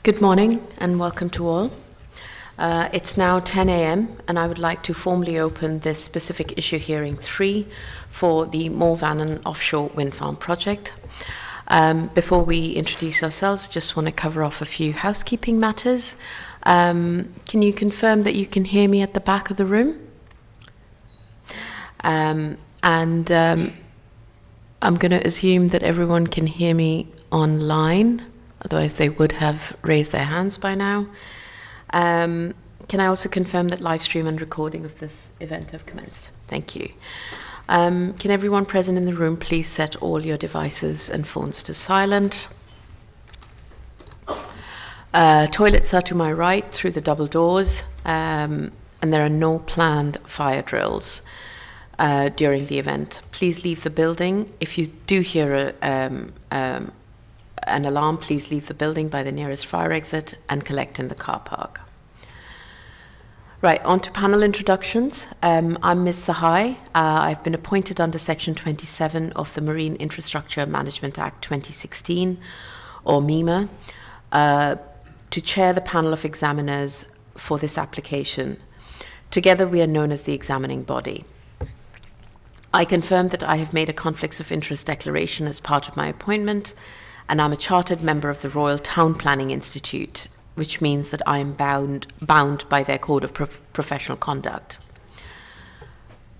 Good morning and welcome to all. It's now 10 a.m. and I would like to formally open this specific issue hearing 3 for the Vannin Offshore Wind Farm project. Before we introduce ourselves, just want to cover off a few housekeeping matters. Can you confirm that you can hear me at the back of the room? I'm going to assume that everyone can hear me online. Otherwise, they would have raised their hands by now. Can I also confirm that live stream and recording of this event have commenced? Thank you. Can everyone present in the room please set all your devices and phones to silent? Toilets are to my right through the double doors, and there are no planned fire drills during the event. Please leave the building. If you do hear an alarm, please leave the building by the nearest fire exit and collect in the car park. Right, on to panel introductions. I'm Ms. Sahai. I've been appointed under Section 27 of the Marine Infrastructure Management Act 2016, or MEMA, to chair the panel of examiners for this application. Together we are known as the examining body. I confirm that I have made a conflicts of interest declaration as part of my appointment, and I'm a chartered member of the Royal Town Planning Institute, which means that I am bound by their code of professional conduct.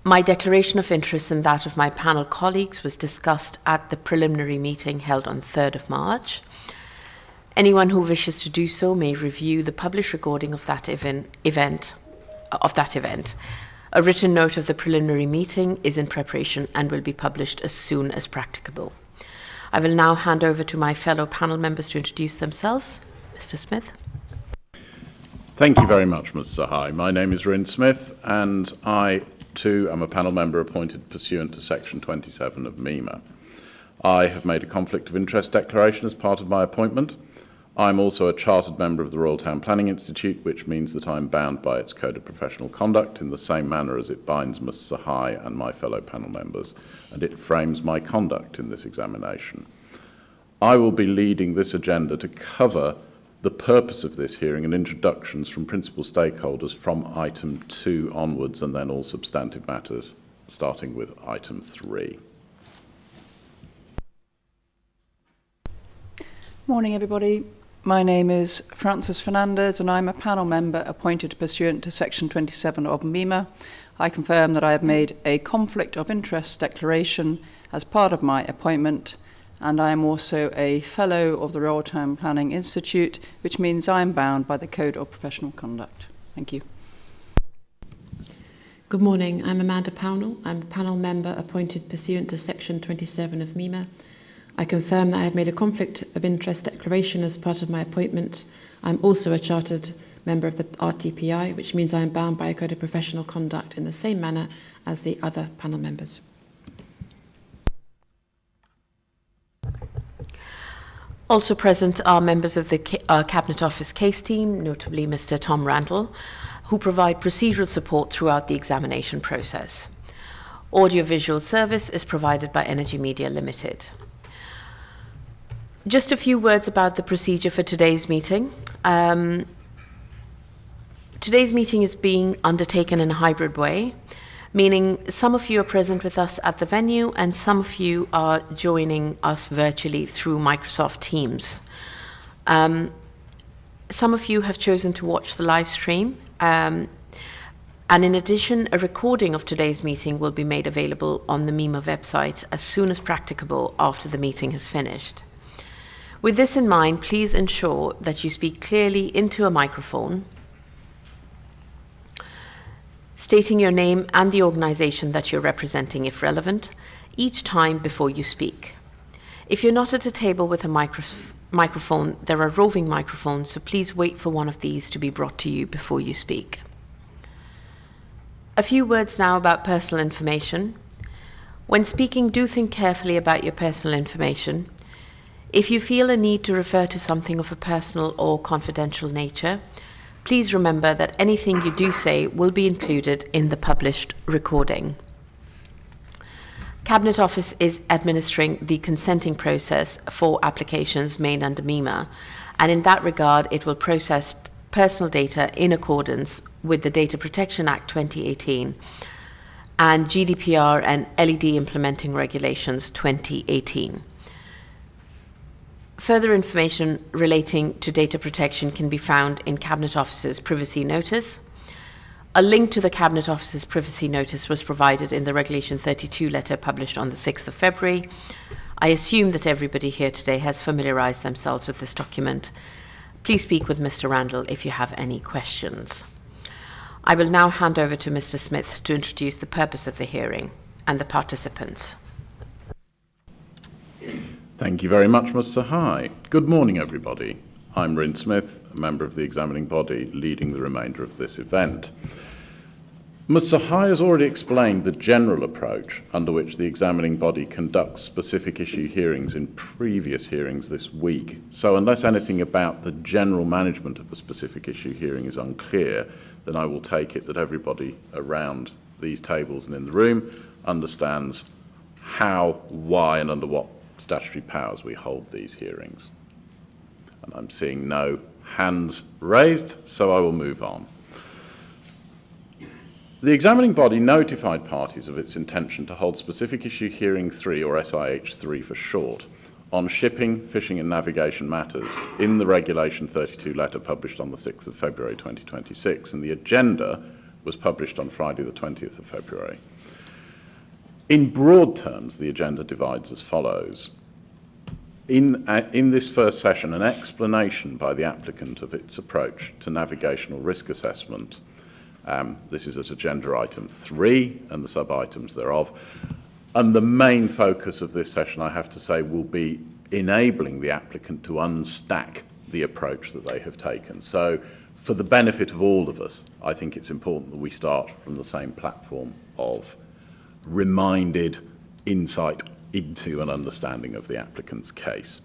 My declaration of interest and that of my panel colleagues was discussed at the preliminary meeting held on 3rd of March. Anyone who wishes to do so may review the published recording of that event. A written note of the preliminary meeting is in preparation and will be published as soon as practicable. I will now hand over to my fellow panel members to introduce themselves. Mr. Smith. Thank you very much, Ms. Sahai. My name is Ryn Smith, and I, too, am a panel member appointed pursuant to Section 27 of MEMA. I have made a conflict of interest declaration as part of my appointment. I'm also a chartered member of the Royal Town Planning Institute, which means that I'm bound by its code of professional conduct in the same manner as it binds Ms. Sahai and my fellow panel members, and it frames my conduct in this examination. I will be leading this agenda to cover the purpose of this hearing and introductions from principal stakeholders from item 2 onwards, and then all substantive matters, starting with item 3. Morning, everybody. My name is Frances Fernandez, and I'm a panel member appointed pursuant to Section 27 of MEMA. I confirm that I have made a conflict of interest declaration as part of my appointment, and I am also a fellow of the Royal Town Planning Institute, which means I am bound by the Code of Professional Conduct. Thank you. Good morning. I'm Amanda Pownell. I'm a panel member appointed pursuant to Section 27 of MEMA. I confirm that I have made a conflict of interest declaration as part of my appointment. I'm also a chartered member of the RTPI, which means I am bound by a code of professional conduct in the same manner as the other panel members. Also present are members of the Cabinet Office case team, notably Mr. Tom Randall, who provide procedural support throughout the examination process. Audiovisual service is provided by Energy Media Limited. Just a few words about the procedure for today's meeting. Today's meeting is being undertaken in a hybrid way, meaning some of you are present with us at the venue and some of you are joining us virtually through Microsoft Teams. Some of you have chosen to watch the live stream, and in addition, a recording of today's meeting will be made available on the MEMA website as soon as practicable after the meeting has finished. With this in mind, please ensure that you speak clearly into a microphone, stating your name and the organization that you're representing if relevant, each time before you speak. If you're not at a table with a microphone, there are roving microphones, so please wait for one of these to be brought to you before you speak. A few words now about personal information. When speaking, do think carefully about your personal information. If you feel a need to refer to something of a personal or confidential nature, please remember that anything you do say will be included in the published recording. Cabinet Office is administering the consenting process for applications made under MEMA, and in that regard, it will process personal data in accordance with the Data Protection Act 2018 and GDPR and LED Implementing Regulations 2018. Further information relating to data protection can be found in Cabinet Office's Privacy Notice. A link to the Cabinet Office's Privacy Notice was provided in the Regulation 32 letter published on the 6th of February. I assume that everybody here today has familiarised themselves with this document. Please speak with Mr. Randall if you have any questions. I will now hand over to Mr. Smith to introduce the purpose of the hearing and the participants. Thank you very much, Ms. Sahai. Good morning, everybody. I'm Ryn Smith, a member of the examining body leading the remainder of this event. Ms. Sahai has already explained the general approach under which the examining body conducts specific issue hearings in previous hearings this week. So unless anything about the general management of a specific issue hearing is unclear, then I will take it that everybody around these tables and in the room understands how, why, and under what statutory powers we hold these hearings. And I'm seeing no hands raised, so I will move on. The examining body notified parties of its intention to hold specific issue hearing 3, or SIH3 for short, on shipping, fishing and navigation matters in the Regulation 32 letter published on the 6th of February 2026, and the agenda was published on Friday the 20th of February. In broad terms, the agenda divides as follows. In this first session, an explanation by the applicant of its approach to navigational risk assessment. This is at agenda item 3 and the sub-items thereof. And the main focus of this session, I have to say, will be enabling the applicant to unstack the approach that they have taken. So for the benefit of all of us, I think it's important that we start from the same platform of reminded insight into an understanding of the applicant's case.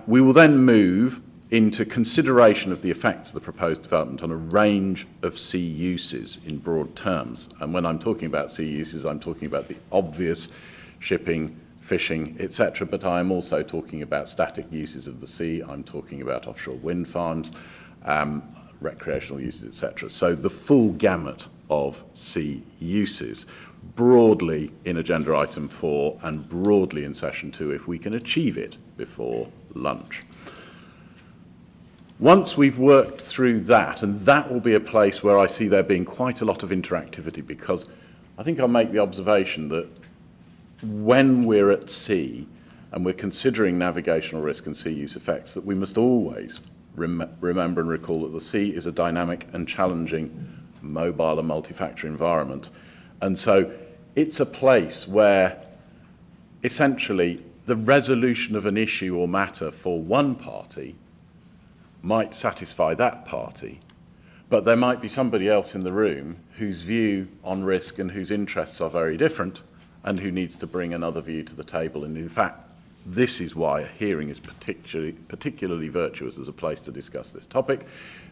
We will then move into consideration of the effects of the proposed development on a range of sea uses in broad terms. And when I'm talking about sea uses, I'm talking about the obvious shipping, fishing, etc. But I am also talking about static uses of the sea. I'm talking about offshore wind farms, recreational uses, etc. So the full gamut of sea uses, broadly in agenda item 4 and broadly in session 2 if we can achieve it before lunch. Once we've worked through that, and that will be a place where I see there being quite a lot of interactivity, because I think I'll make the observation that when we're at sea and we're considering navigational risk and sea use effects, that we must always remember and recall that the sea is a dynamic and challenging mobile and multi-factor environment. And so it's a place where essentially the resolution of an issue or matter for one party might satisfy that party, but there might be somebody else in the room whose view on risk and whose interests are very different and who needs to bring another view to the table. And in fact, this is why a hearing is particularly virtuous as a place to discuss this topic,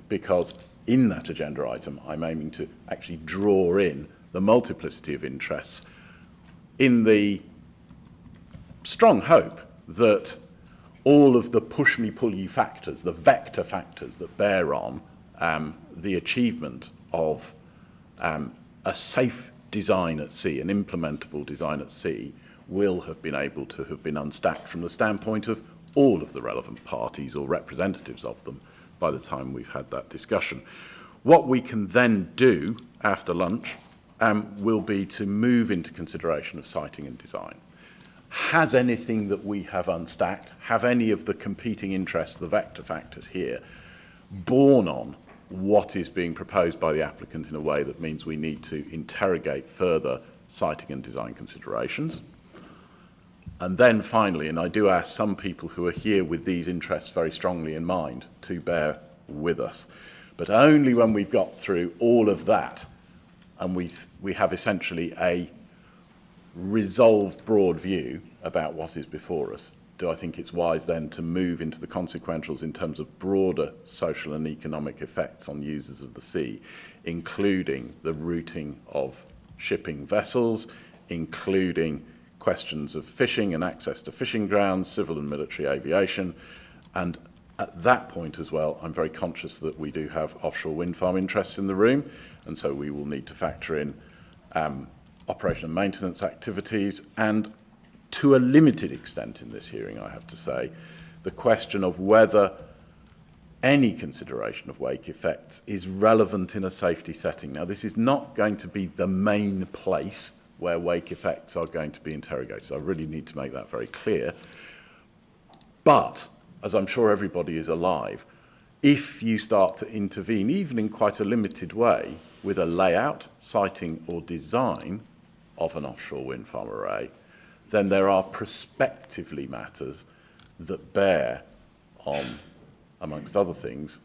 because in that agenda item, I'm aiming to actually draw in the multiplicity of interests in the strong hope that all of the push-me, pull-you factors, the vector factors that bear on the achievement of a safe design at sea, an implementable design at sea, will have been able to have been unstacked from the standpoint of all of the relevant parties or representatives of them by the time we've had that discussion. What we can then do after lunch will be to move into consideration of siting and design. Has anything that we have unstacked, have any of the competing interests, the vector factors here, borne on what is being proposed by the applicant in a way that means we need to interrogate further siting and design considerations? And then finally, and I do ask some people who are here with these interests very strongly in mind to bear with us, but only when we've got through all of that and we have essentially a resolved broad view about what is before us, do I think it's wise then to move into the consequentials in terms of broader social and economic effects on users of the sea, including the routing of shipping vessels, including questions of fishing and access to fishing grounds, civil and military aviation, and At that point as well, I'm very conscious that we do have offshore wind farm interests in the room, and so we will need to factor in operation and maintenance activities, and to a limited extent in this hearing, I have to say, the question of whether any consideration of wake effects is relevant in a safety setting. Now, this is not going to be the main place where wake effects are going to be interrogated. I really need to make that very clear. But, as I'm sure everybody is alive, if you start to intervene, even in quite a limited way, with a layout, siting or design of an offshore wind farm array, then there are prospectively matters that bear on, amongst other things,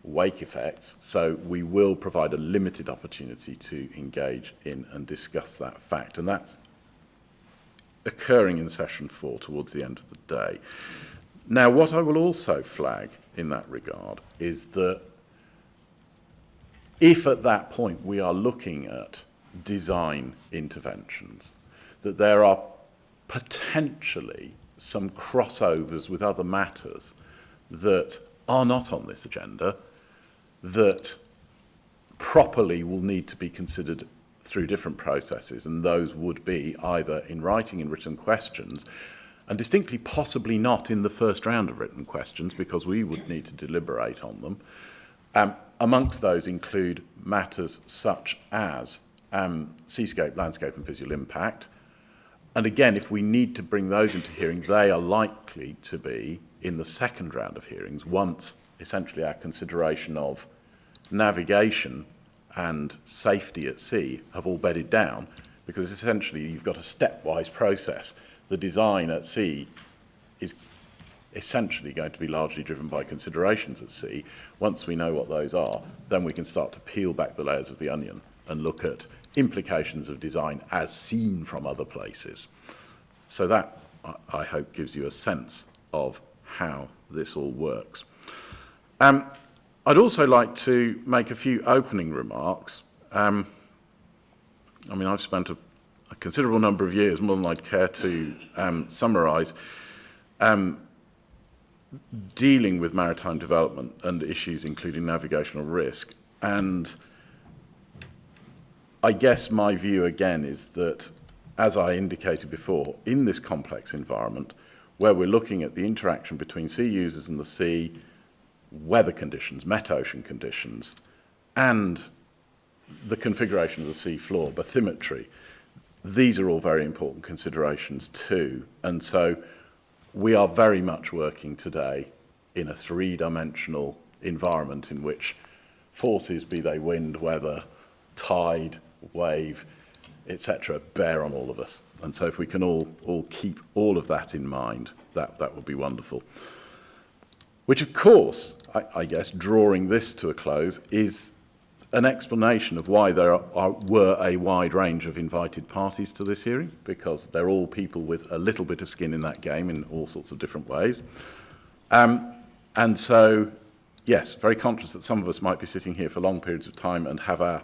wake effects. So we will provide a limited opportunity to engage in and discuss that fact. And that's occurring in session 4 towards the end of the day. Now, what I will also flag in that regard is that if at that point we are looking at design interventions, that there are potentially some crossovers with other matters that are not on this agenda that properly will need to be considered through different processes, and those would be either in writing in written questions, and distinctly possibly not in the first round of written questions because we would need to deliberate on them. Amongst those include matters such as seascape, landscape and visual impact. And again, if we need to bring those into hearing, they are likely to be in the second round of hearings once essentially our consideration of navigation and safety at sea have all bedded down, because essentially you've got a stepwise process. The design at sea is essentially going to be largely driven by considerations at sea. Once we know what those are, then we can start to peel back the layers of the onion and look at implications of design as seen from other places. So that, I hope, gives you a sense of how this all works. I'd also like to make a few opening remarks. I mean, I've spent a considerable number of years, more than I'd care to summarise, dealing with maritime development and issues including navigational risk. And I guess my view again is that, as I indicated before, in this complex environment where we're looking at the interaction between sea users and the sea, weather conditions, metocean conditions, and the configuration of the sea floor, bathymetry, these are all very important considerations too. And so we are very much working today in a three-dimensional environment in which forces, be they wind, weather, tide, wave, etc., bear on all of us. And so if we can all keep all of that in mind, that would be wonderful. Which, of course, I guess, drawing this to a close, is an explanation of why there were a wide range of invited parties to this hearing, because they're all people with a little bit of skin in that game in all sorts of different ways. And so, yes, very conscious that some of us might be sitting here for long periods of time and have our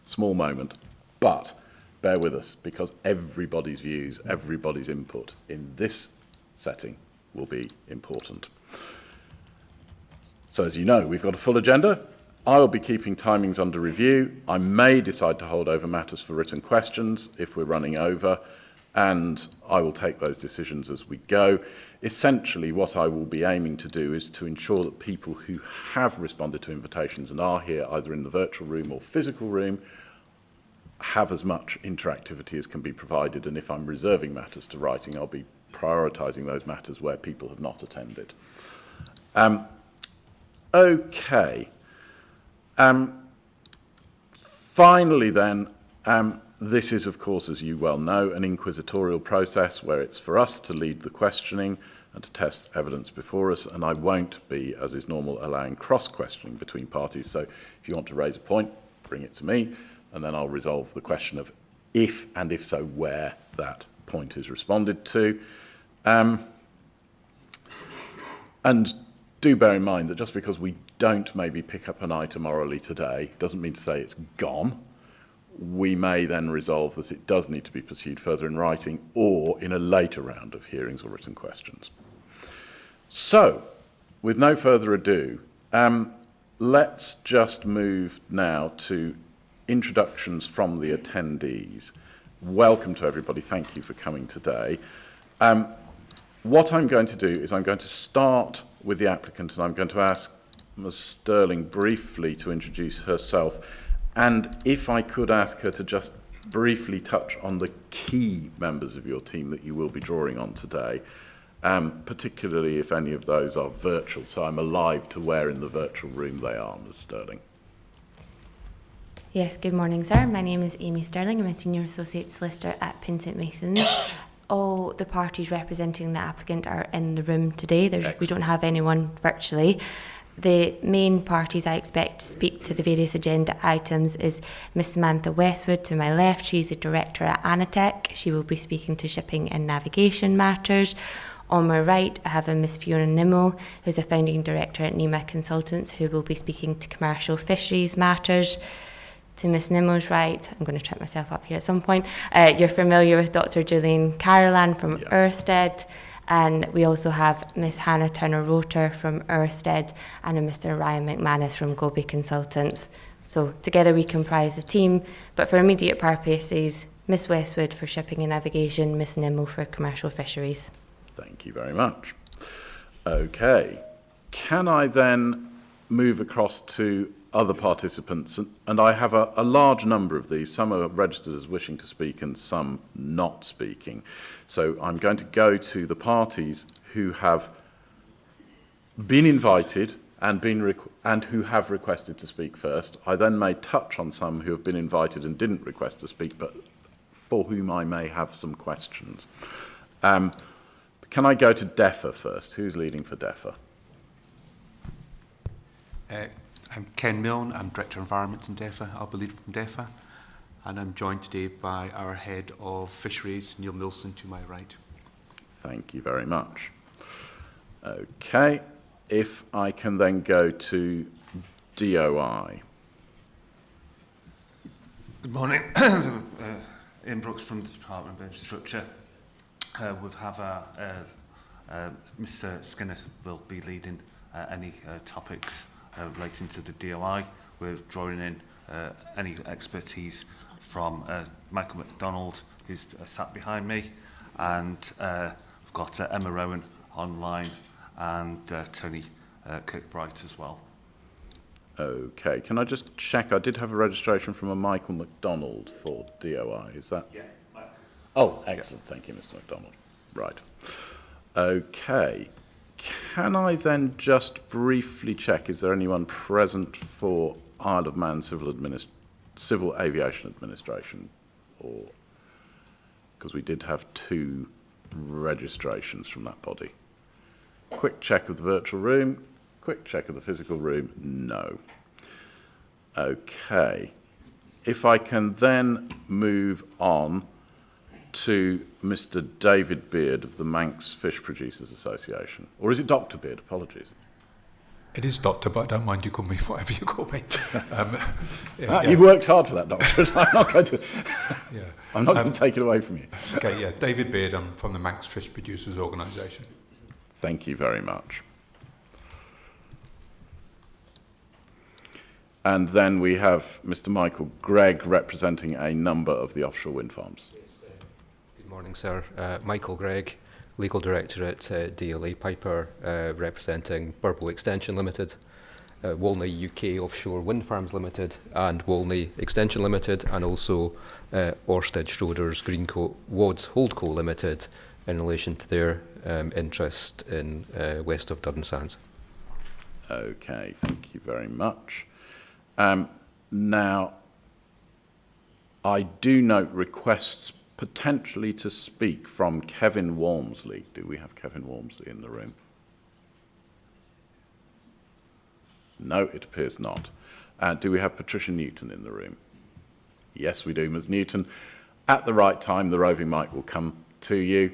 small moment, but bear with us, because everybody's views, everybody's input in this setting will be important. So as you know, we've got a full agenda. I will be keeping timings under review. I may decide to hold over matters for written questions if we're running over, and I will take those decisions as we go. Essentially, what I will be aiming to do is to ensure that people who have responded to invitations and are here either in the virtual room or physical room have as much interactivity as can be provided, and if I'm reserving matters to writing, I'll be prioritising those matters where people have not attended. Okay. Finally then, this is, of course, as you well know, an inquisitorial process where it's for us to lead the questioning and to test evidence before us, and I won't be, as is normal, allowing cross-questioning between parties. So if you want to raise a point, bring it to me, and then I'll resolve the question of if, and if so, where that point is responded to. And do bear in mind that just because we don't maybe pick up an item orally today doesn't mean to say it's gone. We may then resolve that it does need to be pursued further in writing or in a later round of hearings or written questions. So, with no further ado, let's just move now to introductions from the attendees. Welcome to everybody. Thank you for coming today. What I'm going to do is I'm going to start with the applicant, and I'm going to ask Ms. Sterling briefly to introduce herself, and if I could ask her to just briefly touch on the key members of your team that you will be drawing on today, particularly if any of those are virtual, so I'm alive to where in the virtual room they are, Ms. Sterling. Yes, good morning, sir. My name is Amy Sterling. I'm a Senior Associate Solicitor at Pin St Masons. All the parties representing the applicant are in the room today. We don't have anyone virtually. The main parties I expect to speak to the various agenda items is Miss Samantha Westwood to my left. She's a director at Anatech. She will be speaking to shipping and navigation matters. On my right, I have a Miss Fiona Nimmo, who's a founding director at NEMA Consultants, who will be speaking to commercial fisheries matters. To Miss Nimmo's right, I'm going to trip myself up here at some point. You're familiar with Dr. Julian Carolan from Ørsted, and we also have Miss Hannah Turner-Roter from Ørsted and a Mr. Ryan McManus from Gobi Consultants. So together we comprise a team, but for immediate purposes, Miss Westwood for shipping and navigation, Miss Nimmo for commercial fisheries. Thank you very much. Okay, can I then move across to other participants? And I have a large number of these. Some are registered as wishing to speak and some not speaking. So I'm going to go to the parties who have been invited and who have requested to speak first. I then may touch on some who have been invited and didn't request to speak, but for whom I may have some questions. Can I go to DEFA first? Who's leading for DEFA? I'm Ken Milne. I'm Director of Environment in DEFA. I'll be leading from DEFA. And I'm joined today by our Head of Fisheries, Neil Milson, to my right. Thank you very much. Okay, if I can then go to DOI. Good morning. Ian Brooks from the Department of Infrastructure. We'll have Mr. Skinner will be leading any topics relating to the DOI. We're drawing in any expertise from Michael MacDonald, who's sat behind me, and we've got Emma Rowan online and Tony Kirkbright as well. Okay, can I just check? I did have a registration from a Michael MacDonald for DOI. Is that? Yeah. Oh, excellent. Thank you, Mr. MacDonald. Right. Okay. Can I then just briefly check, is there anyone present for Isle of Man Civil Aviation Administration? Or because we did have 2 registrations from that body. Quick check of the virtual room. Quick check of the physical room. No. Okay. If I can then move on to Mr. David Beard of the Manx Fish Producers Association. Or is it Dr. Beard? Apologies. It is Doctor, but I don't mind you call me whatever you call me. You've worked hard for that, Doctor. I'm not going to. I'm not going to take it away from you. Okay, yeah, David Beard. I'm from the Manx Fish Producers Organisation. Thank you very much. And then we have Mr. Michael Gregg representing a number of the offshore wind farms. Good morning, sir. Michael Gregg, Legal Director at DLA Piper, representing Burble Extension Limited, Walney UK Offshore Wind Farms Limited and Walney Extension Limited, and also Ørsted Schroders Greencoat Wads Holdco Limited in relation to their interest in west of Duddon Sands. Okay, thank you very much. Now, I do note requests potentially to speak from Kevin Walmsley. Do we have Kevin Walmsley in the room? No, it appears not. Do we have Patricia Newton in the room? Yes, we do, Ms. Newton. At the right time, the roving mic will come to you,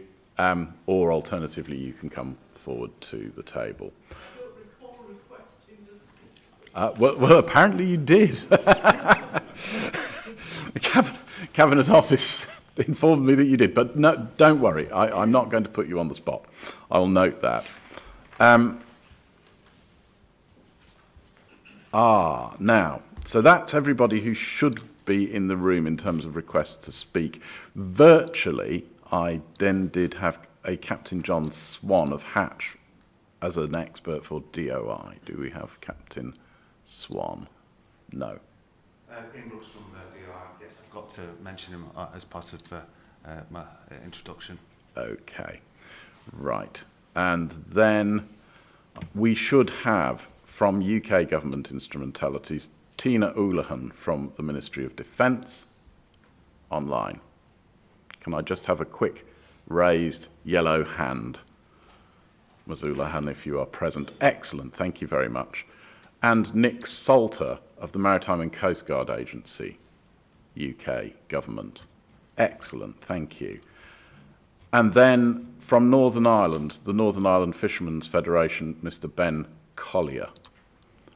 or alternatively, you can come forward to the table. Well, apparently you did. The Cabinet Office informed me that you did, but no, don't worry. I'm not going to put you on the spot. I will note that. Now, so that's everybody who should be in the room in terms of requests to speak. Virtually, I then did have a Captain John Swan of Hatch as an expert for DOI. Do we have Captain Swan? No. Ian Brooks from DOI. Yes, I've got to mention him as part of my introduction. Okay, right. And then we should have, from UK government instrumentalities, Tina Oulahan from the Ministry of Defence online. Can I just have a quick raised yellow hand? Ms. Oulahan, if you are present. Excellent, thank you very much. And Nick Salter of the Maritime and Coast Guard Agency, UK government. Excellent, thank you. And then from Northern Ireland, the Northern Ireland Fishermen's Federation, Mr. Ben Collier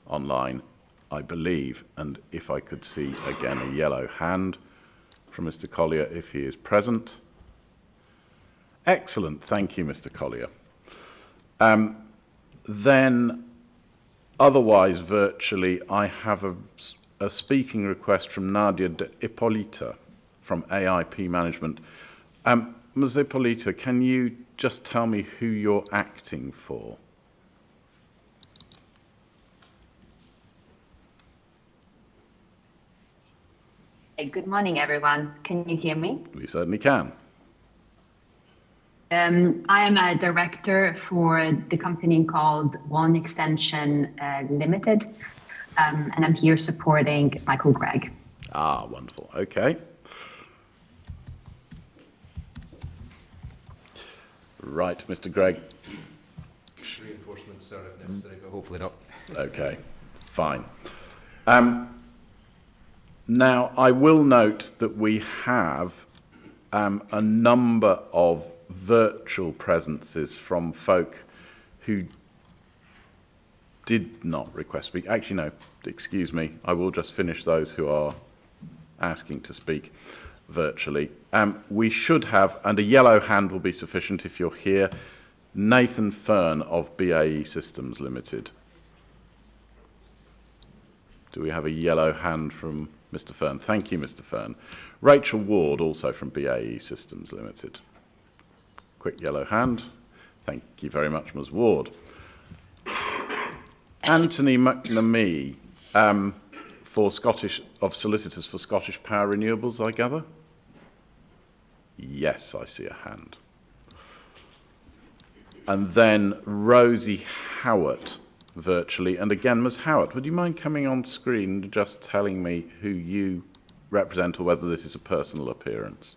online, I believe, and if I could see again a yellow hand from Mr. Collier if he is present. Excellent, thank you, Mr. Collier. Then, otherwise, virtually, I have a speaking request from Nadia de Ippolita from AIP Management. Ms. Ippolita, can you just tell me who you're acting for? Good morning, everyone. Can you hear me? We certainly can. I am a director for the company called One Extension Limited, and I'm here supporting Michael Gregg. Wonderful. Okay. Right, Mr. Gregg. Reinforcements, sir, if necessary, but hopefully not. Okay, fine. Now, I will note that we have a number of virtual presences from folk who did not request to speak. Actually, no, excuse me. I will just finish those who are asking to speak virtually. We should have, and a yellow hand will be sufficient if you're here, Nathan Fern of BAE Systems Limited. Do we have a yellow hand from Mr. Fern? Thank you, Mr. Fern. Rachel Ward, also from BAE Systems Limited. Quick yellow hand. Thank you very much, Ms. Ward. Anthony McNamee, of Solicitors for Scottish Power Renewables, I gather? Yes, I see a hand. And then Rosie Howard, virtually. And again, Ms. Howard, would you mind coming on screen and just telling me who you represent or whether this is a personal appearance?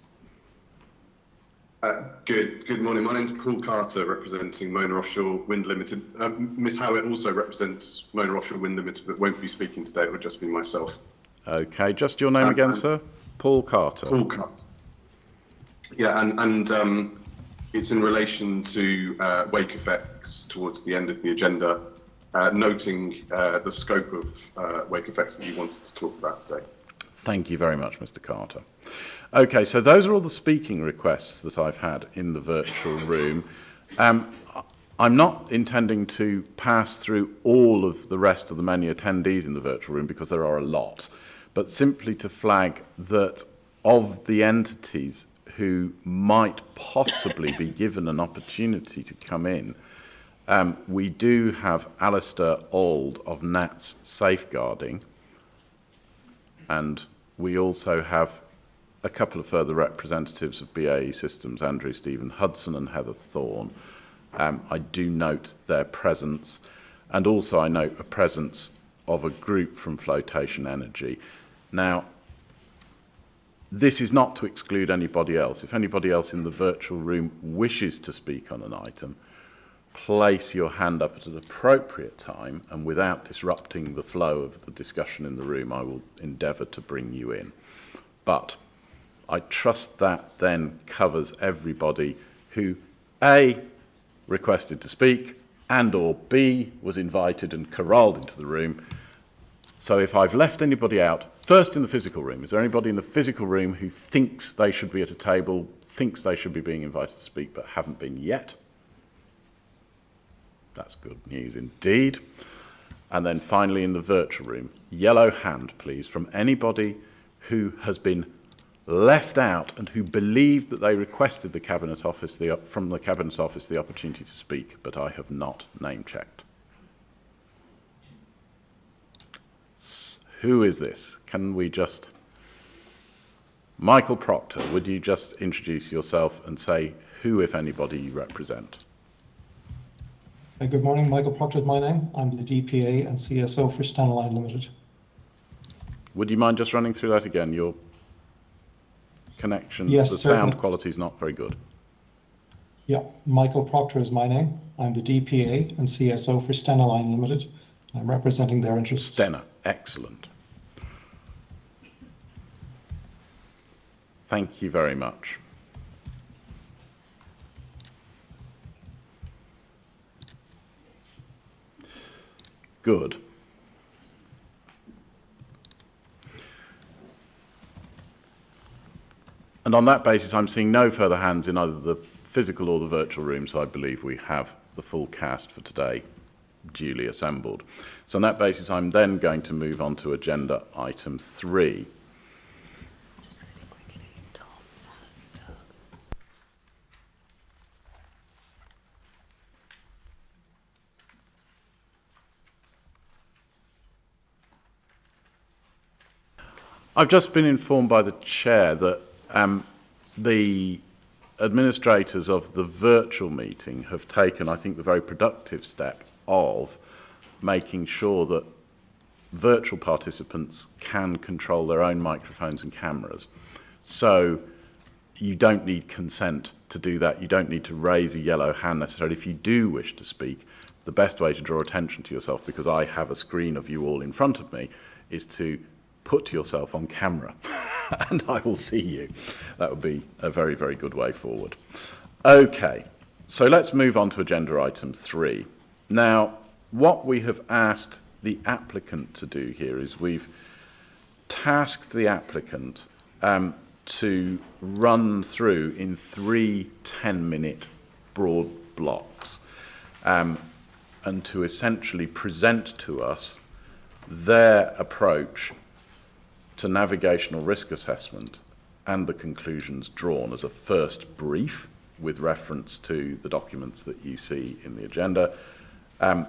Good morning. My name's Paul Carter, representing Mooir Offshore Wind Limited. Ms. Howard also represents Mooir Offshore Wind Limited, but won't be speaking today. It will just be myself. Okay, just your name again, sir? Paul Carter. Paul Carter. Yeah, and it's in relation to wake effects towards the end of the agenda, noting the scope of wake effects that you wanted to talk about today. Thank you very much, Mr. Carter. Okay, so those are all the speaking requests that I've had in the virtual room. I'm not intending to pass through all of the rest of the many attendees in the virtual room because there are a lot, but simply to flag that of the entities who might possibly be given an opportunity to come in, we do have Alistair Auld of NATS Safeguarding, and we also have a couple of further representatives of BAE Systems, Andrew Stephen Hudson and Heather Thorne. I do note their presence, and also I note a presence of a group from Flotation Energy. Now, this is not to exclude anybody else. If anybody else in the virtual room wishes to speak on an item, place your hand up at an appropriate time, and without disrupting the flow of the discussion in the room, I will endeavour to bring you in. But I trust that then covers everybody who A, requested to speak, and or B, was invited and corralled into the room. So if I've left anybody out, first in the physical room, is there anybody in the physical room who thinks they should be at a table, thinks they should be being invited to speak, but haven't been yet? That's good news indeed. And then finally in the virtual room, yellow hand, please, from anybody who has been left out and who believed that they requested the Cabinet Office from the Cabinet Office the opportunity to speak, but I have not name-checked. Who is this? Can we just... Michael Proctor, would you just introduce yourself and say who, if anybody, you represent? Good morning, Michael Proctor is my name. I'm the DPA and CSO for Stanaline Limited. Would you mind just running through that again? Your connection, yes, the certainly. Sound quality is not very good. Yeah, Michael Proctor is my name. I'm the DPA and CSO for Stanaline Limited. I'm representing their interests. Stena, excellent. Thank you very much. Good. And on that basis, I'm seeing no further hands in either the physical or the virtual room, so I believe we have the full cast for today duly assembled. So on that basis, I'm then going to move on to agenda item 3. I've just been informed by the chair that the administrators of the virtual meeting have taken, I think, the very productive step of making sure that virtual participants can control their own microphones and cameras. So you don't need consent to do that. You don't need to raise a yellow hand necessarily. If you do wish to speak, the best way to draw attention to yourself, because I have a screen of you all in front of me, is to put yourself on camera and I will see you. That would be a very, very good way forward. Okay, so let's move on to agenda item 3. Now, what we have asked the applicant to do here is we've tasked the applicant to run through in 3 10-minute broad blocks and to essentially present to us their approach to navigational risk assessment and the conclusions drawn as a first brief with reference to the documents that you see in the agenda. Can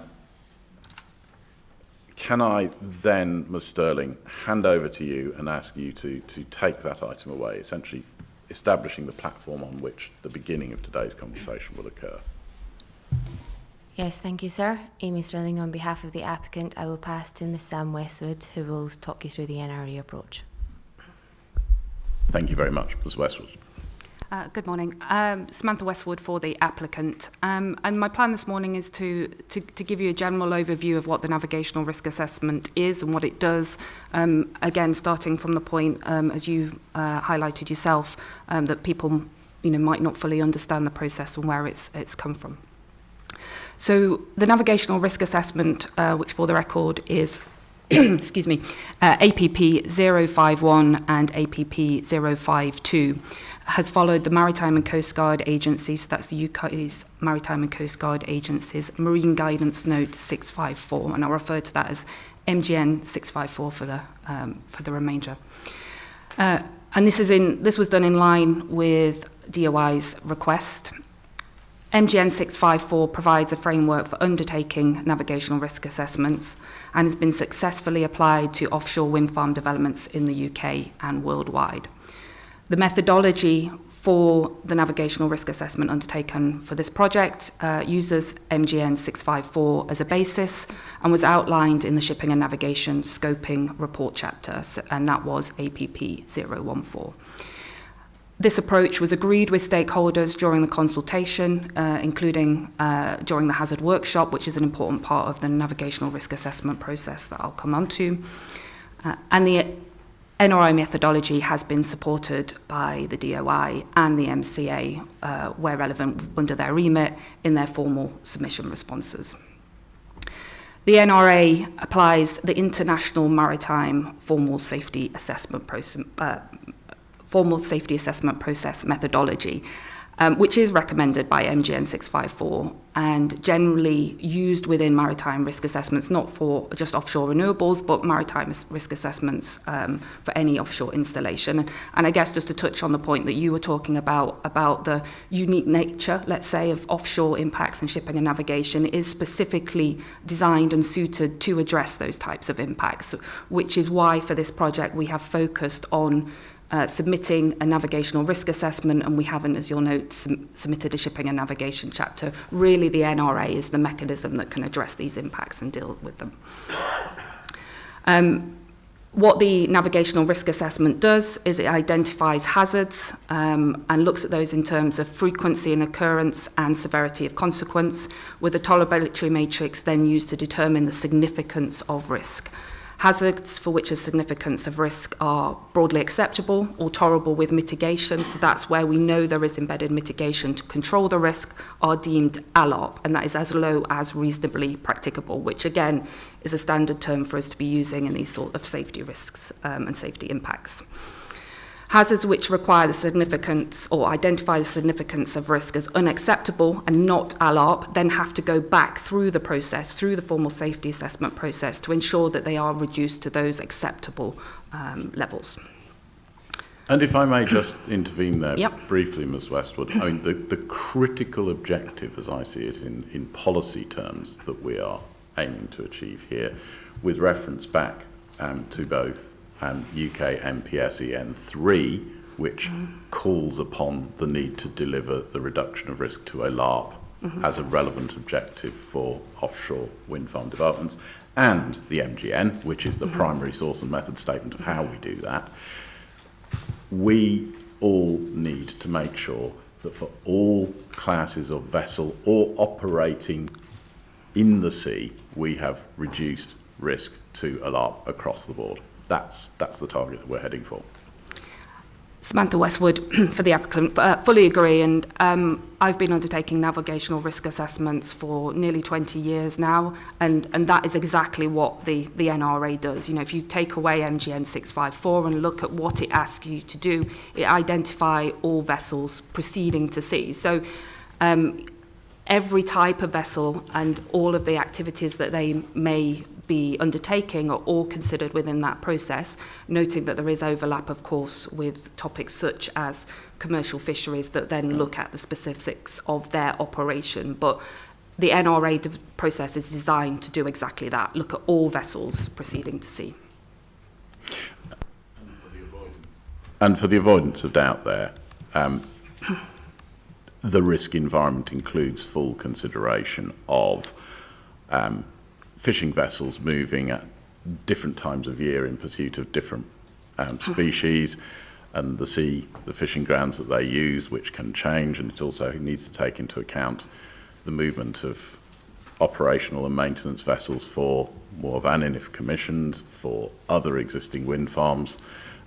I then, Ms. Sterling, hand over to you and ask you to take that item away, essentially establishing the platform on which the beginning of today's conversation will occur? Yes, thank you, sir. Amy Sterling, on behalf of the applicant, I will pass to Ms. Sam Westwood, who will talk you through the NRE approach. Thank you very much, Ms. Westwood. Good morning. Samantha Westwood for the applicant. And my plan this morning is to give you a general overview of what the navigational risk assessment is and what it does. Again, starting from the point, as you highlighted yourself, that people might not fully understand the process and where it's come from. So the navigational risk assessment, which for the record is excuse me, APP 051 and APP 052, has followed the Maritime and Coast Guard Agency, so that's the UK's Maritime and Coast Guard Agency's Marine Guidance Note 654, and I'll refer to that as MGN 654 for the remainder. And this was done in line with DOI's request. MGN 654 provides a framework for undertaking navigational risk assessments and has been successfully applied to offshore wind farm developments in the UK and worldwide. The methodology for the navigational risk assessment undertaken for this project uses MGN 654 as a basis and was outlined in the Shipping and Navigation Scoping Report chapter, and that was APP 014. This approach was agreed with stakeholders during the consultation, including during the hazard workshop, which is an important part of the navigational risk assessment process that I'll come on to. And the NRI methodology has been supported by the DOI and the MCA, where relevant under their remit, in their formal submission responses. The NRA applies the International Maritime Formal Safety Assessment process methodology, which is recommended by MGN 654 and generally used within maritime risk assessments, not for just offshore renewables, but maritime risk assessments for any offshore installation. And I guess just to touch on the point that you were talking about the unique nature, let's say, of offshore impacts in shipping and navigation, is specifically designed and suited to address those types of impacts, which is why for this project we have focused on submitting a navigational risk assessment, and we haven't, as you'll note, submitted a shipping and navigation chapter. Really, the NRA is the mechanism that can address these impacts and deal with them. What the navigational risk assessment does is it identifies hazards and looks at those in terms of frequency and occurrence and severity of consequence, with a tolerability matrix then used to determine the significance of risk. Hazards for which a significance of risk are broadly acceptable or tolerable with mitigation, so that's where we know there is embedded mitigation to control the risk, are deemed ALARP, and that is as low as reasonably practicable, which again is a standard term for us to be using in these sort of safety risks and safety impacts. Hazards which require the significance or identify the significance of risk as unacceptable and not ALARP then have to go back through the process, through the formal safety assessment process, to ensure that they are reduced to those acceptable levels. And if I may just intervene there Yep. briefly, Ms. Westwood, I mean, the critical objective, as I see it in policy terms, that we are aiming to achieve here, with reference back to both UK MPS EN3, which calls upon the need to deliver the reduction of risk to a LARP as a relevant objective for offshore wind farm developments, and the MGN, which is the primary source and method statement of how we do that. We all need to make sure that for all classes of vessel or operating in the sea, we have reduced risk to a LARP across the board. That's the target that we're heading for. Samantha Westwood for the applicant, fully agree, and I've been undertaking navigational risk assessments for nearly 20 years now, and that is exactly what the NRA does. You know, if you take away MGN 654 and look at what it asks you to do, it identify all vessels proceeding to sea. So every type of vessel and all of the activities that they may be undertaking are all considered within that process, noting that there is overlap, of course, with topics such as commercial fisheries that then look at the specifics of their operation. But the NRA process is designed to do exactly that, look at all vessels proceeding to sea. And for the avoidance of doubt there, the risk environment includes full consideration of fishing vessels moving at different times of year in pursuit of different species, and the fishing grounds that they use, which can change, and it also needs to take into account the movement of operational and maintenance vessels for Mooir Vannin, if commissioned, for other existing wind farms,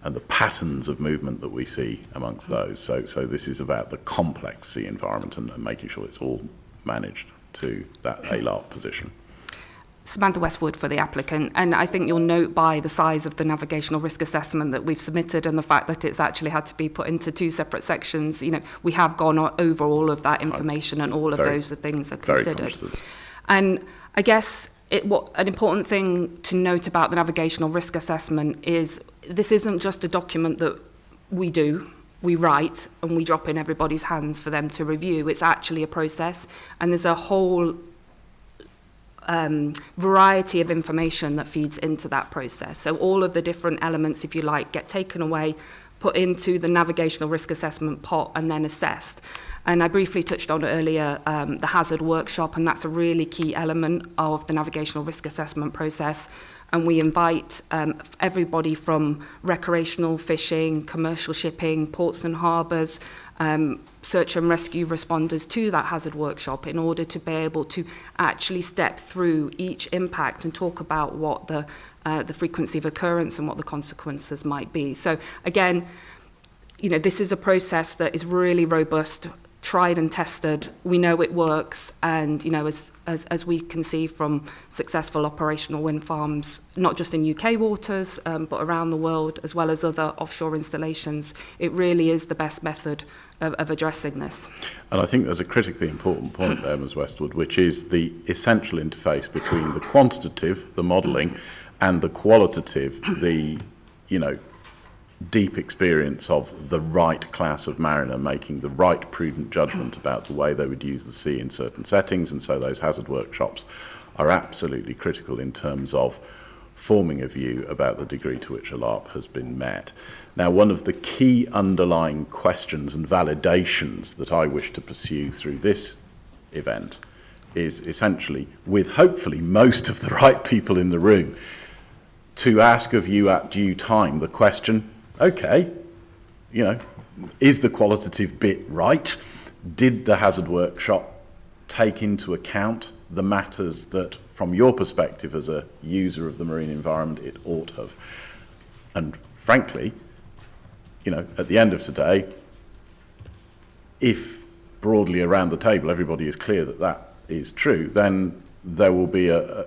and the patterns of movement that we see amongst those. So this is about the complex sea environment and making sure it's all managed to that ALARP position. Samantha Westwood for the applicant, and I think you'll note by the size of the navigational risk assessment that we've submitted and the fact that it's actually had to be put into two separate sections, you know, we have gone over all of that information and all of those things are considered. And I guess an important thing to note about the navigational risk assessment is this isn't just a document that we write and we drop in everybody's hands for them to review. It's actually a process, and there's a whole variety of information that feeds into that process. So all of the different elements, if you like, get taken away, put into the navigational risk assessment pot and then assessed. And I briefly touched on earlier the hazard workshop, and that's a really key element of the navigational risk assessment process. And we invite everybody from recreational fishing, commercial shipping, ports and harbours, search and rescue responders to that hazard workshop in order to be able to actually step through each impact and talk about what the frequency of occurrence and what the consequences might be. So again, you know, this is a process that is really robust. tried and tested. We know it works, and as we can see from successful operational wind farms, not just in UK waters, but around the world, as well as other offshore installations, it really is the best method of addressing this. And I think there's a critically important point there, Ms. Westwood, which is the essential interface between the quantitative, the modelling, and the qualitative, the, deep experience of the right class of mariner making the right prudent judgment about the way they would use the sea in certain settings. And so those hazard workshops are absolutely critical in terms of forming a view about the degree to which a LARP has been met. Now, one of the key underlying questions and validations that I wish to pursue through this event is essentially, with hopefully most of the right people in the room, to ask of you at due time the question, okay, is the qualitative bit right? Did the hazard workshop take into account the matters that, from your perspective as a user of the marine environment, it ought to have? And frankly, at the end of today, if broadly around the table everybody is clear that that is true, then there will be a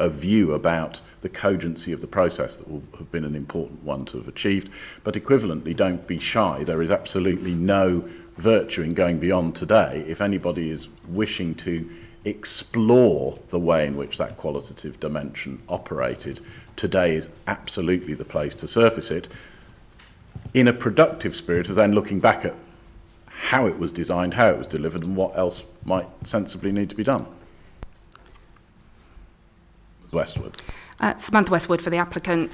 view about the cogency of the process that will have been an important one to have achieved. But equivalently, don't be shy. There is absolutely no virtue in going beyond today. If anybody is wishing to explore the way in which that qualitative dimension operated, today is absolutely the place to surface it, in a productive spirit of then looking back at how it was designed, how it was delivered, and what else might sensibly need to be done. Westwood. Samantha Westwood for the applicant.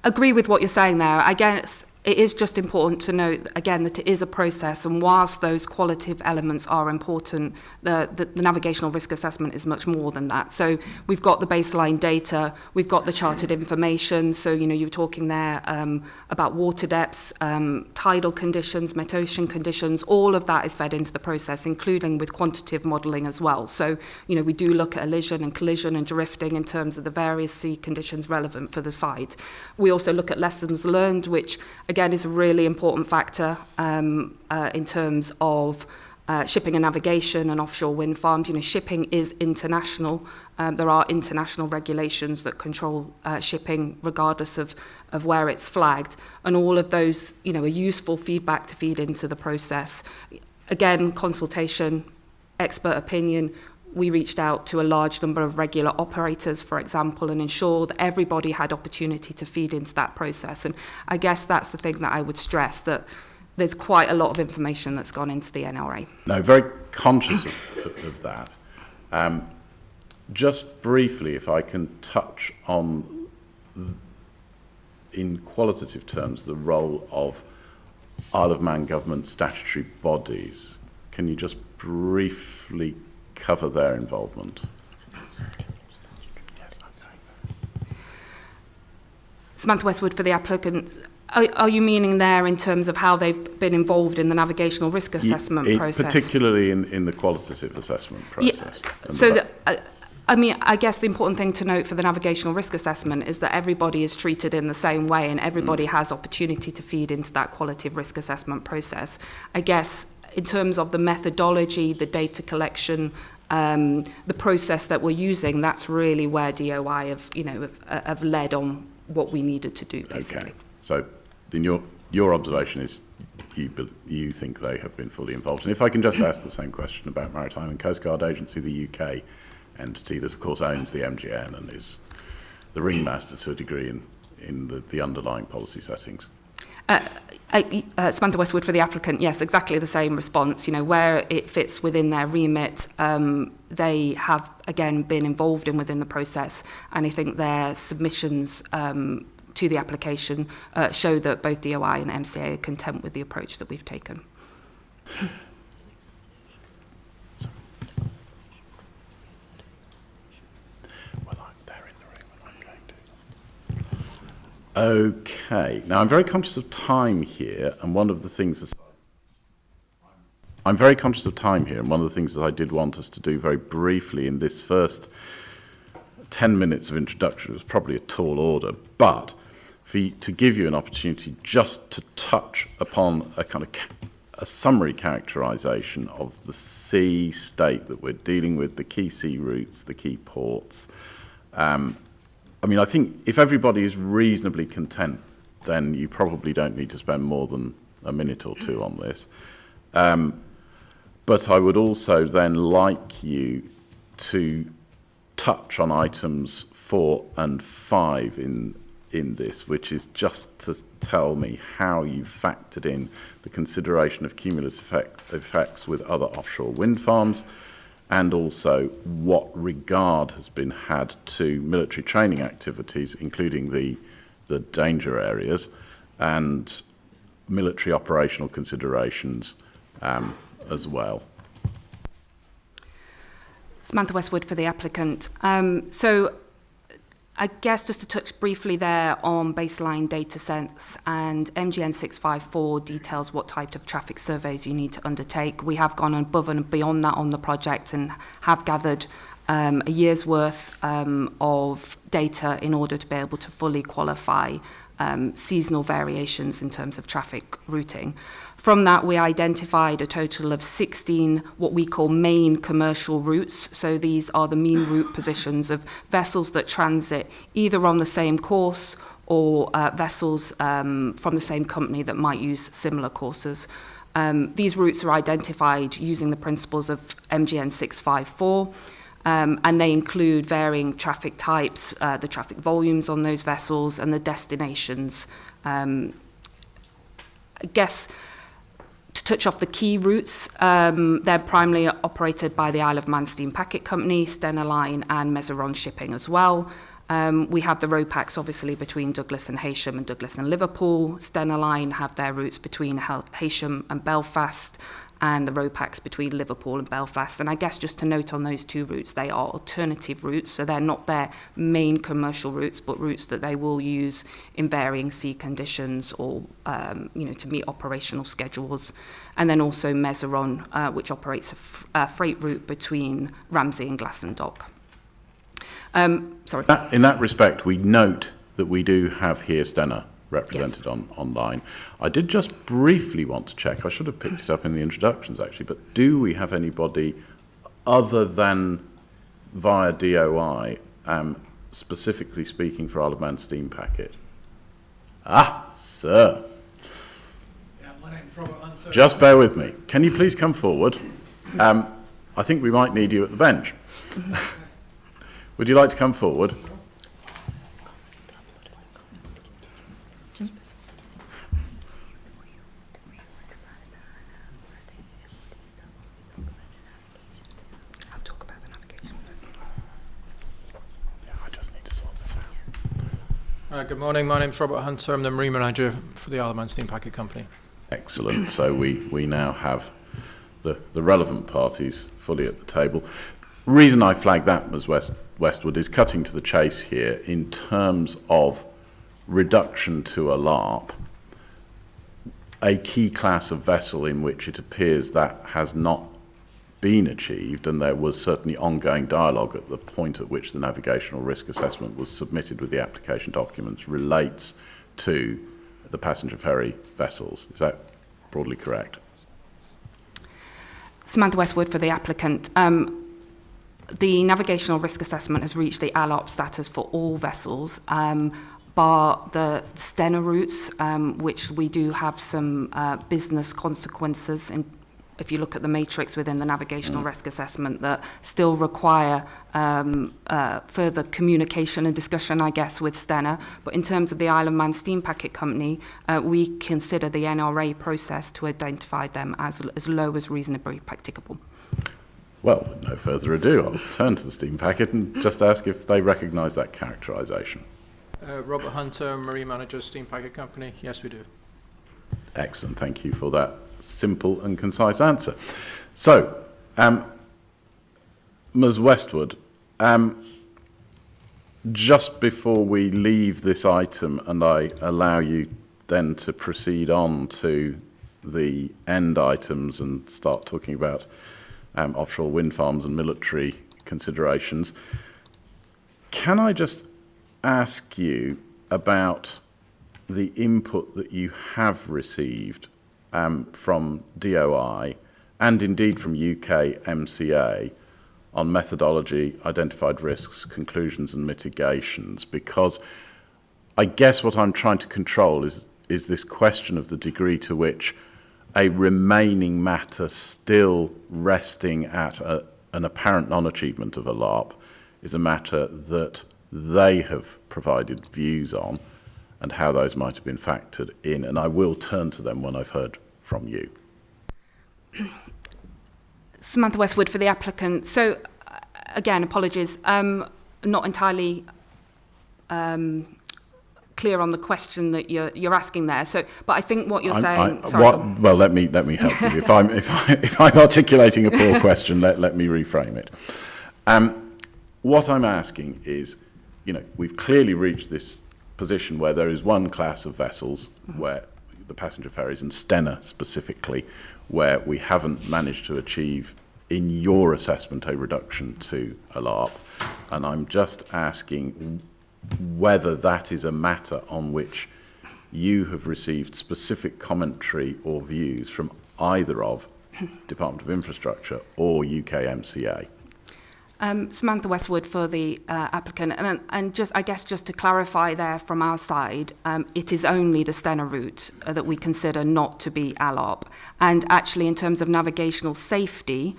Agree with what you're saying there. I guess it is just important to note, again, that it is a process, and whilst those qualitative elements are important, the navigational risk assessment is much more than that. So we've got the baseline data, we've got the charted information, so you were talking there about water depths, tidal conditions, metocean conditions, all of that is fed into the process, including with quantitative modelling as well. So we do look at elision and collision and drifting in terms of the various sea conditions relevant for the site. We also look at lessons learned, which again is a really important factor in terms of shipping and navigation and offshore wind farms. Shipping is international. There are international regulations that control shipping regardless of where it's flagged. And all of those, are useful feedback to feed into the process. Again, consultation, expert opinion. We reached out to a large number of regular operators, for example, and ensured that everybody had opportunity to feed into that process. And I guess that's the thing that I would stress, that there's quite a lot of information that's gone into the NRA. No, very conscious of that. Just briefly, if I can touch on, in qualitative terms, the role of Isle of Man government statutory bodies. Can you just briefly cover their involvement? Samantha Westwood for the applicant. Are you meaning there in terms of how they've been involved in the navigational risk assessment process? Particularly in the qualitative assessment process. Yeah. So I guess the important thing to note for the navigational risk assessment is that everybody is treated in the same way, and everybody has opportunity to feed into that qualitative risk assessment process. I guess in terms of the methodology, the data collection, the process that we're using, that's really where DOI have led on what we needed to do, basically. Okay. So in your observation is you think they have been fully involved. And if I can just ask the same question about Maritime and Coast Guard Agency, the UK entity that of course owns the MGN and is the ringmaster to a degree in the underlying policy settings. Samantha Westwood for the applicant, yes, exactly the same response. Where it fits within their remit, they have, again, been involved within the process, and I think their submissions to the application show that both DOI and MCA are content with the approach that we've taken. Okay, now I'm very conscious of time here, and one of the things that I did want us to do very briefly in this first 10 minutes of introduction was probably a tall order, but to give you an opportunity just to touch upon a kind of a summary characterisation of the sea state that we're dealing with, the key sea routes, the key ports. I mean, I think if everybody is reasonably content, then you probably don't need to spend more than a minute or two on this. But I would also then like you to touch on items 4 and 5 in this, which is just to tell me how you factored in the consideration of cumulative effects with other offshore wind farms, and also what regard has been had to military training activities, including the danger areas, and military operational considerations as well. Samantha Westwood for the applicant. So I guess just to touch briefly there on baseline data sets, and MGN 654 details what type of traffic surveys you need to undertake. We have gone above and beyond that on the project and have gathered a year's worth of data in order to be able to fully qualify seasonal variations in terms of traffic routing. From that, we identified a total of 16 what we call main commercial routes. So these are the mean route positions of vessels that transit either on the same course or vessels from the same company that might use similar courses. These routes are identified using the principles of MGN 654. And they include varying traffic types, the traffic volumes on those vessels, and the destinations. I guess to touch off the key routes, they're primarily operated by the Isle of Man Steam Packet Company, Stena Line, and Mezeron Shipping as well. We have the RoPax obviously between Douglas and Heysham and Douglas and Liverpool. Stena Line have their routes between Heysham and Belfast, and the RoPax between Liverpool and Belfast. And I guess just to note on those two routes, they are alternative routes, so they're not their main commercial routes, but routes that they will use in varying sea conditions or to meet operational schedules. And then also Mezeron, which operates a freight route between Ramsey and Glasson Dock. Sorry. In that respect, we note that we do have here Stena represented online. I did just briefly want to check, I should have picked it up in the introductions actually, but do we have anybody other than via DOI specifically speaking for Isle of Man Steam Packet? Ah, sir. Yeah, my name's Robert Hunter. Just bear with me. Can you please come forward? I think we might need you at the bench. Would you like to come forward? Good morning, my name's Robert Hunter. I'm the Marine Manager for the Isle of Man Steam Packet Company. Excellent. So we now have the relevant parties fully at the table. Reason I flagged that, Ms. Westwood, is cutting to the chase here in terms of reduction to a LARP, a key class of vessel in which it appears that has not been achieved, and there was certainly ongoing dialogue at the point at which the navigational risk assessment was submitted with the application documents, relates to the passenger ferry vessels. Is that broadly correct? Samantha Westwood for the applicant. The navigational risk assessment has reached the ALOP status for all vessels, bar the Stena routes, which we do have some business consequences in. If you look at the matrix within the navigational risk assessment, that still require further communication and discussion, I guess, with Stena. But in terms of the Isle of Man Steam Packet Company, we consider the NRA process to identify them as low as reasonably practicable. Well, with no further ado, I'll turn to the Steam Packet and just ask if they recognise that characterisation. Robert Hunter, Marine Manager, Steam Packet Company. Yes, we do. Excellent. Thank you for that simple and concise answer. So, Ms. Westwood, just before we leave this item and I allow you then to proceed on to the end items and start talking about offshore wind farms and military considerations, can I just ask you about the input that you have received from DOI and indeed from UK MCA on methodology, identified risks, conclusions and mitigations, because I guess what I'm trying to control is this question of the degree to which a remaining matter still resting at an apparent non-achievement of a LARP is a matter that they have provided views on and how those might have been factored in. And I will turn to them when I've heard from you. Samantha Westwood for the applicant. So, again, apologies. Not entirely clear on the question that you're asking there. So, but I think what you're saying. Well, let me help you. If I'm articulating a poor question, let me reframe it. What I'm asking is, we've clearly reached this position where there is one class of vessels, where the passenger ferries and Stena specifically, where we haven't managed to achieve, in your assessment, a reduction to a LARP. And I'm just asking whether that is a matter on which you have received specific commentary or views from either of Department of Infrastructure or UK MCA. Samantha Westwood for the applicant, and just to clarify there from our side, it is only the Stena route that we consider not to be ALARP, and actually in terms of navigational safety,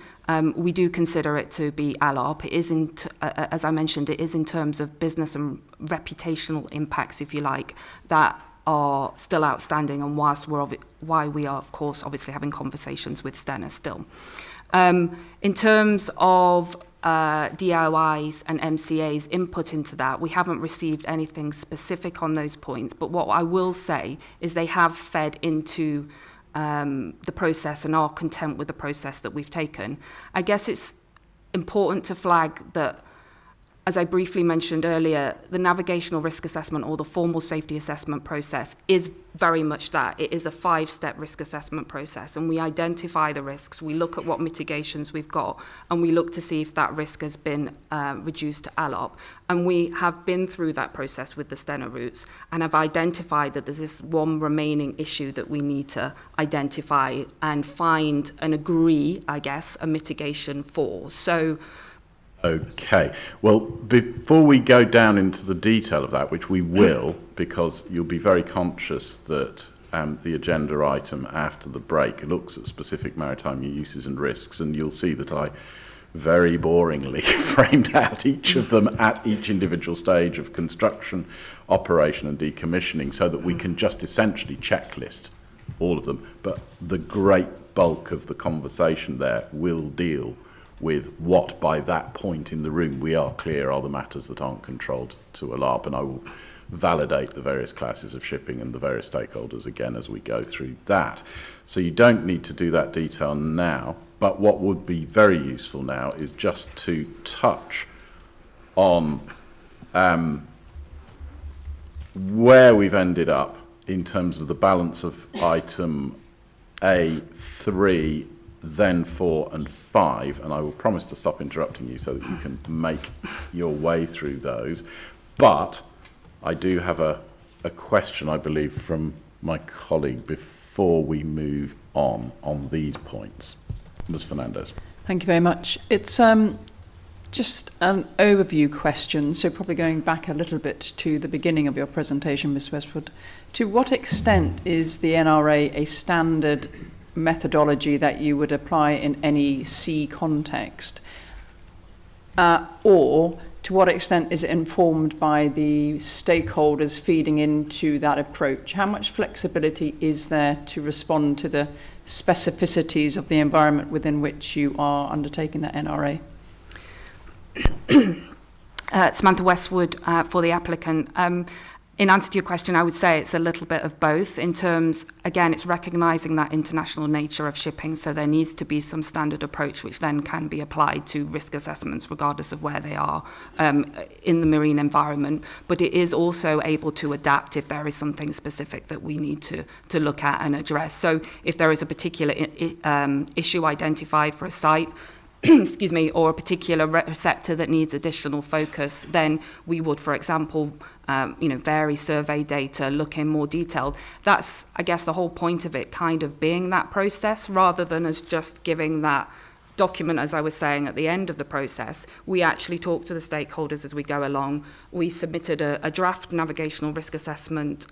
we do consider it to be ALARP. It is, as I mentioned, it is in terms of business and reputational impacts, if you like, that are still outstanding, and why we are, of course, obviously having conversations with Stena still. In terms of DIYs and MCA's input into that, we haven't received anything specific on those points, but what I will say is they have fed into the process and are content with the process that we've taken. I guess it's important to flag that, as I briefly mentioned earlier, the navigational risk assessment or the formal safety assessment process is very much that. It is a 5-step risk assessment process, and we identify the risks, we look at what mitigations we've got, and we look to see if that risk has been reduced to ALARP. And we have been through that process with the Stena routes and have identified that there's this one remaining issue that we need to identify and find and agree, I guess, a mitigation for. So, okay. Well, before we go down into the detail of that, which we will, because you'll be very conscious that the agenda item after the break looks at specific maritime uses and risks, and you'll see that I very boringly framed out each of them at each individual stage of construction, operation and decommissioning, so that we can just essentially checklist all of them. But the great bulk of the conversation there will deal with what, by that point in the room, we are clear are the matters that aren't controlled to a LARP, and I will validate the various classes of shipping and the various stakeholders again as we go through that. So you don't need to do that detail now, but what would be very useful now is just to touch on where we've ended up in terms of the balance of item A3, then 4 and 5, and I will promise to stop interrupting you so that you can make your way through those. But I do have a question, I believe, from my colleague before we move on these points. Ms. Fernandez. Thank you very much. It's just an overview question, so probably going back a little bit to the beginning of your presentation, Ms. Westwood. To what extent is the NRA a standard methodology that you would apply in any sea context? Or to what extent is it informed by the stakeholders feeding into that approach? How much flexibility is there to respond to the specificities of the environment within which you are undertaking the NRA? Samantha Westwood for the applicant. In answer to your question, I would say it's a little bit of both. In terms, again, it's recognising that international nature of shipping, so there needs to be some standard approach which then can be applied to risk assessments regardless of where they are in the marine environment. But it is also able to adapt if there is something specific that we need to look at and address. So if there is a particular issue identified for a site, excuse me, or a particular receptor that needs additional focus, then we would, for example, vary survey data, look in more detail. That's, I guess, the whole point of it kind of being that process, rather than as just giving that document, as I was saying, at the end of the process. We actually talk to the stakeholders as we go along. We submitted a draft navigational risk assessment,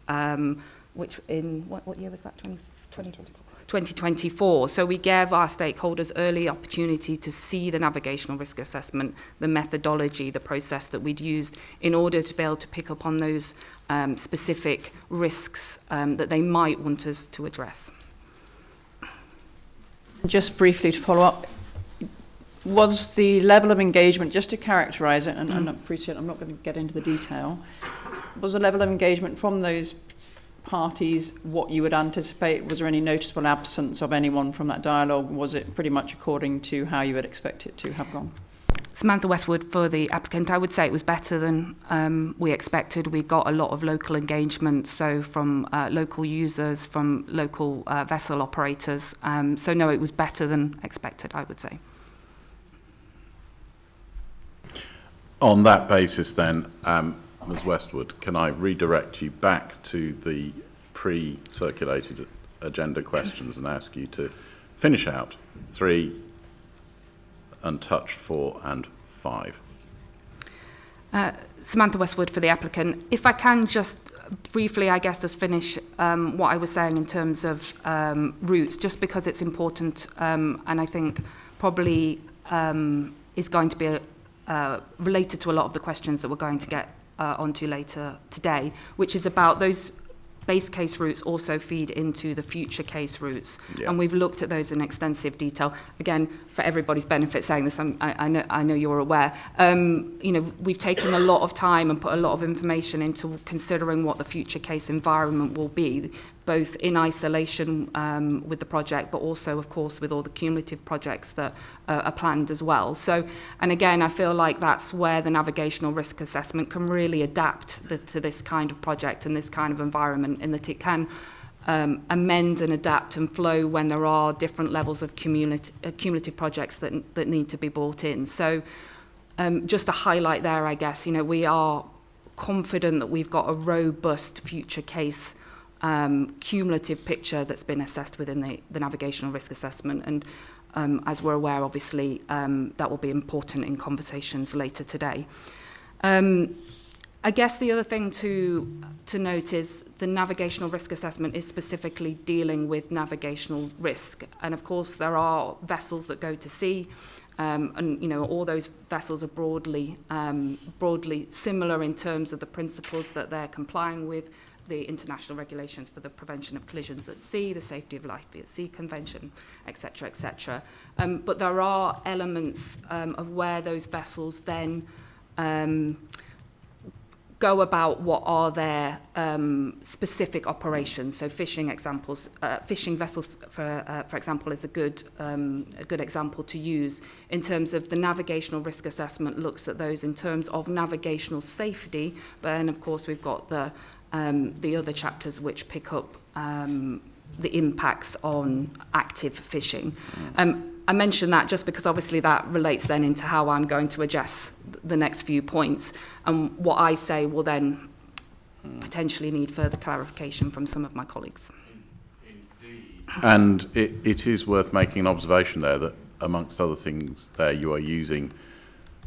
which in, what year was that, 2024. So we gave our stakeholders early opportunity to see the navigational risk assessment, the methodology, the process that we'd used in order to be able to pick up on those specific risks that they might want us to address. Just briefly to follow up, was the level of engagement, just to characterise it, and I appreciate I'm not going to get into the detail, was the level of engagement from those parties what you would anticipate? Was there any noticeable absence of anyone from that dialogue? Was it pretty much according to how you would expect it to have gone? Samantha Westwood for the applicant. I would say it was better than we expected. We got a lot of local engagement, so from local users, from local vessel operators. So no, it was better than expected, I would say. On that basis then, Ms Westwood, can I redirect you back to the pre-circulated agenda questions and ask you to finish out 3 and touch 4 and 5? Samantha Westwood for the applicant. If I can just briefly, I guess, just finish what I was saying in terms of routes, just because it's important and I think probably is going to be related to a lot of the questions that we're going to get onto later today, which is about those base case routes also feed into the future case routes. Yeah. And we've looked at those in extensive detail. Again, for everybody's benefit saying this, I know you're aware. We've taken a lot of time and put a lot of information into considering what the future case environment will be, both in isolation with the project, but also, of course, with all the cumulative projects that are planned as well. So, and again, I feel like that's where the navigational risk assessment can really adapt to this kind of project and this kind of environment, in that it can amend and adapt and flow when there are different levels of cumulative projects that need to be brought in. So just to highlight there, I guess, we are confident that we've got a robust future case cumulative picture that's been assessed within the navigational risk assessment. And as we're aware, obviously, that will be important in conversations later today. I guess the other thing to note is the navigational risk assessment is specifically dealing with navigational risk. And of course, there are vessels that go to sea, and all those vessels are broadly similar in terms of the principles that they're complying with, the international regulations for the prevention of collisions at sea, the Safety of Life at Sea Convention, etc., etc. But there are elements of where those vessels then go about what are their specific operations. So fishing vessels, for example, is a good example to use in terms of the navigational risk assessment. Looks at those in terms of navigational safety, but then of course we've got the other chapters which pick up the impacts on active fishing. I mentioned that just because obviously that relates then into how I'm going to address the next few points, and what I say will then potentially need further clarification from some of my colleagues. Indeed. And it is worth making an observation there that amongst other things there you are using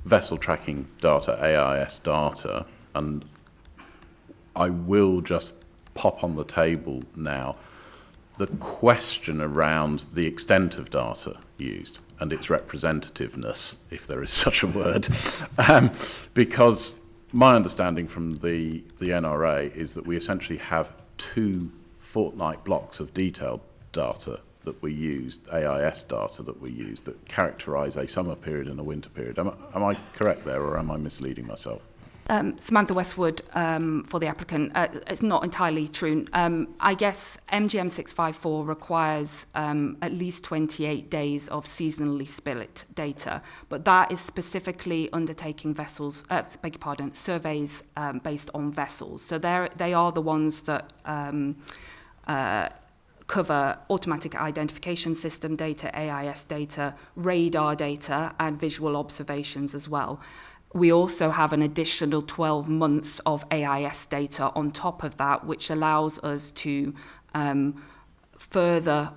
vessel tracking data, AIS data, and I will just pop on the table now the question around the extent of data used and its representativeness, if there is such a word, because my understanding from the NRA is that we essentially have 2 fortnight blocks of detailed data that we used, AIS data that we used, that characterise a summer period and a winter period. Am I correct there, or am I misleading myself? Samantha Westwood for the applicant. It's not entirely true. I guess MGM 654 requires at least 28 days of seasonally split data, but that is specifically undertaking surveys based on vessels. So they are the ones that cover automatic identification system data, AIS data, radar data, and visual observations as well. we also have an additional 12 months of AIS data on top of that, which allows us to further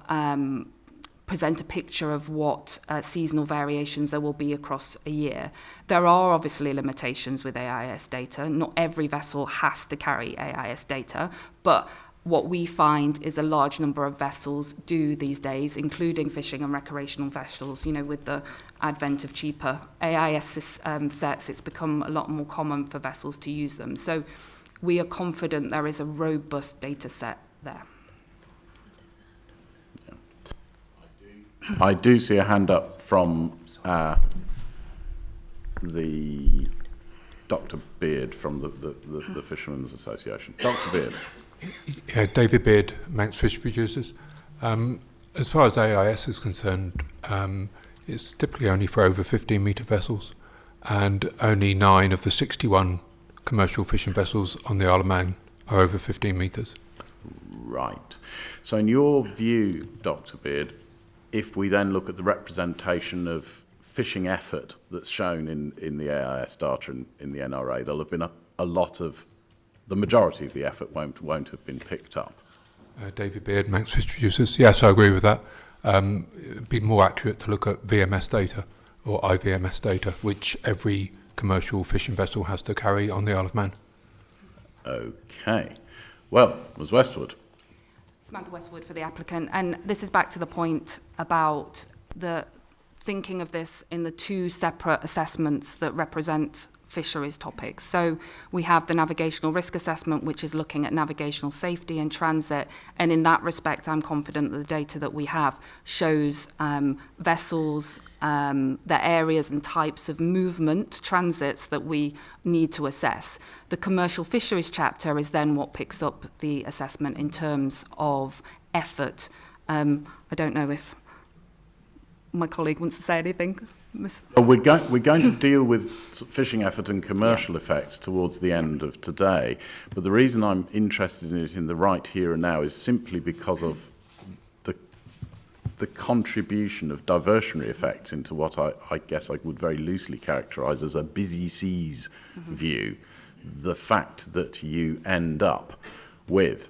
present a picture of what seasonal variations there will be across a year. There are obviously limitations with AIS data. Not every vessel has to carry AIS data, but what we find is a large number of vessels do these days, including fishing and recreational vessels. You know, with the advent of cheaper AIS sets, it's become a lot more common for vessels to use them. So we are confident there is a robust data set there. I do see a hand up from the Dr. Beard from the Fishermen's Association. Dr. Beard. Yeah, David Beard, Manx Fish Producers. As far as AIS is concerned, it's typically only for over 15 metre vessels, and only 9 of the 61 commercial fishing vessels on the Isle of Man are over 15 metres. Right. So in your view, Dr. Beard, if we then look at the representation of fishing effort that's shown in the AIS data in the NRA, there'll have been a lot of, the majority of the effort won't have been picked up. David Beard, Manx Fish Producers. Yes, I agree with that. It'd be more accurate to look at VMS data or IVMS data, which every commercial fishing vessel has to carry on the Isle of Man. Okay. Well, Ms. Westwood. Samantha Westwood for the applicant, and this is back to the point about the thinking of this in the two separate assessments that represent fisheries topics. So we have the navigational risk assessment, which is looking at navigational safety and transit, and in that respect I'm confident that the data that we have shows vessels, their areas and types of movement, transits that we need to assess. The commercial fisheries chapter is then what picks up the assessment in terms of effort. I don't know if my colleague wants to say anything. We're going to deal with fishing effort and commercial effects towards the end of today, but the reason I'm interested in it in the right here and now is simply because of the contribution of diversionary effects into what I guess I would very loosely characterise as a busy seas view. The fact that you end up with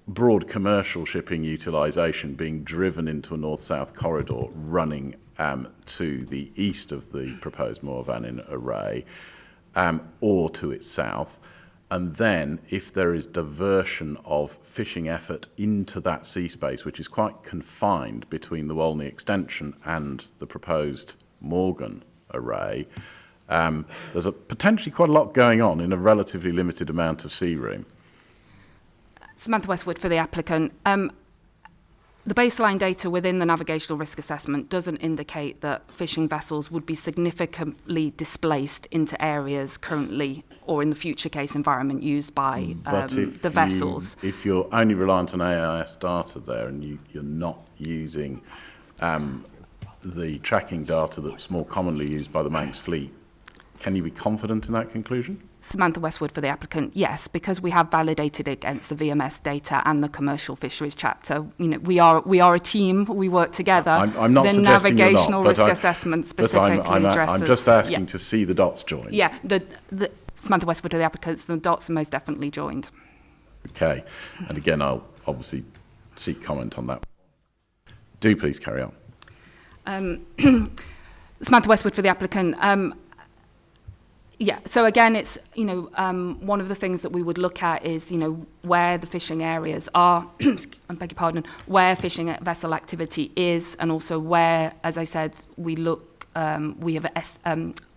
broad commercial shipping utilisation being driven into a north-south corridor running to the east of the proposed Mooir Vannin array or to its south. And then if there is diversion of fishing effort into that sea space, which is quite confined between the Walney extension and the proposed Morgan array, there's potentially quite a lot going on in a relatively limited amount of sea room. Samantha Westwood for the applicant. The baseline data within the navigational risk assessment doesn't indicate that fishing vessels would be significantly displaced into areas currently or in the future case environment used by the vessels. If you're only reliant on AIS data there and you're not using the tracking data that's more commonly used by the Manx fleet, can you be confident in that conclusion? Samantha Westwood for the applicant, yes, because we have validated against the VMS data and the commercial fisheries chapter. You know, we are a team. We work together. I'm not the suggesting navigational you're not, risk assessment specifically addresses. I'm just asking to see the dots joined. Yeah, the Samantha Westwood for the applicants. The dots are most definitely joined. Okay, and again, I'll obviously seek comment on that. Do please carry on. Samantha Westwood for the applicant. Yeah, so again, it's, one of the things that we would look at is, where the fishing areas are, I beg your pardon, where fishing vessel activity is, and also where, as I said, we look, we have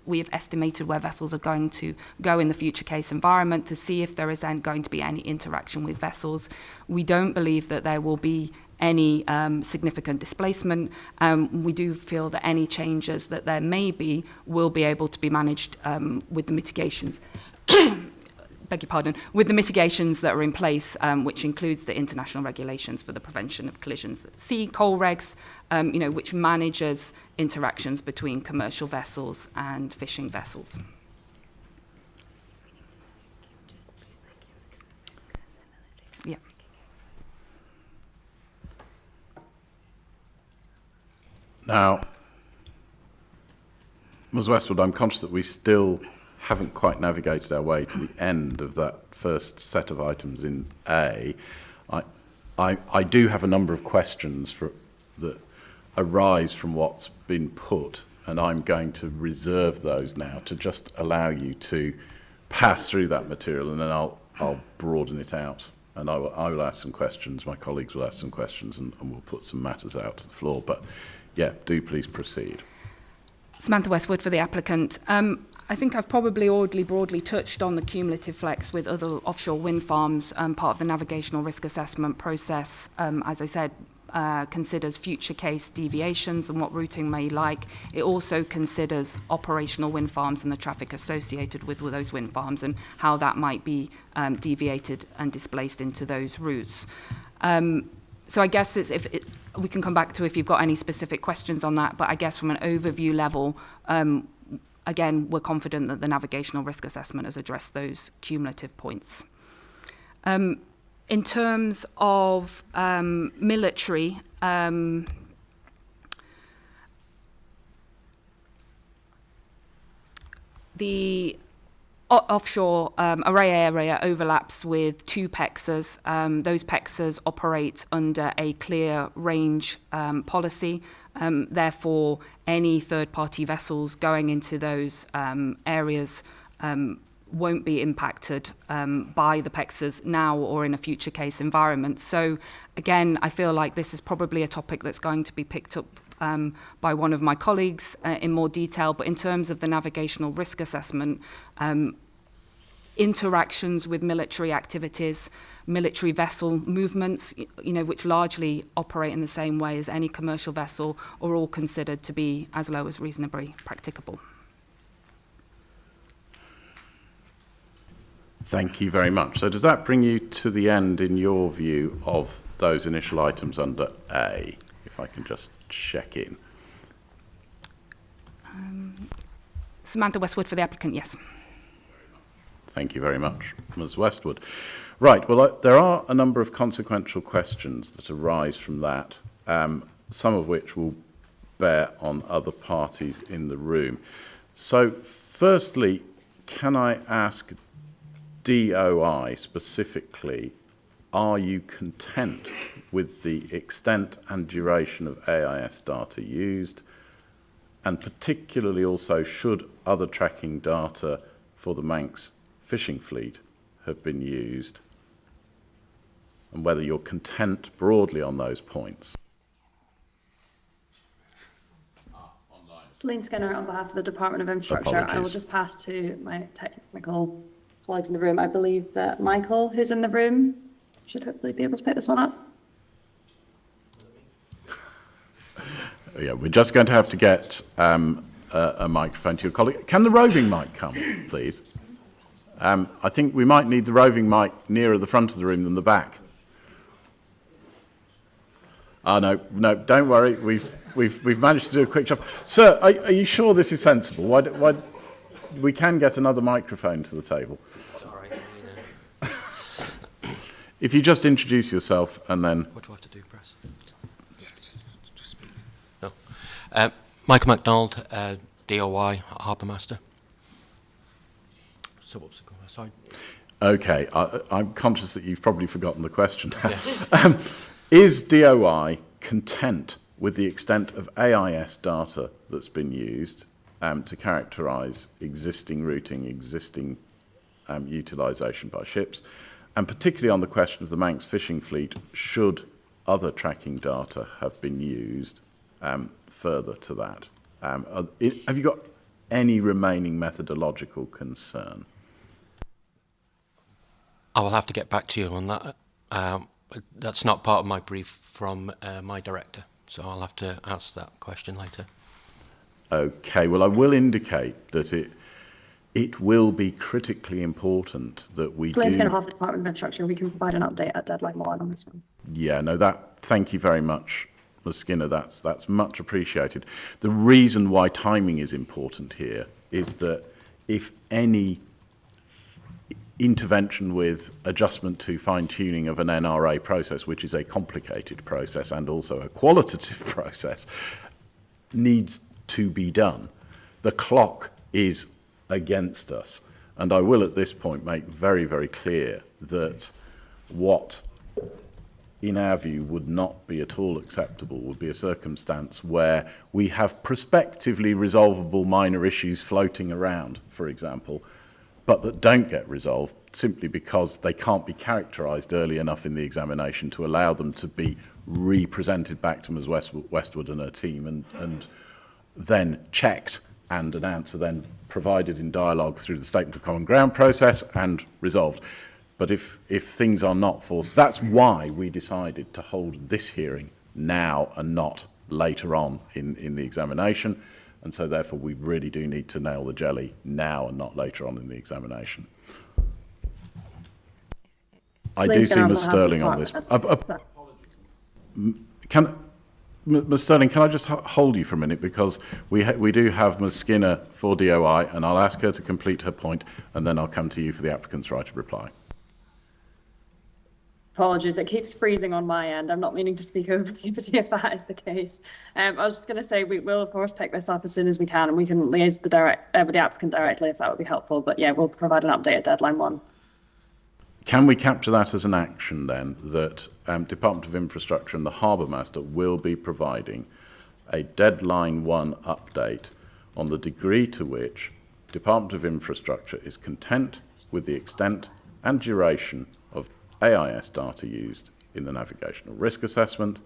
estimated where vessels are going to go in the future case environment to see if there is then going to be any interaction with vessels. We don't believe that there will be any significant displacement. We do feel that any changes that there may be will be able to be managed with the mitigations. Beg your pardon, with the mitigations that are in place, which includes the international regulations for the prevention of collisions at sea, coal regs, which manages interactions between commercial vessels and fishing vessels. Yeah. Now, Ms Westwood, I'm conscious that we still haven't quite navigated our way to the end of that first set of items in A. I do have a number of questions that arise from what's been put, and I'm going to reserve those now to just allow you to pass through that material, and then I'll broaden it out. And I will ask some questions, my colleagues will ask some questions, and we'll put some matters out to the floor. But yeah, do please proceed. Samantha Westwood for the applicant. I think I've probably already broadly touched on the cumulative flex with other offshore wind farms, part of the navigational risk assessment process. As I said, considers future case deviations and what routing may like. It also considers operational wind farms and the traffic associated with those wind farms and how that might be deviated and displaced into those routes. So I guess we can come back to if you've got any specific questions on that, but I guess from an overview level, again, we're confident that the navigational risk assessment has addressed those cumulative points. In terms of military, the offshore array area overlaps with two PEXAs. Those PEXAs operate under a clear range policy. Therefore, any third-party vessels going into those areas won't be impacted by the PEXAs now or in a future case environment. So again, I feel like this is probably a topic that's going to be picked up by one of my colleagues in more detail. But in terms of the navigational risk assessment, interactions with military activities, military vessel movements, which largely operate in the same way as any commercial vessel, are all considered to be as low as reasonably practicable. Thank you very much. So does that bring you to the end, in your view, of those initial items under A? If I can just check in. Samantha Westwood for the applicant, yes. Thank you very much, Ms Westwood. Right, well, there are a number of consequential questions that arise from that, some of which will bear on other parties in the room. So, firstly, can I ask DOI specifically, are you content with the extent and duration of AIS data used, and particularly also should other tracking data for the Manx fishing fleet have been used, and whether you're content broadly on those points? Celine Skinner on behalf of the Department of Infrastructure. Apologies. I will just pass to my technical colleagues in the room. I believe that Michael, who's in the room, should hopefully be able to pick this one up. Yeah, we're just going to have to get a microphone to your colleague. Can the roving mic come, please? I think we might need the roving mic nearer the front of the room than the back. No, don't worry. We've managed to do a quick job. Sir, are you sure this is sensible? Why we can get another microphone to the table. Sorry. If you just introduce yourself and then. What do I have to do, press? Just speak. No. Michael MacDonald, DOI, Harbour Master. So what's the question? Sorry. Okay, I'm conscious that you've probably forgotten the question. Yeah. Is DOI content with the extent of AIS data that's been used to characterise existing routing, existing utilisation by ships, and particularly on the question of the Manx fishing fleet, should other tracking data have been used further to that? Have you got any remaining methodological concern? I will have to get back to you on that. That's not part of my brief from my director, so I'll have to ask that question later. Okay, well, I will indicate that it will be critically important that we Celine's going to have the Department of Infrastructure. We can provide an update at deadline 1 on this one. Yeah, no, thank you very much, Ms Skinner. That's much appreciated. The reason why timing is important here is that if any intervention with adjustment to fine-tuning of an NRA process, which is a complicated process and also a qualitative process, needs to be done, the clock is against us. And I will at this point make very, very clear that what, in our view, would not be at all acceptable would be a circumstance where we have prospectively resolvable minor issues floating around, for example, but that don't get resolved simply because they can't be characterised early enough in the examination to allow them to be re-presented back to Ms. Westwood and her team and then checked and an answer then provided in dialogue through the Statement of Common Ground process and resolved. But if things are not for... That's why we decided to hold this hearing now and not later on in the examination. And so therefore we really do need to nail the jelly now and not later on in the examination. I do see Ms. Sterling on this. Ms. Sterling, can I just hold you for a minute, because we do have Ms. Skinner for DOI, and I'll ask her to complete her point, and then I'll come to you for the applicant's right of reply. Apologies, it keeps freezing on my end. I'm not meaning to speak over anybody if that is the case. I was just going to say we will, of course, pick this up as soon as we can, and we can liaise with the applicant directly if that would be helpful. But yeah, we'll provide an update at deadline 1. Can we capture that as an action then, that Department of Infrastructure and the Harbour Master will be providing a deadline 1 update on the degree to which Department of Infrastructure is content with the extent and duration of AIS data used in the navigational risk assessment,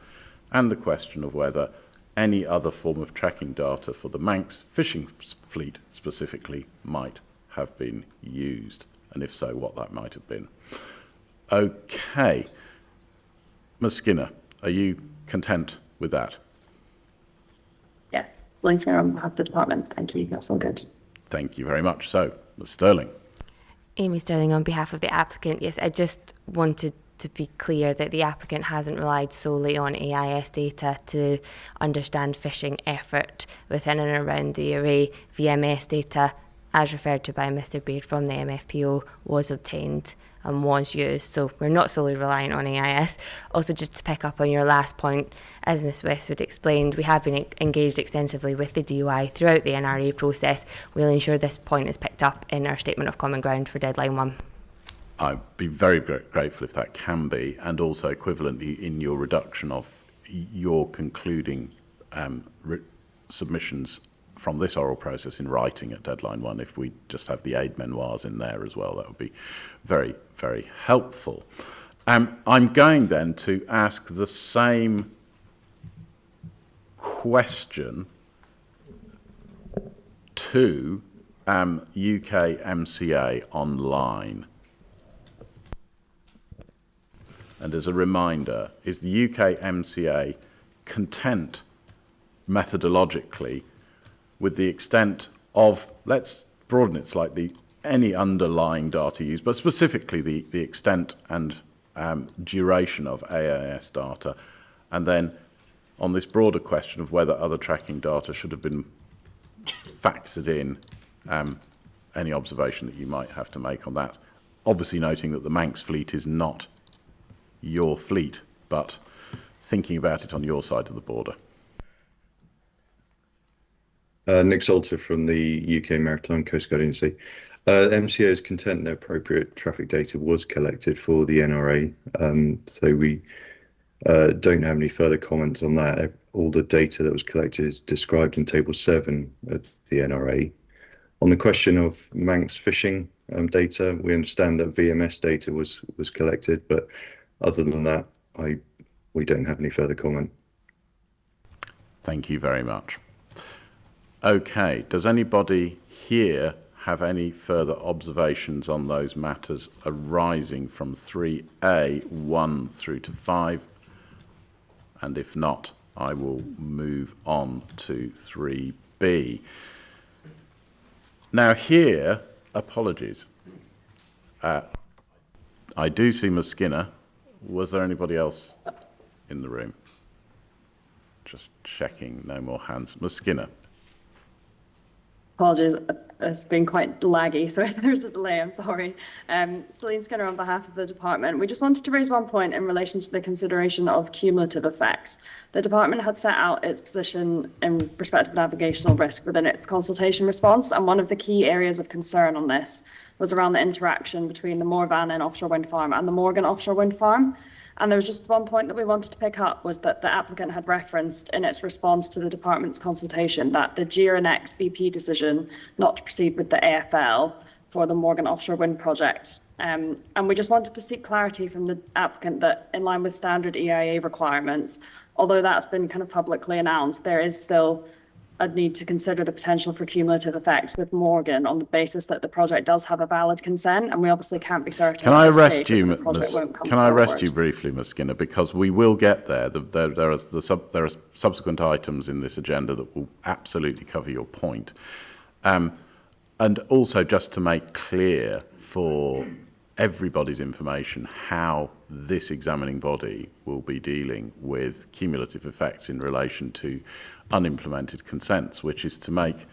and the question of whether any other form of tracking data for the Manx fishing fleet specifically might have been used, and if so, what that might have been. Okay. Ms. Skinner, are you content with that? Yes, Celine Skinner on behalf of the department. Thank you. That's all good. Thank you very much. So, Ms. Sterling. Amy Sterling on behalf of the applicant. Yes, I just wanted to be clear that the applicant hasn't relied solely on AIS data to understand fishing effort within and around the array. VMS data, as referred to by Mr. Beard from the MFPO, was obtained and was used. So we're not solely reliant on AIS. Also, just to pick up on your last point, as Ms. Westwood explained, we have been engaged extensively with the DOI throughout the NRA process. We'll ensure this point is picked up in our Statement of Common Ground for deadline 1. I'd be very grateful if that can be, and also equivalently in your reduction of your concluding submissions from this oral process in writing at deadline 1. If we just have the aid memoirs in there as well, that would be very, very helpful. I'm going then to ask the same question to UK MCA online. And as a reminder, is the UK MCA content methodologically with the extent of, let's broaden it slightly, any underlying data used, but specifically the extent and duration of AIS data, and then on this broader question of whether other tracking data should have been factored in, any observation that you might have to make on that, obviously noting that the Manx fleet is not your fleet, but thinking about it on your side of the border. Nick Salter from the UK Maritime Coast Guard Agency. MCA is content that appropriate traffic data was collected for the NRA, so we don't have any further comments on that. All the data that was collected is described in Table 7 of the NRA. On the question of Manx fishing data, we understand that VMS data was collected, but other than that, we don't have any further comment. Thank you very much. Okay, does anybody here have any further observations on those matters arising from 3A, 1 through to 5? And if not, I will move on to 3B. Now here, apologies. I do see Ms. Skinner. Was there anybody else in the room? Just checking, no more hands. Ms. Skinner. Apologies. it's been quite laggy, so if there's a delay, I'm sorry. Celine Skinner on behalf of the department. We just wanted to raise one point in relation to the consideration of cumulative effects. The department had set out its position in respect of navigational risk within its consultation response, and one of the key areas of concern on this was around the interaction between the Mooir Vannin offshore wind farm and the Morgan offshore wind farm. And there was just one point that we wanted to pick up, was that the applicant had referenced in its response to the department's consultation that the GRNX BP decision not to proceed with the AFL for the Morgan offshore wind project. And we just wanted to seek clarity from the applicant that in line with standard EIA requirements, although that's been kind of publicly announced, there is still a need to consider the potential for cumulative effects with Morgan on the basis that the project does have a valid consent, and we obviously can't be certain. Can I arrest you, briefly, Ms. Skinner, because we will get there. There are subsequent items in this agenda that will absolutely cover your point, and also just to make clear for everybody's information how this examining body will be dealing with cumulative effects in relation to unimplemented consents, which is to make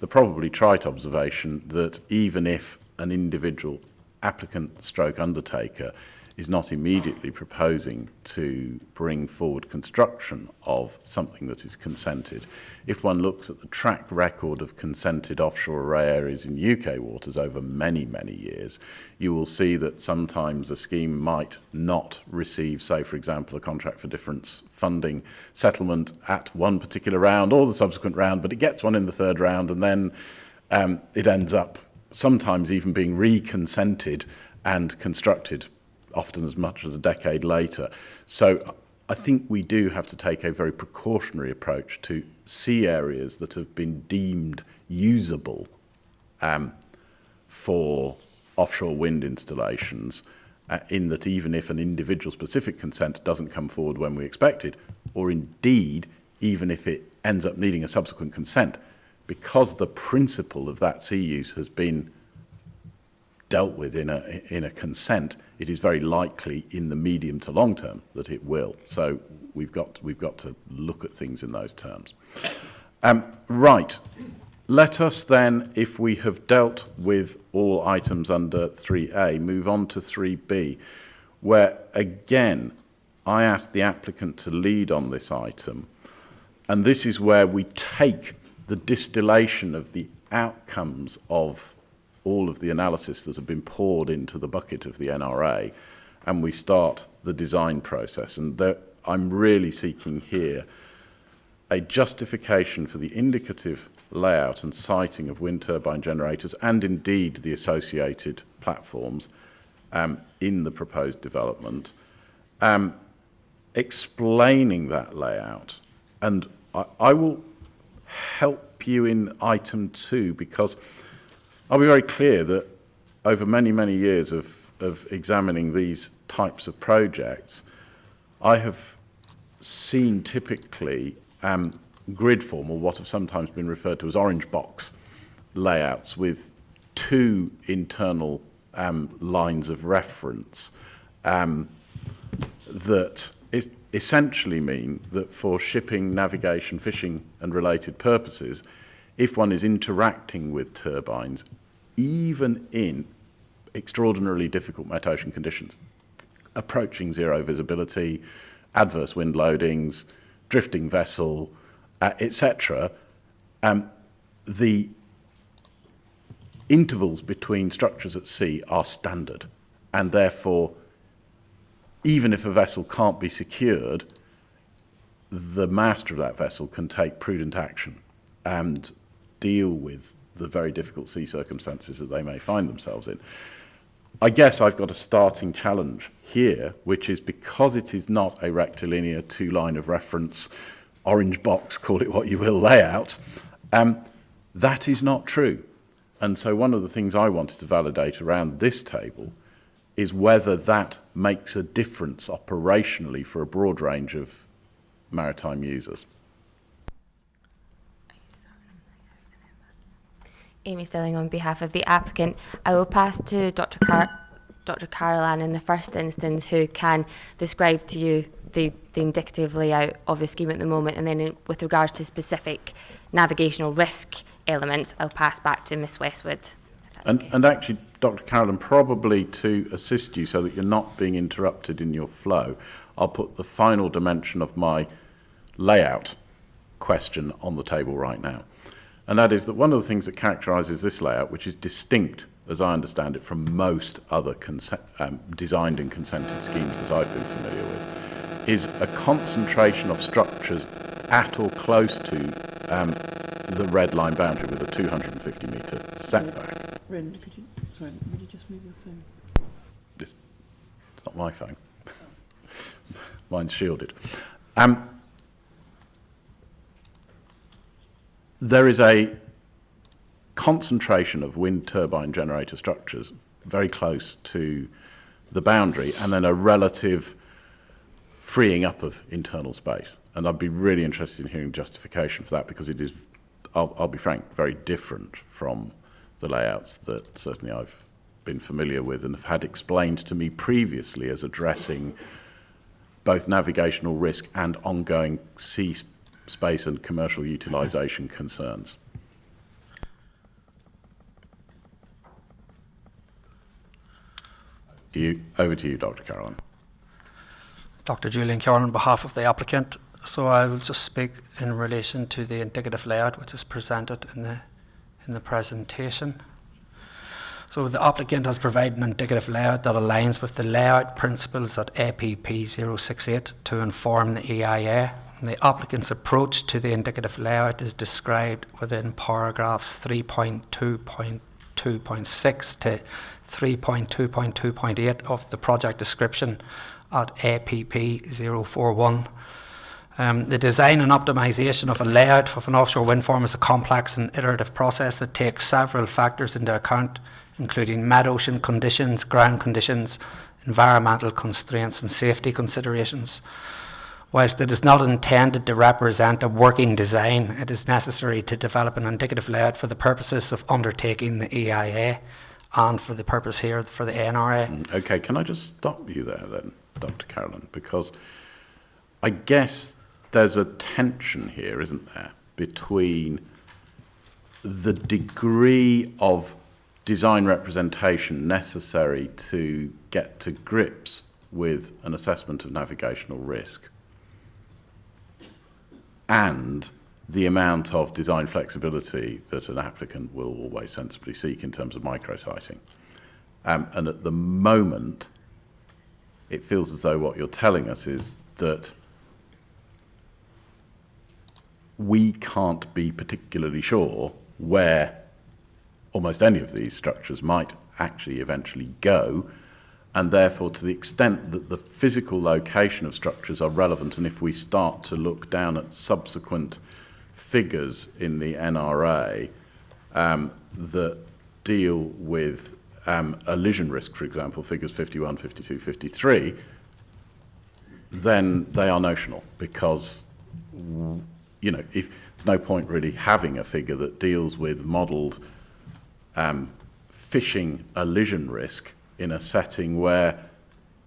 the probably trite observation that even if an individual applicant stroke undertaker is not immediately proposing to bring forward construction of something that is consented, if one looks at the track record of consented offshore array areas in UK waters over many, many years, you will see that sometimes a scheme might not receive, say, for example, a contract for difference funding settlement at one particular round or the subsequent round, but it gets one in the third round, and then it ends up sometimes even being reconsented and constructed often as much as a decade later. So I think we do have to take a very precautionary approach to sea areas that have been deemed usable for offshore wind installations, in that even if an individual specific consent doesn't come forward when we expected, or indeed even if it ends up needing a subsequent consent, because the principle of that sea use has been dealt with in a consent, it is very likely in the medium to long term that it will. So we've got to look at things in those terms. Right. Let us then, if we have dealt with all items under 3A, move on to 3B, where again I asked the applicant to lead on this item, and this is where we take the distillation of the outcomes of all of the analysis that have been poured into the bucket of the NRA, and we start the design process. And I'm really seeking here a justification for the indicative layout and siting of wind turbine generators, and indeed the associated platforms in the proposed development, explaining that layout. And I will help you in item 2, because I'll be very clear that over many, many years of examining these types of projects, I have seen typically grid form, or what have sometimes been referred to as orange box layouts, with two internal lines of reference that essentially mean that for shipping, navigation, fishing and related purposes, if one is interacting with turbines, even in extraordinarily difficult metocean conditions, approaching zero visibility, adverse wind loadings, drifting vessel, etc., the intervals between structures at sea are standard, and therefore, even if a vessel can't be secured, the master of that vessel can take prudent action and deal with the very difficult sea circumstances that they may find themselves in. I guess I've got a starting challenge here, which is because it is not a rectilinear two-line of reference, orange box, call it what you will, layout, that is not true. And so one of the things I wanted to validate around this table is whether that makes a difference operationally for a broad range of maritime users. Amy Sterling on behalf of the applicant. I will pass to Dr. Carolan in the first instance, who can describe to you the indicative layout of the scheme at the moment, and then with regards to specific navigational risk elements. I'll pass back to Ms Westwood. And actually, Dr. Carolyn, probably to assist you so that you're not being interrupted in your flow, I'll put the final dimension of my layout question on the table right now. And that is that one of the things that characterises this layout, which is distinct, as I understand it, from most other designed and consented schemes that I've been familiar with, is a concentration of structures at or close to the red line boundary with a 250 metre setback. Rin, would you just move your phone? It's not my phone. Mine's shielded. There is a concentration of wind turbine generator structures very close to the boundary, and then a relative freeing up of internal space. And I'd be really interested in hearing justification for that, because it is, I'll be frank, very different from the layouts that certainly I've been familiar with and have had explained to me previously as addressing both navigational risk and ongoing sea space and commercial utilisation concerns. Over to you, Dr. Carolyn. Dr. Julian Carroll on behalf of the applicant. So I will just speak in relation to the indicative layout which is presented in the presentation. So the applicant has provided an indicative layout that aligns with the layout principles at APP 068 to inform the EIA. And the applicant's approach to the indicative layout is described within paragraphs 3.2.2.6 to 3.2.2.8 of the project description at APP 041. The design and optimization of a layout of an offshore wind farm is a complex and iterative process that takes several factors into account, including mid-ocean conditions, ground conditions, environmental constraints and safety considerations. Whilst it is not intended to represent a working design, it is necessary to develop an indicative layout for the purposes of undertaking the EIA and for the purpose here for the NRA. Okay, can I just stop you there then, Dr. Carolyn? Because I guess there's a tension here, isn't there, between the degree of design representation necessary to get to grips with an assessment of navigational risk and the amount of design flexibility that an applicant will always sensibly seek in terms of micrositing. And at the moment, it feels as though what you're telling us is that we can't be particularly sure where almost any of these structures might actually eventually go, and therefore to the extent that the physical location of structures are relevant, and if we start to look down at subsequent figures in the NRA that deal with elision risk, for example, figures 51, 52, 53, then they are notional, because if there's no point really having a figure that deals with modelled fishing elision risk in a setting where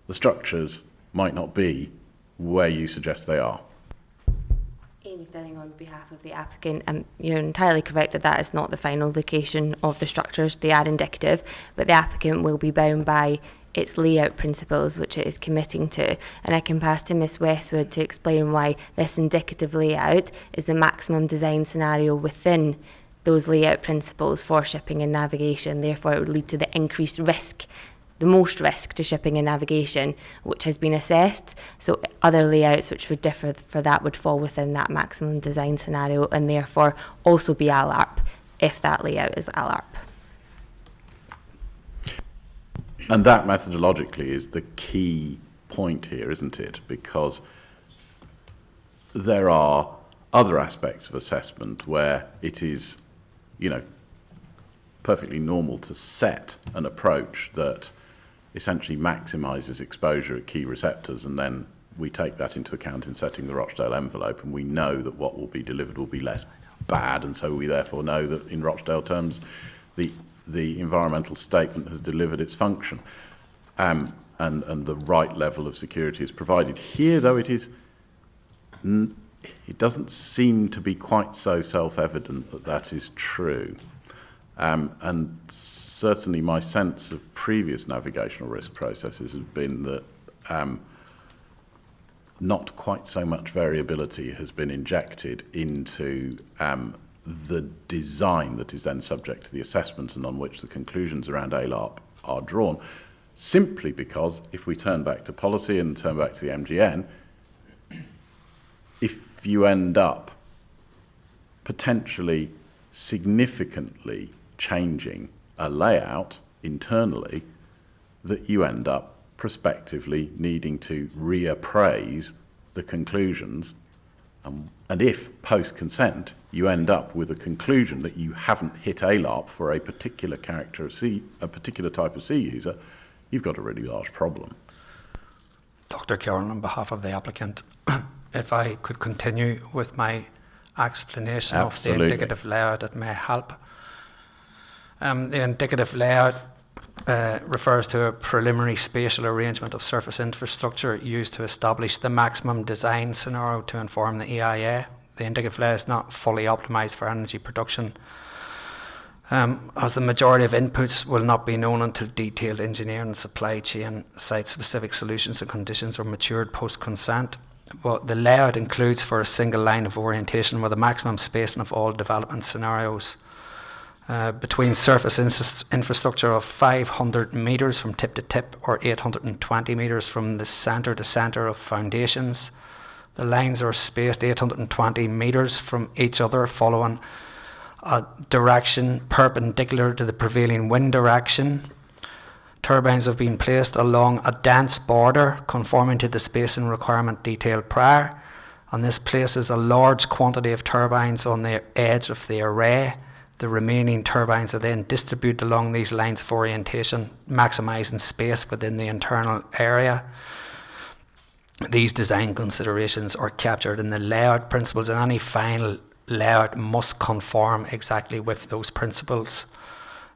the structures might not be where you suggest they are. Amy Sterling on behalf of the applicant. You're entirely correct that that is not the final location of the structures. They are indicative, but the applicant will be bound by its layout principles, which it is committing to. And I can pass to Ms Westwood to explain why this indicative layout is the maximum design scenario within those layout principles for shipping and navigation. Therefore, it would lead to the increased risk, the most risk to shipping and navigation, which has been assessed. So other layouts which would differ for that would fall within that maximum design scenario, and therefore also be ALARP if that layout is ALARP. And that methodologically is the key point here, isn't it? Because there are other aspects of assessment where it is, perfectly normal to set an approach that essentially maximises exposure at key receptors, and then we take that into account in setting the Rochdale envelope, and we know that what will be delivered will be less bad, and so we therefore know that in Rochdale terms the environmental statement has delivered its function, and the right level of security is provided. Here, though, it is it doesn't seem to be quite so self-evident that that is true. And certainly my sense of previous navigational risk processes has been that not quite so much variability has been injected into the design that is then subject to the assessment and on which the conclusions around ALARP are drawn, simply because if we turn back to policy and turn back to the MGN, if you end up potentially significantly changing a layout internally, that you end up prospectively needing to reappraise the conclusions, and if post-consent you end up with a conclusion that you haven't hit ALARP for a particular character of sea, a particular type of sea user, you've got a really large problem. Dr. Kieran, on behalf of the applicant, if I could continue with my explanation Absolutely. of the indicative layout, it may help. The indicative layout refers to a preliminary spatial arrangement of surface infrastructure used to establish the maximum design scenario to inform the EIA. The indicative layout is not fully optimised for energy production, as the majority of inputs will not be known until detailed engineering and supply chain site-specific solutions and conditions are matured post-consent. But the layout includes for a single line of orientation with a maximum spacing of all development scenarios between surface infrastructure of 500 metres from tip to tip or 820 metres from the centre to centre of foundations. The lines are spaced 820 metres from each other following a direction perpendicular to the prevailing wind direction. Turbines have been placed along a dense border conforming to the spacing requirement detailed prior, and this places a large quantity of turbines on the edge of the array. The remaining turbines are then distributed along these lines of orientation, maximising space within the internal area. These design considerations are captured in the layout principles, and any final layout must conform exactly with those principles.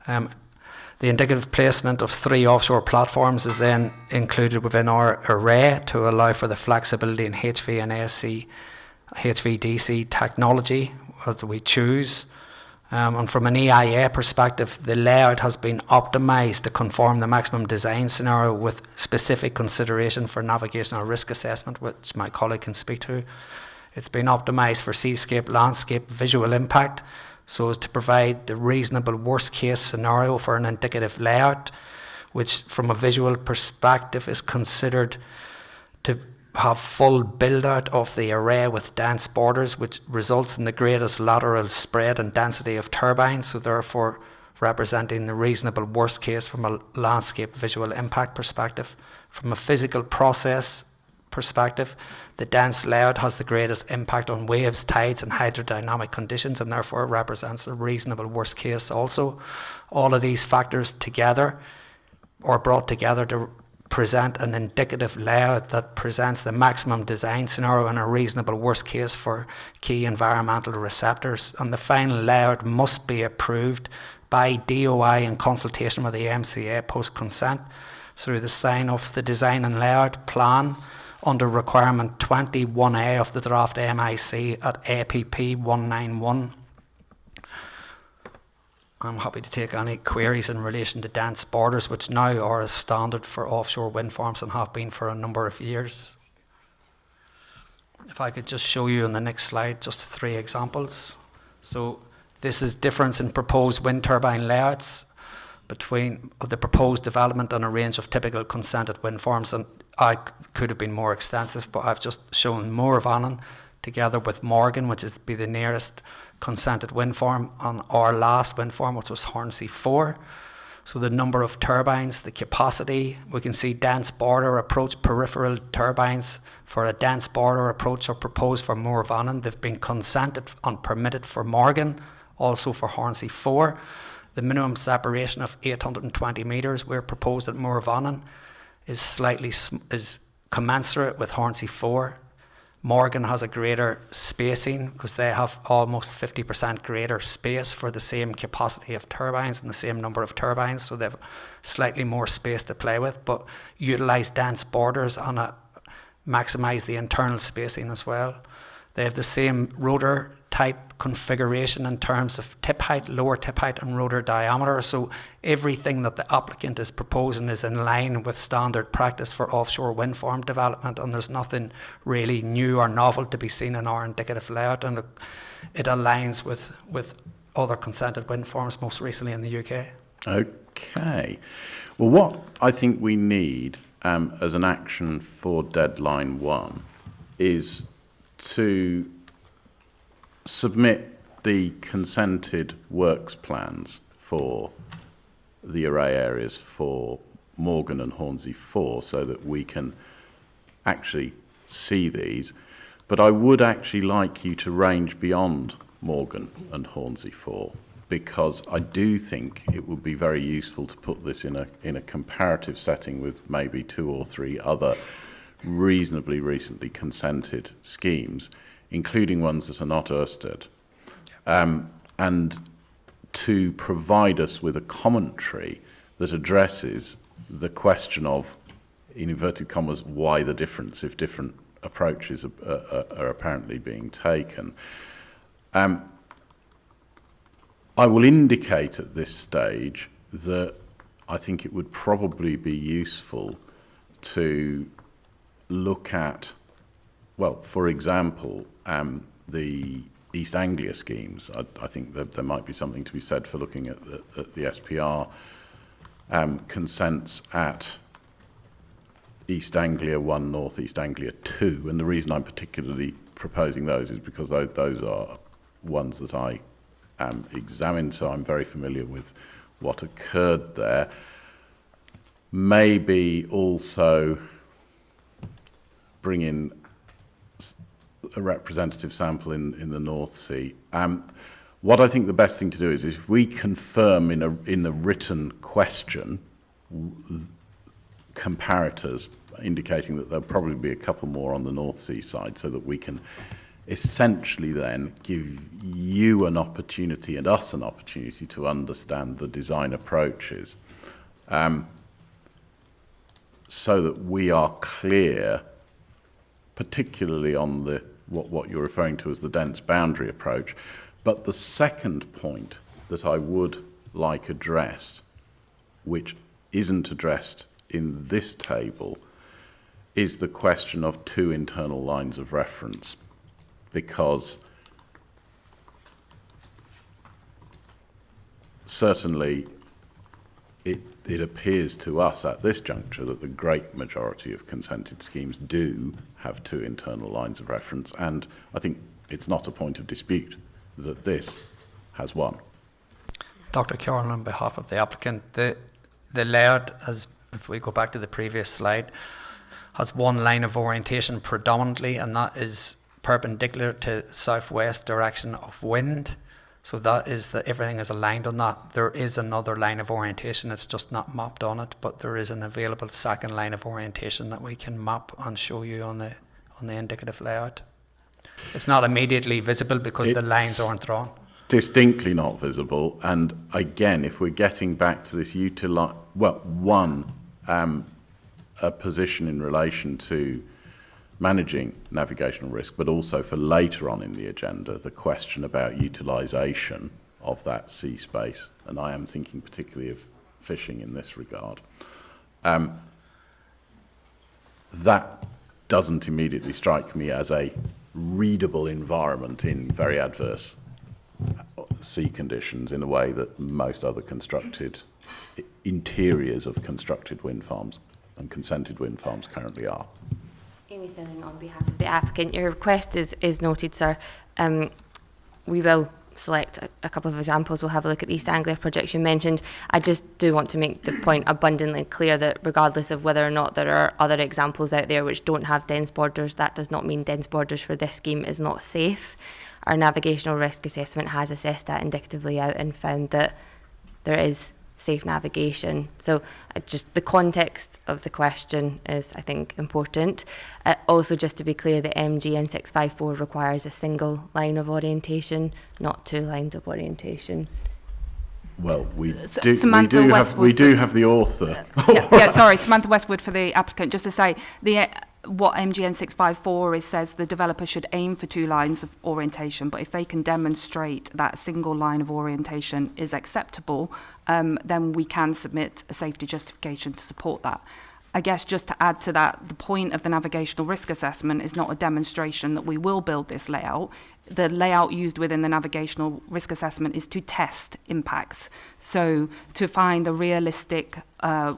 The indicative placement of 3 offshore platforms is then included within our array to allow for the flexibility in HV and AC, HVDC technology as we choose. And from an EIA perspective, the layout has been optimised to conform the maximum design scenario with specific consideration for navigational risk assessment, which my colleague can speak to. It's been optimised for seascape, landscape, visual impact, so as to provide the reasonable worst case scenario for an indicative layout, which from a visual perspective is considered to have full build out of the array with dense borders, which results in the greatest lateral spread and density of turbines, so therefore representing the reasonable worst case from a landscape visual impact perspective. From a physical process perspective, the dense layout has the greatest impact on waves, tides and hydrodynamic conditions, and therefore represents a reasonable worst case also. All of these factors together or brought together to present an indicative layout that presents the maximum design scenario and a reasonable worst case for key environmental receptors. And the final layout must be approved by DOI in consultation with the MCA post-consent through the sign-off of the design and layout plan under requirement 21A of the draft MIC at APP 191. I'm happy to take any queries in relation to dense borders, which now are a standard for offshore wind farms and have been for a number of years. If I could just show you on the next slide just 3 examples. So this is difference in proposed wind turbine layouts between the proposed development and a range of typical consented wind farms, and I could have been more extensive, but I've just shown Mooir, Vannin, together with Morgan, which is be the nearest consented wind farm, on our last wind farm, which was Hornsea 4. So the number of turbines, the capacity, we can see dense border approach, peripheral turbines for a dense border approach are proposed for Mooir, Vannin. They've been consented and permitted for Morgan, also for Hornsea 4. The minimum separation of 820 metres we're proposed at Mooir, Vannin is commensurate with Hornsea 4. Morgan has a greater spacing because they have almost 50% greater space for the same capacity of turbines and the same number of turbines, so they have slightly more space to play with, but utilise dense borders and maximise the internal spacing as well. They have the same rotor type configuration in terms of tip height, lower tip height and rotor diameter. So everything that the applicant is proposing is in line with standard practice for offshore wind farm development, and there's nothing really new or novel to be seen in our indicative layout, and it aligns with other consented wind farms, most recently in the UK. Okay. Well, what I think we need as an action for deadline 1 is to submit the consented works plans for the array areas for Morgan and Hornsey 4 so that we can actually see these. But I would actually like you to range beyond Morgan and Hornsey 4, because I do think it would be very useful to put this in a comparative setting with maybe 2 or 3 other reasonably recently consented schemes, including ones that are not Ørsted, and to provide us with a commentary that addresses the question of, in inverted commas, why the difference if different approaches are apparently being taken. I will indicate at this stage that I think it would probably be useful to look at, well, for example, the East Anglia schemes. I think that there might be something to be said for looking at the SPR consents at East Anglia 1 North, East Anglia 2, and the reason I'm particularly proposing those is because those are ones that I examined, so I'm very familiar with what occurred there. Maybe also bring in a representative sample in the North Sea. What I think the best thing to do is if we confirm in the written question comparators, indicating that there'll probably be a couple more on the North Sea side, so that we can essentially then give you an opportunity and us an opportunity to understand the design approaches, so that we are clear, particularly on the what you're referring to as the dense boundary approach. But the second point that I would like addressed, which isn't addressed in this table, is the question of 2 internal lines of reference, because certainly it appears to us at this juncture that the great majority of consented schemes do have 2 internal lines of reference, and I think it's not a point of dispute that this has 1. Dr. Carroll, on behalf of the applicant, the layout, as if we go back to the previous slide, has 1 line of orientation predominantly, and that is perpendicular to southwest direction of wind. So that is that everything is aligned on that. There is another line of orientation, it's just not mapped on it, but there is an available second line of orientation that we can map and show you on the indicative layout. It's not immediately visible because the lines aren't drawn. Distinctly not visible, and again, if we're getting back to this a position in relation to managing navigational risk, but also for later on in the agenda, the question about utilisation of that sea space, and I am thinking particularly of fishing in this regard. That doesn't immediately strike me as a readable environment in very adverse sea conditions in a way that most other constructed interiors of constructed wind farms and consented wind farms currently are. Amy Sterling on behalf of the applicant. Your request is noted, sir. We will select a couple of examples. We'll have a look at the East Anglia projects you mentioned. I just do want to make the point abundantly clear that regardless of whether or not there are other examples out there which don't have dense borders, that does not mean dense borders for this scheme is not safe. Our navigational risk assessment has assessed that indicatively out and found that there is safe navigation. So just the context of the question is, I think, important. Also, just to be clear, the MG N654 requires a single line of orientation, not 2 lines of orientation. Well, we do Samantha have the author. Sorry, Samantha Westwood for the applicant. Just to say, the what MGN 654 says the developer should aim for 2 lines of orientation, but if they can demonstrate that a single line of orientation is acceptable, then we can submit a safety justification to support that. I guess just to add to that, the point of the navigational risk assessment is not a demonstration that we will build this layout. The layout used within the navigational risk assessment is to test impacts. So to find the realistic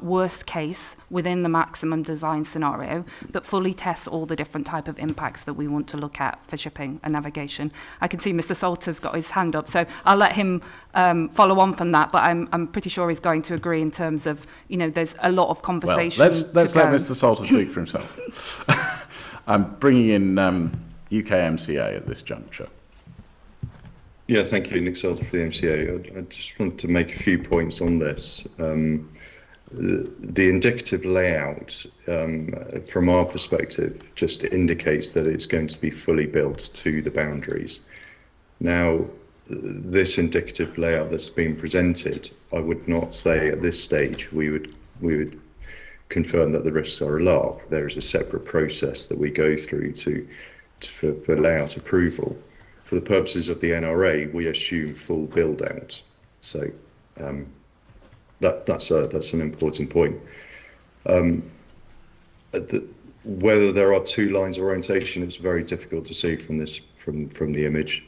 worst case within the maximum design scenario that fully tests all the different type of impacts that we want to look at for shipping and navigation. I can see Mr. Salter's got his hand up, so I'll let him follow on from that, but I'm pretty sure he's going to agree in terms of, you know, there's a lot of conversation. Well, let's let Mr. Salter speak for himself. I'm bringing in UK MCA at this juncture. Yeah, thank you, Nick Salter for the MCA. I just want to make a few points on this. The indicative layout, from our perspective, just indicates that it's going to be fully built to the boundaries. Now, this indicative layout that's been presented, I would not say at this stage we would confirm that the risks are a lark. There is a separate process that we go through for layout approval. For the purposes of the NRA, we assume full build out. So that's an important point. Whether there are 2 lines of orientation, it's very difficult to see from this from the image.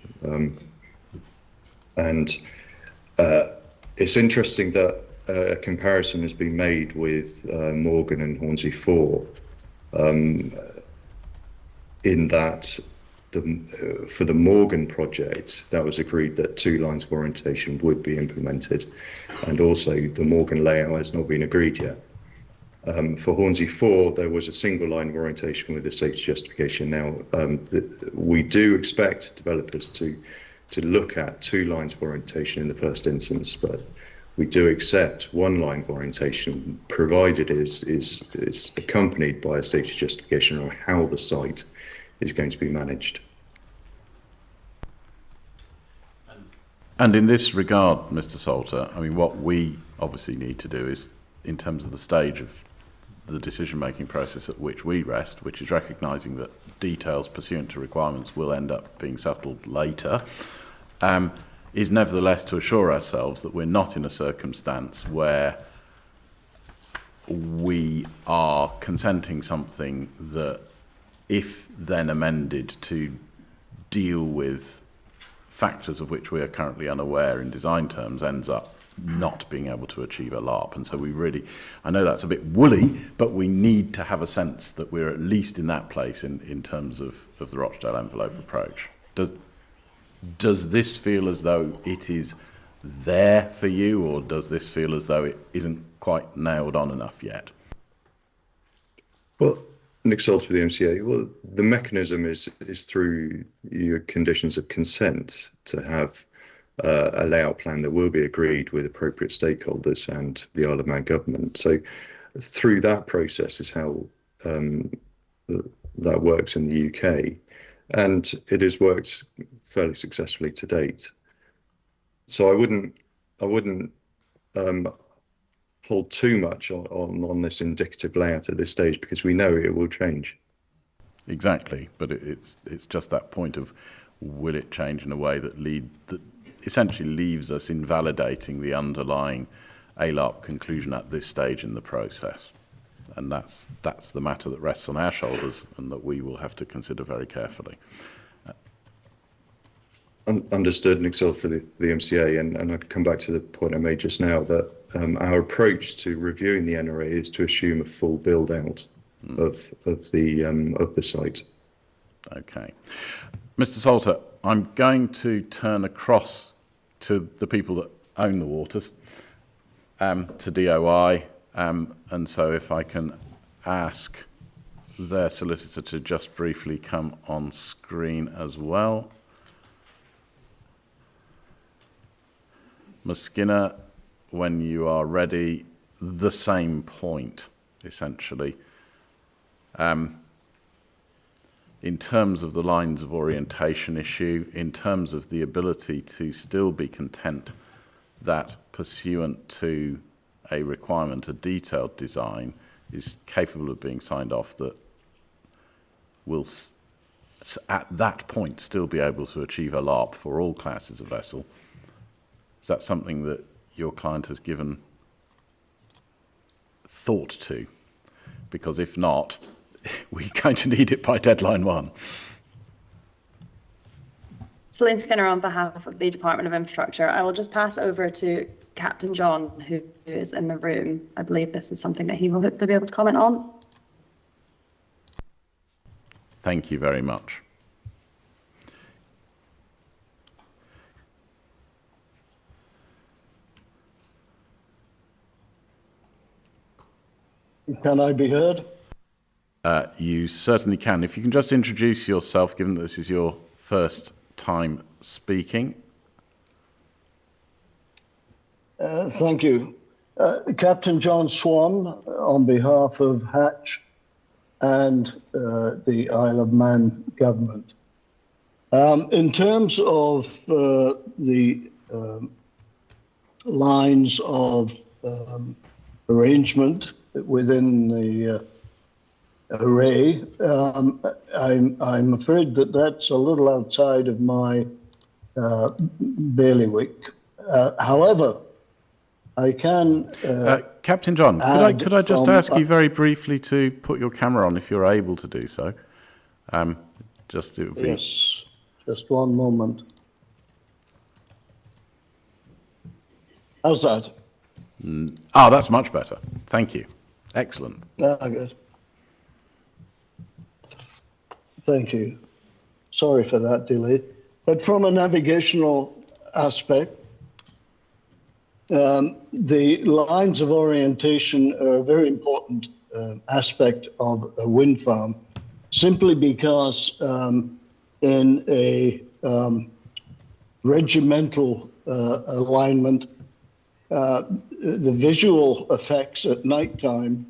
It's interesting that a comparison has been made with Morgan and Hornsey 4, in that for the Morgan project, that was agreed that 2 lines of orientation would be implemented, and also the Morgan layout has not been agreed yet. For Hornsey 4, there was a single line of orientation with a safety justification. Now, we do expect developers to look at 2 lines of orientation in the first instance, but we do accept 1 line of orientation, provided is accompanied by a safety justification on how the site is going to be managed. And in this regard, Mr. Salter, I mean, what we obviously need to do is, in terms of the stage of the decision-making process at which we rest, which is recognising that details pursuant to requirements will end up being settled later, is nevertheless to assure ourselves that we're not in a circumstance where we are consenting something that, if then amended to deal with factors of which we are currently unaware in design terms, ends up not being able to achieve a LARP. And so we really, I know that's a bit woolly, but we need to have a sense that we're at least in that place in terms of the Rochdale envelope approach. Does this feel as though it is there for you, or does this feel as though it isn't quite nailed on enough yet? Well, Nick Salter for the MCA. Well, the mechanism is through your conditions of consent to have a layout plan that will be agreed with appropriate stakeholders and the Isle of Man government. So through that process is how that works in the UK, and it has worked fairly successfully to date. So I wouldn't hold too much on this indicative layout at this stage, because we know it will change. Exactly, but it's just that point of, will it change in a way that essentially leaves us invalidating the underlying ALARP conclusion at this stage in the process. And that's the matter that rests on our shoulders and that we will have to consider very carefully. Understood, Nick Salter for the MCA, and I'd come back to the point I made just now that our approach to reviewing the NRA is to assume a full build out of the site. Okay, Mr. Salter, I'm going to turn across to the people that own the waters, to DOI, and so if I can ask their solicitor to just briefly come on screen as well. Ms. Skinner, when you are ready, the same point, essentially. In terms of the lines of orientation issue, in terms of the ability to still be content that pursuant to a requirement, a detailed design is capable of being signed off, that will at that point still be able to achieve a LARP for all classes of vessel. Is that something that your client has given thought to? Because if not, we're going to need it by deadline 1. Celine Skinner on behalf of the Department of Infrastructure. I will just pass over to Captain John, who is in the room. I believe this is something that he will hopefully be able to comment on. Thank you very much. Can I be heard? You certainly can. If you can just introduce yourself, given that this is your first time speaking. Thank you. Captain John Swan on behalf of Hatch and the Isle of Man government. In terms of the lines of arrangement within the array, I'm afraid that that's a little outside of my bailiwick. However, I can. Captain John, could I just ask you very briefly to put your camera on if you're able to do so? Just it would be. Yes, just one moment. How's that? That's much better. Thank you. Excellent. Good. Thank you. Sorry for that delay. But from a navigational aspect, the lines of orientation are a very important aspect of a wind farm, simply because in a regimental alignment, the visual effects at nighttime,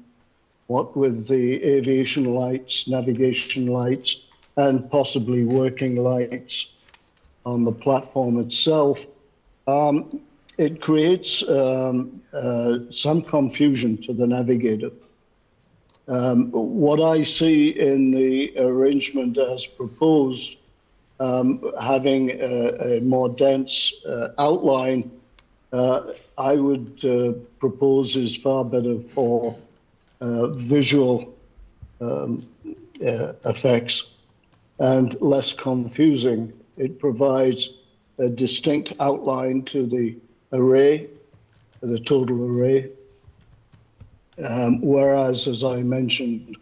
what with the aviation lights, navigation lights, and possibly working lights on the platform itself, it creates some confusion to the navigator. What I see in the arrangement as proposed, having a more dense outline, I would propose is far better for visual effects and less confusing. It provides a distinct outline to the array, the total array, whereas, as I mentioned,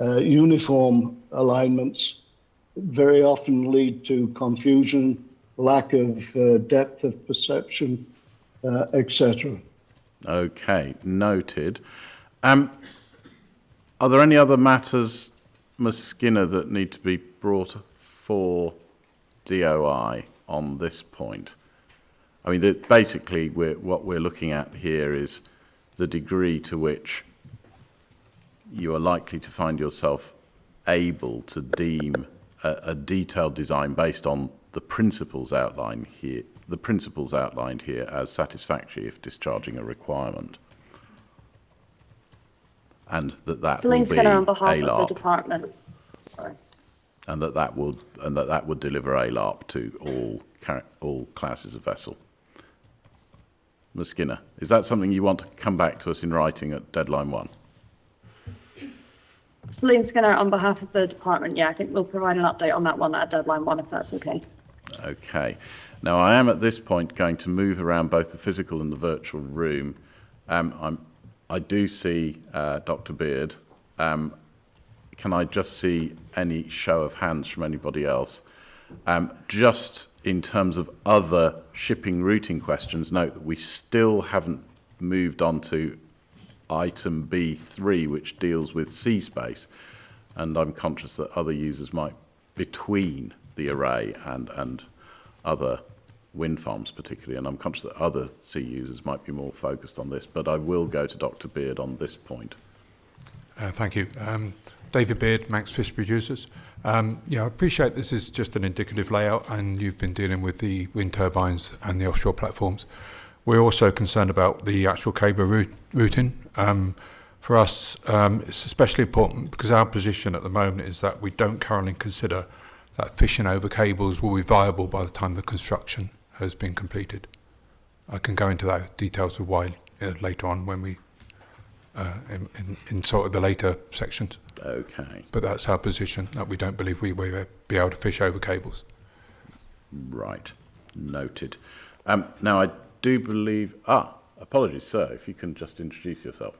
uniform alignments very often lead to confusion, lack of depth of perception, etc. Okay, noted. Are there any other matters, Ms. Skinner, that need to be brought for DOI on this point? I mean, basically, what we're looking at here is the degree to which you are likely to find yourself able to deem a detailed design based on the principles outlined here, as satisfactory if discharging a requirement, and that Celine will be Skinner on behalf ALARP, of the department. Sorry. and that would deliver ALARP to all classes of vessel. Ms. Skinner, is that something you want to come back to us in writing at deadline 1? Celine Skinner on behalf of the department. Yeah, I think we'll provide an update on that one at deadline 1 if that's okay. Okay. Now, I am at this point going to move around both the physical and the virtual room. I do see Dr. Beard. Can I just see any show of hands from anybody else? Just in terms of other shipping routing questions, note that we still haven't moved on to item B3, which deals with sea space. And I'm conscious that other users might, between the array and other wind farms particularly, and I'm conscious that other sea users might be more focused on this, but I will go to Dr. Beard on this point. Thank you. David Beard, Manx Fish Producers. I appreciate this is just an indicative layout and you've been dealing with the wind turbines and the offshore platforms. We're also concerned about the actual cable routing. For us, it's especially important because our position at the moment is that we don't currently consider that fishing over cables will be viable by the time the construction has been completed. I can go into that details of why later on when we in sort of the later sections. Okay. But that's our position, that we don't believe we will be able to fish over cables. Right. Noted. Now, I do believe... apologies, sir, if you can just introduce yourself.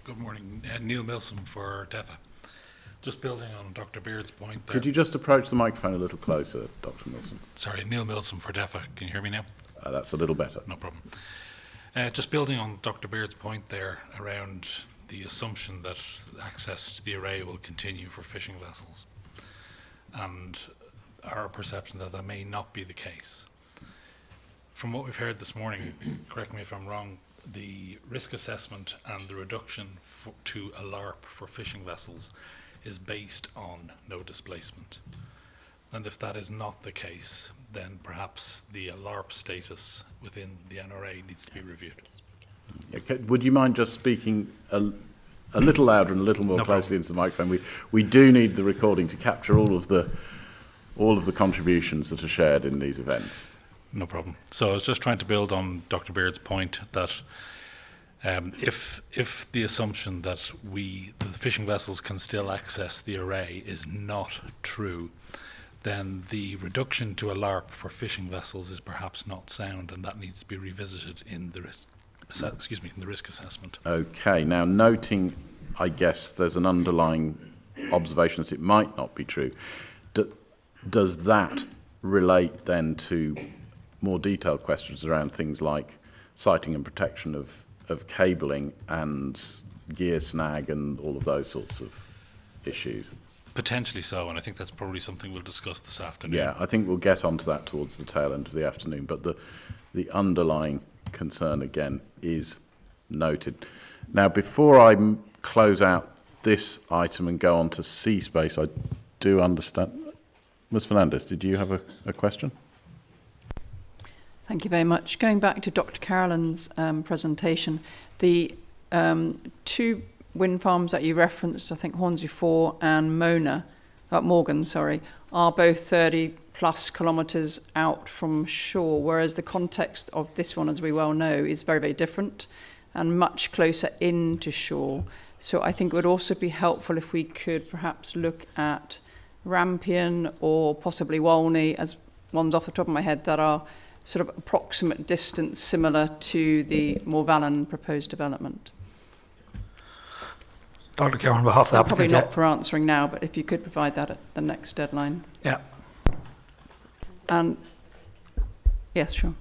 Good morning. Neil Milsom for DEFA. Just building on Dr. Beard's point there. Could you just approach the microphone a little closer, Dr. Milsom? Sorry, Neil Milsom for DEFA. Can you hear me now? That's a little better. No problem. Just building on Dr. Beard's point there around the assumption that access to the array will continue for fishing vessels, and our perception that that may not be the case. From what we've heard this morning, correct me if I'm wrong, the risk assessment and the reduction to a LARP for fishing vessels is based on no displacement. And if that is not the case, then perhaps the LARP status within the NRA needs to be reviewed. Okay. Would you mind just speaking a little louder and a little more closely into the microphone? We do need the recording to capture all of the contributions that are shared in these events. No problem. So I was just trying to build on Dr. Beard's point that if the assumption that the fishing vessels can still access the array is not true, then the reduction to a LARP for fishing vessels is perhaps not sound, and that needs to be revisited in the risk assessment. Okay. Now, noting, I guess, there's an underlying observation that it might not be true. Does that relate then to more detailed questions around things like sighting and protection of cabling and gear snag and all of those sorts of issues? Potentially so, and I think that's probably something we'll discuss this afternoon. Yeah, I think we'll get onto that towards the tail end of the afternoon, but the underlying concern again is noted. Now, before I close out this item and go on to sea space, I do understand. Ms. Fernandez, did you have a question? Thank you very much. Going back to Dr. Carolyn's presentation, the two wind farms that you referenced, I think Hornsey 4 and Morgan, are both 30 plus kilometres out from shore, whereas the context of this one, as we well know, is very, very different and much closer into shore. So I think it would also be helpful if we could perhaps look at Rampion or possibly Walney as ones off the top of my head that are sort of approximate distance similar to the Vannin proposed development. Dr. Kerr, on behalf of the applicant. Probably not for answering now, but if you could provide that at the next deadline. Yeah. And yes, sure.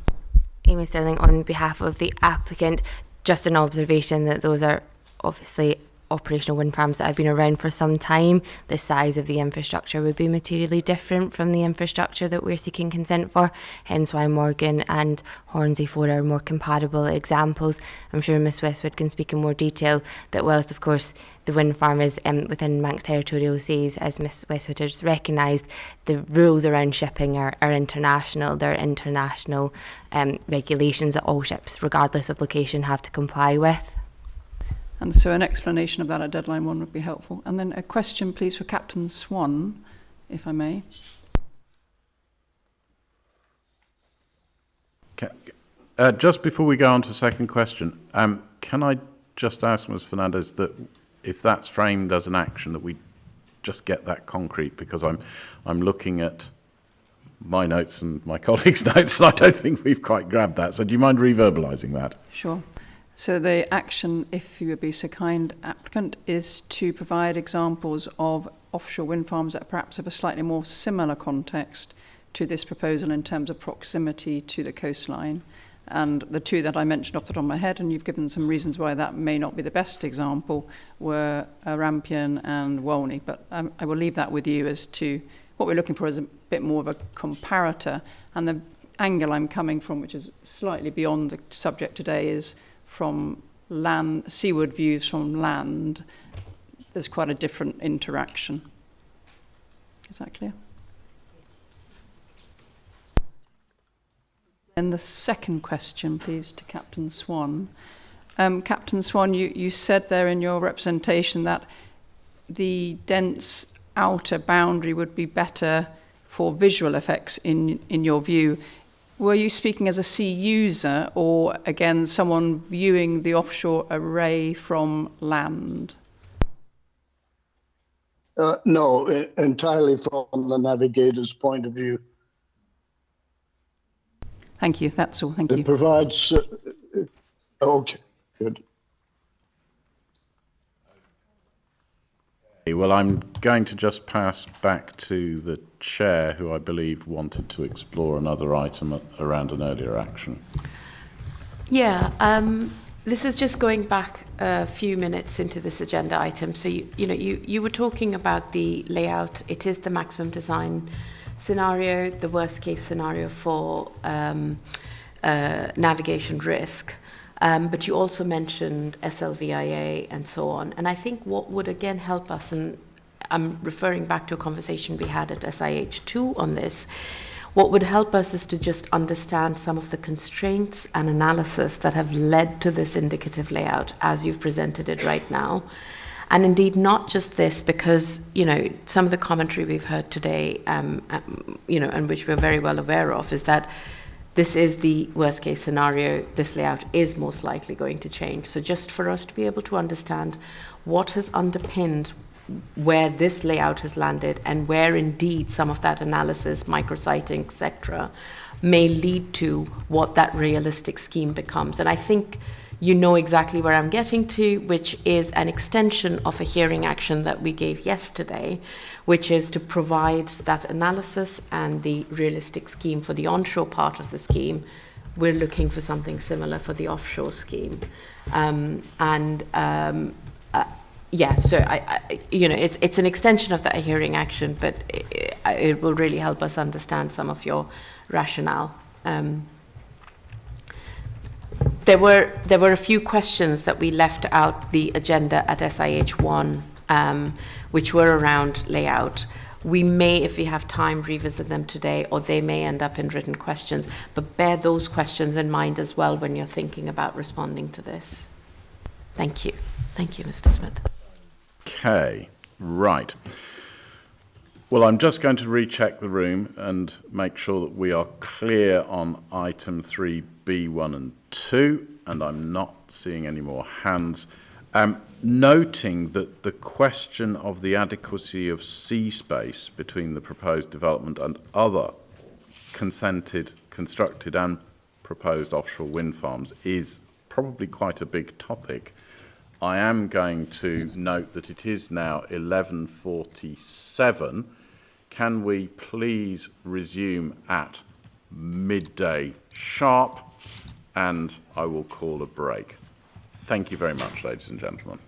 Amy Sterling, on behalf of the applicant, just an observation that those are obviously operational wind farms that have been around for some time. The size of the infrastructure would be materially different from the infrastructure that we're seeking consent for, hence why Morgan and Hornsey 4 are more compatible examples. I'm sure Ms Westwood can speak in more detail that whilst of course the wind farm is within Manx territorial seas, as Ms Westwood has recognised, the rules around shipping are international. They're international regulations that all ships, regardless of location, have to comply with. And so an explanation of that at deadline 1 would be helpful. And then a question, please, for Captain Swan, if I may. Just before we go on to the second question, can I just ask Ms Fernandez that if that's framed as an action, that we just get that concrete, because I'm looking at my notes and my colleagues' notes, and I don't think we've quite grabbed that. So do you mind reverbalising that? Sure. So the action, if you would be so kind, applicant, is to provide examples of offshore wind farms that perhaps have a slightly more similar context to this proposal in terms of proximity to the coastline. And the two that I mentioned off the top of my head, and you've given some reasons why that may not be the best example, were Rampion and Walney. But I will leave that with you as to what we're looking for is a bit more of a comparator. And the angle I'm coming from, which is slightly beyond the subject today, is from land, seaward views from land. There's quite a different interaction. Is that clear? And the second question, please, to Captain Swan. Captain Swan, you said there in your representation that the dense outer boundary would be better for visual effects in your view. Were you speaking as a sea user or, again, someone viewing the offshore array from land? No, entirely from the navigator's point of view. Thank you. That's all. Thank you. It provides... okay, good. Well, I'm going to just pass back to the chair, who I believe wanted to explore another item around an earlier action. Yeah, this is just going back a few minutes into this agenda item. So you were talking about the layout. It is the maximum design scenario, the worst case scenario for navigation risk. But you also mentioned SLVIA and so on. And I think what would again help us, and I'm referring back to a conversation we had at SIH2 on this, what would help us is to just understand some of the constraints and analysis that have led to this indicative layout as you've presented it right now. And indeed, not just this, because, some of the commentary we've heard today, and which we're very well aware of, is that this is the worst case scenario. This layout is most likely going to change. So just for us to be able to understand what has underpinned where this layout has landed and where indeed some of that analysis, microsighting, etc., may lead to what that realistic scheme becomes. And I think you know exactly where I'm getting to, which is an extension of a hearing action that we gave yesterday, which is to provide that analysis and the realistic scheme for the onshore part of the scheme. We're looking for something similar for the offshore scheme. So it's an extension of that hearing action, but it will really help us understand some of your rationale. There were a few questions that we left out the agenda at SIH1, which were around layout. We may, if we have time, revisit them today, or they may end up in written questions, but bear those questions in mind as well when you're thinking about responding to this. Thank you. Thank you, Mr. Smith. Okay, right. Well, I'm just going to recheck the room and make sure that we are clear on item 3B1 and 2, and I'm not seeing any more hands. Noting that the question of the adequacy of sea space between the proposed development and other consented, constructed and proposed offshore wind farms is probably quite a big topic. I am going to note that it is now 11:47. Can we please resume at midday sharp, and I will call a break. Thank you very much, ladies and gentlemen.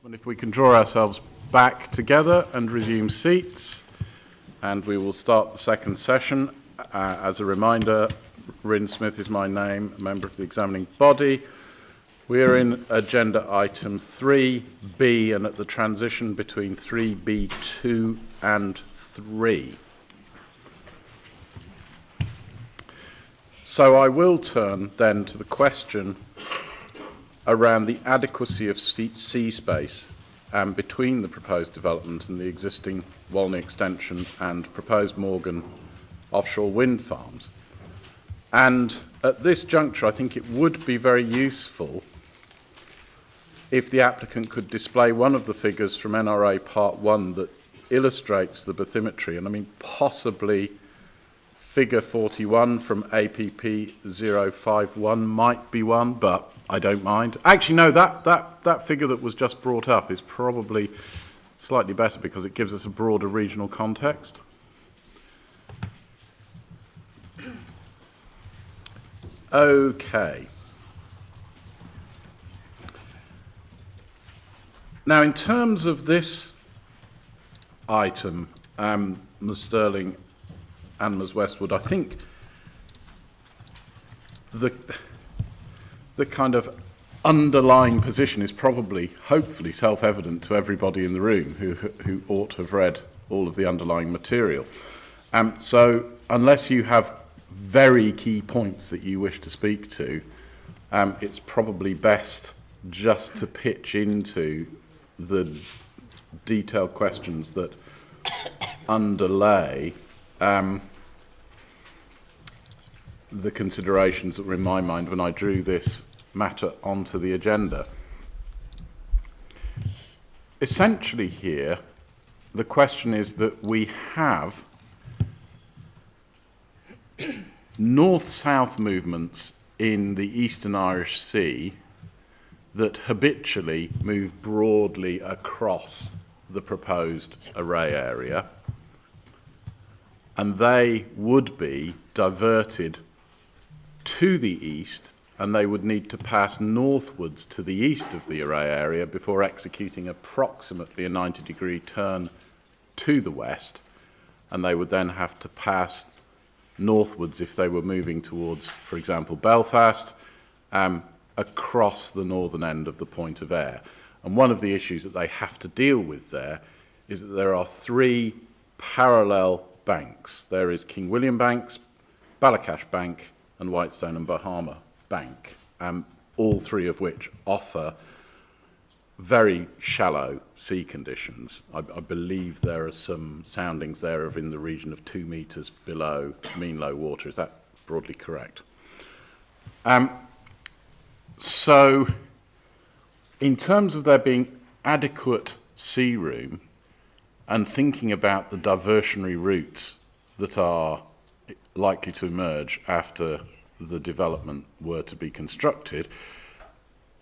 And if we can draw ourselves back together and resume seats, and we will start the second session. As a reminder, Ryn Smith is my name, a member of the examining body. We are in agenda item 3B and at the transition between 3B2 and 3. So I will turn then to the question around the adequacy of sea space between the proposed development and the existing Walney extension and proposed Morgan offshore wind farms. And at this juncture, I think it would be very useful if the applicant could display one of the figures from NRA Part 1 that illustrates the bathymetry, and I mean possibly figure 41 from APP 051 might be one, but I don't mind. Actually, no, that figure that was just brought up is probably slightly better because it gives us a broader regional context. Okay. Now, in terms of this item, Ms. Sterling and Ms. Westwood, I think the kind of underlying position is probably, hopefully, self-evident to everybody in the room who ought to have read all of the underlying material. So unless you have very key points that you wish to speak to, it's probably best just to pitch into the detailed questions that underlay the considerations that were in my mind when I drew this matter onto the agenda. Essentially here, the question is that we have north-south movements in the Eastern Irish Sea that habitually move broadly across the proposed array area, and they would be diverted to the east, and they would need to pass northwards to the east of the array area before executing approximately a 90-degree turn to the west, and they would then have to pass northwards if they were moving towards, for example, Belfast, across the northern end of the point of Ayr. And one of the issues that they have to deal with there is that there are three parallel banks. There is King William Banks, Ballacash Bank, and Whitestone and Bahama Bank, all three of which offer very shallow sea conditions. I believe there are some soundings there of in the region of 2 metres below mean low water. Is that broadly correct? So, in terms of there being adequate sea room and thinking about the diversionary routes that are likely to emerge after the development were to be constructed,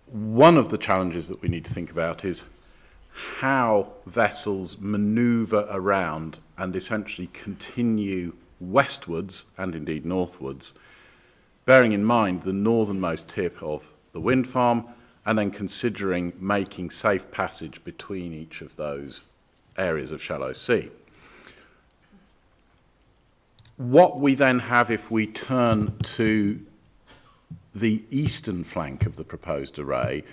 one of the challenges that we need to think about is how vessels manoeuvre around and essentially continue westwards and indeed northwards, bearing in mind the northernmost tip of the wind farm and then considering making safe passage between each of those areas of shallow sea. What we then have if we turn to the eastern flank of the proposed array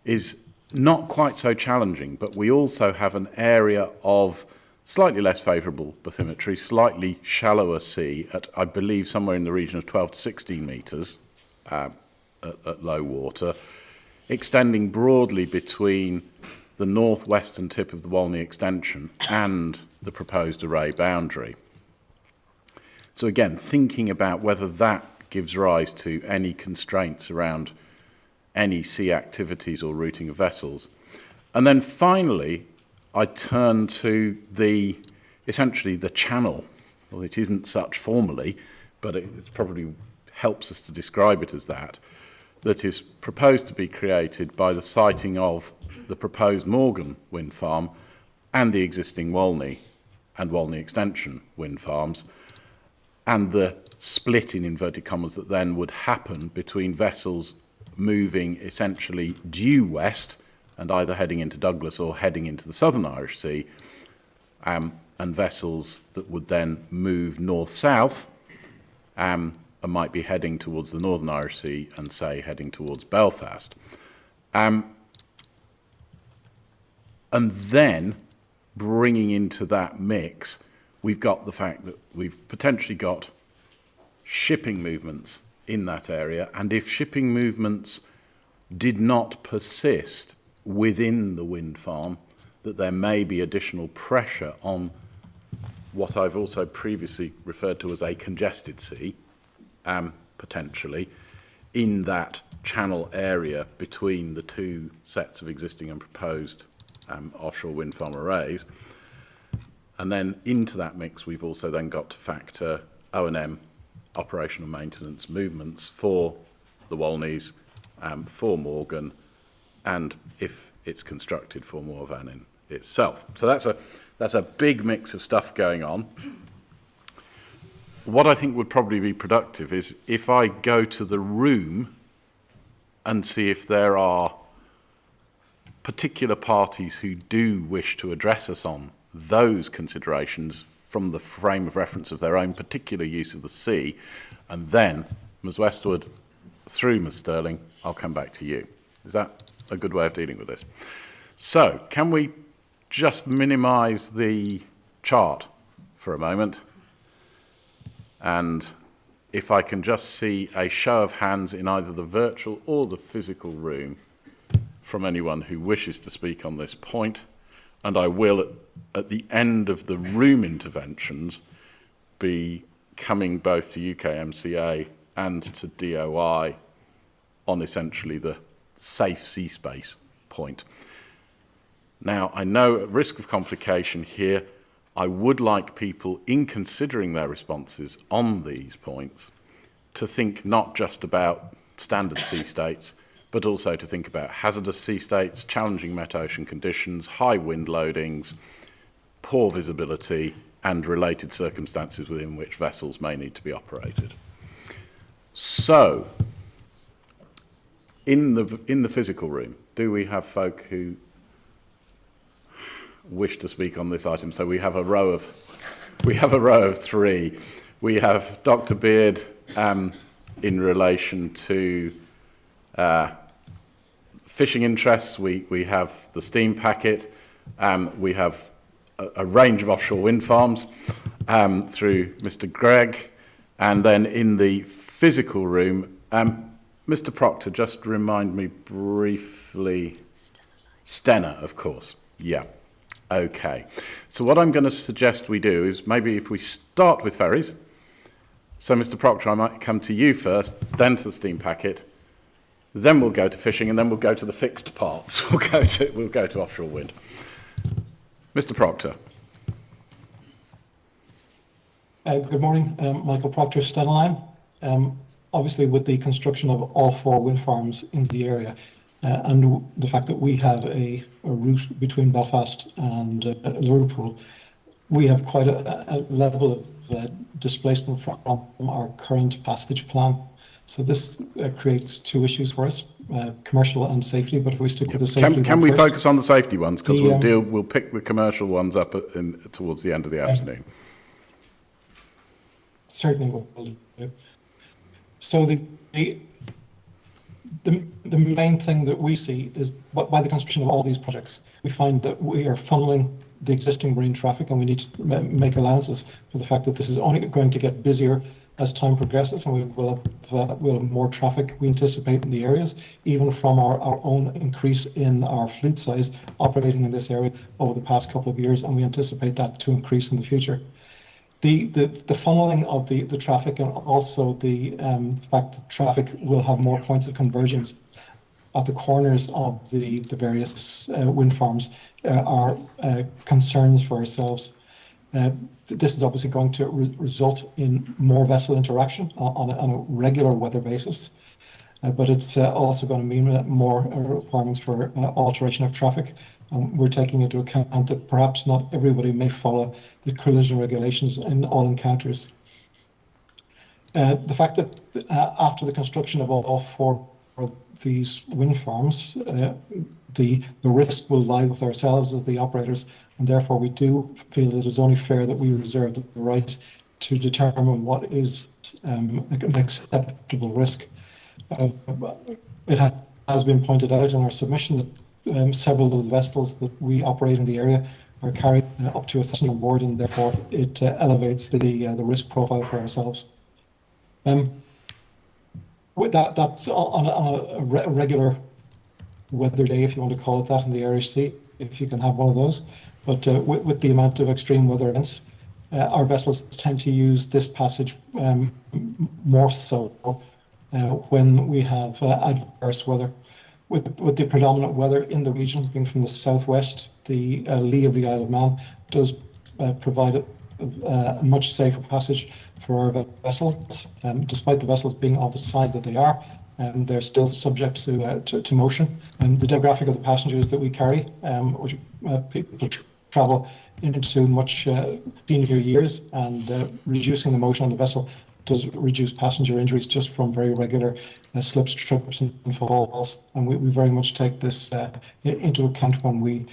is not quite so challenging, but we also have an area of slightly less favourable bathymetry, slightly shallower sea at, I believe, somewhere in the region of 12 to 16 metres at low water, extending broadly between the northwestern tip of the Walney extension and the proposed array boundary. So again, thinking about whether that gives rise to any constraints around any sea activities or routing of vessels. And then finally, I turn to essentially the channel. Well, it isn't such formally, but it probably helps us to describe it as that is proposed to be created by the siting of the proposed Morgan wind farm and the existing Walney and Walney extension wind farms, and the split in inverted commas that then would happen between vessels moving essentially due west and either heading into Douglas or heading into the Southern Irish Sea, and vessels that would then move north-south and might be heading towards the Northern Irish Sea and, say, heading towards Belfast. And then bringing into that mix, we've got the fact that we've potentially got shipping movements in that area, and if shipping movements did not persist within the wind farm, that there may be additional pressure on what I've also previously referred to as a congested sea, potentially, in that channel area between the two sets of existing and proposed offshore wind farm arrays. And then into that mix, we've also then got to factor O&M, operational maintenance movements for the Walneys, for Morgan, and if it's constructed for Mooir Vannin itself. So that's a big mix of stuff going on. What I think would probably be productive is if I go to the room and see if there are particular parties who do wish to address us on those considerations from the frame of reference of their own particular use of the sea, and then Ms Westwood, through Ms Sterling, I'll come back to you. Is that a good way of dealing with this? So, can we just minimise the chart for a moment? And if I can just see a show of hands in either the virtual or the physical room from anyone who wishes to speak on this point, and I will, at the end of the room interventions, be coming both to UKMCA and to DOI on essentially the safe sea space point. Now, I know at risk of complication here, I would like people, in considering their responses on these points, to think not just about standard sea states, but also to think about hazardous sea states, challenging meta-ocean conditions, high wind loadings, poor visibility, and related circumstances within which vessels may need to be operated. So, in the physical room, do we have folk who wish to speak on this item? So we have a row of three. We have Dr. Beard in relation to fishing interests. We have the steam packet. We have a range of offshore wind farms through Mr. Gregg, and then in the physical room, Mr. Proctor, just remind me briefly. Stena, of course. Yeah. Okay, so what I'm going to suggest we do is maybe if we start with ferries. So, Mr. Proctor, I might come to you first, then to the steam packet, then we'll go to fishing, and then we'll go to the fixed parts. We'll go to offshore wind. Mr. Proctor. Good morning, Michael Proctor, Stena Line. Obviously, with the construction of all 4 wind farms in the area, and the fact that we have a route between Belfast and Liverpool, we have quite a level of displacement from our current passage plan. So this creates 2 issues for us, commercial and safety, but if we stick with the safety Can we first, focus on the safety ones? Because we'll pick the commercial ones up towards the end of the afternoon. Certainly will do. So the main thing that we see is by the construction of all these projects, we find that we are funneling the existing marine traffic, and we need to make allowances for the fact that this is only going to get busier as time progresses, and we'll have more traffic we anticipate in the areas, even from our own increase in our fleet size operating in this area over the past couple of years, and we anticipate that to increase in the future. The funneling of the traffic, and also the fact that traffic will have more points of convergence at the corners of the various wind farms are concerns for ourselves. This is obviously going to result in more vessel interaction on a regular weather basis, but it's also going to mean more requirements for alteration of traffic. We're taking into account that perhaps not everybody may follow the collision regulations in all encounters. The fact that after the construction of all 4 these wind farms, the risk will lie with ourselves as the operators, and therefore we do feel it is only fair that we reserve the right to determine what is an acceptable risk. It has been pointed out in our submission that several of the vessels that we operate in the area are carried up to 1,000 on board, and therefore it elevates the risk profile for ourselves. With that's on a regular weather day, if you want to call it that, in the Irish Sea, if you can have one of those. But with the amount of extreme weather events, our vessels tend to use this passage more so when we have adverse weather. With the predominant weather in the region being from the southwest, the lee of the Isle of Man does provide a much safer passage for our vessels. Despite the vessels being of the size that they are, they're still subject to motion. And the demographic of the passengers that we carry, which people travel into much senior years, and reducing the motion on the vessel does reduce passenger injuries just from very regular slips, trips, and falls. And we very much take this into account when we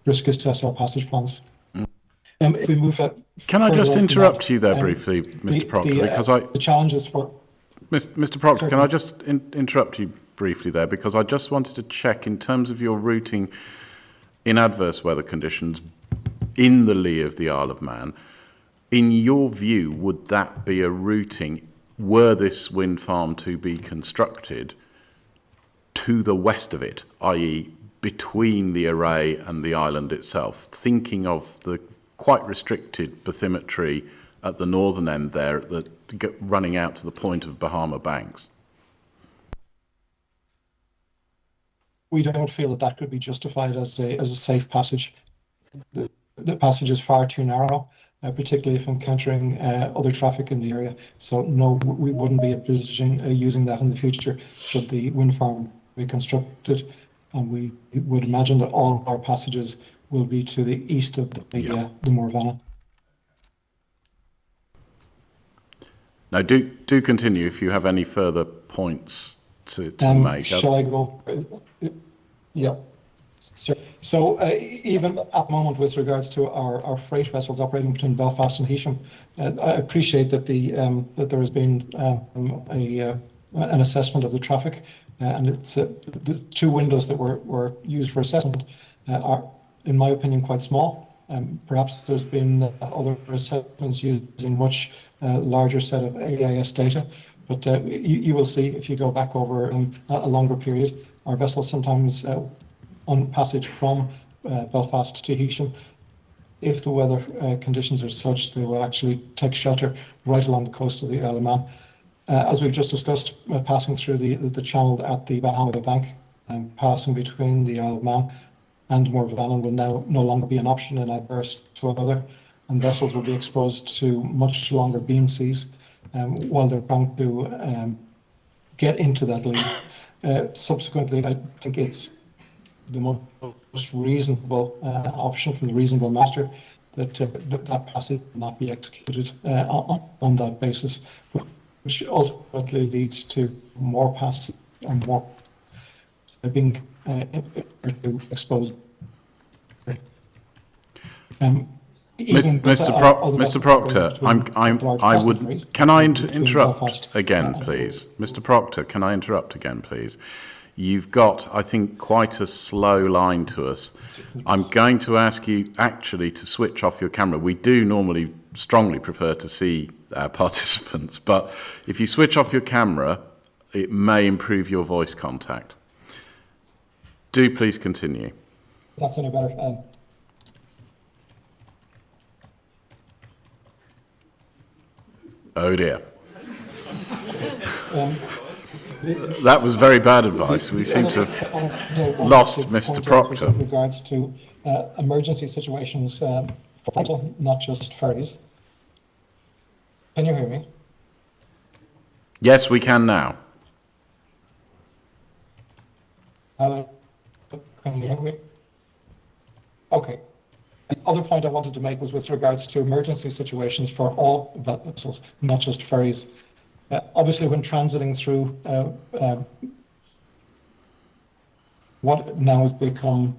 risk assess our passage plans. If we move Can I just interrupt you there briefly, Mr. Proctor? Because the challenges for Mr. Proctor, Certainly. can I just interrupt you briefly there? Because I just wanted to check in terms of your routing in adverse weather conditions in the lee of the Isle of Man. In your view, would that be a routing, were this wind farm to be constructed, to the west of it, i.e. between the array and the island itself, thinking of the quite restricted bathymetry at the northern end there, running out to the point of Bahama Banks? We don't feel that could be justified as a safe passage. The passage is far too narrow, particularly if encountering other traffic in the area. So no, we wouldn't be envisaging using that in the future should the wind farm be constructed. And we would imagine that all our passages will be to the east of the Mooir Vannin. Now, do continue if you have any further points to make. Shall I go? Yeah. So even at the moment, with regards to our freight vessels operating between Belfast and Heysham, I appreciate that that there has been an assessment of the traffic, and it's the two windows that were used for assessment are, in my opinion, quite small. Perhaps there's been other assessments using much larger set of AIS data, but you will see if you go back over a longer period, our vessels sometimes on passage from Belfast to Heysham, if the weather conditions are such, they will actually take shelter right along the coast of the Isle of Man. As we've just discussed, passing through the channel at the Bahama Bank and passing between the Isle of Man and Mooir Vannin will now no longer be an option in adverse weather, and vessels will be exposed to much longer beam seas while they're trying to get into that lee. Subsequently, I think it's the most reasonable option from the reasonable master that that passage will not be executed on that basis, which ultimately leads to more passage and more being exposed. Mr. Proctor, I would. Can I interrupt again, please, Mr. Proctor? Can I interrupt again, please? You've got, I think, quite a slow line to us. I'm going to ask you actually to switch off your camera. We do normally strongly prefer to see our participants, but if you switch off your camera, it may improve your voice contact. Do please continue. That's any better. Oh dear. That was very bad advice. We seem to have lost Mr. Proctor. With regards to emergency situations for people, not just ferries. Can you hear me? Yes, we can now. Can you hear me? Okay. The other point I wanted to make was with regards to emergency situations for all vessels, not just ferries. Obviously, when transiting through what now has become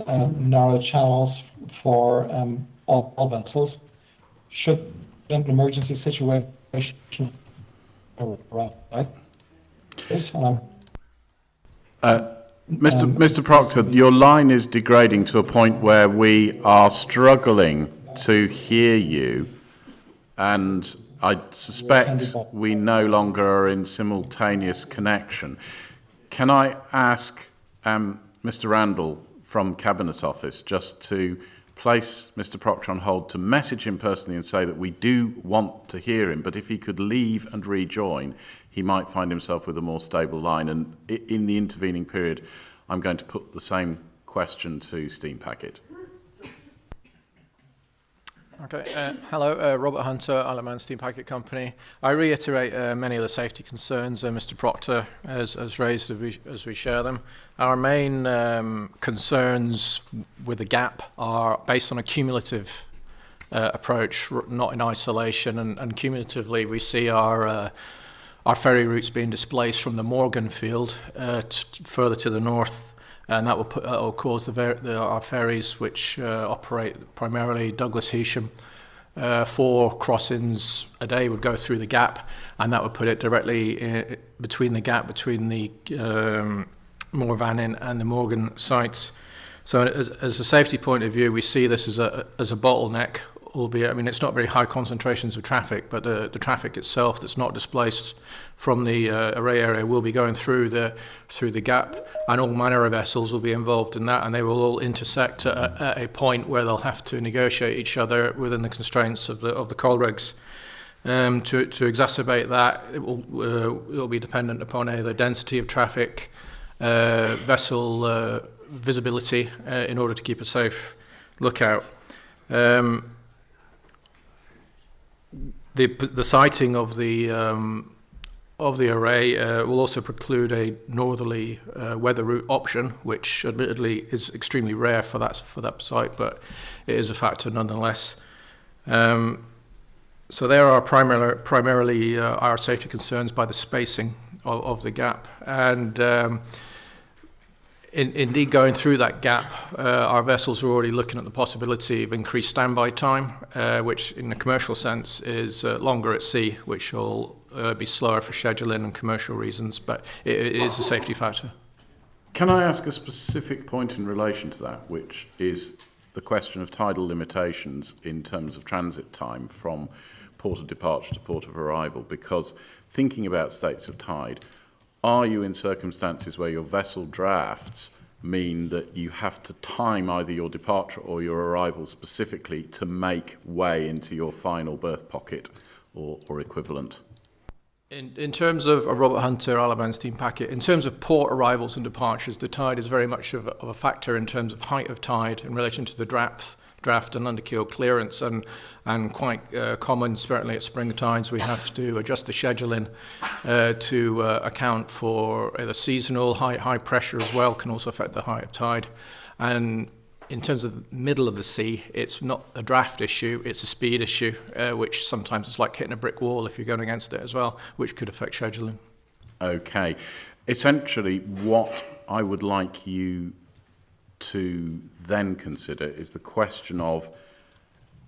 narrow channels for all vessels, should an emergency situation arise, Mr. Proctor, your line is degrading to a point where we are struggling to hear you, and I suspect we no longer are in simultaneous connection. Can I ask Mr. Randall from Cabinet Office just to place Mr. Proctor on hold, to message him personally and say that we do want to hear him, but if he could leave and rejoin, he might find himself with a more stable line. And in the intervening period, I'm going to put the same question to Steam Packet. Okay. Hello, Robert Hunter, Isle of Man Steam Packet Company. I reiterate many of the safety concerns Mr. Proctor has raised as we share them. Our main concerns with the gap are based on a cumulative approach, not in isolation, and cumulatively we see our ferry routes being displaced from the Morgan field further to the north, and that will cause our ferries, which operate primarily Douglas Heysham, 4 crossings a day would go through the gap, and that would put it directly between the gap between the Mooir Vannin and the Morgan sites. So as a safety point of view, we see this as a bottleneck, albeit, I mean, it's not very high concentrations of traffic, but the traffic itself that's not displaced from the array area will be going through the gap, and all manner of vessels will be involved in that, and they will all intersect at a point where they'll have to negotiate each other within the constraints of the coal rigs. To exacerbate that, it will be dependent upon the density of traffic, vessel visibility, in order to keep a safe lookout. The siting of the array will also preclude a northerly weather route option, which admittedly is extremely rare for that site, but it is a factor nonetheless. So there are primarily our safety concerns by the spacing of the gap, and indeed going through that gap, our vessels are already looking at the possibility of increased standby time, which in a commercial sense is longer at sea, which will be slower for scheduling and commercial reasons, but it is a safety factor. Can I ask a specific point in relation to that, which is the question of tidal limitations in terms of transit time from port of departure to port of arrival? Because thinking about states of tide, are you in circumstances where your vessel drafts mean that you have to time either your departure or your arrival specifically to make way into your final berth pocket or equivalent? In terms of Robert Hunter, Isle of Man Steam Packet, in terms of port arrivals and departures, the tide is very much of a factor in terms of height of tide in relation to the draft and underkeel clearance, and quite common, certainly at spring tides, we have to adjust the scheduling to account for the seasonal high pressure as well, can also affect the height of tide. And in terms of the middle of the sea, it's not a draft issue, it's a speed issue, which sometimes it's like hitting a brick wall if you're going against it as well, which could affect scheduling. Okay. Essentially, what I would like you to then consider is the question of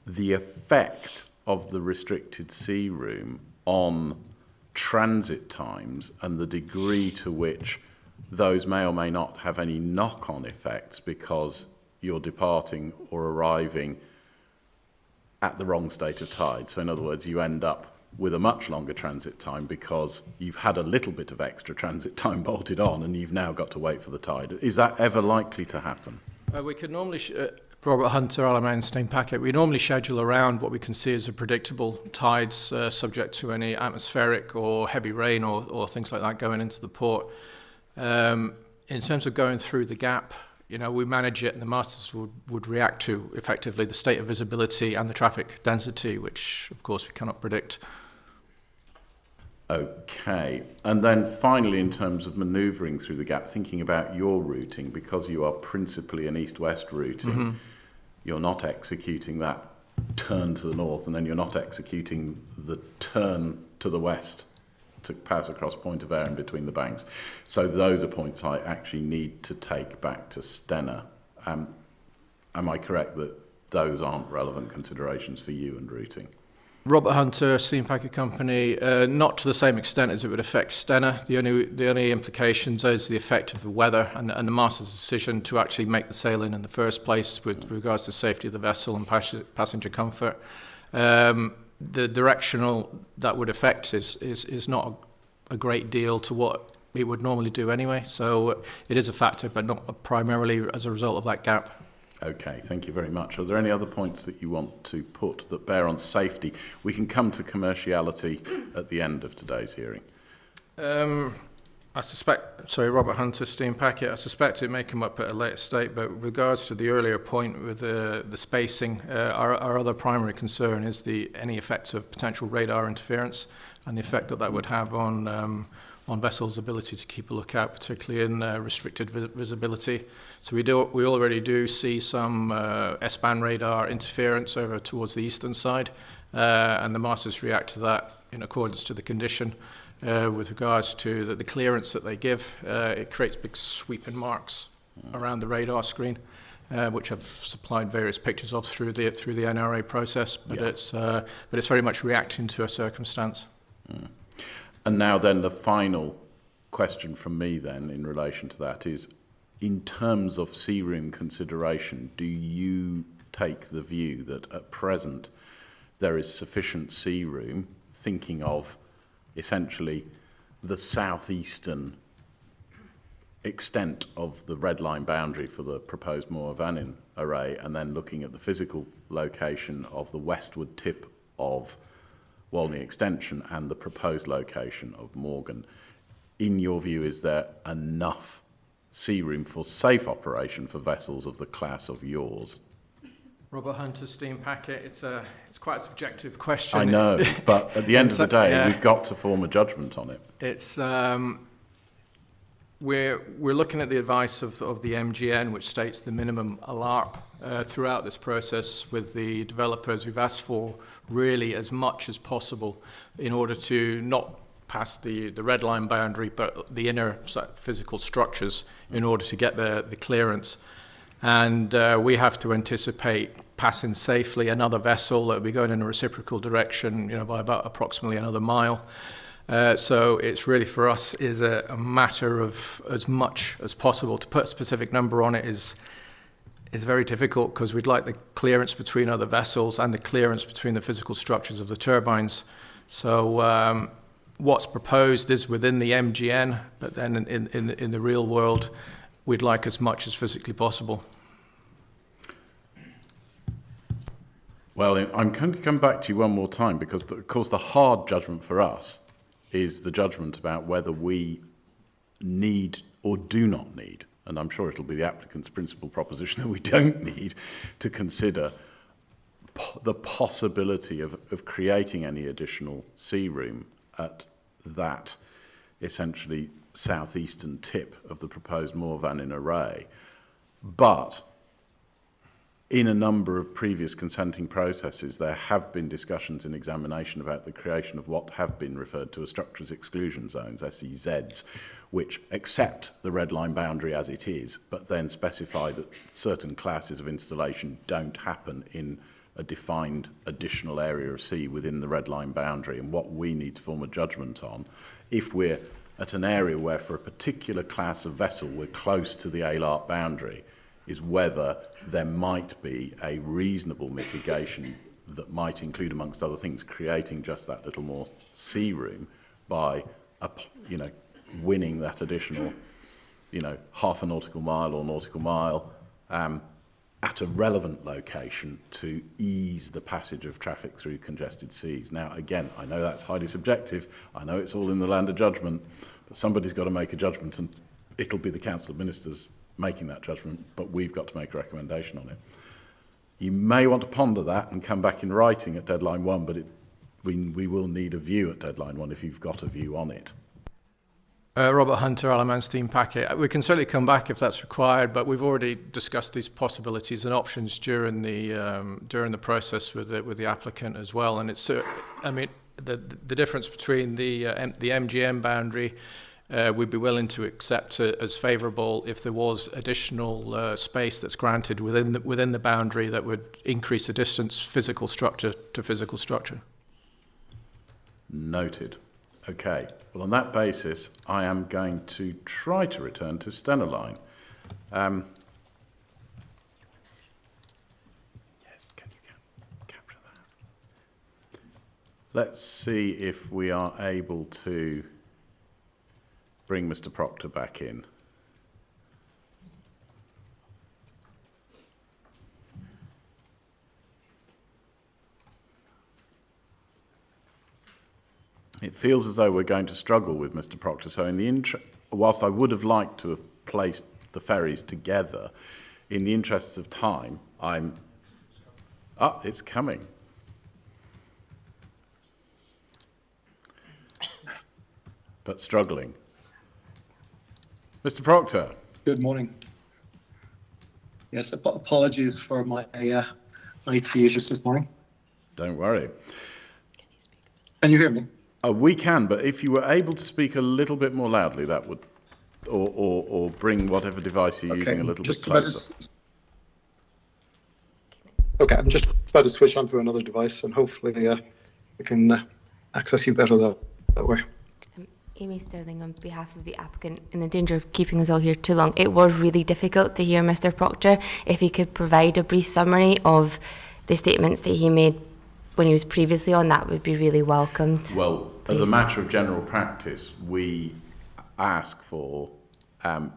the effect of the restricted sea room on transit times and the degree to which those may or may not have any knock-on effects because you're departing or arriving at the wrong state of tide. So in other words, you end up with a much longer transit time because you've had a little bit of extra transit time bolted on and you've now got to wait for the tide. Is that ever likely to happen? We could normally, Robert Hunter, Isle of Man Steam Packet, we normally schedule around what we can see as a predictable tides subject to any atmospheric or heavy rain or things like that going into the port. In terms of going through the gap, we manage it, and the masters would react to effectively the state of visibility and the traffic density, which of course we cannot predict. Okay, and then finally, in terms of manoeuvring through the gap, thinking about your routing, because you are principally an east-west routing, you're not executing that turn to the north, and then you're not executing the turn to the west to pass across point of Ayr in between the banks. So those are points I actually need to take back to Stena. Am I correct that those aren't relevant considerations for you and routing? Robert Hunter, Steam Packet Company, not to the same extent as it would affect Stena. The only implications is the effect of the weather and the master's decision to actually make the sail-in the first place with regards to safety of the vessel and passenger comfort. The directional that would affect is not a great deal to what it would normally do anyway. So it is a factor, but not primarily as a result of that gap. Okay, thank you very much. Are there any other points that you want to put that bear on safety? We can come to commerciality at the end of today's hearing. I suspect, sorry, Robert Hunter, Steam Packet, I suspect it may come up at a later stage, but with regards to the earlier point with the spacing, our other primary concern is any effects of potential radar interference and the effect that would have on vessels' ability to keep a lookout, particularly in restricted visibility. So we already do see some S-band radar interference over towards the eastern side, and the masters react to that in accordance to the condition. With regards to the clearance that they give, it creates big sweeping marks around the radar screen, which I've supplied various pictures of through the NRA process. But it's very much reacting to a circumstance. And now then, the final question from me then in relation to that is, in terms of sea room consideration, do you take the view that at present there is sufficient sea room, thinking of essentially the southeastern extent of the red line boundary for the proposed Mooir Vannin array, and then looking at the physical location of the westward tip of Walney Extension and the proposed location of Morgan? In your view, is there enough sea room for safe operation for vessels of the class of yours? Robert Hunter, Steam Packet, it's quite a subjective question. I know, but at the end of the day, we've got to form a judgment on it. It's we're looking at the advice of the MGN, which states the minimum ALARP throughout this process with the developers. We've asked for really as much as possible in order to not pass the red line boundary, but the inner physical structures in order to get the clearance. And we have to anticipate passing safely another vessel that will be going in a reciprocal direction, by about approximately another mile. So it's really for us is a matter of as much as possible. To put a specific number on it is very difficult because we'd like the clearance between other vessels and the clearance between the physical structures of the turbines. So what's proposed is within the MGN, but then in the real world, we'd like as much as physically possible. Well, I'm going to come back to you one more time because, of course, the hard judgment for us is the judgment about whether we need or do not need, and I'm sure it'll be the applicant's principal proposition that we don't need to consider the possibility of creating any additional sea room at that essentially southeastern tip of the proposed Mooir Vannin array. But in a number of previous consenting processes, there have been discussions in examination about the creation of what have been referred to as structures exclusion zones, SEZs, which accept the red line boundary as it is, but then specify that certain classes of installation don't happen in a defined additional area of sea within the red line boundary. And what we need to form a judgment on, if we're at an area where for a particular class of vessel we're close to the ALARP boundary, is whether there might be a reasonable mitigation that might include, amongst other things, creating just that little more sea room by, winning that additional, half a nautical mile or nautical mile at a relevant location to ease the passage of traffic through congested seas. Now, again, I know that's highly subjective. I know it's all in the land of judgment, but somebody's got to make a judgment, and it'll be the Council of Ministers making that judgment, but we've got to make a recommendation on it. You may want to ponder that and come back in writing at deadline 1, but we will need a view at deadline 1 if you've got a view on it. Robert Hunter, Alamanstein Packet. We can certainly come back if that's required, but we've already discussed these possibilities and options during the process with the applicant as well. And it's, I mean, the difference between the MGM boundary, we'd be willing to accept it as favourable if there was additional space that's granted within the boundary that would increase the distance physical structure to physical structure. Noted. Okay. Well, on that basis, I am going to try to return to Stenoline. Yes, can you capture that? Let's see if we are able to bring Mr. Proctor back in. It feels as though we're going to struggle with Mr. Proctor. So whilst I would have liked to have placed the ferries together, in the interests of time, it's coming. But struggling. Mr. Proctor. Good morning. Yes, apologies for my IT issues this morning. Don't worry. Can you hear me? We can, but if you were able to speak a little bit more loudly, that would, or bring whatever device you're using a little bit closer. Okay, I'm just about to switch onto another device, and hopefully I can access you better that way. Amy Sterling, on behalf of the applicant, in the danger of keeping us all here too long, it was really difficult to hear Mr. Proctor. If he could provide a brief summary of the statements that he made when he was previously on, that would be really welcomed. Well, please. As a matter of general practice, we ask for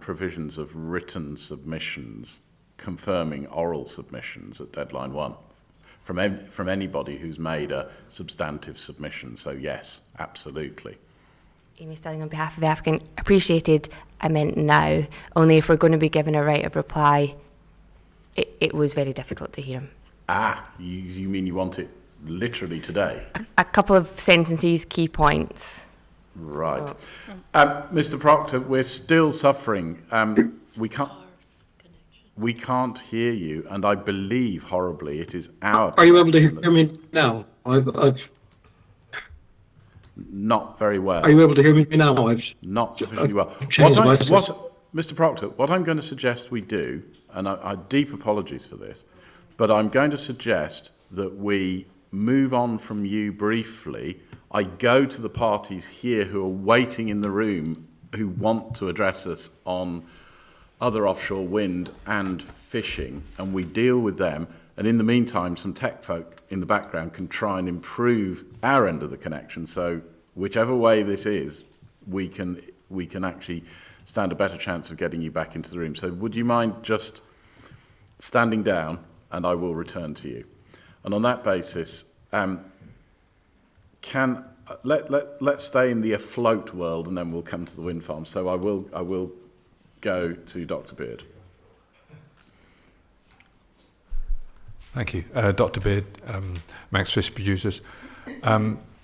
provisions of written submissions confirming oral submissions at deadline 1 from anybody who's made a substantive submission. So yes, absolutely. Amy Sterling, on behalf of the applicant, appreciated. I meant now. Only if we're going to be given a right of reply, it was very difficult to hear him. You mean you want it literally today? A couple of sentences, key points. Right. Mr. Proctor, we're still suffering. We can't hear you, and I believe horribly it is our... Are you able to hear me now? I've not very well. Are you able to hear me now? Not sufficiently well. Mr. Proctor, what I'm going to suggest we do, and I deep apologies for this, but I'm going to suggest that we move on from you briefly. I go to the parties here who are waiting in the room who want to address us on other offshore wind and fishing, and we deal with them. And in the meantime, some tech folk in the background can try and improve our end of the connection. So whichever way this is, we can actually stand a better chance of getting you back into the room. So would you mind just standing down, and I will return to you. And on that basis, let's stay in the afloat world, and then we'll come to the wind farm. So I will go to Dr. Beard. Thank you. Dr. Beard, Manx Fish Producers.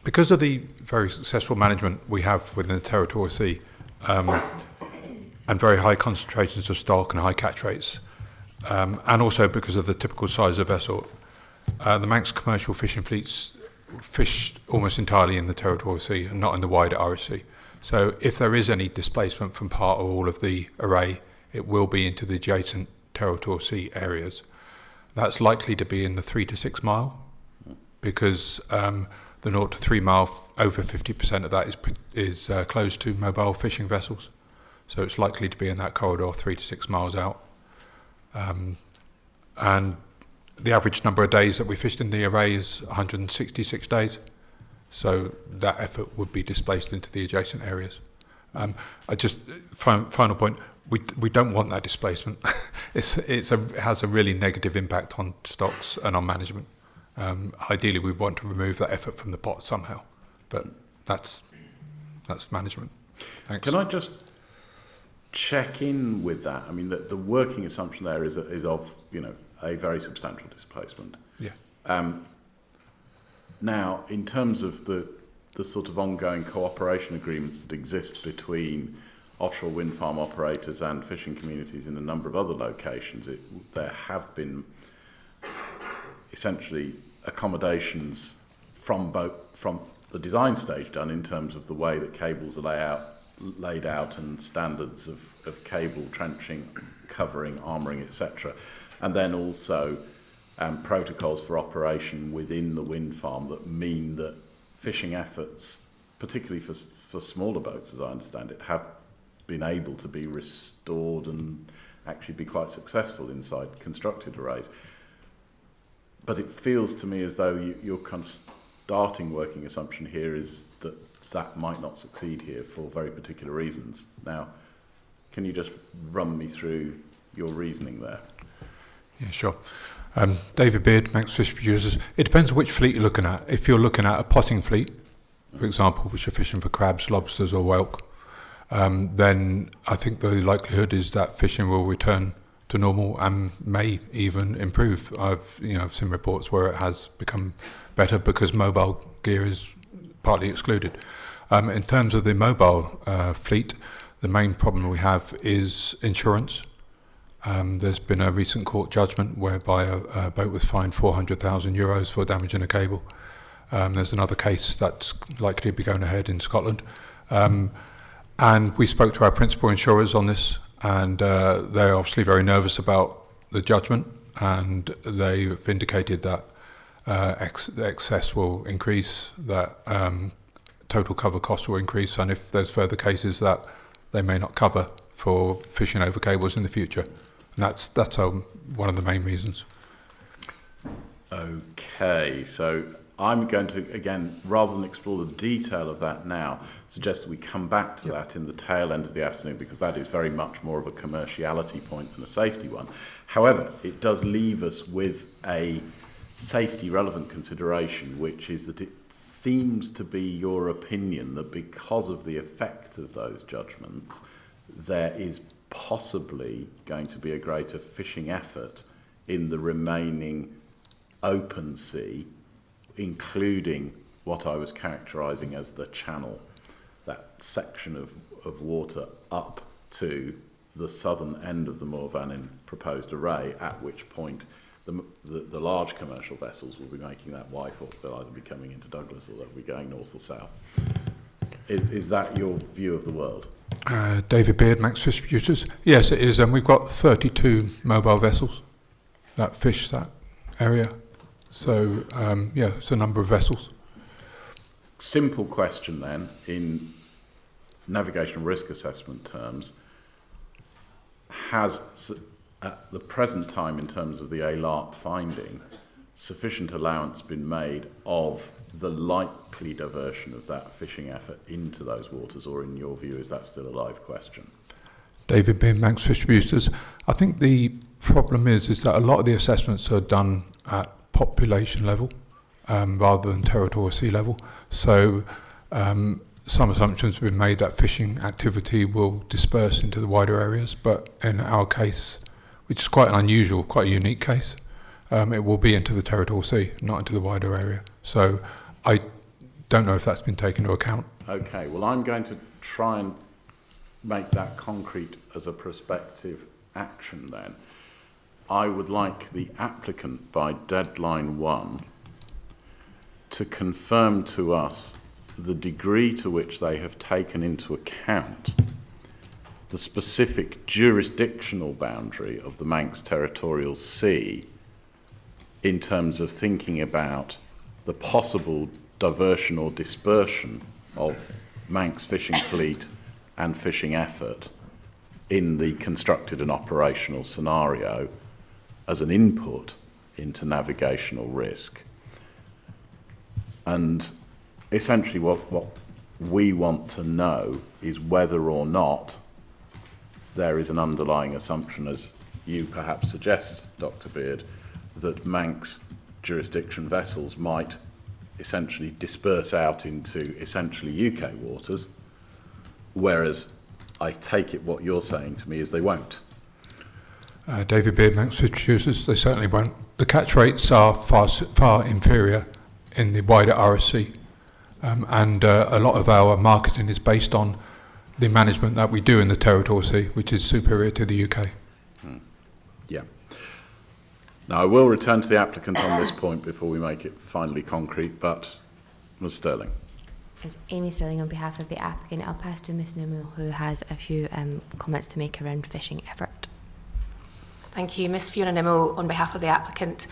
Because of the very successful management we have within the territorial sea, and very high concentrations of stock and high catch rates, and also because of the typical size of vessel, the Manx commercial fishing fleets fish almost entirely in the territorial sea and not in the wider Irish Sea. So if there is any displacement from part or all of the array, it will be into the adjacent territorial sea areas. That's likely to be in the 3 to 6 mile, because the 0 to 3 mile, over 50% of that is closed to mobile fishing vessels. So it's likely to be in that corridor 3 to 6 miles out. And the average number of days that we fished in the array is 166 days. So that effort would be displaced into the adjacent areas. Final point, we don't want that displacement. It has a really negative impact on stocks and on management. Ideally, we want to remove that effort from the pot somehow, but that's management. Thanks. Can I just check in with that? I mean, the working assumption there is of a very substantial displacement. Yeah. Now, in terms of the the sort of ongoing cooperation agreements that exist between offshore wind farm operators and fishing communities in a number of other locations, there have been essentially accommodations from the design stage done in terms of the way that cables are laid out and standards of cable trenching, covering, armouring, etc. And then also protocols for operation within the wind farm that mean that fishing efforts, particularly for smaller boats, as I understand it, have been able to be restored and actually be quite successful inside constructed arrays. But it feels to me as though your kind of starting working assumption here is that that might not succeed here for very particular reasons. Now, can you just run me through your reasoning there? Yeah, sure. David Beard, Manx Fish Producers. It depends on which fleet you're looking at. If you're looking at a potting fleet, for example, which are fishing for crabs, lobsters or whelk, then I think the likelihood is that fishing will return to normal and may even improve. I've seen reports where it has become better because mobile gear is partly excluded. In terms of the mobile fleet, the main problem we have is insurance. There's been a recent court judgment whereby a boat was fined €400,000 for damaging a cable. There's another case that's likely to be going ahead in Scotland. And we spoke to our principal insurers on this, and they're obviously very nervous about the judgment, and they've indicated that the excess will increase, that total cover cost will increase, and if there's further cases that they may not cover for fishing over cables in the future. And that's one of the main reasons. Okay, so I'm going to, again, rather than explore the detail of that now, suggest that we come back to that in the tail end of the afternoon, because that is very much more of a commerciality point than a safety one. However, it does leave us with a safety relevant consideration, which is that it seems to be your opinion that because of the effect of those judgments, there is possibly going to be a greater fishing effort in the remaining open sea, including what I was characterising as the channel, that section of water up to the southern end of the Mooir-Vannin proposed array, at which point the large commercial vessels will be making that Y-fork. They'll either be coming into Douglas or they'll be going north or south. Is that your view of the world? David Beard, Manx Fish Producers. Yes, it is. And we've got 32 mobile vessels that fish that area. So, it's a number of vessels. Simple question then, in navigational risk assessment terms, has, at the present time in terms of the ALARP finding, sufficient allowance been made of the likely diversion of that fishing effort into those waters, or in your view, is that still a live question? David Beard, Manx Fish Producers. I think the problem is that a lot of the assessments are done at population level rather than territorial sea level. So some assumptions have been made that fishing activity will disperse into the wider areas, but in our case, which is quite an unusual, quite a unique case, it will be into the territorial sea, not into the wider area. So I don't know if that's been taken into account. Okay, well, I'm going to try and make that concrete as a prospective action then. I would like the applicant by deadline 1 to confirm to us the degree to which they have taken into account the specific jurisdictional boundary of the Manx Territorial Sea in terms of thinking about the possible diversion or dispersion of Manx fishing fleet and fishing effort in the constructed and operational scenario as an input into navigational risk. And essentially what we want to know is whether or not there is an underlying assumption, as you perhaps suggest, Dr. Beard, that Manx jurisdiction vessels might essentially disperse out into essentially UK waters, whereas I take it what you're saying to me is they won't. David Beard, Manx Fish Producers, they certainly won't. The catch rates are far inferior in the wider RSC. and a lot of our marketing is based on the management that we do in the Territorial Sea, which is superior to the UK. Yeah. Now, I will return to the applicant on this point before we make it finally concrete, but Ms. Sterling. As Amy Sterling on behalf of the applicant, I'll pass to Ms. Nimmo, who has a few comments to make around fishing effort. Thank you. Ms. Fiona Nimmo on behalf of the applicant.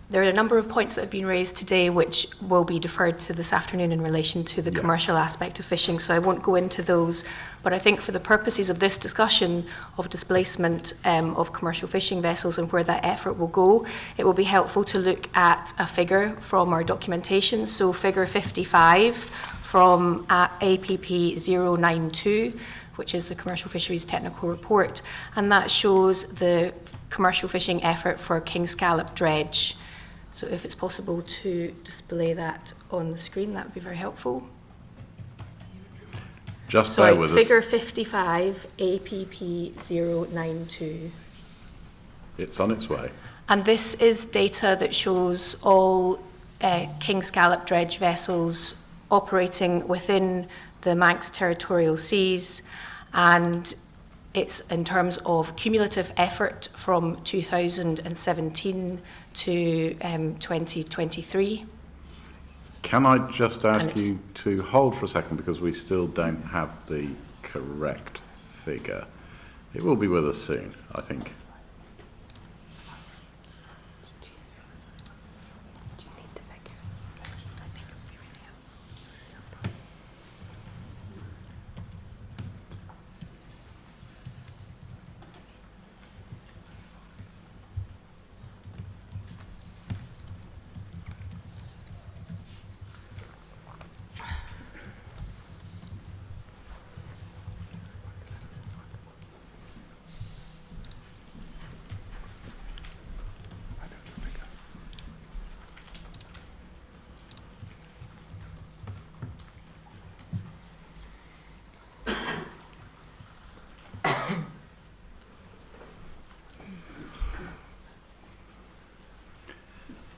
There are a number of points that have been raised today which will be deferred to this afternoon in relation to the commercial aspect of fishing, so I won't go into those. But I think for the purposes of this discussion of displacement of commercial fishing vessels and where that effort will go, it will be helpful to look at a figure from our documentation. So figure 55 from APP 092, which is the Commercial Fisheries Technical Report, and that shows the commercial fishing effort for king scallop dredge. So if it's possible to display that on the screen, that would be very helpful. Just bear with us. Figure 55, APP 092. It's on its way. And this is data that shows all king scallop dredge vessels operating within the Manx territorial seas, and it's in terms of cumulative effort from 2017 to 2023. Can I just ask you to hold for a second, because we still don't have the correct figure. It will be with us soon, I think.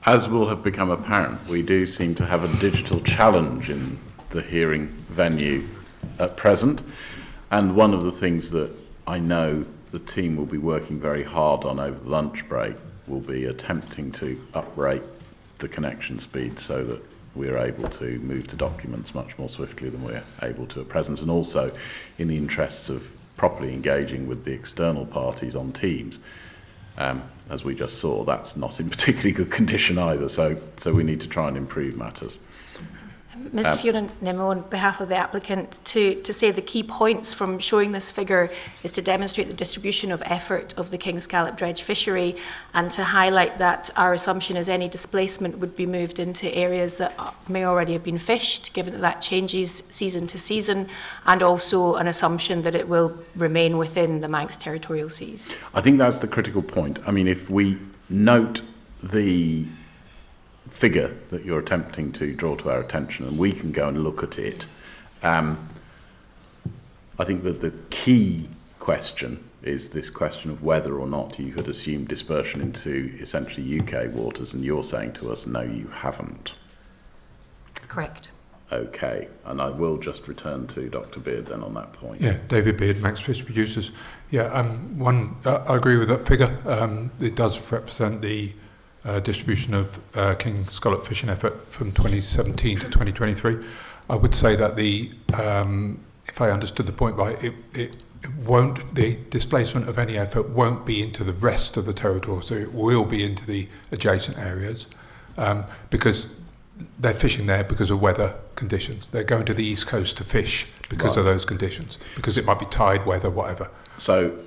As will have become apparent, we do seem to have a digital challenge in the hearing venue at present, and one of the things that I know the team will be working very hard on over the lunch break will be attempting to uprate the connection speed so that we're able to move to documents much more swiftly than we're able to at present, and also in the interests of properly engaging with the external parties on Teams. As we just saw, that's not in particularly good condition either, so we need to try and improve matters. Ms. Fiona Nimmo, on behalf of the applicant, to say the key points from showing this figure is to demonstrate the distribution of effort of the king scallop dredge fishery, and to highlight that our assumption is any displacement would be moved into areas that may already have been fished, given that that changes season to season, and also an assumption that it will remain within the Manx territorial seas. I think that's the critical point. I mean, if we note the figure that you're attempting to draw to our attention, and we can go and look at it, I think that the key question is this question of whether or not you had assumed dispersion into essentially UK waters, and you're saying to us, no, you haven't. Correct. Okay, and I will just return to Dr. Beard then on that point. Yeah, David Beard, Max Fish Producers. Yeah, I agree with that figure. It does represent the distribution of king scallop fishing effort from 2017 to 2023. I would say that if I understood the point right, the displacement of any effort won't be into the rest of the territory, so it will be into the adjacent areas, because they're fishing there because of weather conditions. They're going to the east coast to fish because of those conditions, because it might be tide, weather, whatever. So,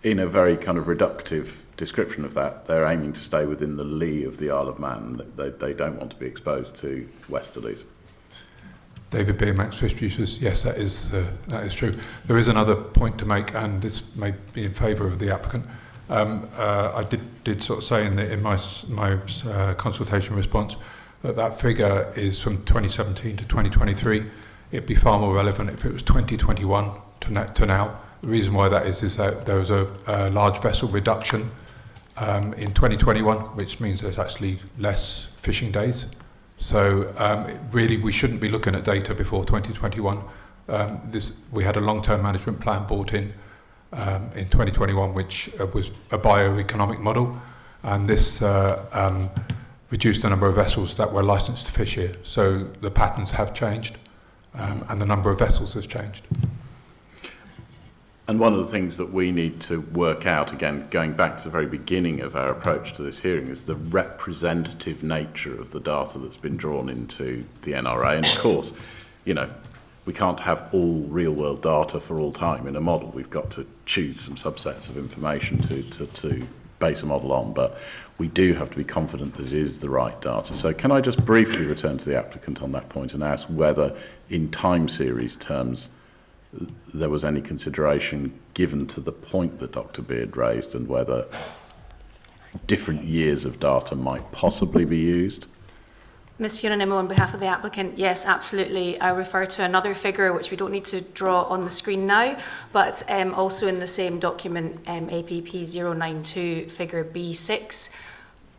in a very kind of reductive description of that, they're aiming to stay within the lee of the Isle of Man. They don't want to be exposed to westerlies. David Beer, Max Fish Producers. Yes, that is true. There is another point to make, and this may be in favour of the applicant. I did sort of say in my consultation response that figure is from 2017 to 2023. It'd be far more relevant if it was 2021 to now. The reason why that is that there was a large vessel reduction in 2021, which means there's actually less fishing days. So really, we shouldn't be looking at data before 2021. We had a long-term management plan brought in 2021, which was a bioeconomic model, and this reduced the number of vessels that were licensed to fish here. So the patterns have changed, and the number of vessels has changed. And one of the things that we need to work out, again, going back to the very beginning of our approach to this hearing, is the representative nature of the data that's been drawn into the NRA. And of course, you know, we can't have all real-world data for all time in a model. We've got to choose some subsets of information to base a model on, but we do have to be confident that it is the right data. So can I just briefly return to the applicant on that point and ask whether, in time series terms, there was any consideration given to the point that Dr. Beard raised, and whether different years of data might possibly be used? Ms. Fiona on behalf of the applicant, yes, absolutely. I refer to another figure which we don't need to draw on the screen now, but also in the same document, APP 092 figure B6,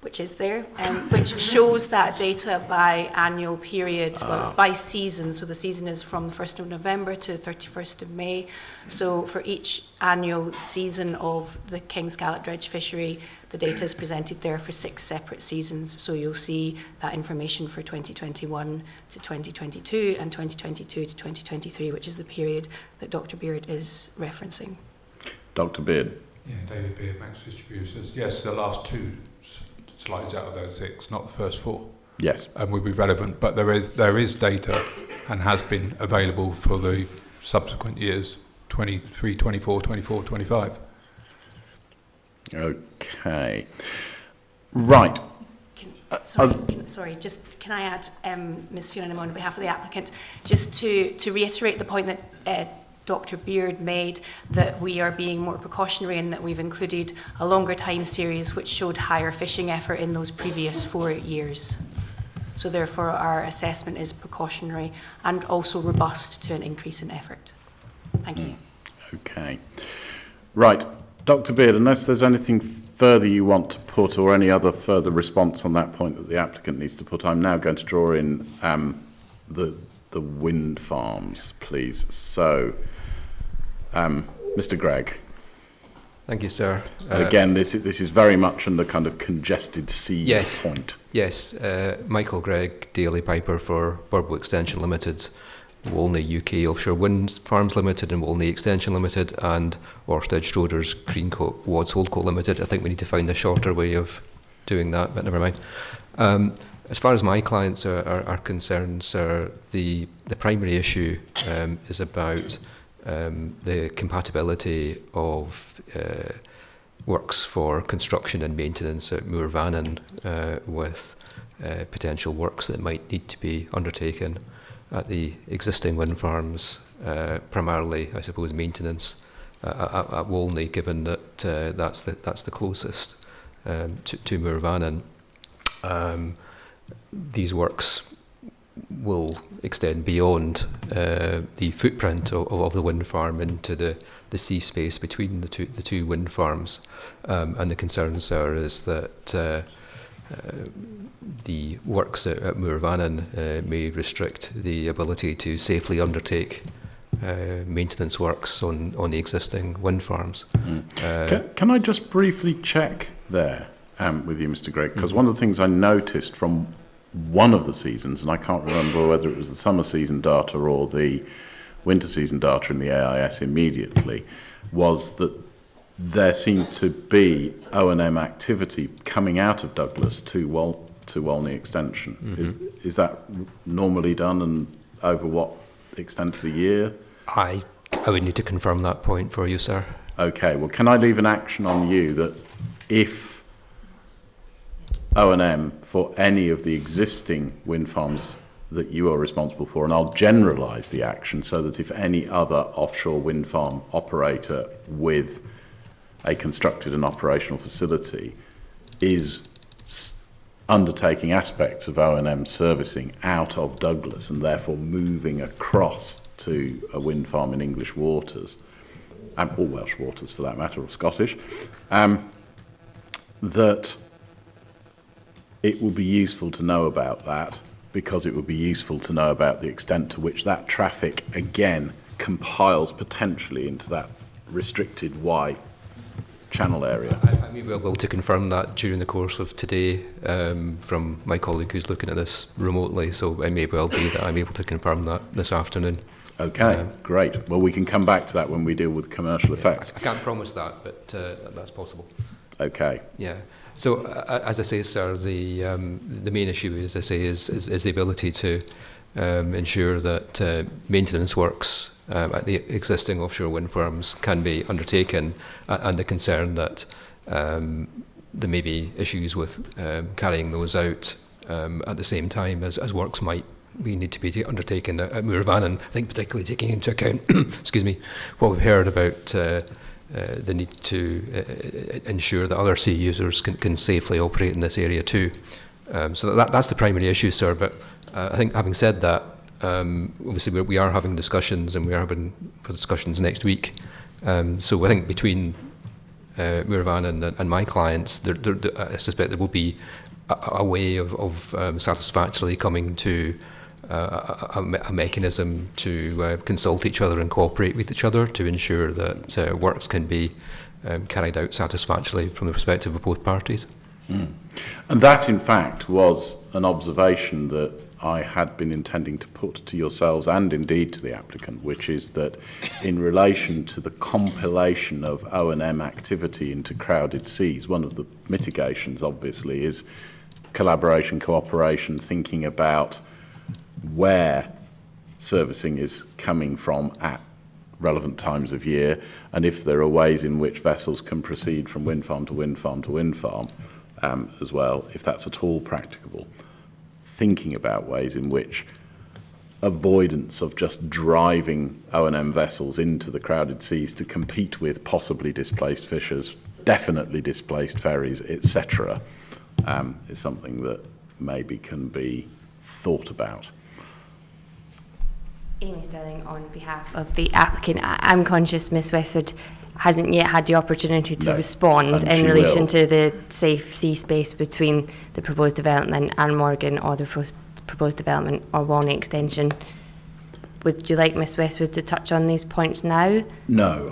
which is there, which shows that data by annual period. Well, it's by season, so the season is from the 1st of November to 31st of May. So for each annual season of the king scallop dredge fishery, the data is presented there for 6 separate seasons. So you'll see that information for 2021 to 2022 and 2022 to 2023, which is the period that Dr. Beard is referencing. Dr. Beard. Yeah, David Beard, Max Distributors. Yes, the last 2 slides out of those 6, not the first 4. Yes. And would be relevant, but there is data and has been available for the subsequent years, 23, 24, 24, 25. Okay. Right. Sorry, just can I add, Ms. Fiona on behalf of the applicant, just to reiterate the point that Dr. Beard made, that we are being more precautionary and that we've included a longer time series which showed higher fishing effort in those previous 4 years. So therefore our assessment is precautionary and also robust to an increase in effort. Thank you. Okay. Right. Dr. Beard, unless there's anything further you want to put, or any other further response on that point that the applicant needs to put, I'm now going to draw in the wind farms, please. So, Mr. Gregg. Thank you, sir. Again, this is very much in the kind of congested seas point. Yes, Michael Gregg, Daly Piper for Burble Extension Limited, Wolney UK Offshore Wind Farms Limited and Wolney Extension Limited, and Orsted Schroders Greencoat Wads Holdco Limited. I think we need to find a shorter way of doing that, but never mind. As far as my clients are concerned, sir, the primary issue is about the compatibility of works for construction and maintenance at Mooir Vannin with potential works that might need to be undertaken at the existing wind farms, primarily, I suppose, maintenance at Wolney, given that that's the closest to Mooir Vannin. These works will extend beyond the footprint of the wind farm into the sea space between the two wind farms, and the concern, sir, is that the works at Mooir Vannin may restrict the ability to safely undertake maintenance works on the existing wind farms. Can I just briefly check there with you, Mr. Gregg? Because one of the things I noticed from one of the seasons, and I can't remember whether it was the summer season data or the winter season data in the AIS immediately, was that there seemed to be O&M activity coming out of Douglas to Wolney Extension. Mm-hmm. Is that normally done, and over what extent of the year? I would need to confirm that point for you, sir. Okay, well, can I leave an action on you that if O&M for any of the existing wind farms that you are responsible for, and I'll generalise the action so that if any other offshore wind farm operator with a constructed and operational facility is undertaking aspects of O&M servicing out of Douglas and therefore moving across to a wind farm in English waters, or Welsh waters for that matter, or Scottish, that it will be useful to know about that because it would be useful to know about the extent to which that traffic, again, compiles potentially into that restricted Y channel area. I may be able to confirm that during the course of today from my colleague who's looking at this remotely, so it may well be that I'm able to confirm that this afternoon. Okay, great. Well, we can come back to that when we deal with commercial effects. I can't promise that, but that's possible. Okay. Yeah. So, as I say, sir, the main issue, as I say, is the ability to ensure that maintenance works at the existing offshore wind farms can be undertaken, and the concern that there may be issues with carrying those out at the same time as works might need to be undertaken at Mooir Vannin. I think particularly taking into account, excuse me, what we've heard about the need to ensure that other sea users can safely operate in this area too. So that's the primary issue, sir. But I think having said that, obviously we are having discussions, and we are having discussions next week. So I think between Mooir Vannin and my clients, I suspect there will be a way of satisfactorily coming to a mechanism to consult each other and cooperate with each other to ensure that works can be carried out satisfactorily from the perspective of both parties. Mm. And that, in fact, was an observation that I had been intending to put to yourselves and indeed to the applicant, which is that in relation to the compilation of O&M activity into crowded seas, one of the mitigations, obviously, is collaboration, cooperation, thinking about where servicing is coming from at relevant times of year, and if there are ways in which vessels can proceed from wind farm to wind farm to wind farm as well, if that's at all practicable. Thinking about ways in which avoidance of just driving O&M vessels into the crowded seas to compete with possibly displaced fishers, definitely displaced ferries, etc., is something that maybe can be thought about. Amy Sterling, on behalf of the applicant, I'm conscious Ms Westwood hasn't yet had the opportunity to respond in relation to the safe sea space between the proposed development and Morgan, or the proposed development or Walney extension. Would you like Ms Westwood to touch on these points now? No,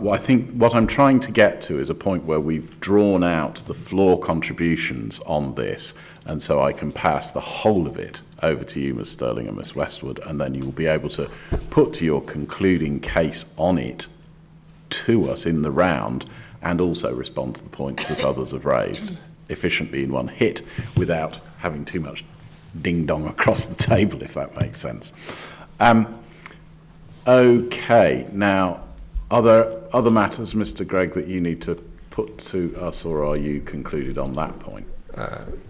I think what I'm trying to get to is a point where we've drawn out the floor contributions on this, and so I can pass the whole of it over to you, Ms Sterling and Ms Westwood, and then you will be able to put to your concluding case on it to us in the round, and also respond to the points that others have raised efficiently in one hit without having too much ding-dong across the table, if that makes sense. Okay, now, are there other matters, Mr Gregg, that you need to put to us, or are you concluded on that point?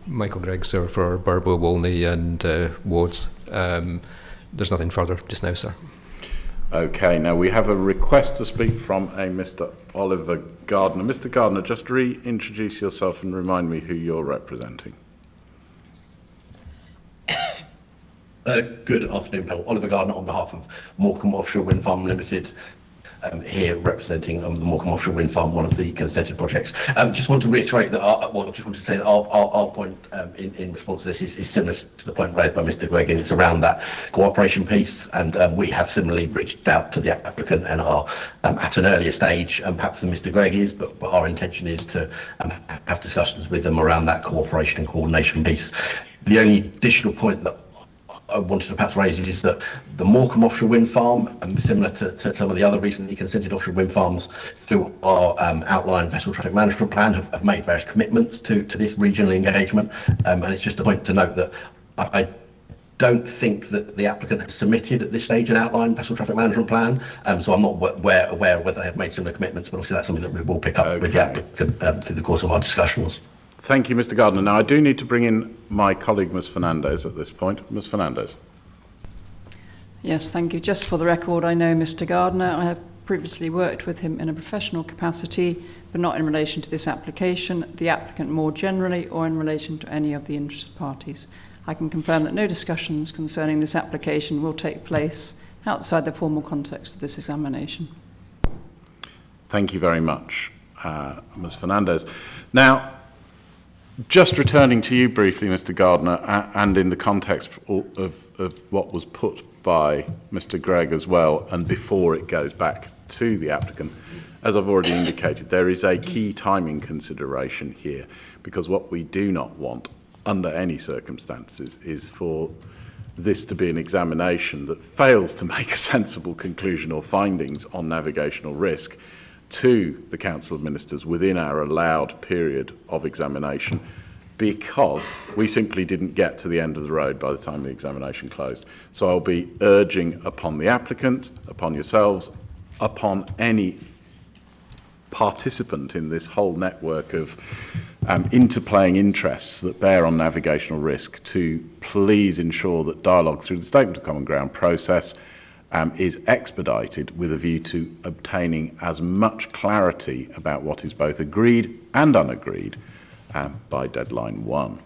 Michael Gregg, sir, for Burbo, Walney and Wards. There's nothing further just now, sir. Okay, now we have a request to speak from a Mr Oliver Gardner. Mr Gardner, just reintroduce yourself and remind me who you're representing. Good afternoon, Bill. Oliver Gardner on behalf of Morecambe Offshore Wind Farm Limited, here representing the Morecambe Offshore Wind Farm, one of the consented projects. Just want to reiterate that, our point in response to this is similar to the point raised by Mr Gregg, and it's around that cooperation piece, and we have similarly reached out to the applicant and are at an earlier stage, perhaps than Mr Gregg is, but our intention is to have discussions with them around that cooperation and coordination piece. The only additional point that I wanted to perhaps raise is that the Morecambe Offshore Wind Farm, similar to some of the other recently consented offshore wind farms, through our outline vessel traffic management plan, have made various commitments to this regional engagement. And it's just a point to note that I don't think that the applicant has submitted at this stage an outline vessel traffic management plan. So I'm not aware of whether they have made similar commitments, but obviously that's something that we will pick up with the applicant through the course of our discussions. Thank you, Mr Gardner. Now, I do need to bring in my colleague, Ms Fernandez, at this point. Ms Fernandez. Yes, thank you. Just for the record, I know Mr Gardner. I have previously worked with him in a professional capacity, but not in relation to this application, the applicant more generally, or in relation to any of the interested parties. I can confirm that no discussions concerning this application will take place outside the formal context of this examination. Thank you very much, Ms Fernandez. Now, Just returning to you briefly, Mr. Gardner, and in the context of what was put by Mr. Gregg as well, and before it goes back to the applicant, as I've already indicated, there is a key timing consideration here, because what we do not want under any circumstances is for this to be an examination that fails to make a sensible conclusion or findings on navigational risk to the Council of Ministers within our allowed period of examination, because we simply didn't get to the end of the road by the time the examination closed. So I'll be urging upon the applicant, upon yourselves, upon any participant in this whole network of interplaying interests that bear on navigational risk to please ensure that dialogue through the Statement of Common Ground process is expedited with a view to obtaining as much clarity about what is both agreed and unagreed by deadline 1.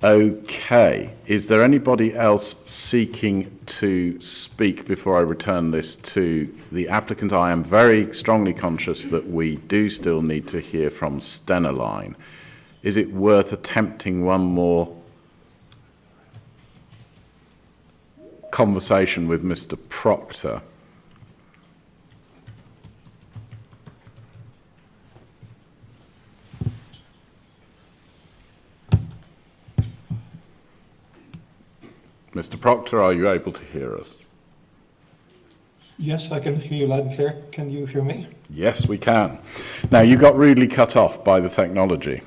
Okay, is there anybody else seeking to speak before I return this to the applicant? I am very strongly conscious that we do still need to hear from Stenaline. Is it worth attempting one more conversation with Mr. Proctor? Mr. Proctor, are you able to hear us? Yes, I can hear you loud and clear. Can you hear me? Yes, we can. Now, you got really cut off by the technology.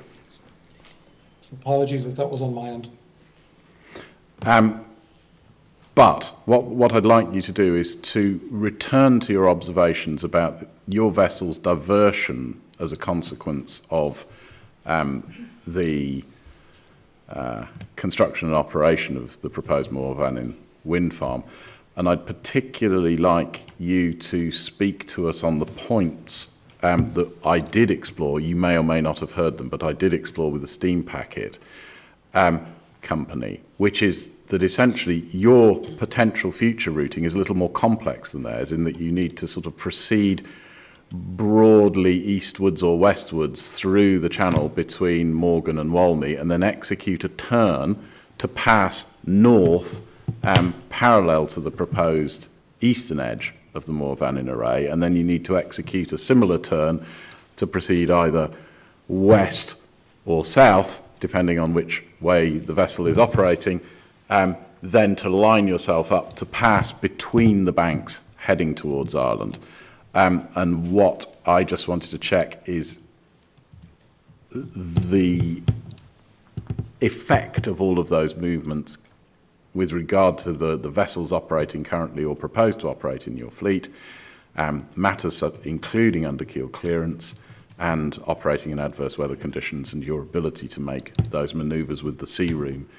Apologies if that was on my end. But what I'd like you to do is to return to your observations about your vessel's diversion as a consequence of the construction and operation of the proposed Mooir Vannin wind farm. And I'd particularly like you to speak to us on the points that I did explore. You may or may not have heard them, but I did explore with the Steam Packet company, which is that essentially your potential future routing is a little more complex than theirs, in that you need to sort of proceed broadly eastwards or westwards through the channel between Morgan and Walney, and then execute a turn to pass north parallel to the proposed eastern edge of the Mooir Vannin array, and then you need to execute a similar turn to proceed either west or south, depending on which way the vessel is operating, then to line yourself up to pass between the banks heading towards Ireland. And what I just wanted to check is the effect of all of those movements with regard to the vessels operating currently or proposed to operate in your fleet, matters including underkeel clearance and operating in adverse weather conditions, and your ability to make those manoeuvres with the sea room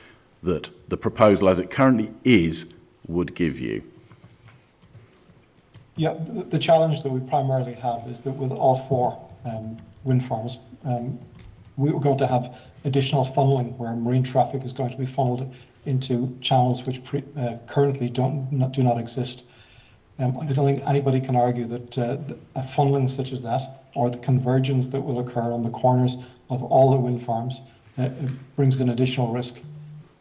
that the proposal as it currently is would give you. Yeah, the challenge that we primarily have is that with all 4 wind farms, we're going to have additional funneling where marine traffic is going to be funneled into channels which currently do not exist. I don't think anybody can argue that a funneling such as that, or the convergence that will occur on the corners of all the wind farms, brings an additional risk.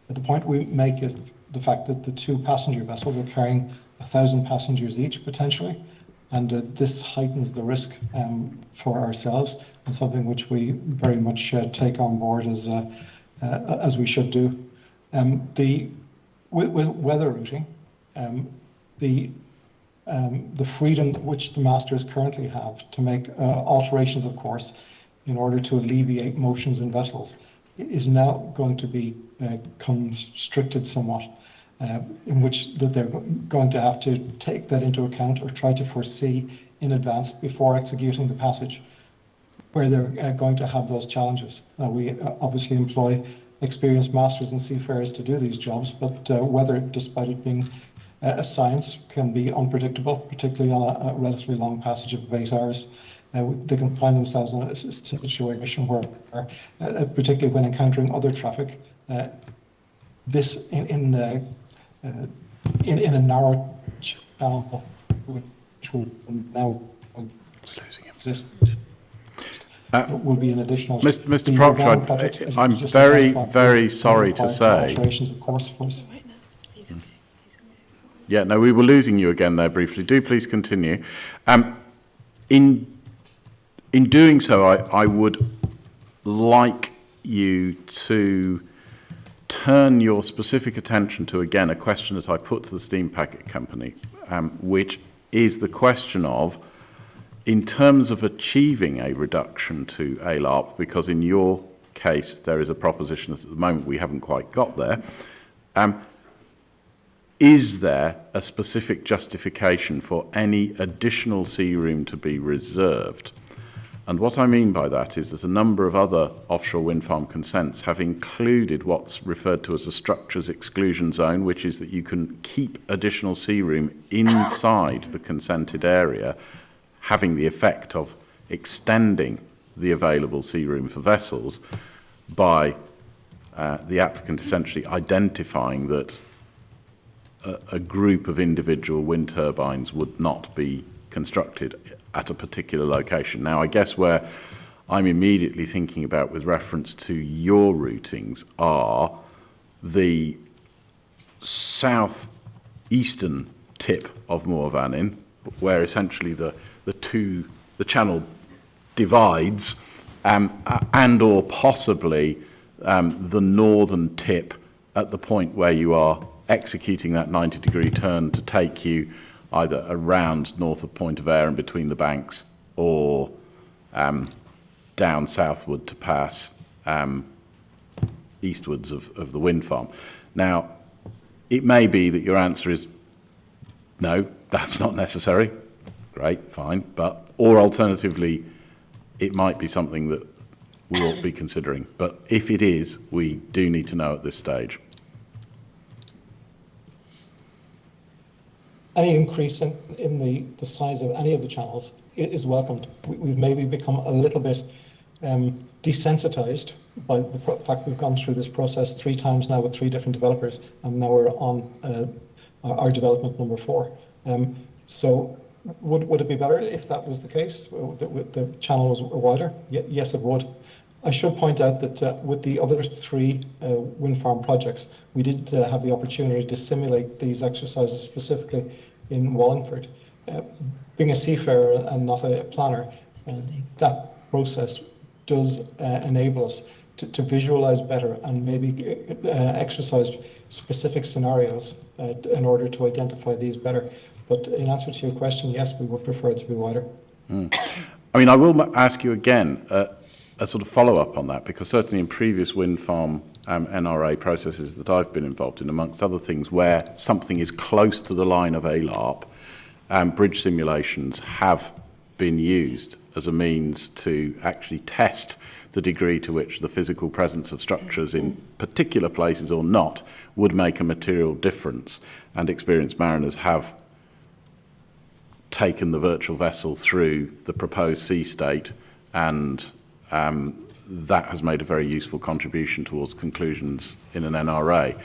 But the point we make is the fact that the 2 passenger vessels are carrying 1,000 passengers each potentially, and this heightens the risk for ourselves, and something which we very much take on board as we should do. With weather routing, the freedom which the masters currently have to make alterations of course in order to alleviate motions in vessels is now going to be constricted somewhat, in which that they're going to have to take that into account or try to foresee in advance before executing the passage where they're going to have those challenges. Now, we obviously employ experienced masters and seafarers to do these jobs, but weather, despite it being a science, can be unpredictable, particularly on a relatively long passage of 8 hours. They can find themselves in a situation where, particularly when encountering other traffic, this in a narrow channel, which will now exist. will be an additional. Mr. Proctor, I'm very sorry to say. Alterations, of course, for us. Yeah, no, we were losing you again there briefly. Do please continue. In doing so, I would like you to turn your specific attention to, again, a question that I put to the Steam Packet Company, which is the question of, in terms of achieving a reduction to ALARP, because in your case there is a proposition that at the moment we haven't quite got there, is there a specific justification for any additional sea room to be reserved? And what I mean by that is that a number of other offshore wind farm consents have included what's referred to as a structures exclusion zone, which is that you can keep additional sea room inside the consented area, having the effect of extending the available sea room for vessels by the applicant essentially identifying that a group of individual wind turbines would not be constructed at a particular location. Now, I guess where I'm immediately thinking about with reference to your routings are the southeastern tip of Mooir Vannin, where essentially the channel divides, and or possibly the northern tip at the point where you are executing that 90-degree turn to take you either around north of Point of Ayre and between the banks, or down southward to pass eastwards of the wind farm. Now, it may be that your answer is no, that's not necessary. Great, fine. Or alternatively, it might be something that we ought to be considering. But if it is, we do need to know at this stage. Any increase in the size of any of the channels is welcomed. We've maybe become a little bit desensitized by the fact we've gone through this process 3 times now with 3 different developers, and now we're on our development number 4. So would it be better if that was the case, that the channel was wider? Yes, it would. I should point out that with the other 3 wind farm projects, we did have the opportunity to simulate these exercises specifically in Wallingford. Being a seafarer and not a planner, that process does enable us to visualize better and maybe exercise specific scenarios in order to identify these better. But in answer to your question, yes, we would prefer it to be wider. I mean, I will ask you again a sort of follow-up on that, because certainly in previous wind farm NRA processes that I've been involved in, amongst other things, where something is close to the line of ALARP, bridge simulations have been used as a means to actually test the degree to which the physical presence of structures in particular places or not would make a material difference. And experienced mariners have taken the virtual vessel through the proposed sea state, and that has made a very useful contribution towards conclusions in an NRA.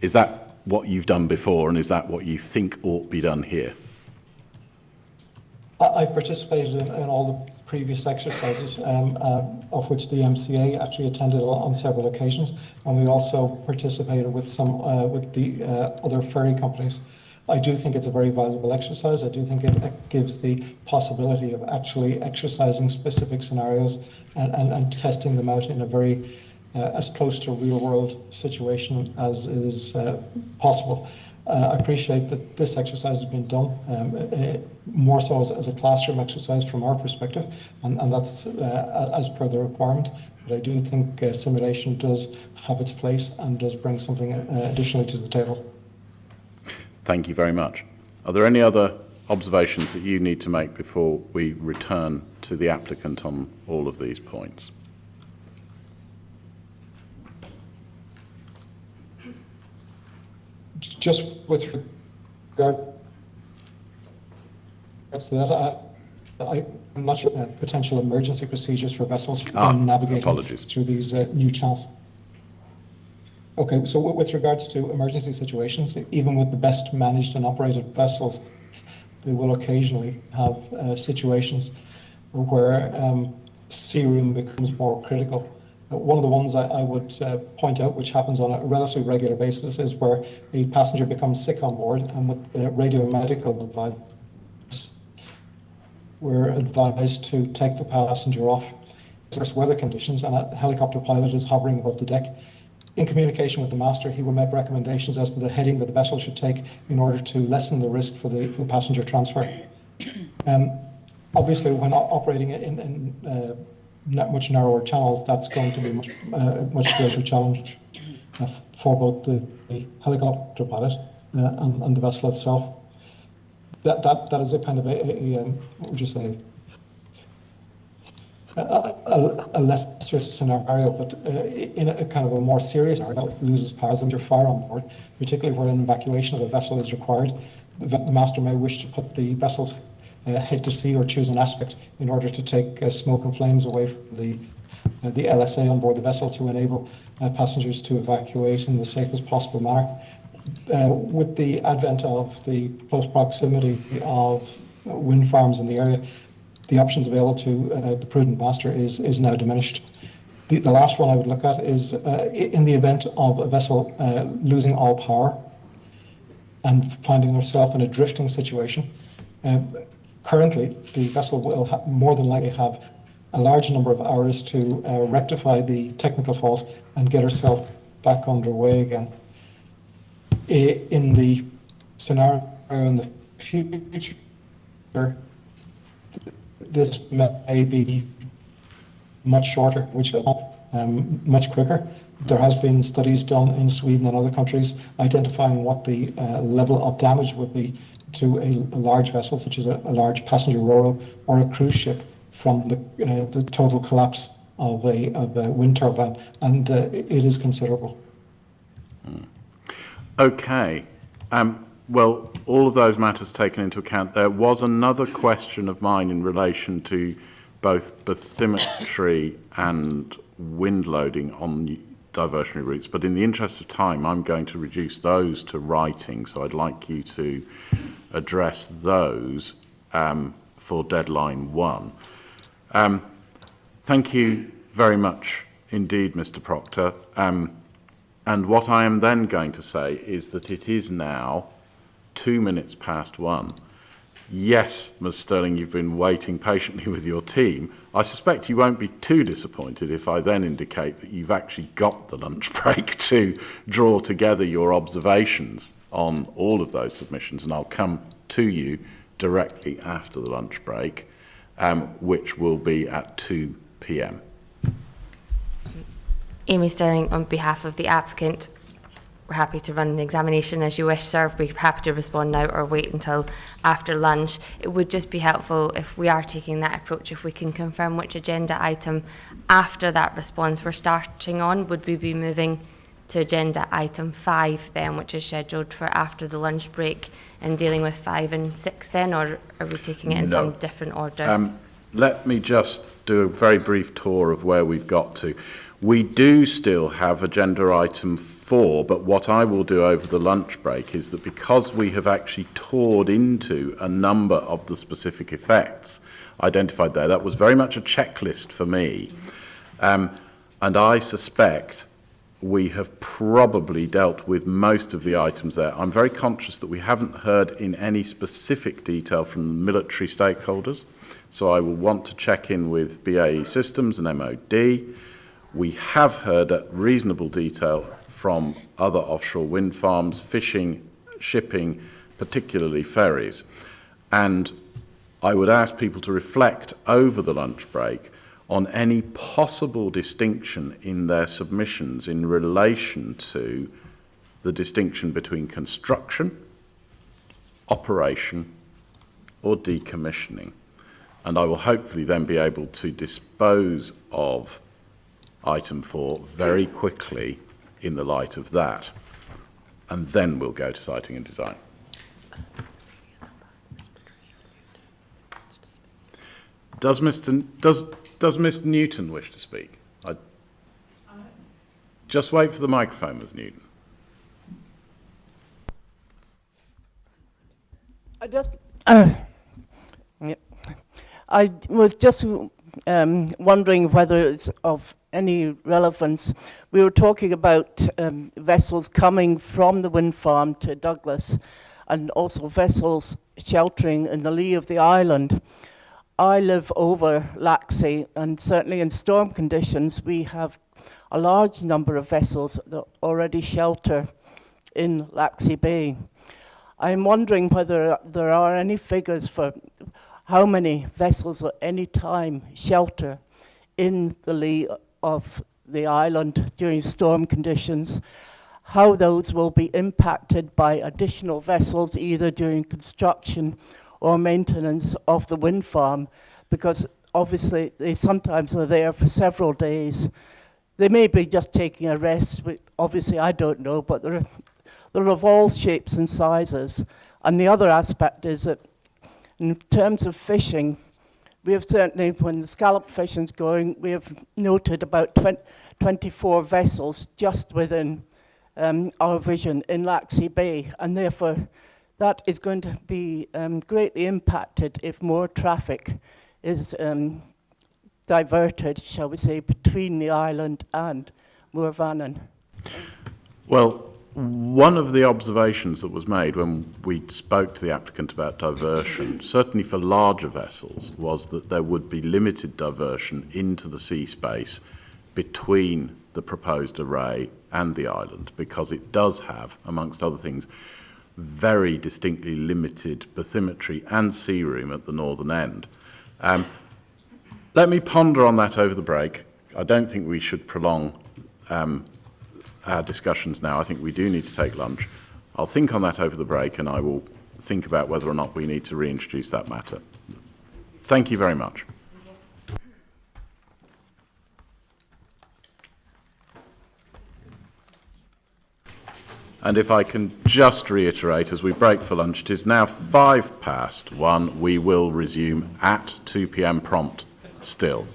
Is that what you've done before, and is that what you think ought to be done here? I've participated in all the previous exercises, of which the MCA actually attended on several occasions, and we also participated with some with the other ferry companies. I do think it's a very valuable exercise. I do think it gives the possibility of actually exercising specific scenarios and testing them out in a very as close to a real-world situation as is possible. I appreciate that this exercise has been done more so as a classroom exercise from our perspective, and that's as per the requirement. But I do think simulation does have its place and does bring something additionally to the table. Thank you very much. Are there any other observations that you need to make before we return to the applicant on all of these points? Just with regard to that, I'm not sure potential emergency procedures for vessels when navigating through these new channels. Okay, so with regards to emergency situations, even with the best managed and operated vessels, they will occasionally have situations where sea room becomes more critical. One of the ones I would point out, which happens on a relatively regular basis, is where a passenger becomes sick on board, and with the radiomedical advice, we're advised to take the passenger off. There's weather conditions, and a helicopter pilot is hovering above the deck. In communication with the master, he will make recommendations as to the heading that the vessel should take in order to lessen the risk for the passenger transfer. Obviously, when operating in much narrower channels, that's going to be much greater challenge for both the helicopter pilot and the vessel itself. That is a kind of what would you say, a lesser scenario, but in a kind of a more serious scenario, loses powers under fire on board, particularly where an evacuation of a vessel is required. The master may wish to put the vessel's head to sea or choose an aspect in order to take smoke and flames away from the LSA on board the vessel to enable passengers to evacuate in the safest possible manner. With the advent of the close proximity of wind farms in the area, the options available to the prudent master is now diminished. The last one I would look at is in the event of a vessel losing all power and finding herself in a drifting situation. Currently, the vessel will more than likely have a large number of hours to rectify the technical fault and get herself back underway again. In the scenario in the future, this may be much shorter, which is much quicker. There has been studies done in Sweden and other countries identifying what the level of damage would be to a large vessel, such as a large passenger ro-ro or a cruise ship, from the total collapse of a wind turbine, and it is considerable. Okay. Well, all of those matters taken into account, there was another question of mine in relation to both bathymetry and wind loading on diversionary routes, but in the interest of time, I'm going to reduce those to writing, so I'd like you to address those for deadline 1. Thank you very much indeed, Mr. Proctor. And what I am then going to say is that it is now 2 minutes past 1. Yes, Ms. Sterling, you've been waiting patiently with your team. I suspect you won't be too disappointed if I then indicate that you've actually got the lunch break to draw together your observations on all of those submissions, and I'll come to you directly after the lunch break, which will be at 2 p.m. Amy Sterling, on behalf of the applicant, we're happy to run the examination as you wish, sir. We're happy to respond now or wait until after lunch. It would just be helpful if we are taking that approach, if we can confirm which agenda item after that response we're starting on. Would we be moving to agenda item 5 then, which is scheduled for after the lunch break, and dealing with 5 and 6 then, or are we taking it in some different order? Let me just do a very brief tour of where we've got to. We do still have agenda item 4, but what I will do over the lunch break is that because we have actually toured into a number of the specific effects identified there, that was very much a checklist for me. And I suspect we have probably dealt with most of the items there. I'm very conscious that we haven't heard in any specific detail from the military stakeholders, so I will want to check in with BAE Systems and MOD. We have heard at reasonable detail from other offshore wind farms, fishing, shipping, particularly ferries. And I would ask people to reflect over the lunch break on any possible distinction in their submissions in relation to the distinction between construction, operation, or decommissioning. And I will hopefully then be able to dispose of item 4 very quickly in the light of that. And then we'll go to siting and design. Does Ms. Newton wish to speak? Just wait for the microphone, Ms. Newton. I was just wondering whether it's of any relevance. We were talking about vessels coming from the wind farm to Douglas and also vessels sheltering in the lee of the island. I live over Laxey, and certainly in storm conditions, we have a large number of vessels that already shelter in Laxey Bay. I'm wondering whether there are any figures for how many vessels at any time shelter in the lee of the island during storm conditions, how those will be impacted by additional vessels either during construction or maintenance of the wind farm, because obviously they sometimes are there for several days. They may be just taking a rest, obviously I don't know, but they're of all shapes and sizes. And the other aspect is that in terms of fishing, we have certainly, when the scallop fishing's going, we have noted about 24 vessels just within our vision in Laxey Bay, and therefore that is going to be greatly impacted if more traffic is diverted, shall we say, between the island and Mooir Vannin. Well, one of the observations that was made when we spoke to the applicant about diversion, certainly for larger vessels, was that there would be limited diversion into the sea space between the proposed array and the island, because it does have, amongst other things, very distinctly limited bathymetry and sea room at the northern end. Let me ponder on that over the break. I don't think we should prolong our discussions now. I think we do need to take lunch. I'll think on that over the break, and I will think about whether or not we need to reintroduce that matter. Thank you very much. And if I can just reiterate, as we break for lunch, it is now 1:05. We will resume at 2 p.m. prompt still.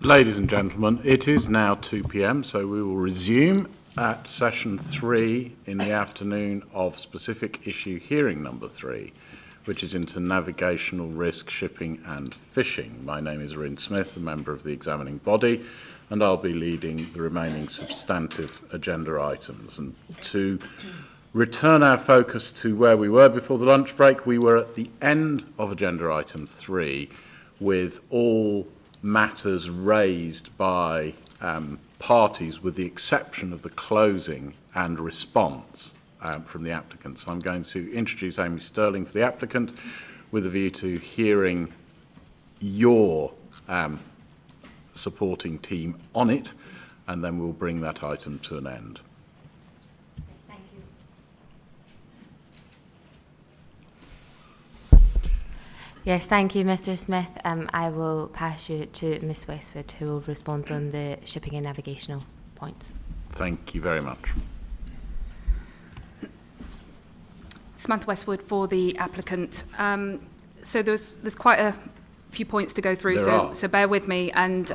Ladies and gentlemen, it is now 2 p.m, so we will resume at session 3 in the afternoon of specific issue hearing number 3, which is into navigational risk, shipping and fishing. My name is Ryn Smith, a member of the examining body, and I'll be leading the remaining substantive agenda items. And to return our focus to where we were before the lunch break, we were at the end of agenda item 3 with all matters raised by parties with the exception of the closing and response from the applicant. So I'm going to introduce Amy Sterling for the applicant with a view to hearing your supporting team on it, and then we'll bring that item to an end. Thank you. Yes, thank you, Mr. Smith. I will pass you to Ms. Westwood, who will respond on the shipping and navigational points. Thank you very much. Samantha Westwood for the applicant. So there's quite a few points to go through, so bear with me, and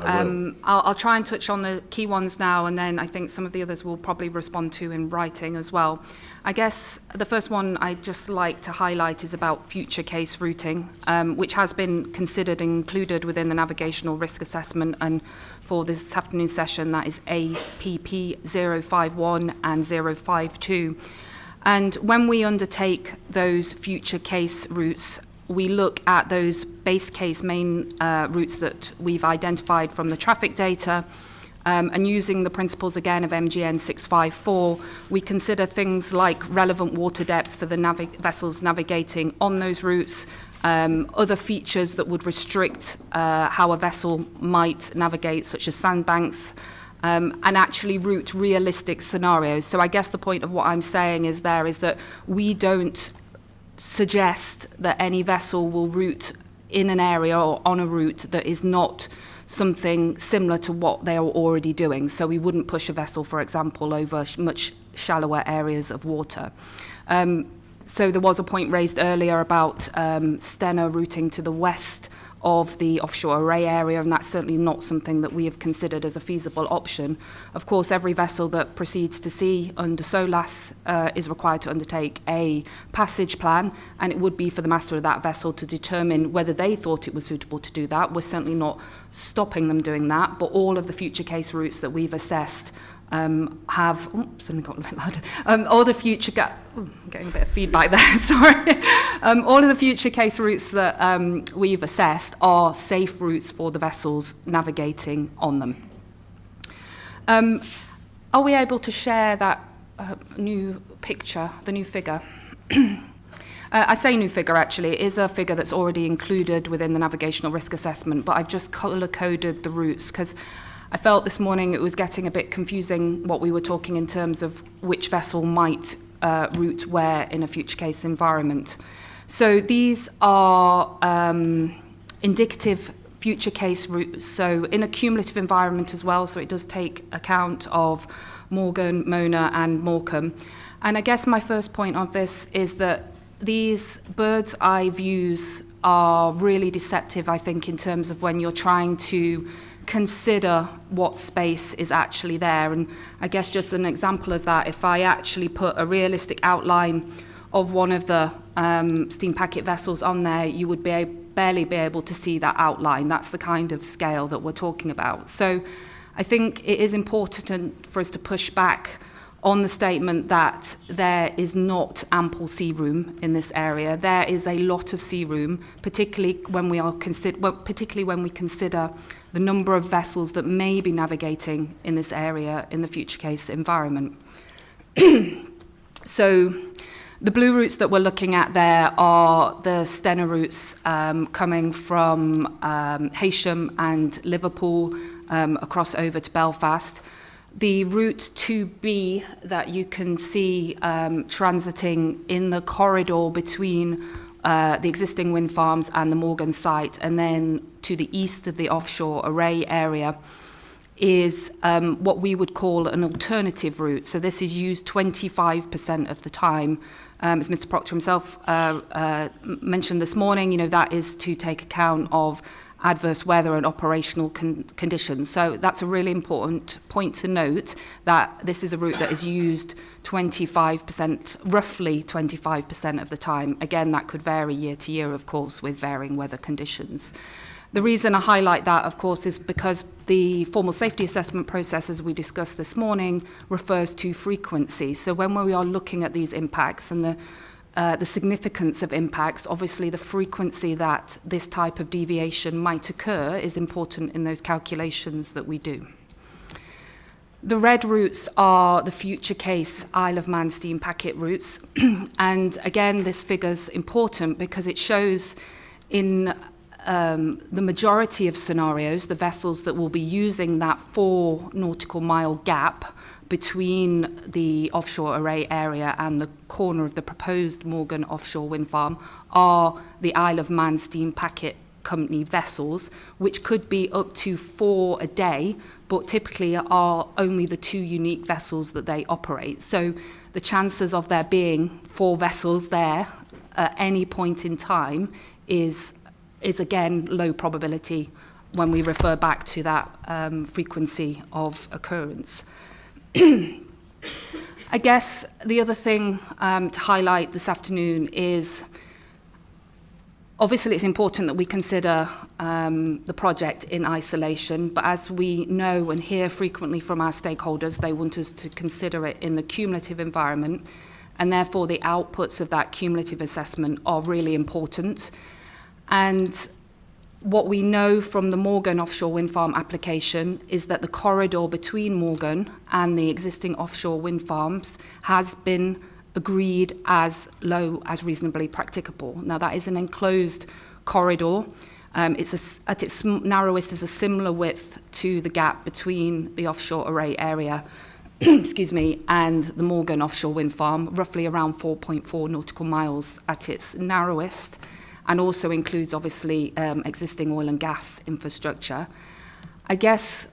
I'll try and touch on the key ones now, and then I think some of the others will probably respond to in writing as well. I guess the first one I'd just like to highlight is about future case routing, which has been considered and included within the navigational risk assessment, and for this afternoon session that is APP 051 and 052. And when we undertake those future case routes, we look at those base case main routes that we've identified from the traffic data, and using the principles again of MGN 654, we consider things like relevant water depth for the vessels navigating on those routes, other features that would restrict how a vessel might navigate, such as sandbanks, and actually route realistic scenarios. So I guess the point of what I'm saying is that we don't suggest that any vessel will route in an area or on a route that is not something similar to what they are already doing. So we wouldn't push a vessel, for example, over much shallower areas of water. So there was a point raised earlier about Stena routing to the west of the offshore array area, and that's certainly not something that we have considered as a feasible option. Of course, every vessel that proceeds to sea under SOLAS is required to undertake a passage plan, and it would be for the master of that vessel to determine whether they thought it was suitable to do that. We're certainly not stopping them doing that, but all of the future case routes that we've assessed have, something got a bit loud. All the future, I'm getting a bit of feedback there, sorry. All of the future case routes that we've assessed are safe routes for the vessels navigating on them. Are we able to share that new picture, the new figure? I say new figure, actually. It is a figure that's already included within the navigational risk assessment, but I've just colour-coded the routes because I felt this morning it was getting a bit confusing what we were talking in terms of which vessel might route where in a future case environment. So these are indicative future case routes, so in a cumulative environment as well, so it does take account of Morgan, Mona and Morecambe. And I guess my first point of this is that these bird's eye views are really deceptive, I think, in terms of when you're trying to consider what space is actually there. And I guess just an example of that, if I actually put a realistic outline of one of the steam packet vessels on there, you would barely be able to see that outline. That's the kind of scale that we're talking about. So I think it is important for us to push back on the statement that there is not ample sea room in this area. There is a lot of sea room, particularly when we consider the number of vessels that may be navigating in this area in the future case environment. So the blue routes that we're looking at there are the Stena routes coming from Heysham and Liverpool across over to Belfast. The route 2B that you can see transiting in the corridor between the existing wind farms and the Morgan site, and then to the east of the offshore array area, is what we would call an alternative route. So this is used 25% of the time. As Mr. Proctor himself mentioned this morning, that is to take account of adverse weather and operational conditions. So that's a really important point to note, that this is a route that is used 25%, roughly 25% of the time. Again, that could vary year to year, of course, with varying weather conditions. The reason I highlight that, of course, is because the formal safety assessment process, as we discussed this morning, refers to frequency. So when we are looking at these impacts and the significance of impacts, obviously the frequency that this type of deviation might occur is important in those calculations that we do. The red routes are the future case Isle of Man steam packet routes. And again, this figure's important because it shows in the majority of scenarios, the vessels that will be using that 4 nautical mile gap between the offshore array area and the corner of the proposed Morgan offshore wind farm are the Isle of Man steam packet company vessels, which could be up to 4 a day, but typically are only the 2 unique vessels that they operate. So the chances of there being 4 vessels there at any point in time is again low probability when we refer back to that frequency of occurrence. I guess the other thing to highlight this afternoon is obviously it's important that we consider the project in isolation, but as we know and hear frequently from our stakeholders, they want us to consider it in the cumulative environment, and therefore the outputs of that cumulative assessment are really important. And what we know from the Morgan offshore wind farm application is that the corridor between Morgan and the existing offshore wind farms has been agreed as low as reasonably practicable. Now, that is an enclosed corridor. At its narrowest is a similar width to the gap between the offshore array area excuse me, and the Morgan offshore wind farm, roughly around 4.4 nautical miles at its narrowest, and also includes obviously existing oil and gas infrastructure. I guess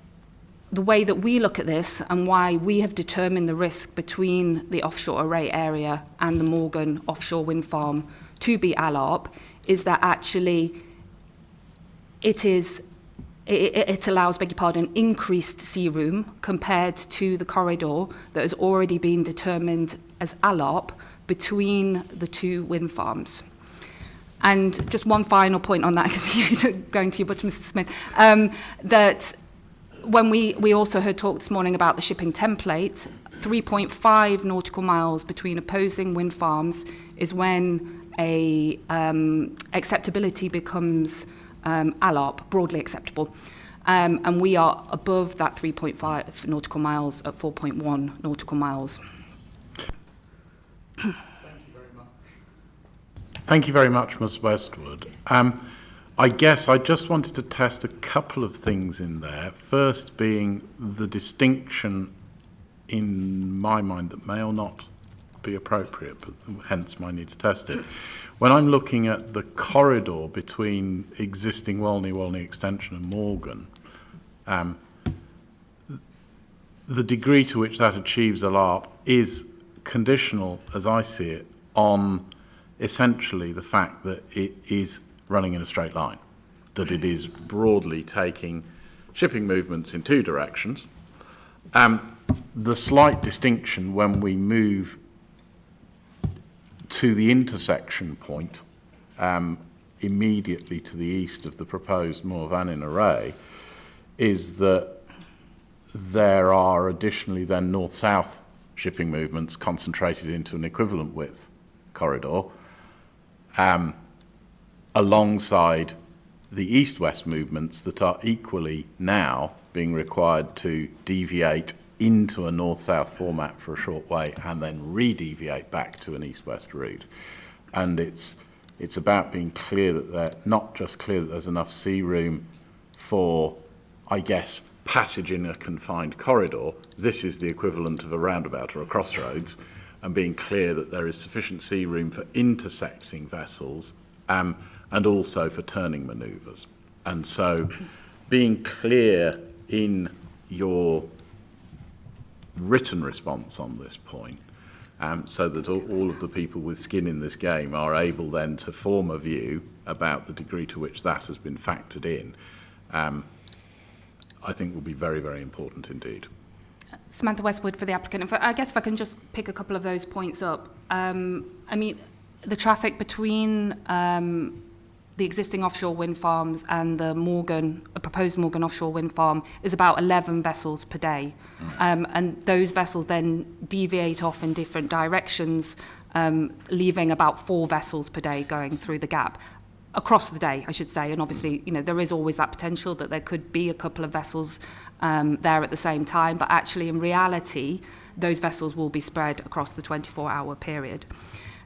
the way that we look at this and why we have determined the risk between the offshore array area and the Morgan offshore wind farm to be ALARP is that actually it allows, beg your pardon, increased sea room compared to the corridor that has already been determined as ALARP between the 2 wind farms. And just one final point on that, because you're going to your butt, Mr. Smith, that when we also heard talk this morning about the shipping template, 3.5 nautical miles between opposing wind farms is when a acceptability becomes ALARP, broadly acceptable. And we are above that 3.5 nautical miles at 4.1 nautical miles. Thank you very much, Ms. Westwood. I guess I just wanted to test a couple of things in there. First being the distinction in my mind that may or not be appropriate, but hence my need to test it. When I'm looking at the corridor between existing Walney Extension and Morgan, the degree to which that achieves ALARP is conditional, as I see it, on essentially the fact that it is running in a straight line, that it is broadly taking shipping movements in 2 directions. The slight distinction when we move to the intersection point immediately to the east of the proposed Mooir-Vannin array is that there are additionally then north-south shipping movements concentrated into an equivalent width corridor, alongside the east-west movements that are equally now being required to deviate into a north-south format for a short way and then re-deviate back to an east-west route. And it's about being clear that they're not just clear that there's enough sea room for, I guess, passage in a confined corridor. This is the equivalent of a roundabout or a crossroads, and being clear that there is sufficient sea room for intersecting vessels and also for turning manoeuvres. And so being clear in your written response on this point so that all of the people with skin in this game are able then to form a view about the degree to which that has been factored in, I think will be very, very important indeed. Samantha Westwood for the applicant. I guess if I can just pick a couple of those points up. I mean, the traffic between the existing offshore wind farms and the proposed Morgan offshore wind farm is about 11 vessels per day. And those vessels then deviate off in different directions, leaving about 4 vessels per day going through the gap. Across the day, I should say, and obviously, there is always that potential that there could be a couple of vessels there at the same time, but actually, in reality, those vessels will be spread across the 24-hour period.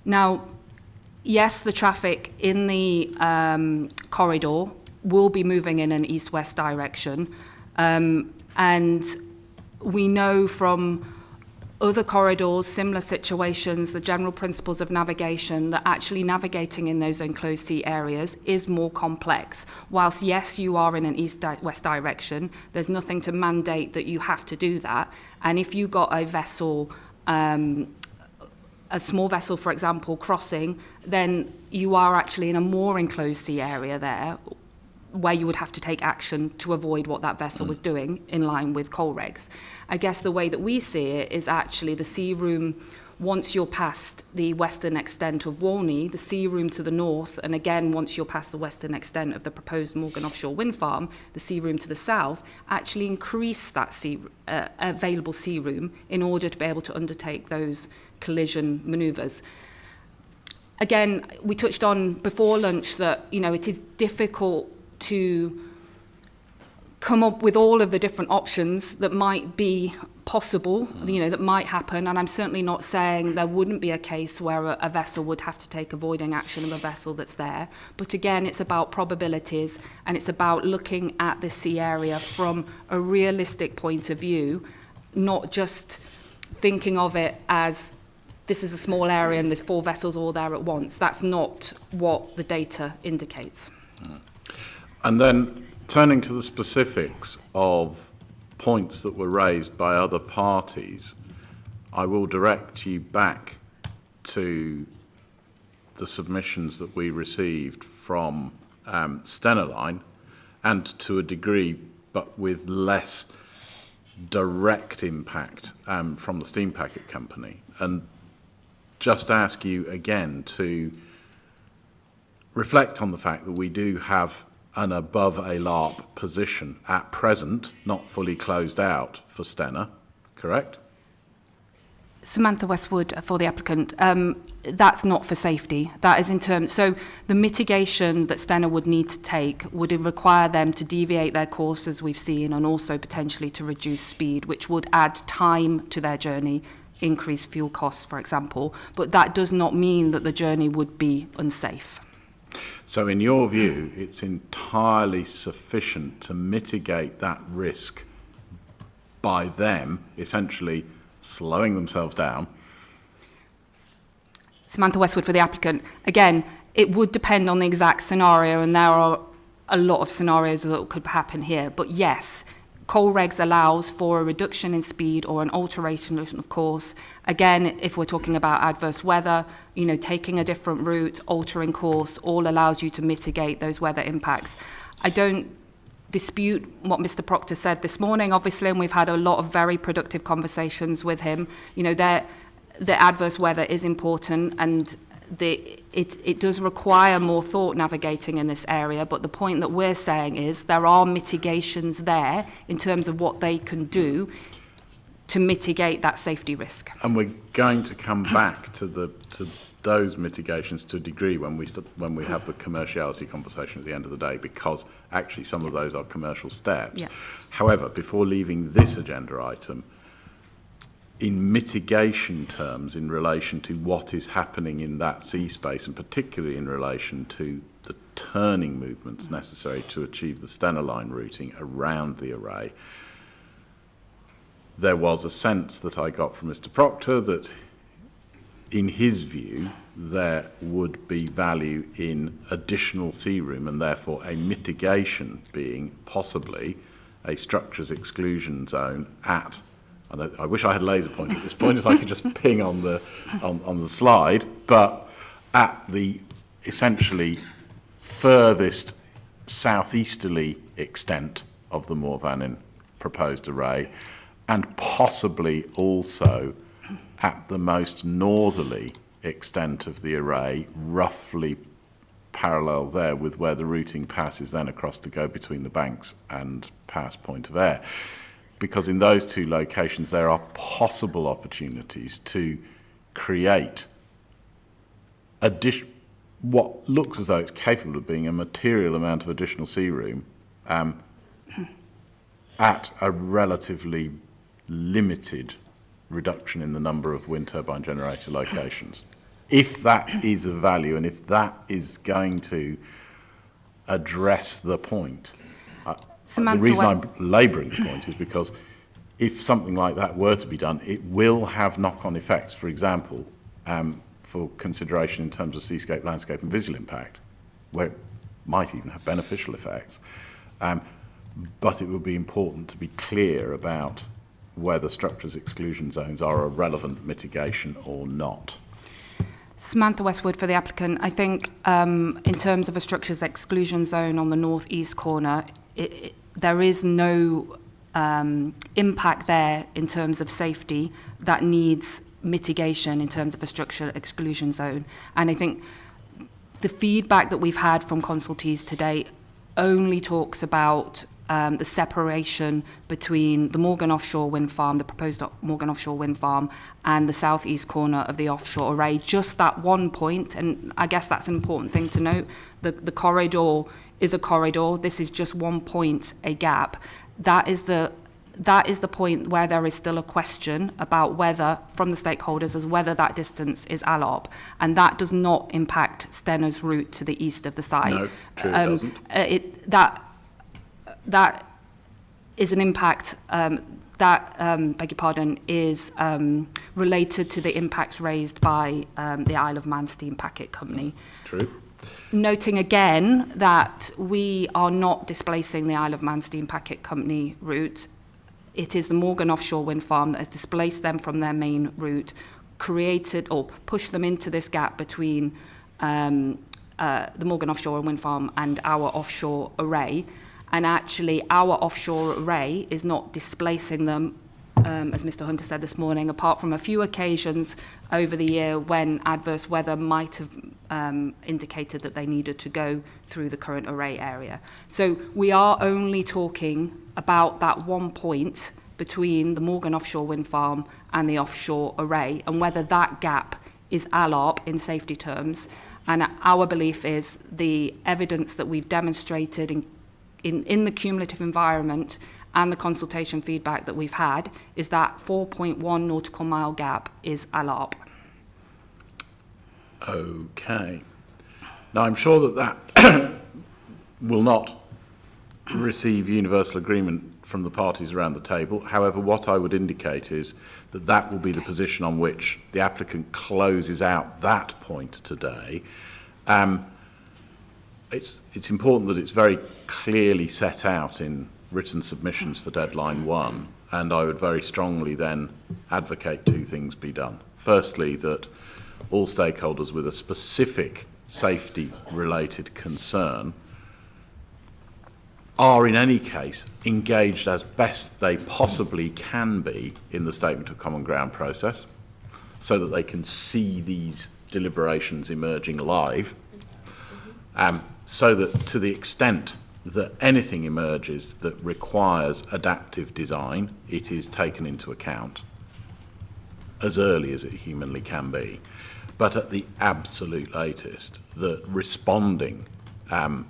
Now, yes, the traffic in the corridor will be moving in an east-west direction, and we know from other corridors, similar situations, the general principles of navigation, that actually navigating in those enclosed sea areas is more complex. Whilst, yes, you are in an east-west direction, there's nothing to mandate that you have to do that. And if you got a vessel, a small vessel, for example, crossing, then you are actually in a more enclosed sea area there, where you would have to take action to avoid what that vessel was doing in line with coal regs. I guess the way that we see it is actually the sea room, once you're past the western extent of Walney, the sea room to the north, and again, once you're past the western extent of the proposed Morgan offshore wind farm, the sea room to the south, actually increase that available sea room in order to be able to undertake those collision manoeuvres. Again, we touched on before lunch that, it is difficult to come up with all of the different options that might be possible, that might happen. And I'm certainly not saying there wouldn't be a case where a vessel would have to take avoiding action of a vessel that's there. But again, it's about probabilities, and it's about looking at the sea area from a realistic point of view, not just thinking of it as this is a small area and there's 4 vessels all there at once. That's not what the data indicates. And then turning to the specifics of points that were raised by other parties, I will direct you back to the submissions that we received from Stena Line, and to a degree, but with less direct impact from the Steam Packet Company, and just ask you again to reflect on the fact that we do have an above a LARP position at present, not fully closed out for Stena, correct? Samantha Westwood for the applicant. That's not for safety. That is in terms. So the mitigation that Stena would need to take would require them to deviate their course, as we've seen, and also potentially to reduce speed, which would add time to their journey, increase fuel costs, for example. But that does not mean that the journey would be unsafe. So in your view, it's entirely sufficient to mitigate that risk by them essentially slowing themselves down? Samantha Westwood for the applicant. Again, it would depend on the exact scenario, and there are a lot of scenarios that could happen here. But yes, coal regs allows for a reduction in speed or an alteration of course. Again, if we're talking about adverse weather, taking a different route, altering course, all allows you to mitigate those weather impacts. I don't dispute what Mr. Proctor said this morning, obviously, and we've had a lot of very productive conversations with him. The adverse weather is important, and it does require more thought navigating in this area, but the point that we're saying is there are mitigations there in terms of what they can do to mitigate that safety risk. And we're going to come back to those mitigations to a degree when we have the commerciality conversation at the end of the day, because actually some of those are commercial steps. Yeah. However, before leaving this agenda item, in mitigation terms in relation to what is happening in that sea space, and particularly in relation to the turning movements necessary to achieve the Stena Line routing around the array, there was a sense that I got from Mr. Proctor that in his view there would be value in additional sea room, and therefore a mitigation being possibly a structures exclusion zone at and I wish I had laser pointer at this point, if I could just ping on the slide, but at the essentially furthest southeasterly extent of the Mooir Vannin proposed array, and possibly also at the most northerly extent of the array, roughly parallel there with where the routing passes then across to go between the banks and pass point of air. Because in those two locations there are possible opportunities to create what looks as though it's capable of being a material amount of additional sea room at a relatively limited reduction in the number of wind turbine generator locations. If that is of value and if that is going to address the point, the reason I'm labouring the point is because if something like that were to be done, it will have knock-on effects. For example, for consideration in terms of seascape, landscape and visual impact, where it might even have beneficial effects. But it would be important to be clear about whether structures exclusion zones are a relevant mitigation or not. Samantha Westwood for the applicant. I think in terms of a structures exclusion zone on the northeast corner, there is no impact there in terms of safety that needs mitigation in terms of a structural exclusion zone. And I think the feedback that we've had from consultees today only talks about the separation between the Morgan Offshore Wind Farm, the proposed Morgan Offshore Wind Farm, and the southeast corner of the offshore array. Just that one point, and I guess that's an important thing to note. The corridor is a corridor. This is just one point, a gap. That is the point where there is still a question about whether, from the stakeholders, as whether that distance is allop, and that does not impact Stenor's route to the east of the site. No, true, it doesn't. That is an impact beg your pardon, is related to the impacts raised by the Isle of Man Steam Packet Company. True. Noting again that we are not displacing the Isle of Man Steam Packet Company route. It is the Morgan Offshore Wind Farm that has displaced them from their main route, created or pushed them into this gap between the Morgan Offshore Wind Farm and our offshore array. And actually, our offshore array is not displacing them, as Mr. Hunter said this morning, apart from a few occasions over the year when adverse weather might have indicated that they needed to go through the current array area. So we are only talking about that one point between the Morgan Offshore Wind Farm and the offshore array, and whether that gap is allop in safety terms. And our belief is the evidence that we've demonstrated in the cumulative environment and the consultation feedback that we've had is that 4.1 nautical mile gap is allop. Okay. Now, I'm sure that will not receive universal agreement from the parties around the table. However, what I would indicate is that that will be the position on which the applicant closes out that point today. It's important that it's very clearly set out in written submissions for deadline 1, and I would very strongly then advocate two things be done. Firstly, that all stakeholders with a specific safety-related concern are in any case engaged as best they possibly can be in the Statement of Common Ground process, so that they can see these deliberations emerging live, so that to the extent that anything emerges that requires adaptive design, it is taken into account as early as it humanly can be. But at the absolute latest, that responding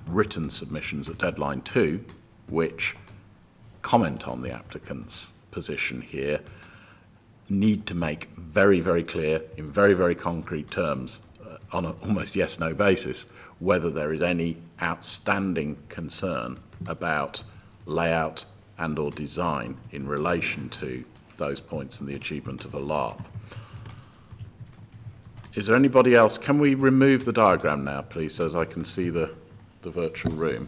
written submissions at deadline 2, which comment on the applicant's position here, need to make very, very clear, in very, very concrete terms, on an almost yes-no basis, whether there is any outstanding concern about layout and or design in relation to those points and the achievement of a LARP. Is there anybody else? Can we remove the diagram now, please, so that I can see the virtual room?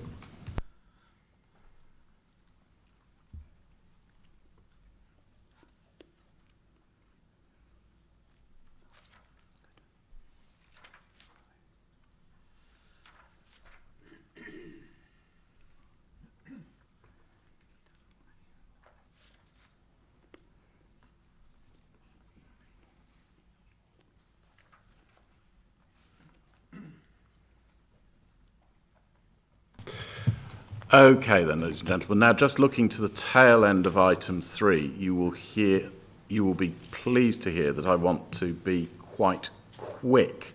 Okay then, ladies and gentlemen. Now, just looking to the tail end of item 3, you will be pleased to hear that I want to be quite quick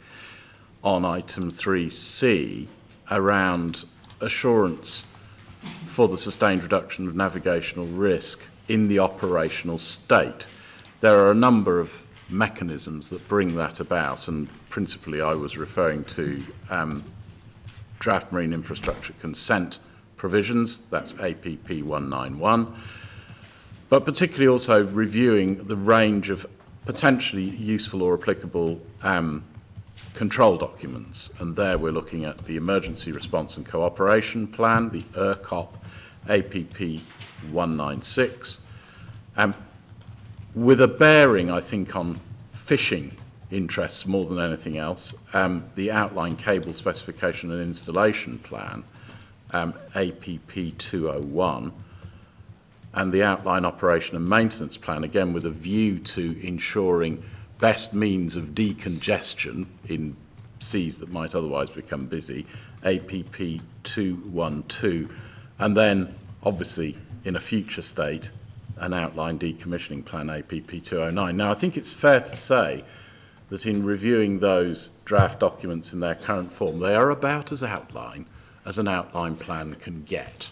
on item 3C around assurance for the sustained reduction of navigational risk in the operational state. There are a number of mechanisms that bring that about, and principally I was referring to draft marine infrastructure consent provisions, that's APP 191, but particularly also reviewing the range of potentially useful or applicable control documents. And there we're looking at the Emergency Response and Cooperation Plan, the ERCOP, APP 196, with a bearing, I think, on fishing interests more than anything else, the Outline Cable Specification and Installation Plan, APP 201, and the Outline Operation and Maintenance Plan, again with a view to ensuring best means of decongestion in seas that might otherwise become busy, APP 212, and then obviously in a future state an Outline Decommissioning Plan, APP 209. Now I think it's fair to say that in reviewing those draft documents in their current form, they are about as outline as an outline plan can get.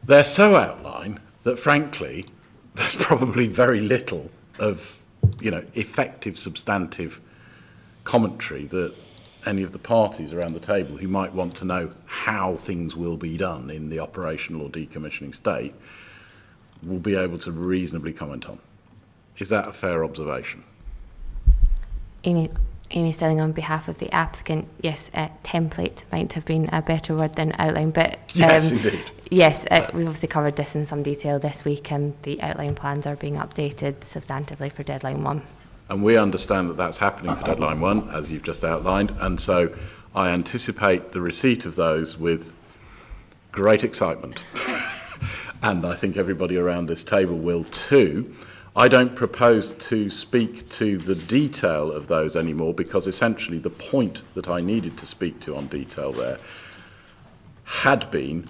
They're so outline that, frankly, there's probably very little of, effective substantive commentary that any of the parties around the table who might want to know how things will be done in the operational or decommissioning state will be able to reasonably comment on. Is that a fair observation? Amy Sterling, on behalf of the applicant, yes, template might have been a better word than outline, but yes, indeed. Yes, we've obviously covered this in some detail this week, and the outline plans are being updated substantively for deadline 1. And we understand that that's happening for deadline 1, as you've just outlined, and so I anticipate the receipt of those with great excitement. And I think everybody around this table will too. I don't propose to speak to the detail of those anymore, because essentially the point that I needed to speak to on detail there had been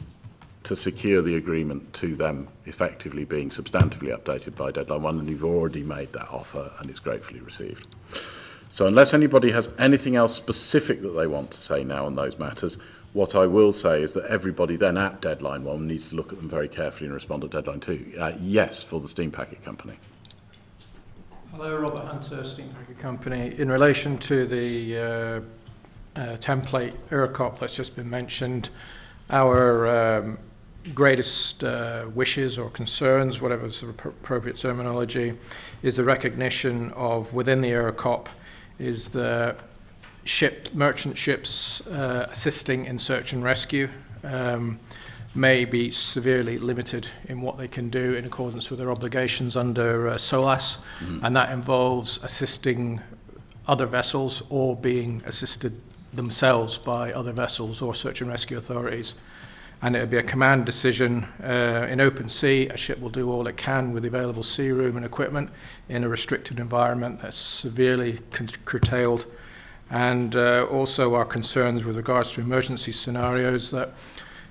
to secure the agreement to them effectively being substantively updated by deadline 1, and you've already made that offer and it's gratefully received. So unless anybody has anything else specific that they want to say now on those matters, what I will say is that everybody then at deadline 1 needs to look at them very carefully and respond at deadline 2. Yes, for the Steam Packet Company. Hello, Robert Hunter, Steam Packet Company. In relation to the template ERCOP that's just been mentioned, our greatest wishes or concerns, whatever is the appropriate terminology, is the recognition of within the ERCOP is the merchant ships assisting in search and rescue may be severely limited in what they can do in accordance with their obligations under SOLAS, and that involves assisting other vessels or being assisted themselves by other vessels or search and rescue authorities. And it would be a command decision in open sea. A ship will do all it can with available sea room and equipment in a restricted environment that's severely curtailed. And also our concerns with regards to emergency scenarios, that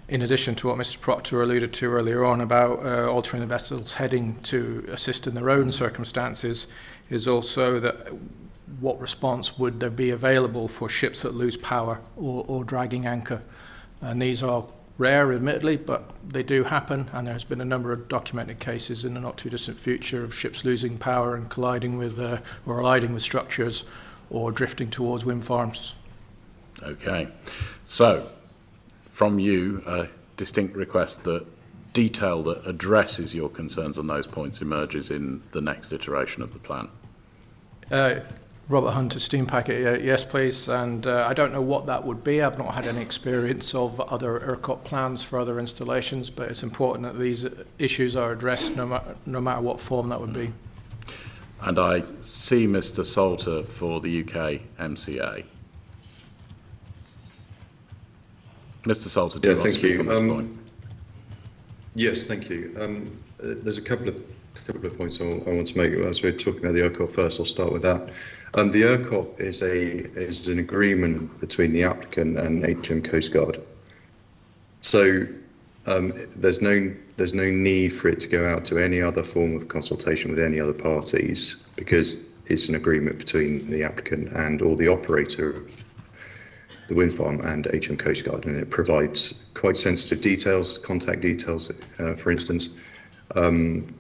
in addition to what Mr. Proctor alluded to earlier on about altering the vessel's heading to assist in their own circumstances, is also that what response would there be available for ships that lose power or dragging anchor. And these are rare, admittedly, but they do happen, and there's been a number of documented cases in the not too distant future of ships losing power and colliding with or colliding with structures or drifting towards wind farms. Okay, so from you, a distinct request that detail that addresses your concerns on those points emerges in the next iteration of the plan. Robert Hunter, Steam Packet, yes please, and I don't know what that would be. I've not had any experience of other ERCOP plans for other installations, but it's important that these issues are addressed no matter what form that would be. And I see Mr. Salter for the UK MCA. Mr. Salter, do you want to speak on this point? Yes, thank you. There's a couple of points I want to make. As we're talking about the ERCOP first, I'll start with that. The ERCOP is an agreement between the applicant and HM Coast Guard. So there's no need for it to go out to any other form of consultation with any other parties, because it's an agreement between the applicant and or the operator of the wind farm and HM Coast Guard, and it provides quite sensitive details, contact details, for instance.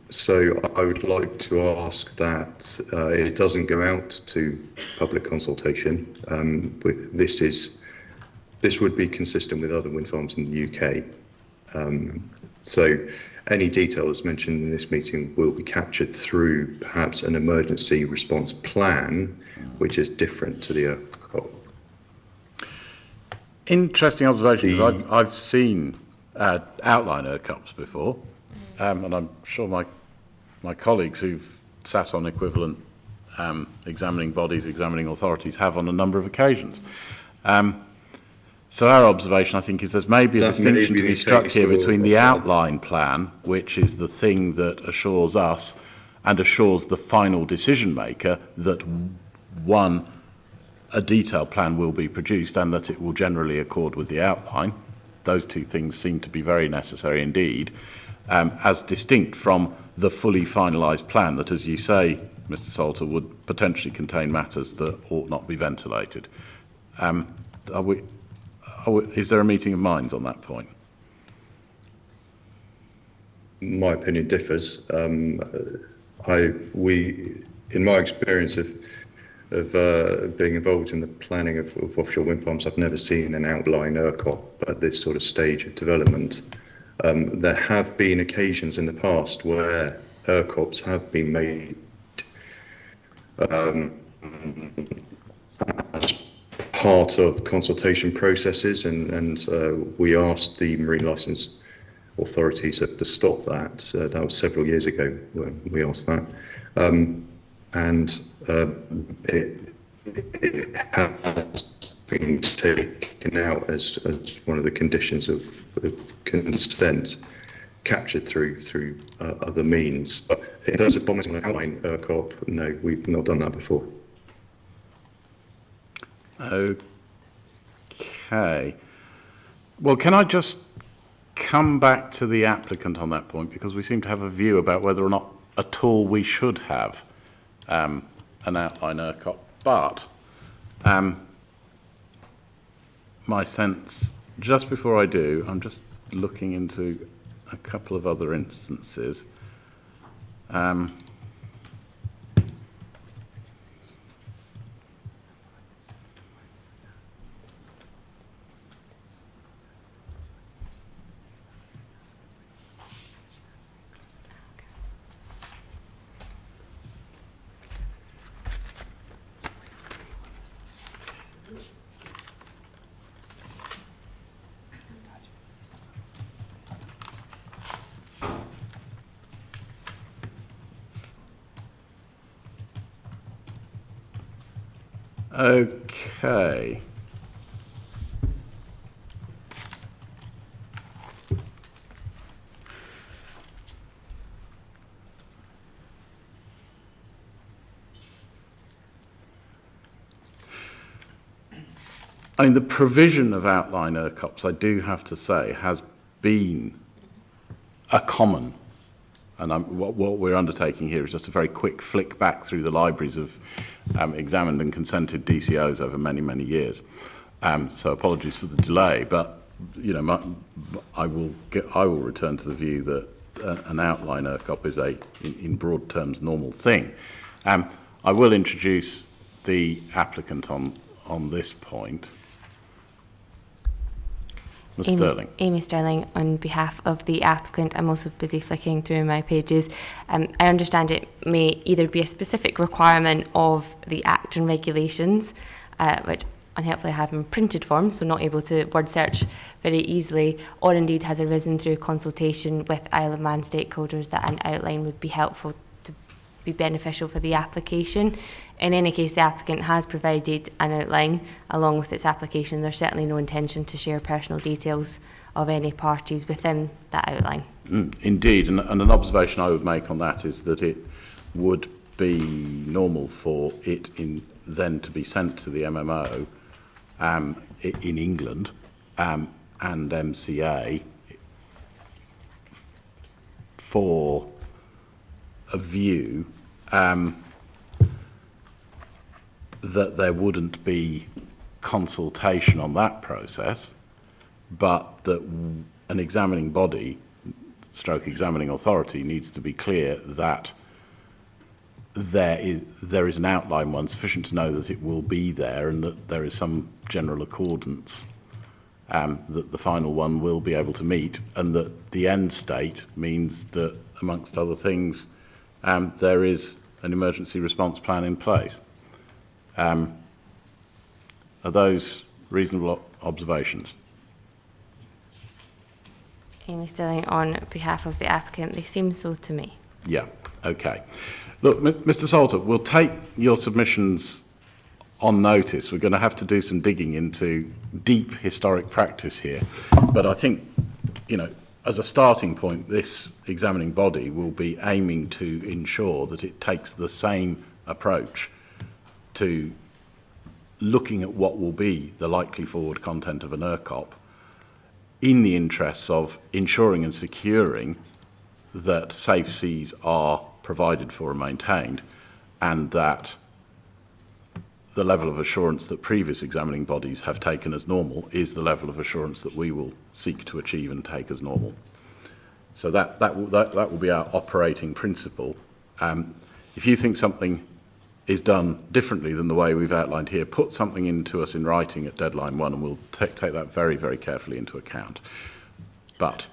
So I would like to ask that it doesn't go out to public consultation. This would be consistent with other wind farms in the UK. So any details mentioned in this meeting will be captured through perhaps an emergency response plan, which is different to the ERCOP. Interesting observation, because I've seen outline ERCOPs before, and I'm sure my colleagues who've sat on equivalent examining bodies, examining authorities have on a number of occasions. So our observation, I think, is there's maybe a distinction to be struck here between the outline plan, which is the thing that assures us and assures the final decision maker that, one, a detailed plan will be produced and that it will generally accord with the outline. Those two things seem to be very necessary indeed, as distinct from the fully finalised plan that, as you say, Mr. Salter, would potentially contain matters that ought not be ventilated. Is there a meeting of minds on that point? My opinion differs. In my experience of being involved in the planning of offshore wind farms, I've never seen an outline ERCOP at this sort of stage of development. There have been occasions in the past where ERCOPs have been made as part of consultation processes, and we asked the marine licence authorities to stop that. That was several years ago when we asked that, and it has been taken out as one of the conditions of consent, captured through other means. But in terms of promising an outline ERCOP, no, we've not done that before. Okay. Well, can I just come back to the applicant on that point, because we seem to have a view about whether or not at all we should have an outline ERCOP. But my sense, just before I do, I'm just looking into a couple of other instances. Okay. I mean, the provision of outline ERCOPs, I do have to say, has been a common, and what we're undertaking here is just a very quick flick back through the libraries of examined and consented DCOs over many, many years. So apologies for the delay, but you know, I will return to the view that an outline ERCOP is in broad terms, normal thing. I will introduce the applicant on this point. Ms. Sterling. Amy Sterling, on behalf of the applicant. I'm also busy flicking through my pages. I understand it may either be a specific requirement of the Act and regulations, which unhelpfully I have in printed form, so not able to word search very easily, or indeed has arisen through consultation with Isle of Man stakeholders that an outline would be helpful to be beneficial for the application. In any case, the applicant has provided an outline along with its application. There's certainly no intention to share personal details of any parties within that outline. Indeed, and an observation I would make on that is that it would be normal for it then to be sent to the MMO in England, and MCA for a view that there wouldn't be consultation on that process, but that an examining body, stroke examining authority, needs to be clear that there is an outline one sufficient to know that it will be there and that there is some general accordance that the final one will be able to meet, and that the end state means that, amongst other things, there is an emergency response plan in place. Are those reasonable observations? Amy Stilling, on behalf of the applicant, they seem so to me. Yeah, okay. Look, Mr. Salter, we'll take your submissions on notice. We're going to have to do some digging into deep historic practice here. But I think, you know, as a starting point, this examining body will be aiming to ensure that it takes the same approach to looking at what will be the likely forward content of an ERCOP in the interests of ensuring and securing that safe seas are provided for and maintained, and that the level of assurance that previous examining bodies have taken as normal is the level of assurance that we will seek to achieve and take as normal. So that will be our operating principle. If you think something is done differently than the way we've outlined here, put something into us in writing at deadline 1, and we'll take that very, very carefully into account. But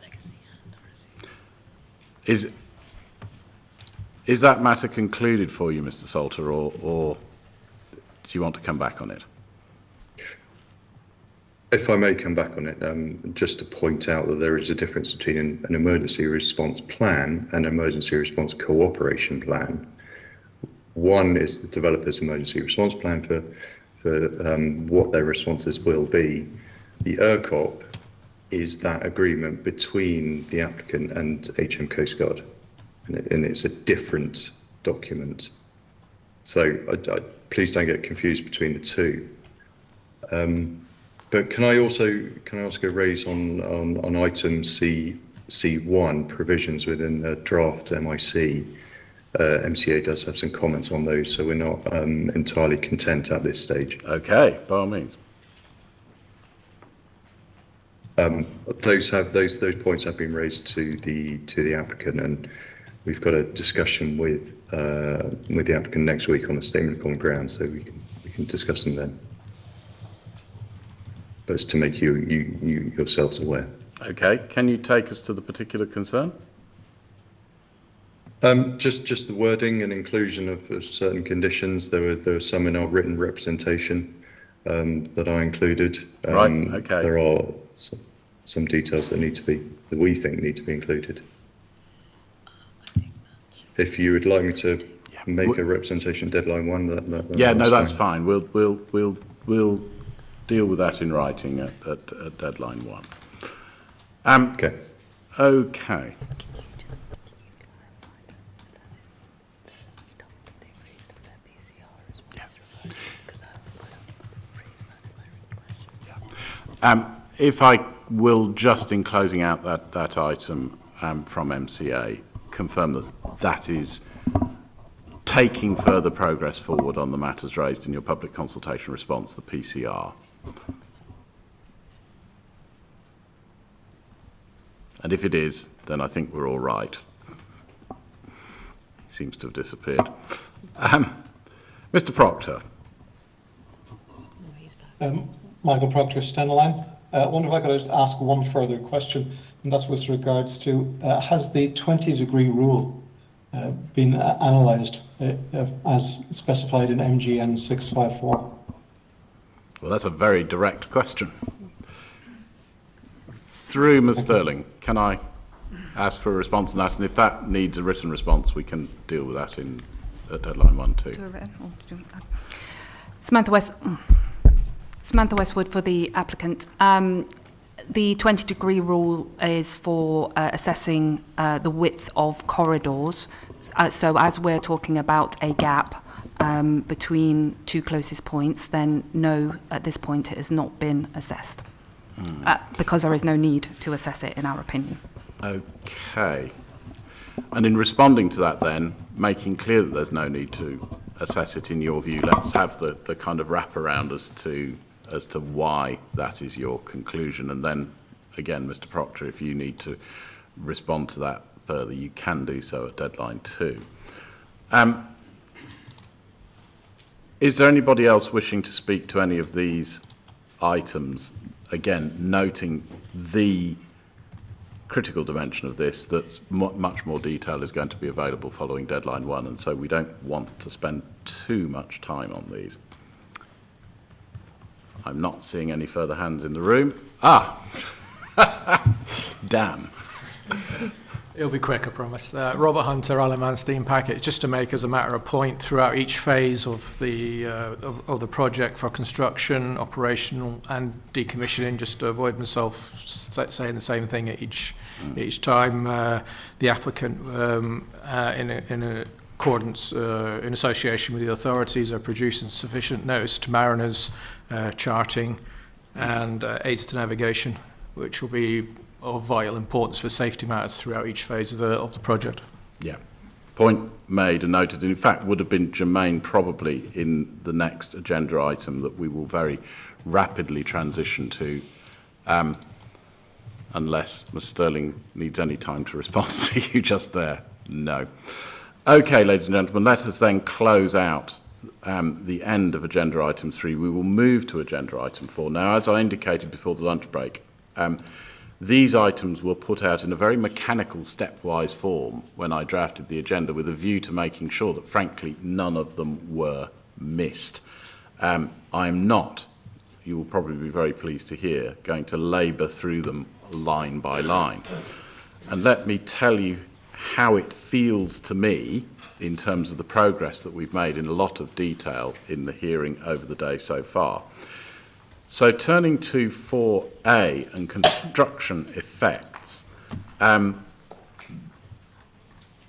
is that matter concluded for you, Mr. Salter, or do you want to come back on it? If I may come back on it, just to point out that there is a difference between an emergency response plan and an emergency response cooperation plan. One is the developer's emergency response plan for what their responses will be. The ERCOP is that agreement between the applicant and HM Coast Guard, and it's a different document. So please don't get confused between the two. But can I ask a raise on item C1, provisions within the draft MIC? MCA does have some comments on those, so we're not entirely content at this stage. Okay, by all means. Those points have been raised to the applicant, and we've got a discussion with the applicant next week on the statement of common ground, so we can discuss them then. But it's to make you yourselves aware. Okay, can you take us to the particular concern? Just the wording and inclusion of certain conditions. There were some in our written representation that I included. Right. Okay. There are some details that we think need to be included. If you would like me to make a representation deadline 1, that's fine. We'll deal with that in writing at deadline 1. Okay. Okay. If I will, just in closing out that item from MCA, confirm that is taking further progress forward on the matters raised in your public consultation response, the PCR. And if it is, then I think we're all right. He seems to have disappeared. Mr. Proctor. Michael Proctor, Stenline. I wonder if I could ask one further question, and that's with regards to, has the 20-degree rule been analysed as specified in MGN 654? Well, that's a very direct question. Through Ms. Sterling, can I ask for a response on that? And if that needs a written response, we can deal with that at deadline 1 too. Samantha Westwood for the applicant. The 20-degree rule is for assessing the width of corridors. So as we're talking about a gap between two closest points, then no, at this point it has not been assessed. because there is no need to assess it, in our opinion. Okay. And in responding to that then, making clear that there's no need to assess it in your view, let's have the kind of wraparound as to why that is your conclusion. And then, again, Mr. Proctor, if you need to respond to that further, you can do so at deadline 2. Is there anybody else wishing to speak to any of these items? Again, noting the critical dimension of this, that much more detail is going to be available following deadline 1, and so we don't want to spend too much time on these. I'm not seeing any further hands in the room. Damn. It'll be quick, I promise. Robert Hunter, Alaman Steam Packet. Just to make as a matter of point, throughout each phase of the project for construction, operational, and decommissioning, just to avoid myself saying the same thing at each time, the applicant, in accordance, in association with the authorities, are producing sufficient notice to mariners, charting, and aids to navigation, which will be of vital importance for safety matters throughout each phase of the project. Yeah. Point made and noted. In fact, would have been germane probably in the next agenda item that we will very rapidly transition to, unless Ms. Sterling needs any time to respond to you just there. No. Okay, ladies and gentlemen, let us then close out the end of agenda item 3. We will move to agenda item 4. Now, as I indicated before the lunch break, these items were put out in a very mechanical, stepwise form when I drafted the agenda, with a view to making sure that, frankly, none of them were missed. I am not, you will probably be very pleased to hear, going to labour through them line by line. And let me tell you how it feels to me in terms of the progress that we've made in a lot of detail in the hearing over the day so far. So turning to 4A and construction effects, my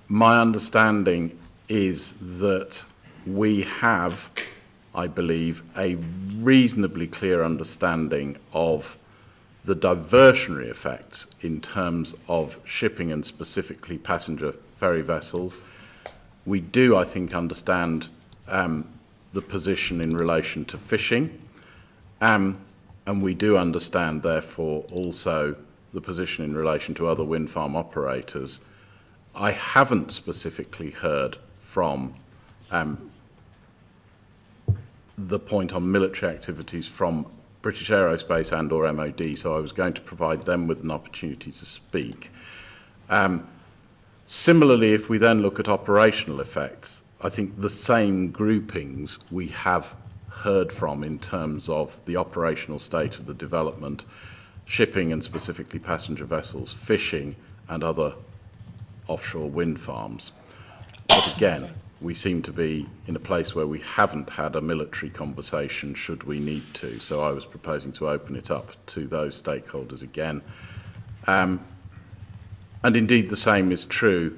understanding is that we have, I believe, a reasonably clear understanding of the diversionary effects in terms of shipping and specifically passenger ferry vessels. We do, I think, understand the position in relation to fishing. And we do understand, therefore, also the position in relation to other wind farm operators. I haven't specifically heard from the point on military activities from British Aerospace and or MOD, so I was going to provide them with an opportunity to speak. Similarly, if we then look at operational effects, I think the same groupings we have heard from in terms of the operational state of the development, shipping and specifically passenger vessels, fishing and other offshore wind farms. But again, we seem to be in a place where we haven't had a military conversation should we need to. So I was proposing to open it up to those stakeholders again. And indeed the same is true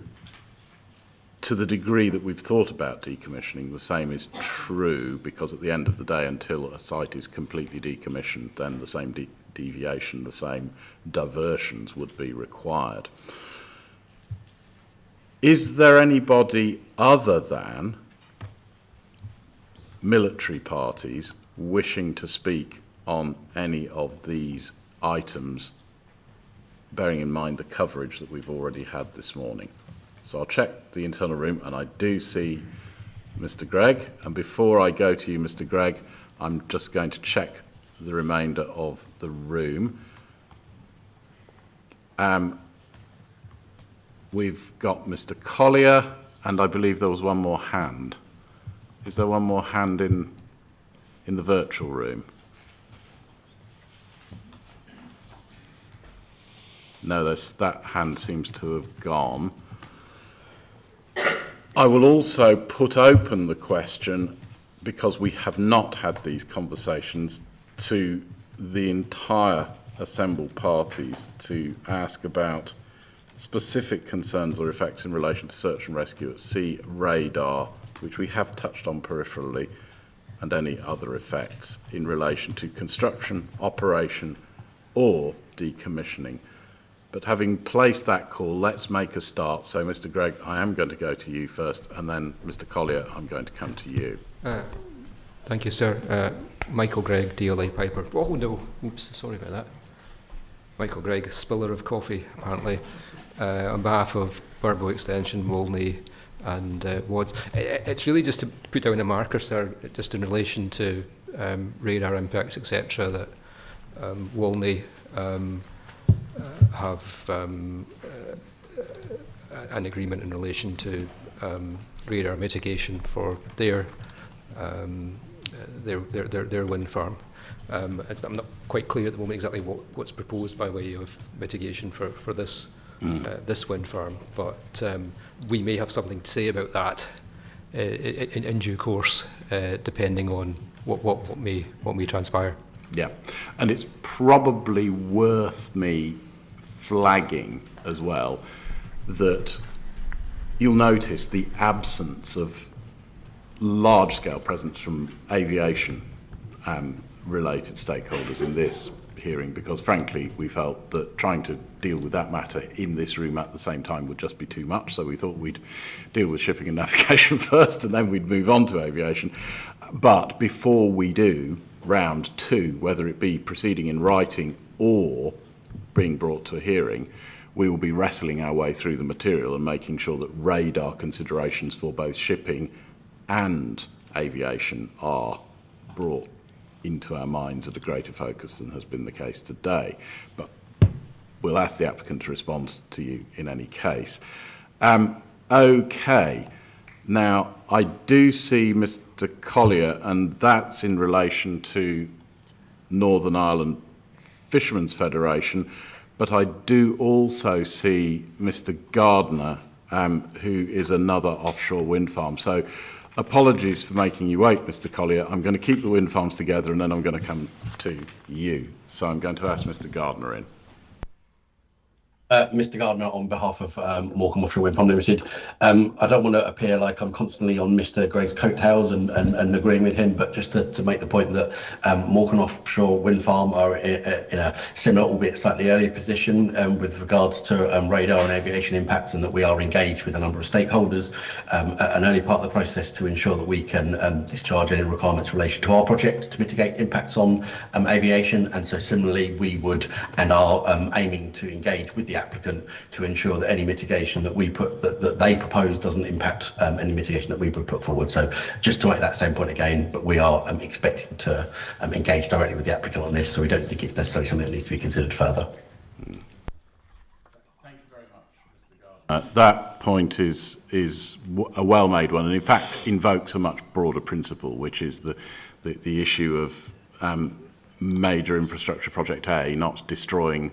to the degree that we've thought about decommissioning. The same is true because at the end of the day, until a site is completely decommissioned, then the same deviation, the same diversions would be required. Is there anybody other than military parties wishing to speak on any of these items, bearing in mind the coverage that we've already had this morning? So I'll check the internal room, and I do see Mr. Gregg. And before I go to you, Mr. Gregg, I'm just going to check the remainder of the room. We've got Mr. Collier, and I believe there was one more hand. Is there one more hand in the virtual room? No, that hand seems to have gone. I will also put open the question, because we have not had these conversations, to the entire assembled parties to ask about specific concerns or effects in relation to search and rescue at sea, radar, which we have touched on peripherally, and any other effects in relation to construction, operation, or decommissioning. But having placed that call, let's make a start. So, Mr. Gregg, I am going to go to you first, and then Mr. Collier, I'm going to come to you. Thank you, sir. Michael Gregg, DLA Piper. Oh, no. Oops, sorry about that. Michael Gregg, spiller of coffee, apparently. On behalf of Burbo Extension, Wolney, and Wads. It's really just to put down a marker, sir, just in relation to radar impacts, etc., that Wolney have an agreement in relation to radar mitigation for their wind farm. I'm not quite clear at the moment exactly what's proposed by way of mitigation for this this wind farm, but we may have something to say about that in due course, depending on what may transpire. Yeah, and it's probably worth me flagging as well that you'll notice the absence of large-scale presence from aviation related stakeholders in this hearing, because frankly we felt that trying to deal with that matter in this room at the same time would just be too much, so we thought we'd deal with shipping and navigation first and then we'd move on to aviation. But before we do round two, whether it be proceeding in writing or being brought to a hearing, we will be wrestling our way through the material and making sure that radar considerations for both shipping and aviation are brought into our minds at a greater focus than has been the case today. But we'll ask the applicant to respond to you in any case. Okay, now I do see Mr. Collier, and that's in relation to Northern Ireland Fishermen's Federation, but I do also see Mr. Gardner, who is another offshore wind farm. So apologies for making you wait, Mr. Collier. I'm going to keep the wind farms together and then I'm going to come to you. So I'm going to ask Mr. Gardner in. Mr. Gardner, on behalf of Morecambe Offshore Wind Farm Limited. I don't want to appear like I'm constantly on Mr. Gregg's coattails and agreeing with him, but just to make the point that Morecambe Offshore Wind Farm are in a similar, albeit slightly earlier position with regards to radar and aviation impacts, and that we are engaged with a number of stakeholders at an early part of the process to ensure that we can discharge any requirements in relation to our project to mitigate impacts on aviation. And so similarly, we would and are aiming to engage with the applicant to ensure that any mitigation that we that they propose doesn't impact any mitigation that we would put forward. So just to make that same point again, but we are expecting to engage directly with the applicant on this, so we don't think it's necessarily something that needs to be considered further. Thank you very much, Mr. Gardner. That point is a well-made one, and in fact invokes a much broader principle, which is the issue of major infrastructure project A not destroying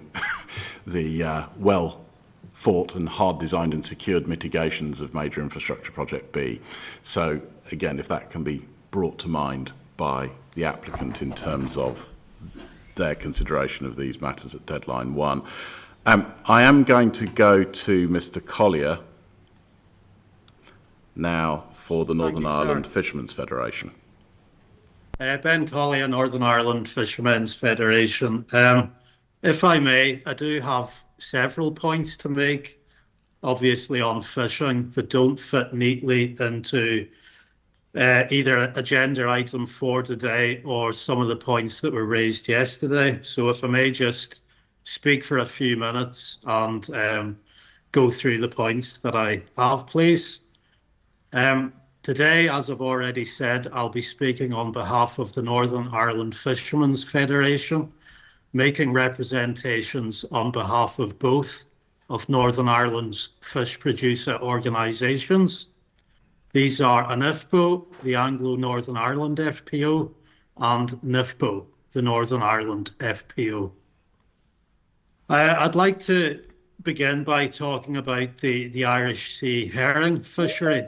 the well-thought and hard-designed and secured mitigations of major infrastructure project B. So again, if that can be brought to mind by the applicant in terms of their consideration of these matters at deadline 1. I am going to go to Mr. Collier now for the Northern Ireland Fishermen's Federation. Ben Collier, Northern Ireland Fishermen's Federation. If I may, I do have several points to make, obviously on fishing, that don't fit neatly into either agenda item 4 today or some of the points that were raised yesterday. So if I may just speak for a few minutes and go through the points that I have, please. Today, as I've already said, I'll be speaking on behalf of the Northern Ireland Fishermen's Federation, making representations on behalf of both of Northern Ireland's fish producer organisations. These are ANIFPO, the Anglo-Northern Ireland FPO, and NIFPO, the Northern Ireland FPO. I'd like to begin by talking about the Irish Sea herring fishery.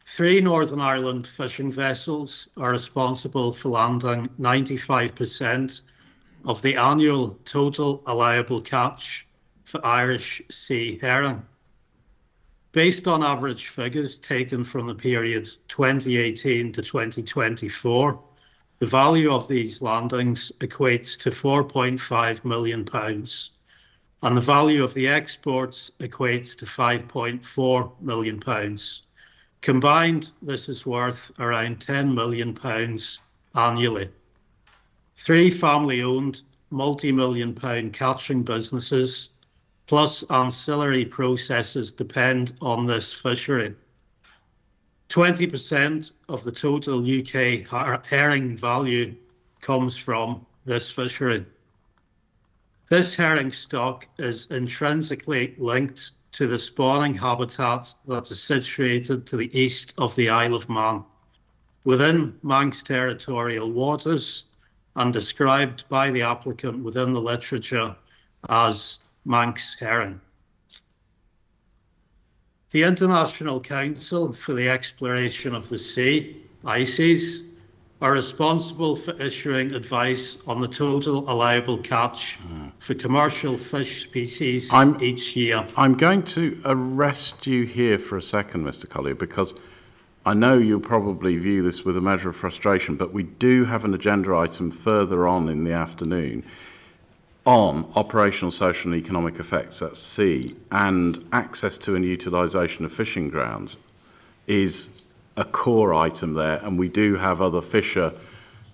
3 Northern Ireland fishing vessels are responsible for landing 95% of the annual total allowable catch for Irish sea herring. Based on average figures taken from the period 2018 to 2024, The value of these landings equates to £4.5 million, and the value of the exports equates to £5.4 million. Combined, this is worth around £10 million annually. 3 family-owned, multi-million-pound catching businesses, plus ancillary processes, depend on this fishery. 20% of the total UK herring value comes from this fishery. This herring stock is intrinsically linked to the spawning habitat that is situated to the east of the Isle of Man, within Manx territorial waters, and described by the applicant within the literature as Manx herring. The International Council for the Exploration of the Sea, ICES, are responsible for issuing advice on the total allowable catch for commercial fish species each year. I'm going to arrest you here for a second, Mr. Collier, because I know you'll probably view this with a measure of frustration, but we do have an agenda item further on in the afternoon on operational, social and economic effects at sea, and access to and utilisation of fishing grounds is a core item there, and we do have other fisher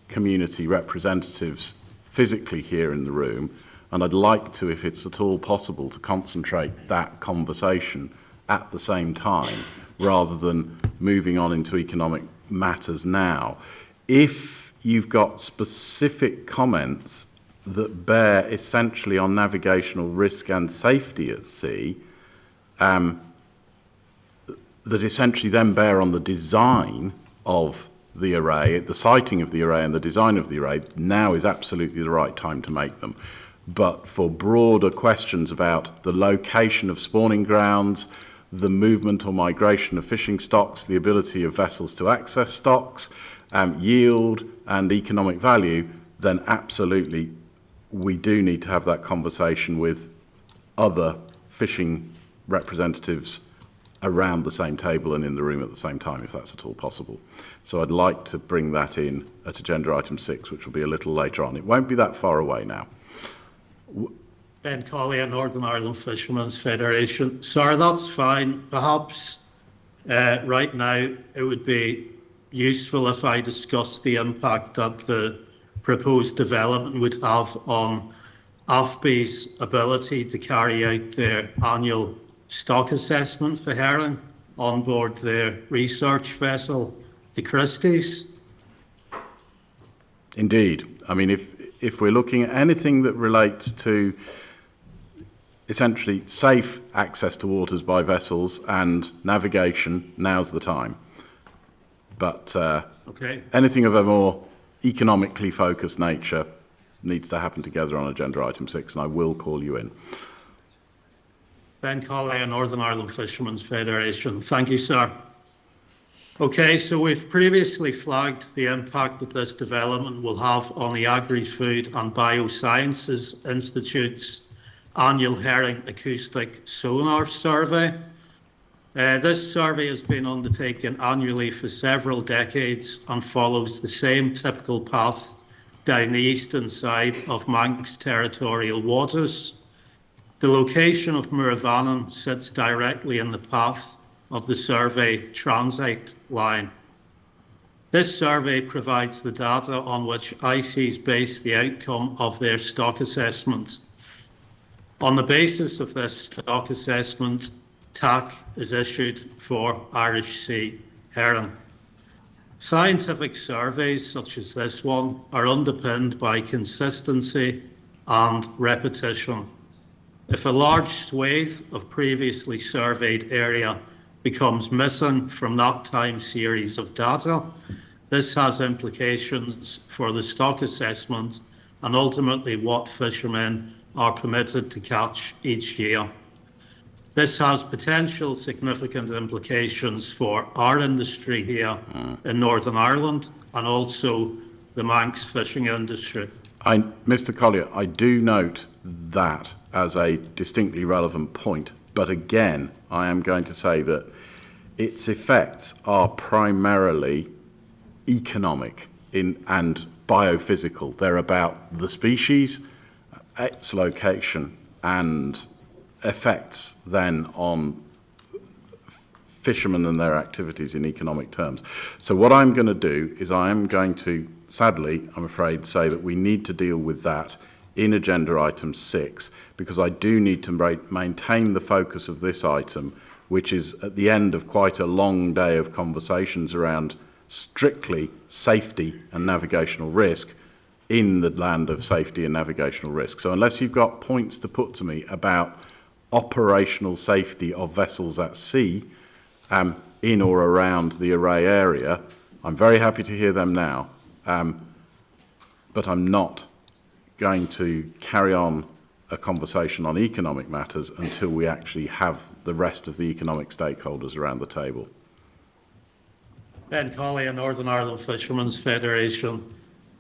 community representatives physically here in the room, and I'd like to, if it's at all possible, to concentrate that conversation at the same time rather than moving on into economic matters now. If you've got specific comments that bear essentially on navigational risk and safety at sea, that essentially then bear on the design of the array, the siting of the array and the design of the array, now is absolutely the right time to make them. But for broader questions about the location of spawning grounds, the movement or migration of fishing stocks, the ability of vessels to access stocks, yield and economic value, then absolutely we do need to have that conversation with other fishing representatives around the same table and in the room at the same time, if that's at all possible. So I'd like to bring that in at agenda item 6, which will be a little later on. It won't be that far away now. Ben Collier, Northern Ireland Fishermen's Federation. Sir, that's fine. Perhaps right now it would be useful if I discussed the impact that the proposed development would have on AFBI's ability to carry out their annual stock assessment for herring on board their research vessel, the Christie's. Indeed. I mean, if we're looking at anything that relates to essentially safe access to waters by vessels and navigation, now's the time. But anything of a more economically focused nature needs to happen together on agenda item 6, and I will call you in. Ben Collier, Northern Ireland Fishermen's Federation. Thank you, sir. Okay, so we've previously flagged the impact that this development will have on the Agri-Food and Biosciences Institute's annual herring acoustic sonar survey. This survey has been undertaken annually for several decades and follows the same typical path down the eastern side of Manx territorial waters. The location of Mooir Vannin sits directly in the path of the survey transect line. This survey provides the data on which ICES base the outcome of their stock assessment. On the basis of this stock assessment, TAC is issued for Irish Sea herring. Scientific surveys such as this one are underpinned by consistency and repetition. If a large swathe of previously surveyed area becomes missing from that time series of data, this has implications for the stock assessment and ultimately what fishermen are permitted to catch each year. This has potential significant implications for our industry here in Northern Ireland and also the Manx fishing industry. Mr. Collier, I do note that as a distinctly relevant point, but again, I am going to say that its effects are primarily economic and biophysical. They're about the species, its location, and effects then on fishermen and their activities in economic terms. So what I'm going to do is I am going to, sadly, I'm afraid, say that we need to deal with that in agenda item 6, because I do need to maintain the focus of this item, which is at the end of quite a long day of conversations around strictly safety and navigational risk in the land of safety and navigational risk. So unless you've got points to put to me about operational safety of vessels at sea in or around the array area, I'm very happy to hear them now, but I'm not going to carry on a conversation on economic matters until we actually have the rest of the economic stakeholders around the table. Ben Colley, Northern Ireland Fishermen's Federation.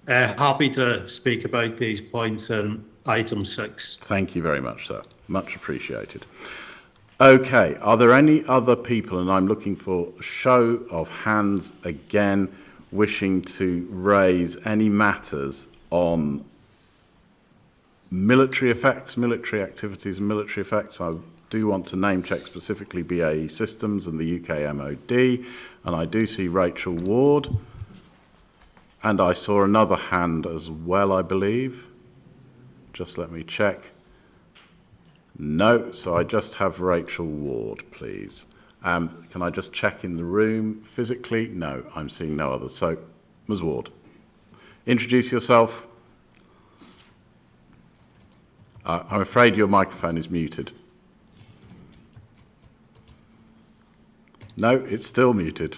Happy to speak about these points in item 6. Thank you very much, sir. Much appreciated. Okay, are there any other people, and I'm looking for a show of hands again, wishing to raise any matters on military effects, military activities and military effects? I do want to name check specifically BAE Systems and the UK MOD, and I do see Rachel Ward, and I saw another hand as well, I believe. Just let me check. No, so I just have Rachel Ward, please. Can I just check in the room physically? No, I'm seeing no others. So, Ms. Ward, introduce yourself. I'm afraid your microphone is muted. No, it's still muted.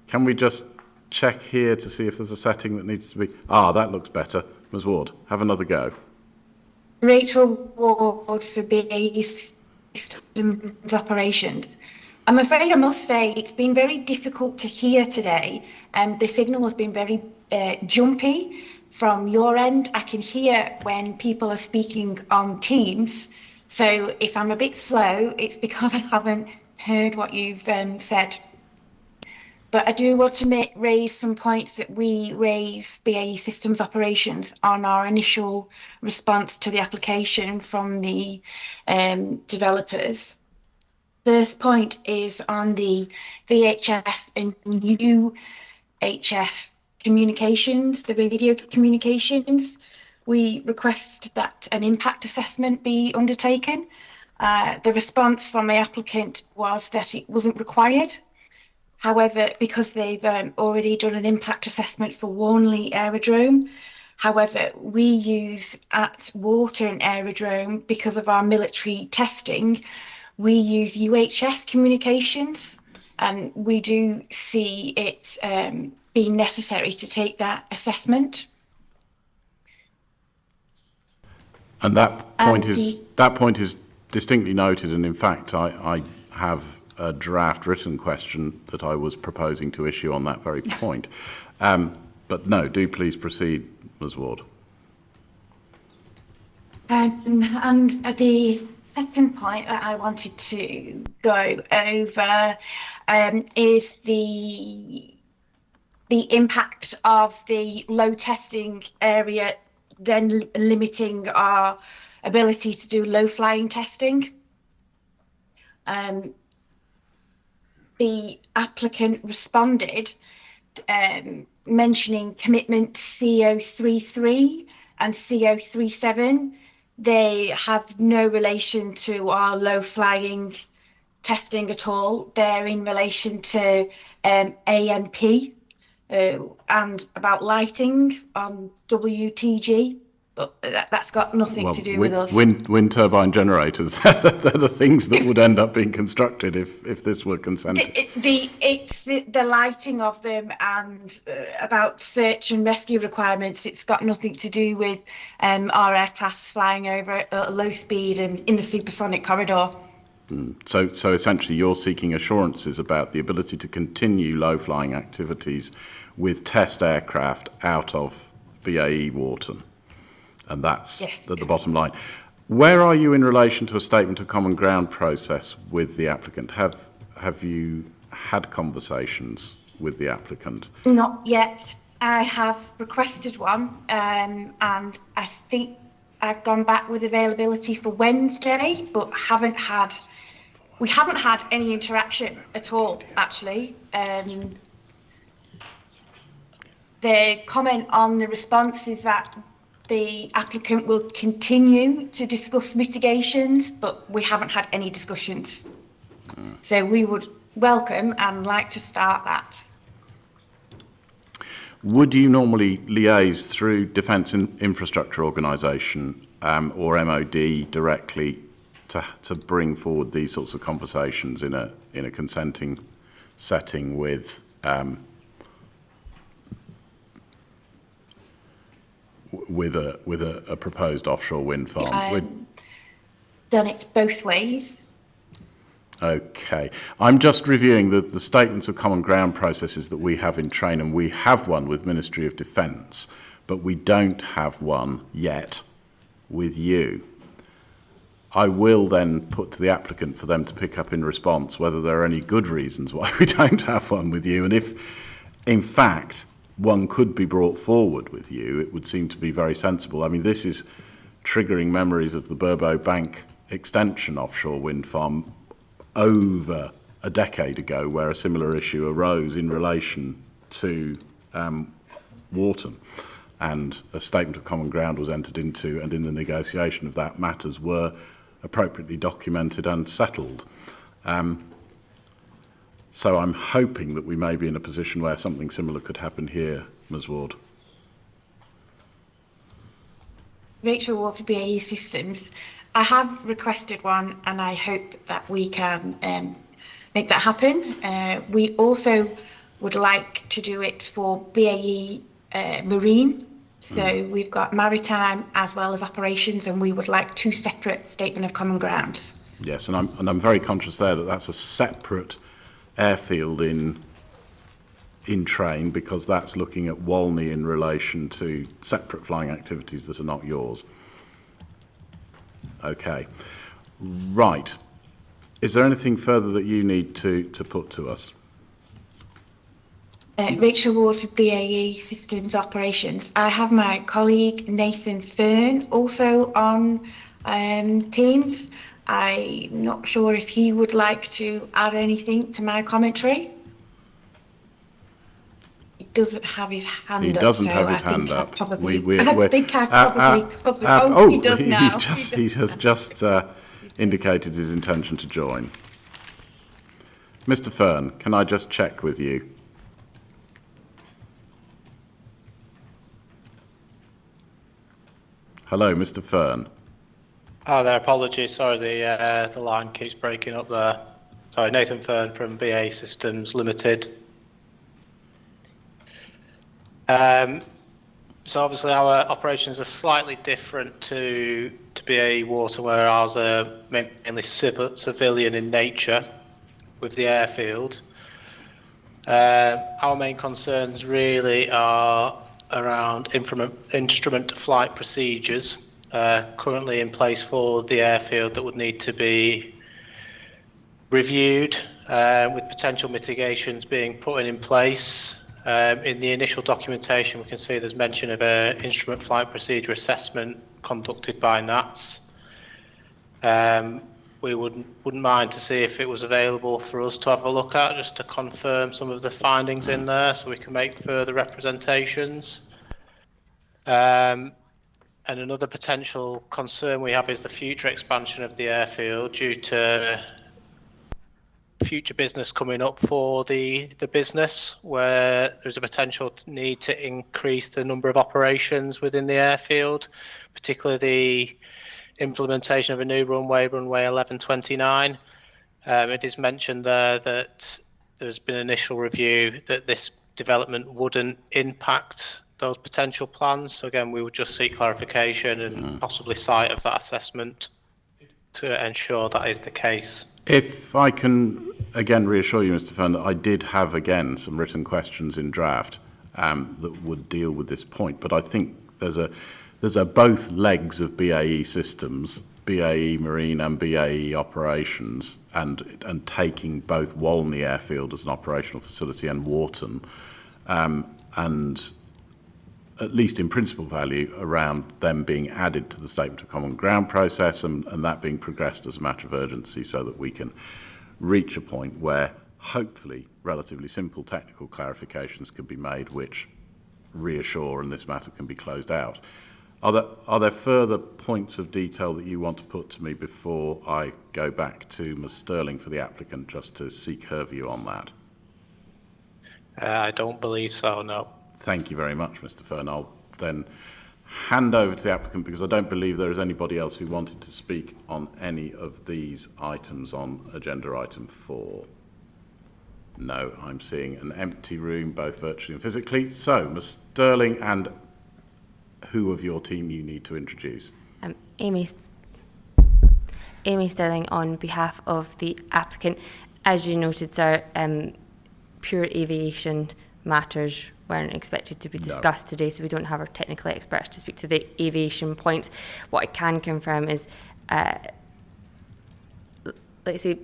Can we just check here to see if there's a setting that needs to be... that looks better. Ms. Ward, have another go. Rachel Ward for BAE Systems Operations. I'm afraid I must say it's been very difficult to hear today. The signal has been very jumpy from your end. I can hear when people are speaking on Teams. So if I'm a bit slow, it's because I haven't heard what you've said. But I do want to raise some points that we raised BAE Systems Operations on our initial response to the application from the developers. First point is on the VHF and UHF communications, the radio communications. We request that an impact assessment be undertaken. The response from the applicant was that it wasn't required. However, because they've already done an impact assessment for Warnley Aerodrome, however, we use at Wharton Aerodrome, because of our military testing, we use UHF communications, and we do see it being necessary to take that assessment. And that point is distinctly noted, and in fact, I have a draft written question that I was proposing to issue on that very point. But no, do please proceed, Ms. Ward. And the second point that I wanted to go over is the impact of the low testing area then limiting our ability to do low flying testing. The applicant responded mentioning commitment CO33 and CO37. They have no relation to our low flying testing at all. They're in relation to ANP and about lighting on WTG, but that's got nothing to do with us. Wind turbine generators, they're the things that would end up being constructed if this were consented. It's the lighting of them and about search and rescue requirements. It's got nothing to do with our aircrafts flying over at low speed and in the supersonic corridor. So essentially you're seeking assurances about the ability to continue low-flying activities with test aircraft out of BAE Wharton. And that's the bottom line. Where are you in relation to a statement of common ground process with the applicant? Have you had conversations with the applicant? Not yet. I have requested one, and I think I've gone back with availability for Wednesday, but we haven't had any interaction at all, actually. The comment on the response is that the applicant will continue to discuss mitigations, but we haven't had any discussions. So we would welcome and like to start that. Would you normally liaise through Defence Infrastructure Organisation or MOD directly to bring forward these sorts of conversations in a consenting setting with a proposed offshore wind farm? Done it both ways. Okay. I'm just reviewing the statements of common ground processes that we have in train, and we have one with Ministry of Defence, but we don't have one yet with you. I will then put to the applicant for them to pick up in response whether there are any good reasons why we don't have one with you, and if, in fact, one could be brought forward with you, it would seem to be very sensible. I mean, this is triggering memories of the Burbo Bank extension offshore wind farm over a decade ago, where a similar issue arose in relation to Wharton, and a statement of common ground was entered into, and in the negotiation of that, matters were appropriately documented and settled. So I'm hoping that we may be in a position where something similar could happen here, Ms Ward. Rachel Ward for BAE Systems. I have requested one, and I hope that we can make that happen. We also would like to do it for BAE Marine. So we've got maritime as well as operations, and we would like two separate statement of common grounds. Yes, and I'm very conscious there that that's a separate airfield in train, because that's looking at Walney in relation to separate flying activities that are not yours. Okay, right. Is there anything further that you need to put to us? Rachel Ward for BAE Systems Operations. I have my colleague Nathan Fern also on Teams. I'm not sure if he would like to add anything to my commentary. He doesn't have his hand up. He doesn't have his hand up. I think I've probably covered. He does now. He has just indicated his intention to join. Mr. Fern, can I just check with you? Hello, Mr. Fern. Oh, there. Apologies. Sorry, the line keeps breaking up there. Sorry, Nathan Fern from BAE Systems Limited. So obviously our operations are slightly different to BAE Water, where ours are mainly civilian in nature with the airfield. Our main concerns really are around instrument flight procedures currently in place for the airfield that would need to be reviewed, with potential mitigations being put in place. In the initial documentation, we can see there's mention of an instrument flight procedure assessment conducted by NATS. We wouldn't mind to see if it was available for us to have a look at, just to confirm some of the findings in there, so we can make further representations. And another potential concern we have is the future expansion of the airfield due to future business coming up for the business, where there's a potential need to increase the number of operations within the airfield, particularly the implementation of a new runway 1129. It is mentioned there that there's been initial review that this development wouldn't impact those potential plans. So again, we would just seek clarification and possibly sight of that assessment to ensure that is the case. If I can again reassure you, Mr. Fern, that I did have again some written questions in draft that would deal with this point, but I think there's a both legs of BAE Systems, BAE Marine and BAE Operations, and taking both Walney Airfield as an operational facility and Wharton, and at least in principle value, around them being added to the Statement of Common Ground process and that being progressed as a matter of urgency so that we can reach a point where hopefully relatively simple technical clarifications can be made which reassure and this matter can be closed out. Are there further points of detail that you want to put to me before I go back to Ms Sterling for the applicant just to seek her view on that? I don't believe so, no. Thank you very much, Mr Fern. I'll then hand over to the applicant because I don't believe there is anybody else who wanted to speak on any of these items on agenda item 4. No, I'm seeing an empty room, both virtually and physically. So, Ms Sterling, and who of your team you need to introduce? Amy Sterling on behalf of the applicant. As you noted, sir, pure aviation matters weren't expected to be discussed today, so we don't have our technical experts to speak to the aviation points. What I can confirm is, let's say,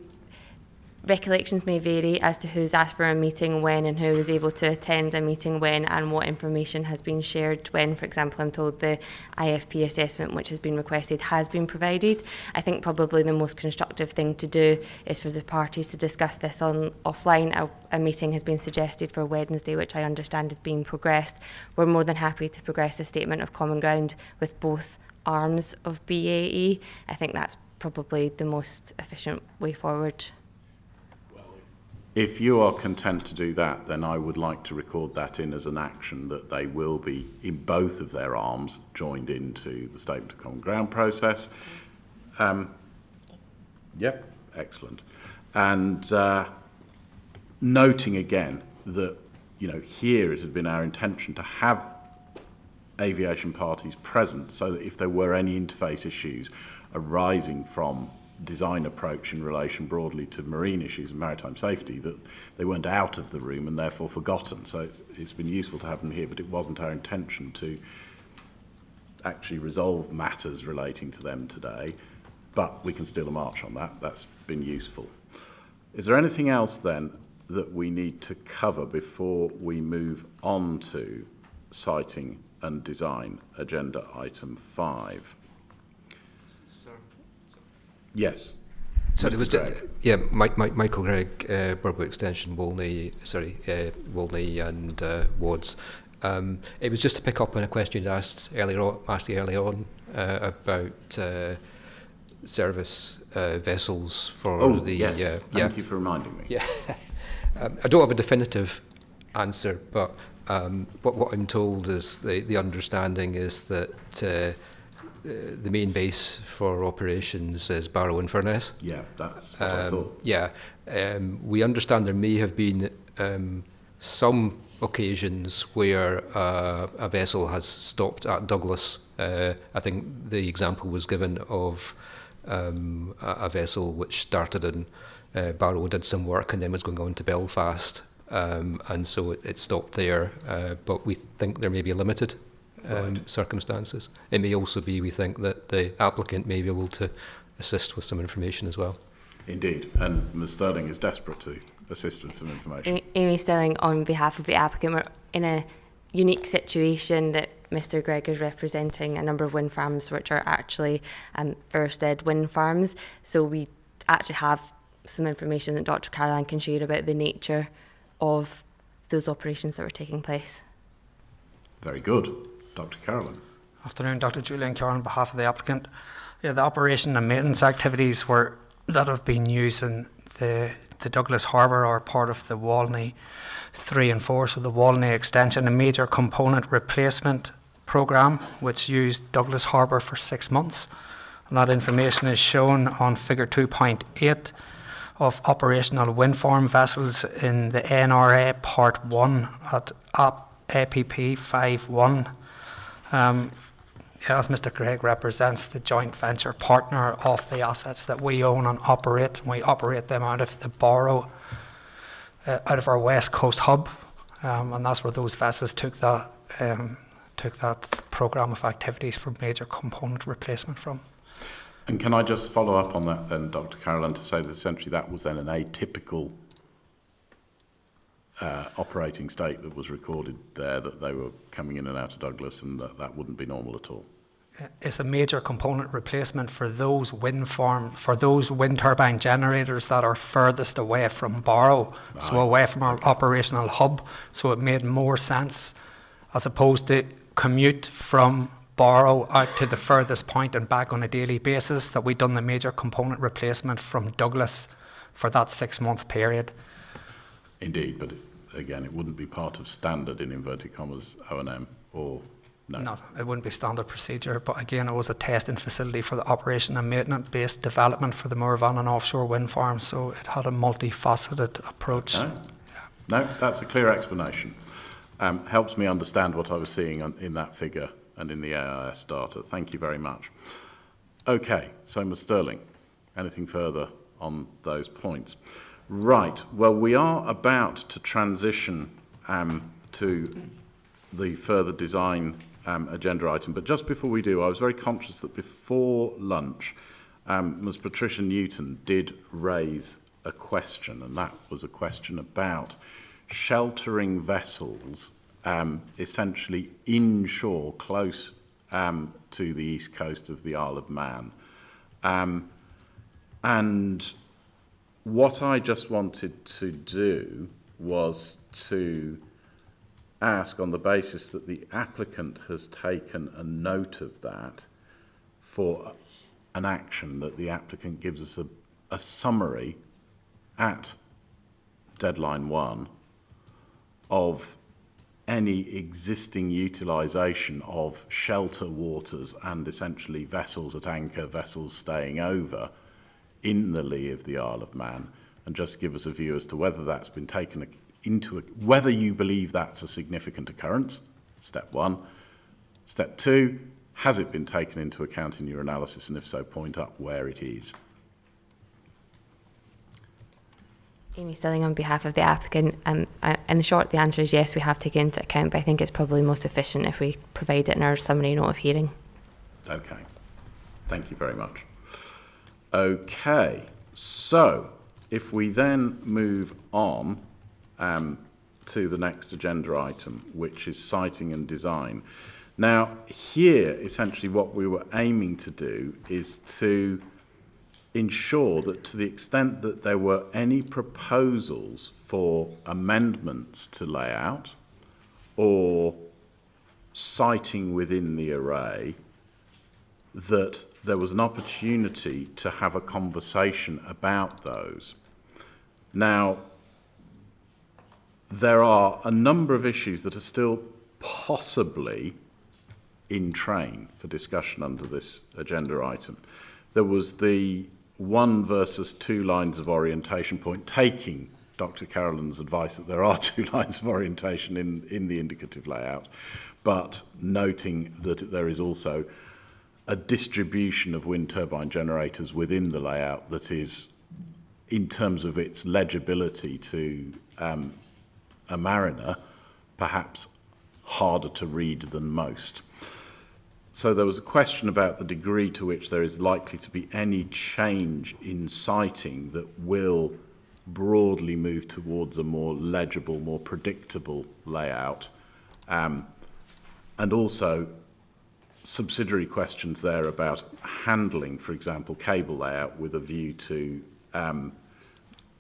recollections may vary as to who's asked for a meeting when and who was able to attend a meeting when and what information has been shared when. For example, I'm told the IFP assessment which has been requested has been provided. I think probably the most constructive thing to do is for the parties to discuss this offline. A meeting has been suggested for Wednesday, which I understand is being progressed. We're more than happy to progress a statement of common ground with both arms of BAE. I think that's probably the most efficient way forward. If you are content to do that, then I would like to record that in as an action that they will be, in both of their arms, joined into the Statement of Common Ground process. Yep, excellent. And noting again that, here it had been our intention to have aviation parties present so that if there were any interface issues arising from design approach in relation broadly to marine issues and maritime safety, that they weren't out of the room and therefore forgotten. So it's been useful to have them here, but it wasn't our intention to actually resolve matters relating to them today, but we can still march on that. That's been useful. Is there anything else then that we need to cover before we move on to siting and design agenda item 5? Yes. Sorry, it was Michael Gregg, Burble Extension, Wolney and Wards. It was just to pick up on a question you asked early on about service vessels for the. Yes. Thank you for reminding me. Yeah, I don't have a definitive answer, but what I'm told is the understanding is that. The main base for operations is Barrow and Furness. Yeah, that's what I thought. Yeah, we understand there may have been some occasions where a vessel has stopped at Douglas. I think the example was given of a vessel which started in Barrow, did some work, and then was going on to Belfast, and so it stopped there. But we think there may be a limited circumstances. It may also be, we think, that the applicant may be able to assist with some information as well. Indeed, and Ms Sterling is desperate to assist with some information. Amy Sterling on behalf of the applicant. We're in a unique situation that Mr Gregg is representing a number of wind farms which are actually Ørsted wind farms, so we actually have some information that Dr Caroline can share about the nature of those operations that were taking place. Very good. Dr Caroline. Afternoon, Dr Julian Carr on behalf of the applicant. Yeah, the operation and maintenance activities that have been used in the Douglas Harbour are part of the Walney 3 and 4, so the Walney extension, a major component replacement programme which used Douglas Harbour for 6 months. And that information is shown on figure 2.8 of operational wind farm vessels in the NRA Part 1 at APP 5.1. As Mr Gregg represents the joint venture partner of the assets that we own and operate, we operate them out of the Barrow, out of our West Coast hub, and that's where those vessels took that programme of activities for major component replacement from. And can I just follow up on that then, Dr Caroline, to say that essentially that was then an atypical operating state that was recorded there, that they were coming in and out of Douglas, and that wouldn't be normal at all. It's a major component replacement for those wind turbine generators that are furthest away from Barrow, so away from our operational hub. So it made more sense, as opposed to commute from Barrow out to the furthest point and back on a daily basis, that we'd done the major component replacement from Douglas for that 6-month period. Indeed, but again, it wouldn't be part of standard, in inverted commas, O&M, or no? No, it wouldn't be standard procedure, but again, it was a testing facility for the operation and maintenance-based development for the Mooir, Vannin offshore wind farm, so it had a multifaceted approach. Okay. No, that's a clear explanation. Helps me understand what I was seeing in that figure and in the AIS data. Thank you very much. Okay, so Ms. Sterling, anything further on those points? Right, well, we are about to transition to the further design agenda item, but just before we do, I was very conscious that before lunch, Ms. Patricia Newton did raise a question, and that was a question about sheltering vessels essentially inshore, close to the east coast of the Isle of Man. And what I just wanted to do was to ask, on the basis that the applicant has taken a note of that, for an action that the applicant gives us a summary at deadline 1 of any existing utilisation of shelter waters and essentially vessels at anchor, vessels staying over in the lee of the Isle of Man, and just give us a view as to whether that's been taken into, whether you believe that's a significant occurrence, step 1. Step 2, has it been taken into account in your analysis, and if so, point up where it is. Amy Stilling on behalf of the applicant. In the short, the answer is yes, we have taken into account, but I think it's probably most efficient if we provide it in our summary note of hearing. Okay, thank you very much. Okay, so if we then move on to the next agenda item, which is siting and design. Now, here, essentially what we were aiming to do is to ensure that, to the extent that there were any proposals for amendments to layout or siting within the array, that there was an opportunity to have a conversation about those. Now, there are a number of issues that are still possibly in train for discussion under this agenda item. There was the 1 versus 2 lines of orientation point, taking Dr. Carolyn's advice that there are 2 lines of orientation in the indicative layout, but noting that there is also a distribution of wind turbine generators within the layout that is, in terms of its legibility to a mariner, perhaps harder to read than most. So there was a question about the degree to which there is likely to be any change in siting that will broadly move towards a more legible, more predictable layout. And also subsidiary questions there about handling, for example, cable layout with a view to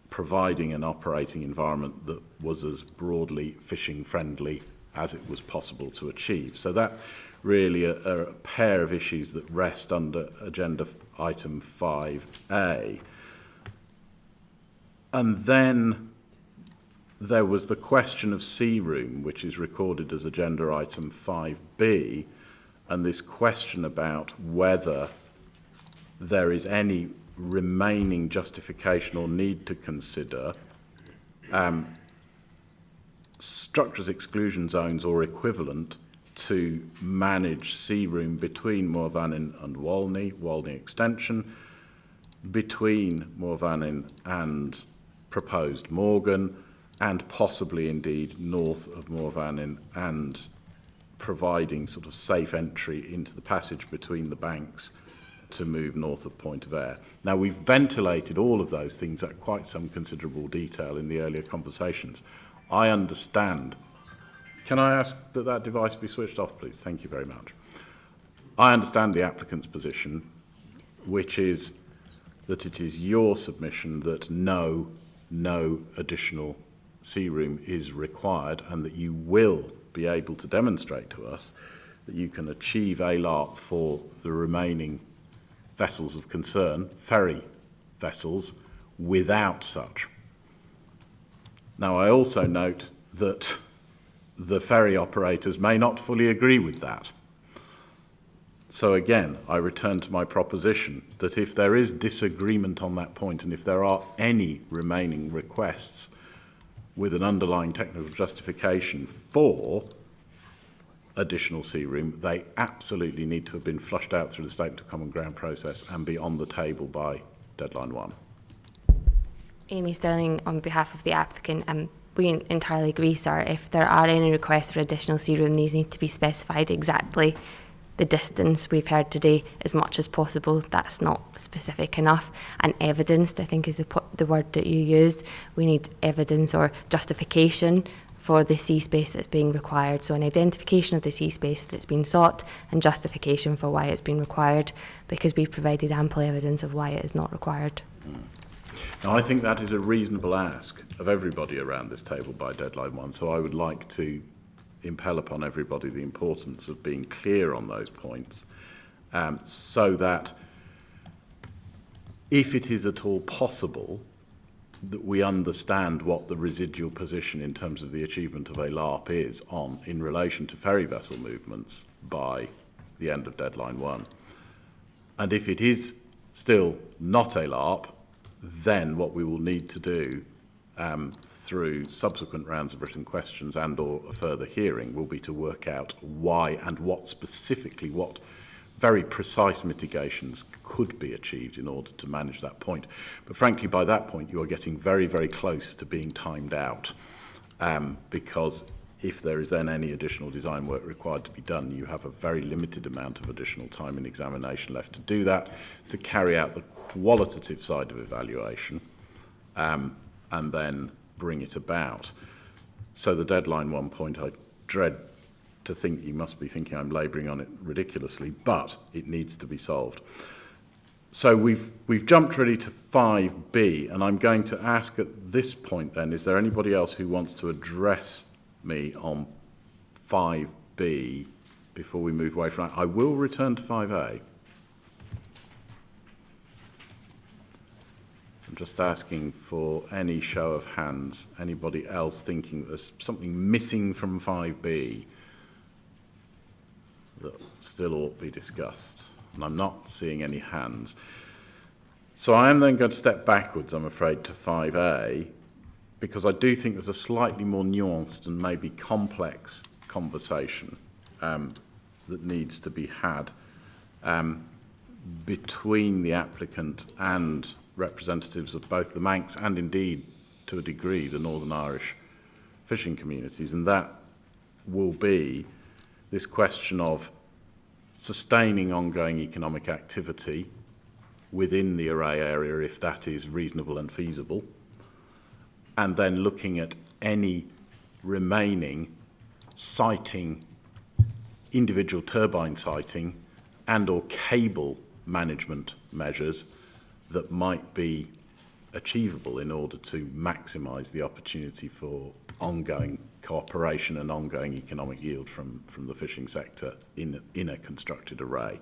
providing an operating environment that was as broadly fishing friendly as it was possible to achieve. So that really are a pair of issues that rest under agenda item 5A. And then there was the question of sea room, which is recorded as agenda item 5B, and this question about whether there is any remaining justification or need to consider structures exclusion zones or equivalent to manage sea room between Mooir, Vannin and Walney extension, between Mooir, Vannin and proposed Morgan, and possibly indeed north of Mooir, Vannin, and providing sort of safe entry into the passage between the banks to move north of Point of Ayre. Now, we've ventilated all of those things at quite some considerable detail in the earlier conversations. I understand. Can I ask that that device be switched off, please? Thank you very much. I understand the applicant's position, which is that it is your submission that no additional sea room is required, and that you will be able to demonstrate to us that you can achieve ALARP for the remaining vessels of concern, ferry vessels, without such. Now, I also note that the ferry operators may not fully agree with that. So again, I return to my proposition that if there is disagreement on that point, and if there are any remaining requests with an underlying technical justification for additional sea room, they absolutely need to have been flushed out through the Statement of Common Ground process and be on the table by deadline 1. Amy Sterling, on behalf of the applicant, we entirely agree, sir. If there are any requests for additional sea room, these need to be specified exactly. The distance we've heard today, as much as possible, that's not specific enough. And evidenced, I think, is the word that you used. We need evidence or justification for the sea space that's being required. So an identification of the sea space that's been sought and justification for why it's been required, because we've provided ample evidence of why it is not required. Now, I think that is a reasonable ask of everybody around this table by deadline 1, so I would like to impel upon everybody the importance of being clear on those points, so that if it is at all possible that we understand what the residual position in terms of the achievement of ALARP is in relation to ferry vessel movements by the end of deadline 1. And if it is still not ALARP, then what we will need to do through subsequent rounds of written questions and or a further hearing will be to work out why and what very precise mitigations could be achieved in order to manage that point. But frankly, by that point, you are getting very, very close to being timed out, because if there is then any additional design work required to be done, you have a very limited amount of additional time in examination left to do that, to carry out the qualitative side of evaluation, and then bring it about. So the deadline 1 point, I dread to think you must be thinking I'm labouring on it ridiculously, but it needs to be solved. So we've jumped really to 5B, and I'm going to ask at this point then, is there anybody else who wants to address me on 5B before we move away from that? I will return to 5A. I'm just asking for any show of hands. Anybody else thinking there's something missing from 5B that still ought to be discussed? And I'm not seeing any hands. So I am then going to step backwards, I'm afraid, to 5A, because I do think there's a slightly more nuanced and maybe complex conversation that needs to be had between the applicant and representatives of both the Manx and indeed, to a degree, the Northern Irish fishing communities, and that will be this question of sustaining ongoing economic activity within the array area if that is reasonable and feasible, and then looking at any remaining siting, individual turbine siting and or cable management measures that might be achievable in order to maximise the opportunity for ongoing cooperation and ongoing economic yield from the fishing sector in a constructed array.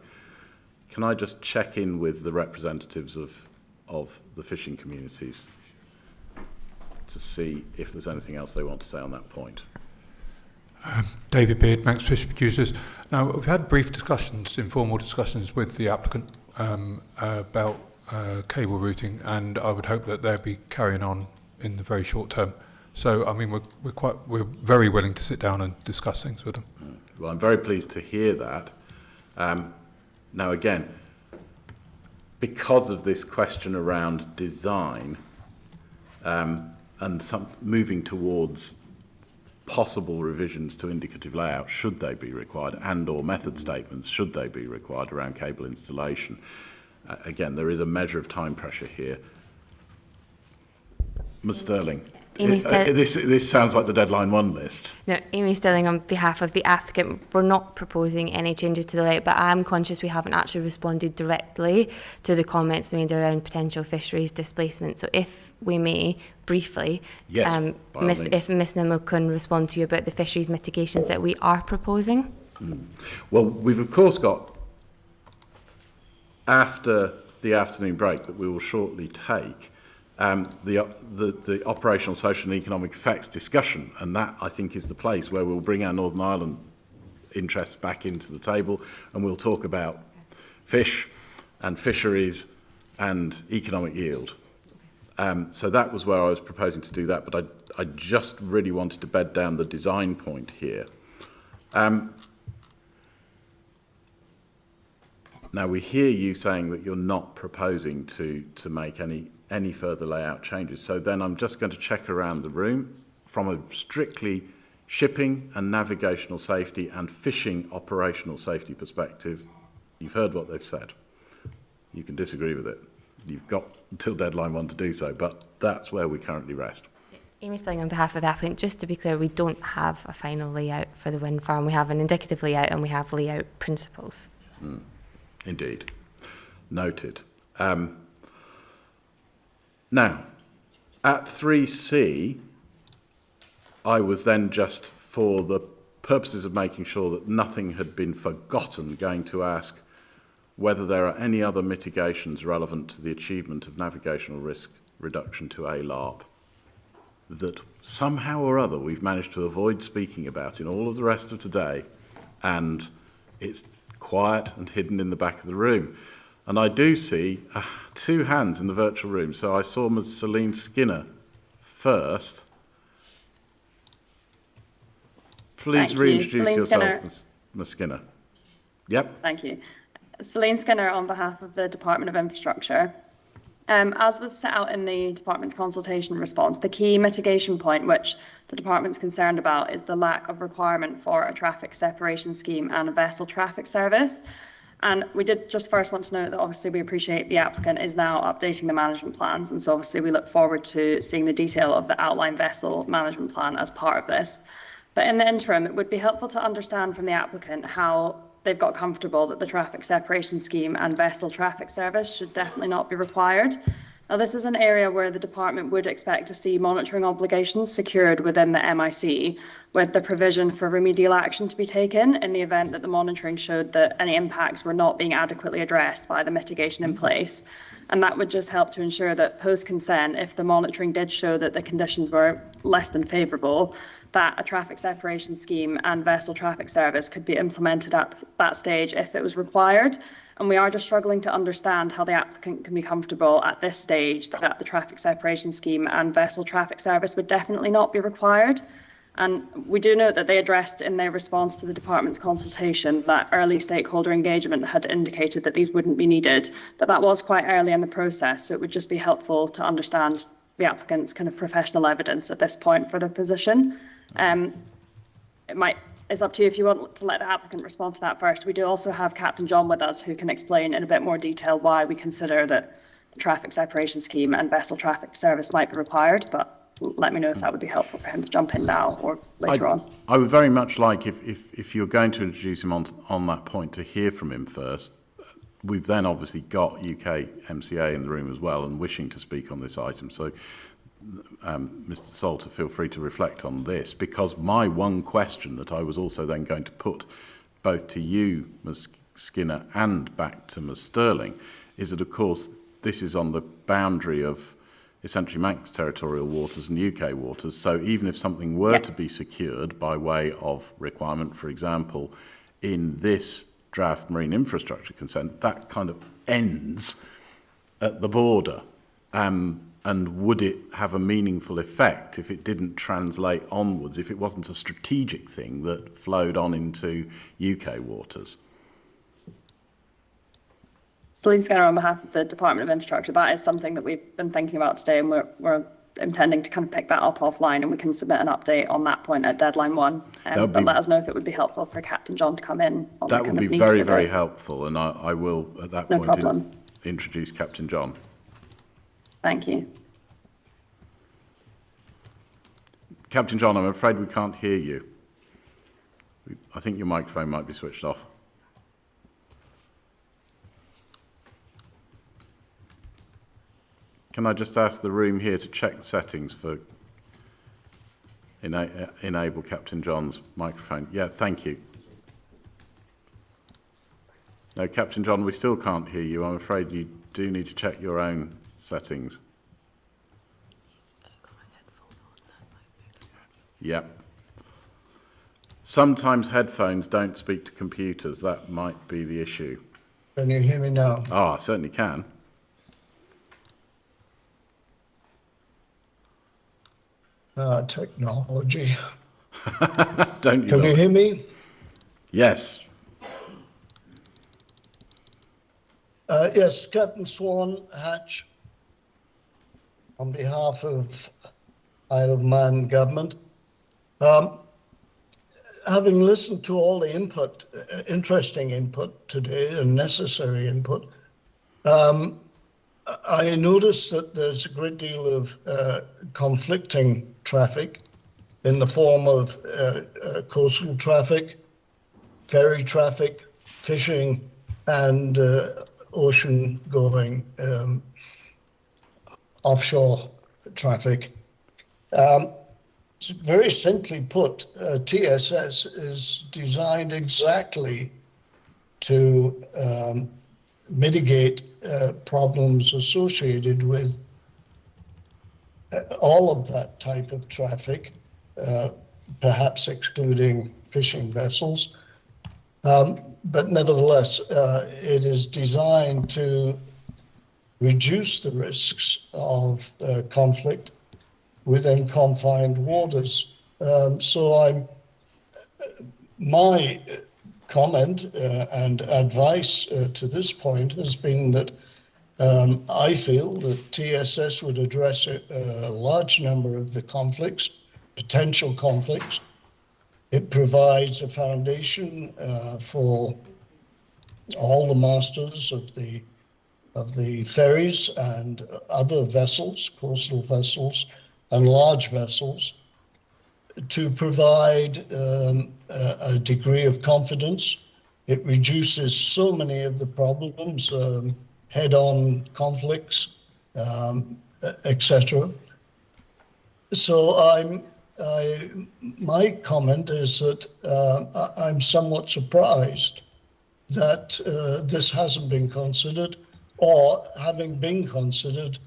Can I just check in with the representatives of the fishing communities to see if there's anything else they want to say on that point? David Beard, Manx Fish Producers. Now, we've had brief discussions, informal discussions with the applicant about cable routing, and I would hope that they'll be carrying on in the very short term. So, I mean, we're very willing to sit down and discuss things with them. Well, I'm very pleased to hear that. Now, again, because of this question around design and moving towards possible revisions to indicative layout, should they be required, and or method statements, should they be required around cable installation, again, there is a measure of time pressure here. Ms. Sterling. This sounds like the deadline 1 list. No, Amy Stirling on behalf of the applicant. We're not proposing any changes to the layout, but I'm conscious we haven't actually responded directly to the comments made around potential fisheries displacement. So if we may, briefly, yes, if Ms Nimmo can respond to you about the fisheries mitigations that we are proposing. Well, we've of course got, after the afternoon break that we will shortly take, the operational, social and economic effects discussion, and that I think is the place where we'll bring our Northern Ireland interests back into the table, and we'll talk about fish and fisheries and economic yield. So that was where I was proposing to do that, but I just really wanted to bed down the design point here. Now we hear you saying that you're not proposing to make any further layout changes. So then I'm just going to check around the room from a strictly shipping and navigational safety and fishing operational safety perspective. You've heard what they've said. You can disagree with it. You've got until deadline 1 to do so, but that's where we currently rest. Amy Stirling on behalf of the applicant. Just to be clear, we don't have a final layout for the wind farm. We have an indicative layout and we have layout principles. Indeed. Noted. Now, at 3C, I was then, just for the purposes of making sure that nothing had been forgotten, going to ask whether there are any other mitigations relevant to the achievement of navigational risk reduction to ALARP that somehow or other we've managed to avoid speaking about in all of the rest of today, and it's quiet and hidden in the back of the room. And I do see 2 hands in the virtual room. So I saw Ms. Celine Skinner first. Please reintroduce yourself, Ms. Skinner. Yep. Thank you. Celine Skinner on behalf of the Department of Infrastructure. As was set out in the Department's consultation response, the key mitigation point which the Department's concerned about is the lack of requirement for a traffic separation scheme and a vessel traffic service. And we did just first want to note that obviously we appreciate the applicant is now updating the management plans, and so obviously we look forward to seeing the detail of the outline vessel management plan as part of this. But in the interim, it would be helpful to understand from the applicant how they've got comfortable that the traffic separation scheme and vessel traffic service should definitely not be required. Now, this is an area where the department would expect to see monitoring obligations secured within the MIC, with the provision for remedial action to be taken in the event that the monitoring showed that any impacts were not being adequately addressed by the mitigation in place. And that would just help to ensure that post-consent, if the monitoring did show that the conditions were less than favourable, that a traffic separation scheme and vessel traffic service could be implemented at that stage if it was required. And we are just struggling to understand how the applicant can be comfortable at this stage that the traffic separation scheme and vessel traffic service would definitely not be required. And we do note that they addressed in their response to the department's consultation that early stakeholder engagement had indicated that these wouldn't be needed, but that was quite early in the process. So it would just be helpful to understand the applicant's kind of professional evidence at this point for their position. It's up to you if you want to let the applicant respond to that first. We do also have Captain John with us who can explain in a bit more detail why we consider that the traffic separation scheme and vessel traffic service might be required, but let me know if that would be helpful for him to jump in now or later on. I would very much like, if you're going to introduce him on that point, to hear from him first. We've then obviously got UK MCA in the room as well and wishing to speak on this item. So Mr. Salter, feel free to reflect on this, because my one question that I was also then going to put both to you, Ms. Skinner, and back to Ms. Stirling, is that, of course, this is on the boundary of essentially Manx territorial waters and UK waters. So even if something were to be secured by way of requirement, for example, in this draft marine infrastructure consent, that kind of ends at the border. And would it have a meaningful effect if it didn't translate onwards, if it wasn't a strategic thing that flowed on into UK waters? Celine Skinner on behalf of the Department of Infrastructure. That is something that we've been thinking about today, and we're intending to kind of pick that up offline, and we can submit an update on that point at deadline 1. But let us know if it would be helpful for Captain John to come in. On that would be very, very helpful, and I will at that point introduce Captain John. Thank you. Captain John, I'm afraid we can't hear you. I think your microphone might be switched off. Can I just ask the room here to check the settings for enable Captain John's microphone? Yeah, thank you. No, Captain John, we still can't hear you. I'm afraid you do need to check your own settings. Yeah. Sometimes headphones don't speak to computers. That might be the issue. Can you hear me now? Oh, I certainly can. Technology. Don't you? Can you hear me? Yes. Yes, Captain Swan Hatch, on behalf of Isle of Man government. Having listened to all the input, interesting input today and necessary input, I noticed that there's a great deal of conflicting traffic in the form of coastal traffic, ferry traffic, fishing, and ocean-going offshore traffic. Very simply put, TSS is designed exactly to mitigate problems associated with all of that type of traffic, perhaps excluding fishing vessels. But nevertheless, it is designed to reduce the risks of conflict within confined waters. So my comment and advice to this point has been that I feel that TSS would address a large number of the conflicts, potential conflicts. It provides a foundation for all the masters of the ferries and other vessels, coastal vessels, and large vessels, to provide a degree of confidence. It reduces so many of the problems, head-on conflicts, etc. So my comment is that I'm somewhat surprised that this hasn't been considered, or having been considered,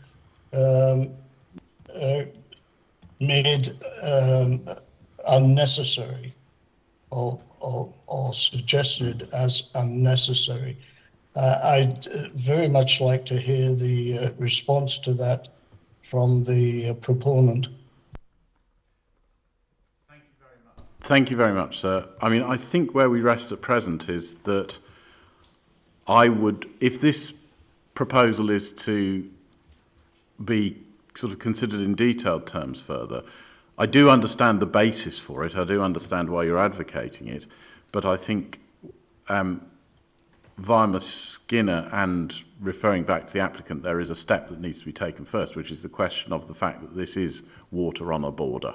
made unnecessary or suggested as unnecessary. I'd very much like to hear the response to that from the proponent. Thank you very much, sir. I mean, I think where we rest at present is that I would, if this proposal is to be sort of considered in detailed terms further, I do understand the basis for it. I do understand why you're advocating it. But I think via Ms. Skinner and referring back to the applicant, there is a step that needs to be taken first, which is the question of the fact that this is water on a border.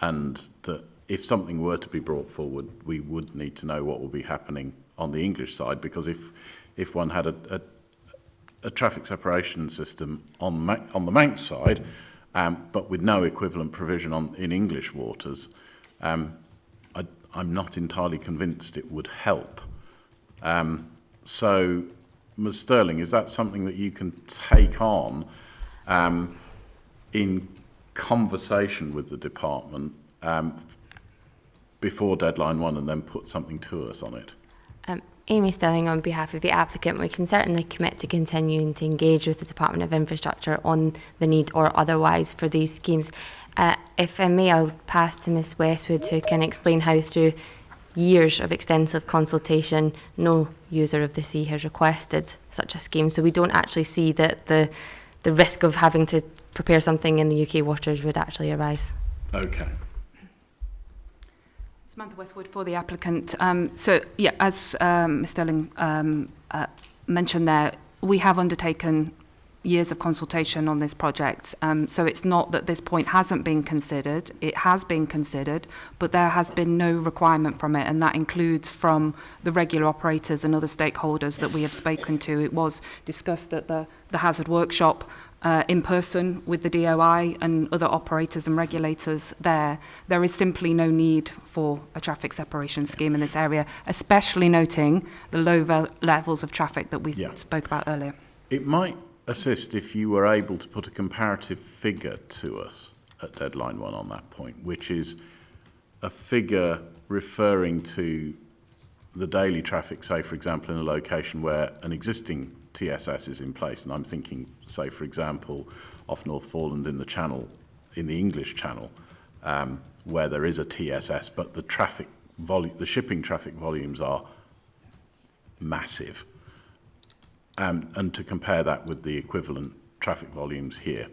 And that if something were to be brought forward, we would need to know what will be happening on the English side, because if one had a traffic separation system on the Manx side, but with no equivalent provision in English waters, I'm not entirely convinced it would help. So, Ms. Sterling, is that something that you can take on in conversation with the department before deadline 1 and then put something to us on it? Amy Sterling on behalf of the applicant, we can certainly commit to continuing to engage with the Department of Infrastructure on the need or otherwise for these schemes. If I may, I'll pass to Ms Westwood, who can explain how through years of extensive consultation, no user of the sea has requested such a scheme. So we don't actually see that the risk of having to prepare something in the UK waters would actually arise. Okay. Samantha Westwood for the applicant. So, yeah, as Ms Sterling mentioned there, we have undertaken years of consultation on this project. So it's not that this point hasn't been considered. It has been considered, but there has been no requirement from it, and that includes from the regular operators and other stakeholders that we have spoken to. It was discussed at the hazard workshop in person with the DOI and other operators and regulators there. There is simply no need for a traffic separation scheme in this area, especially noting the low levels of traffic that we spoke about earlier. It might assist if you were able to put a comparative figure to us at deadline 1 on that point, which is a figure referring to the daily traffic, say, for example, in a location where an existing TSS is in place. And I'm thinking, say, for example, off North Foreland in the Channel, in the English Channel, where there is a TSS, but the traffic volume, the shipping traffic volumes are massive. And to compare that with the equivalent traffic volumes here.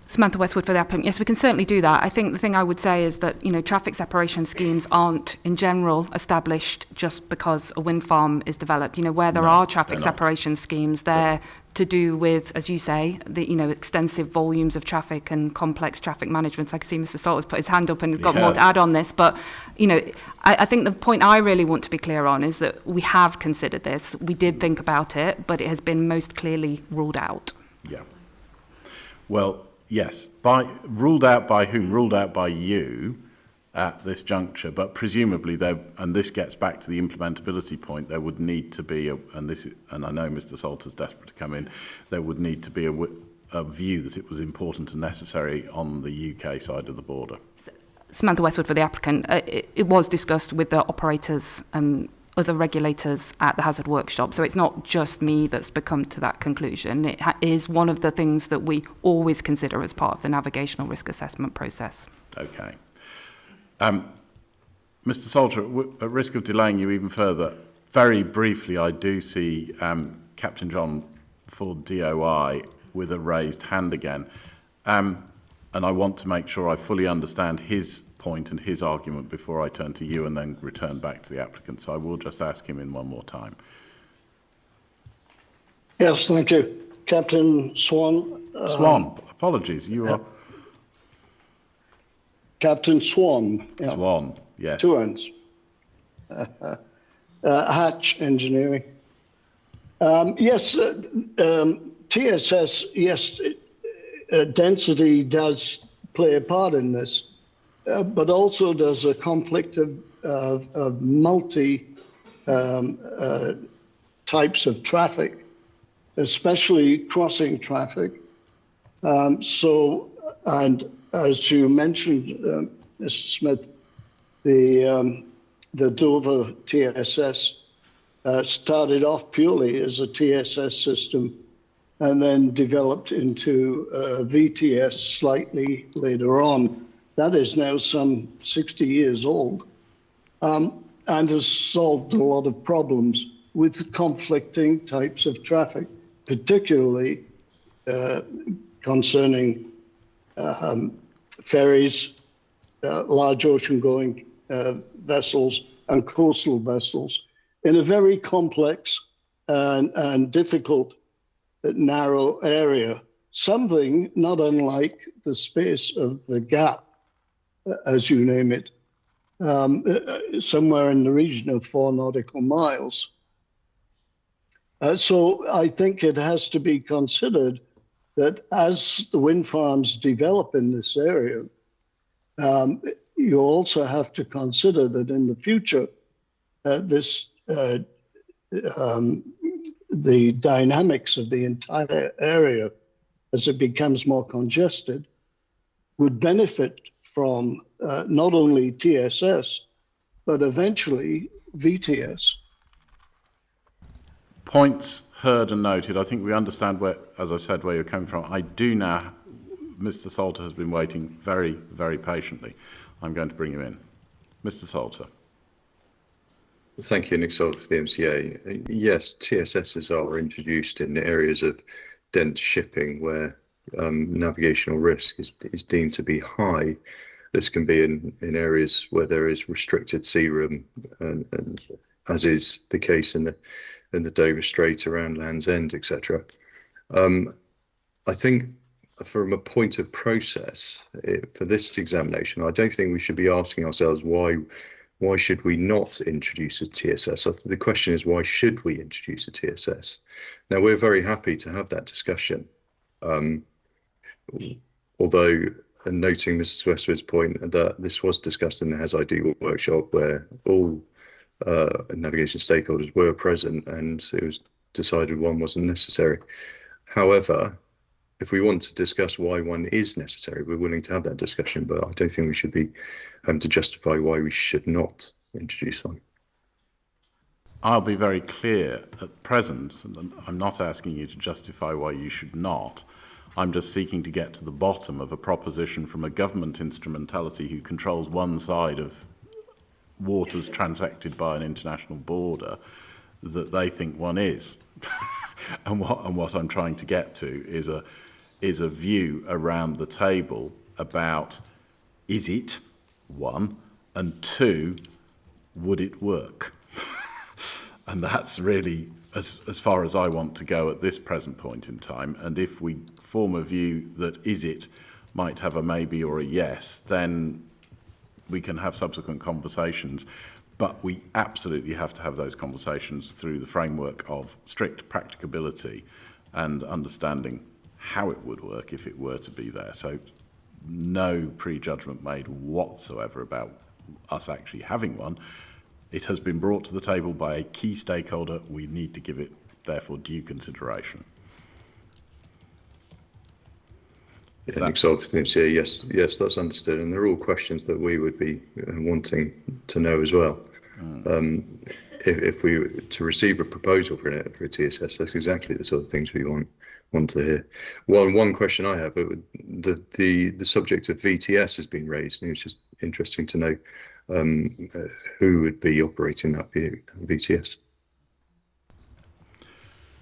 Samantha Westwood for the applicant. Yes, we can certainly do that. I think the thing I would say is that, you know, traffic separation schemes aren't in general established just because a wind farm is developed. You know, where there are traffic separation schemes, they're to do with, as you say, the, you know, extensive volumes of traffic and complex traffic management. I can see Mr. Salt has put his hand up and has got more to add on this. But, you know, I think the point I really want to be clear on is that we have considered this. We did think about it, but it has been most clearly ruled out. Yeah. Well, yes. Ruled out by whom? Ruled out by you at this juncture, but presumably there, and this gets back to the implementability point, there would need to be, and I know Mr. Salter's desperate to come in, there would need to be a view that it was important and necessary on the UK side of the border. Samantha Westwood for the applicant. It was discussed with the operators and other regulators at the hazard workshop, so it's not just me that's become to that conclusion. It is one of the things that we always consider as part of the navigational risk assessment process. Okay. Mr. Salter, at risk of delaying you even further, very briefly, I do see Captain John Ford DOI with a raised hand again. And I want to make sure I fully understand his point and his argument before I turn to you and then return back to the applicant. So I will just ask him in one more time. Yes, thank you. Captain Swan. Swan, apologies. You are... Captain Swan. Yeah. Swan, yes. 2 N's. Hatch Engineering. Yes, TSS, yes, density does play a part in this, but also there's a conflict of multi types of traffic, especially crossing traffic. And as you mentioned, Mr. Smith, the Dover TSS started off purely as a TSS system and then developed into VTS slightly later on. That is now some 60 years old and has solved a lot of problems with conflicting types of traffic, particularly concerning ferries, large ocean-going vessels, and coastal vessels in a very complex and difficult, narrow area, something not unlike the space of the gap, as you name it, somewhere in the region of 4 nautical miles. So I think it has to be considered that as the wind farms develop in this area, you also have to consider that in the future, the dynamics of the entire area, as it becomes more congested, would benefit from not only TSS, but eventually VTS. Points heard and noted. I think we understand where, as I've said, where you're coming from. I do now, Mr. Salter has been waiting very, very patiently. I'm going to bring you in. Mr. Salter. Thank you, Nick Salter for the MCA. Yes, TSSs are introduced in areas of dense shipping where navigational risk is deemed to be high. This can be in areas where there is restricted sea room, and as is the case in the in the Dover Strait around Land's End, etc. I think from a point of process for this examination, I don't think we should be asking ourselves why should we not introduce a TSS? The question is, why should we introduce a TSS? Now, we're very happy to have that discussion. Although, noting Mrs. Westwood's point that this was discussed in the Has Ideal workshop where all navigation stakeholders were present and it was decided one wasn't necessary. However, if we want to discuss why one is necessary, we're willing to have that discussion, but I don't think we should be having to justify why we should not introduce one. I'll be very clear at present, and I'm not asking you to justify why you should not. I'm just seeking to get to the bottom of a proposition from a government instrumentality who controls one side of waters transacted by an international border that they think one is. and what I'm trying to get to is a view around the table about, is it, one, and two, would it work? And that's really as far as I want to go at this present point in time. And if we form a view that is it might have a maybe or a yes, then we can have subsequent conversations. But we absolutely have to have those conversations through the framework of strict practicability and understanding how it would work if it were to be there. So no prejudgment made whatsoever about us actually having one. It has been brought to the table by a key stakeholder. We need to give it, therefore, due consideration. Yes, that's understood. And they're all questions that we would be wanting to know as well. If we were to receive a proposal for a TSS, that's exactly the sort of things we want to hear. One question I have, the subject of VTS has been raised, and it's just interesting to know who would be operating that VTS.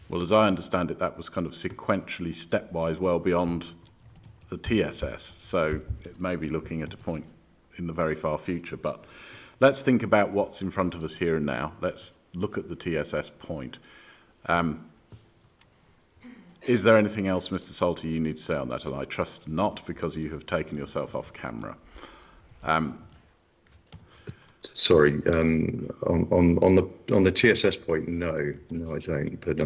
Well, as I understand it, that was kind of sequentially, stepwise, well beyond the TSS. So it may be looking at a point in the very far future, but let's think about what's in front of us here and now. Let's look at the TSS point. Is there anything else, Mr. Salter, you need to say on that? And I trust not, because you have taken yourself off camera. Sorry, on the TSS point, no, I don't. But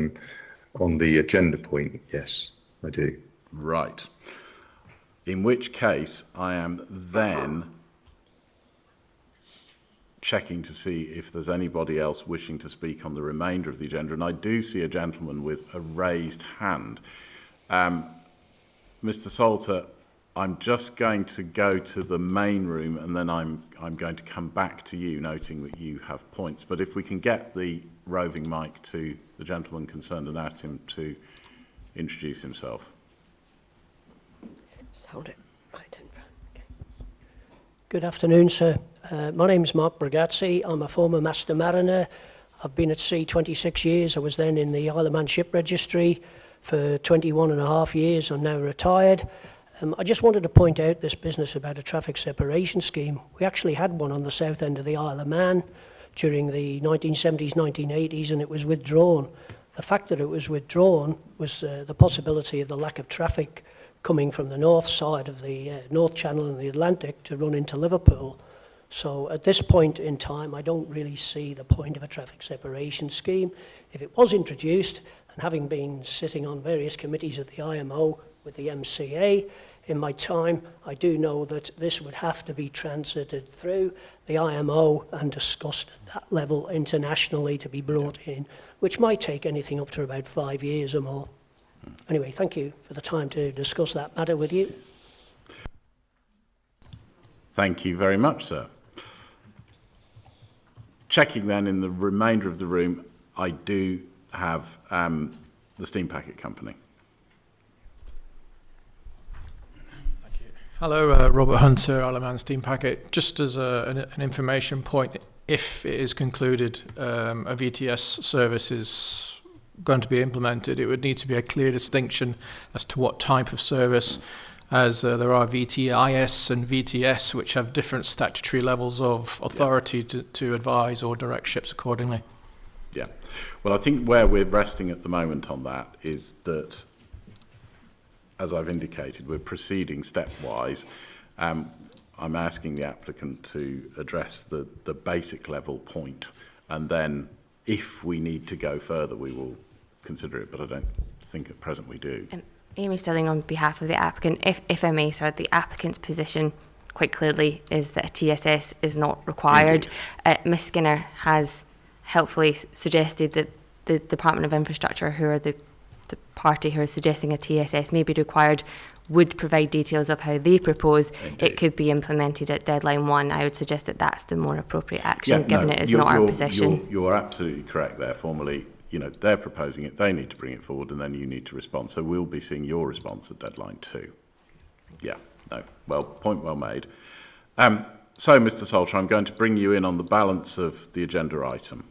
on the agenda point, yes, I do. Right. In which case, I am then checking to see if there's anybody else wishing to speak on the remainder of the agenda, and I do see a gentleman with a raised hand. Mr. Salter, I'm just going to go to the main room, and then I'm going to come back to you, noting that you have points. But if we can get the roving mic to the gentleman concerned and ask him to introduce himself. Hold it right in front. Okay. Good afternoon, sir. My name is Mark Bragazzi. I'm a former master mariner. I've been at sea 26 years. I was then in the Isle of Man Ship Registry for 21 and a half years. I'm now retired. I just wanted to point out this business about a traffic separation scheme. We actually had one on the south end of the Isle of Man during the 1970s, 1980s, and it was withdrawn. The fact that it was withdrawn was the possibility of the lack of traffic coming from the north side of the North Channel and the Atlantic to run into Liverpool. So at this point in time, I don't really see the point of a traffic separation scheme. If it was introduced, and having been sitting on various committees at the IMO with the MCA in my time, I do know that this would have to be transited through the IMO and discussed at that level internationally to be brought in, which might take anything up to about 5 years or more. Anyway, thank you for the time to discuss that matter with you. Thank you very much, sir. Checking then in the remainder of the room, I do have the Steam Packet Company. Thank you. Hello, Robert Hunter, Isle of Man Steam Packet. Just as an information point, if it is concluded a VTS service is going to be implemented, it would need to be a clear distinction as to what type of service, as there are VTIS and VTS, which have different statutory levels of authority to advise or direct ships accordingly. Yeah. Well, I think where we're resting at the moment on that is that, as I've indicated, we're proceeding stepwise. I'm asking the applicant to address the basic level point, and then if we need to go further, we will consider it, but I don't think at present we do. Amy Sterling on behalf of the applicant. If I may, sir, the applicant's position quite clearly is that a TSS is not required. Ms Skinner has helpfully suggested that the Department of Infrastructure, who are the party who are suggesting a TSS may be required, would provide details of how they propose it could be implemented at deadline 1. I would suggest that that's the more appropriate action, given it is not our position. You're absolutely correct there. Formally, they're proposing it, they need to bring it forward, and then you need to respond. So we'll be seeing your response at deadline 2. Yeah, no, well, point well made. So, Mr. Salter, I'm going to bring you in on the balance of the agenda item.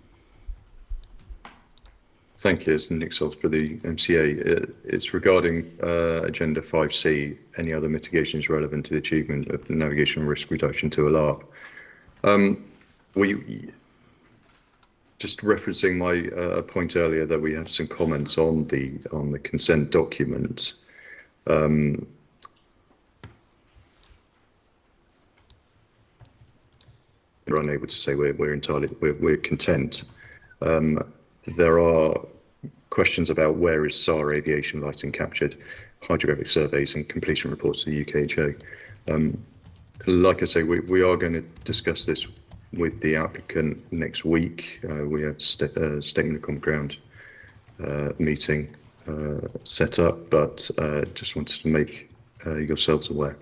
Thank you. It's Nick Salter for the MCA. It's regarding Agenda 5C, any other mitigations relevant to the achievement of the navigational risk reduction to ALARP. Just referencing my point earlier that we have some comments on the consent document. We're unable to say we're content. There are questions about where is SAR aviation lighting captured, hydrographic surveys and completion reports to the UKHA. Like I say, we are going to discuss this with the applicant next week. We have a statement of common ground meeting set up, but just wanted to make yourselves aware.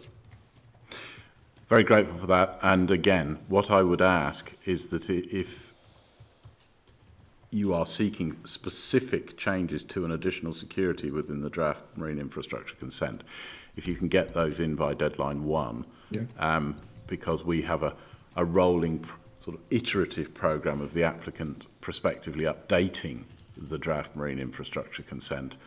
Very grateful for that. And again, what I would ask is that if you are seeking specific changes to an additional security within the draft marine infrastructure consent, if you can get those in by deadline 1, because we have a rolling sort of iterative programme of the applicant prospectively updating the draft marine infrastructure consent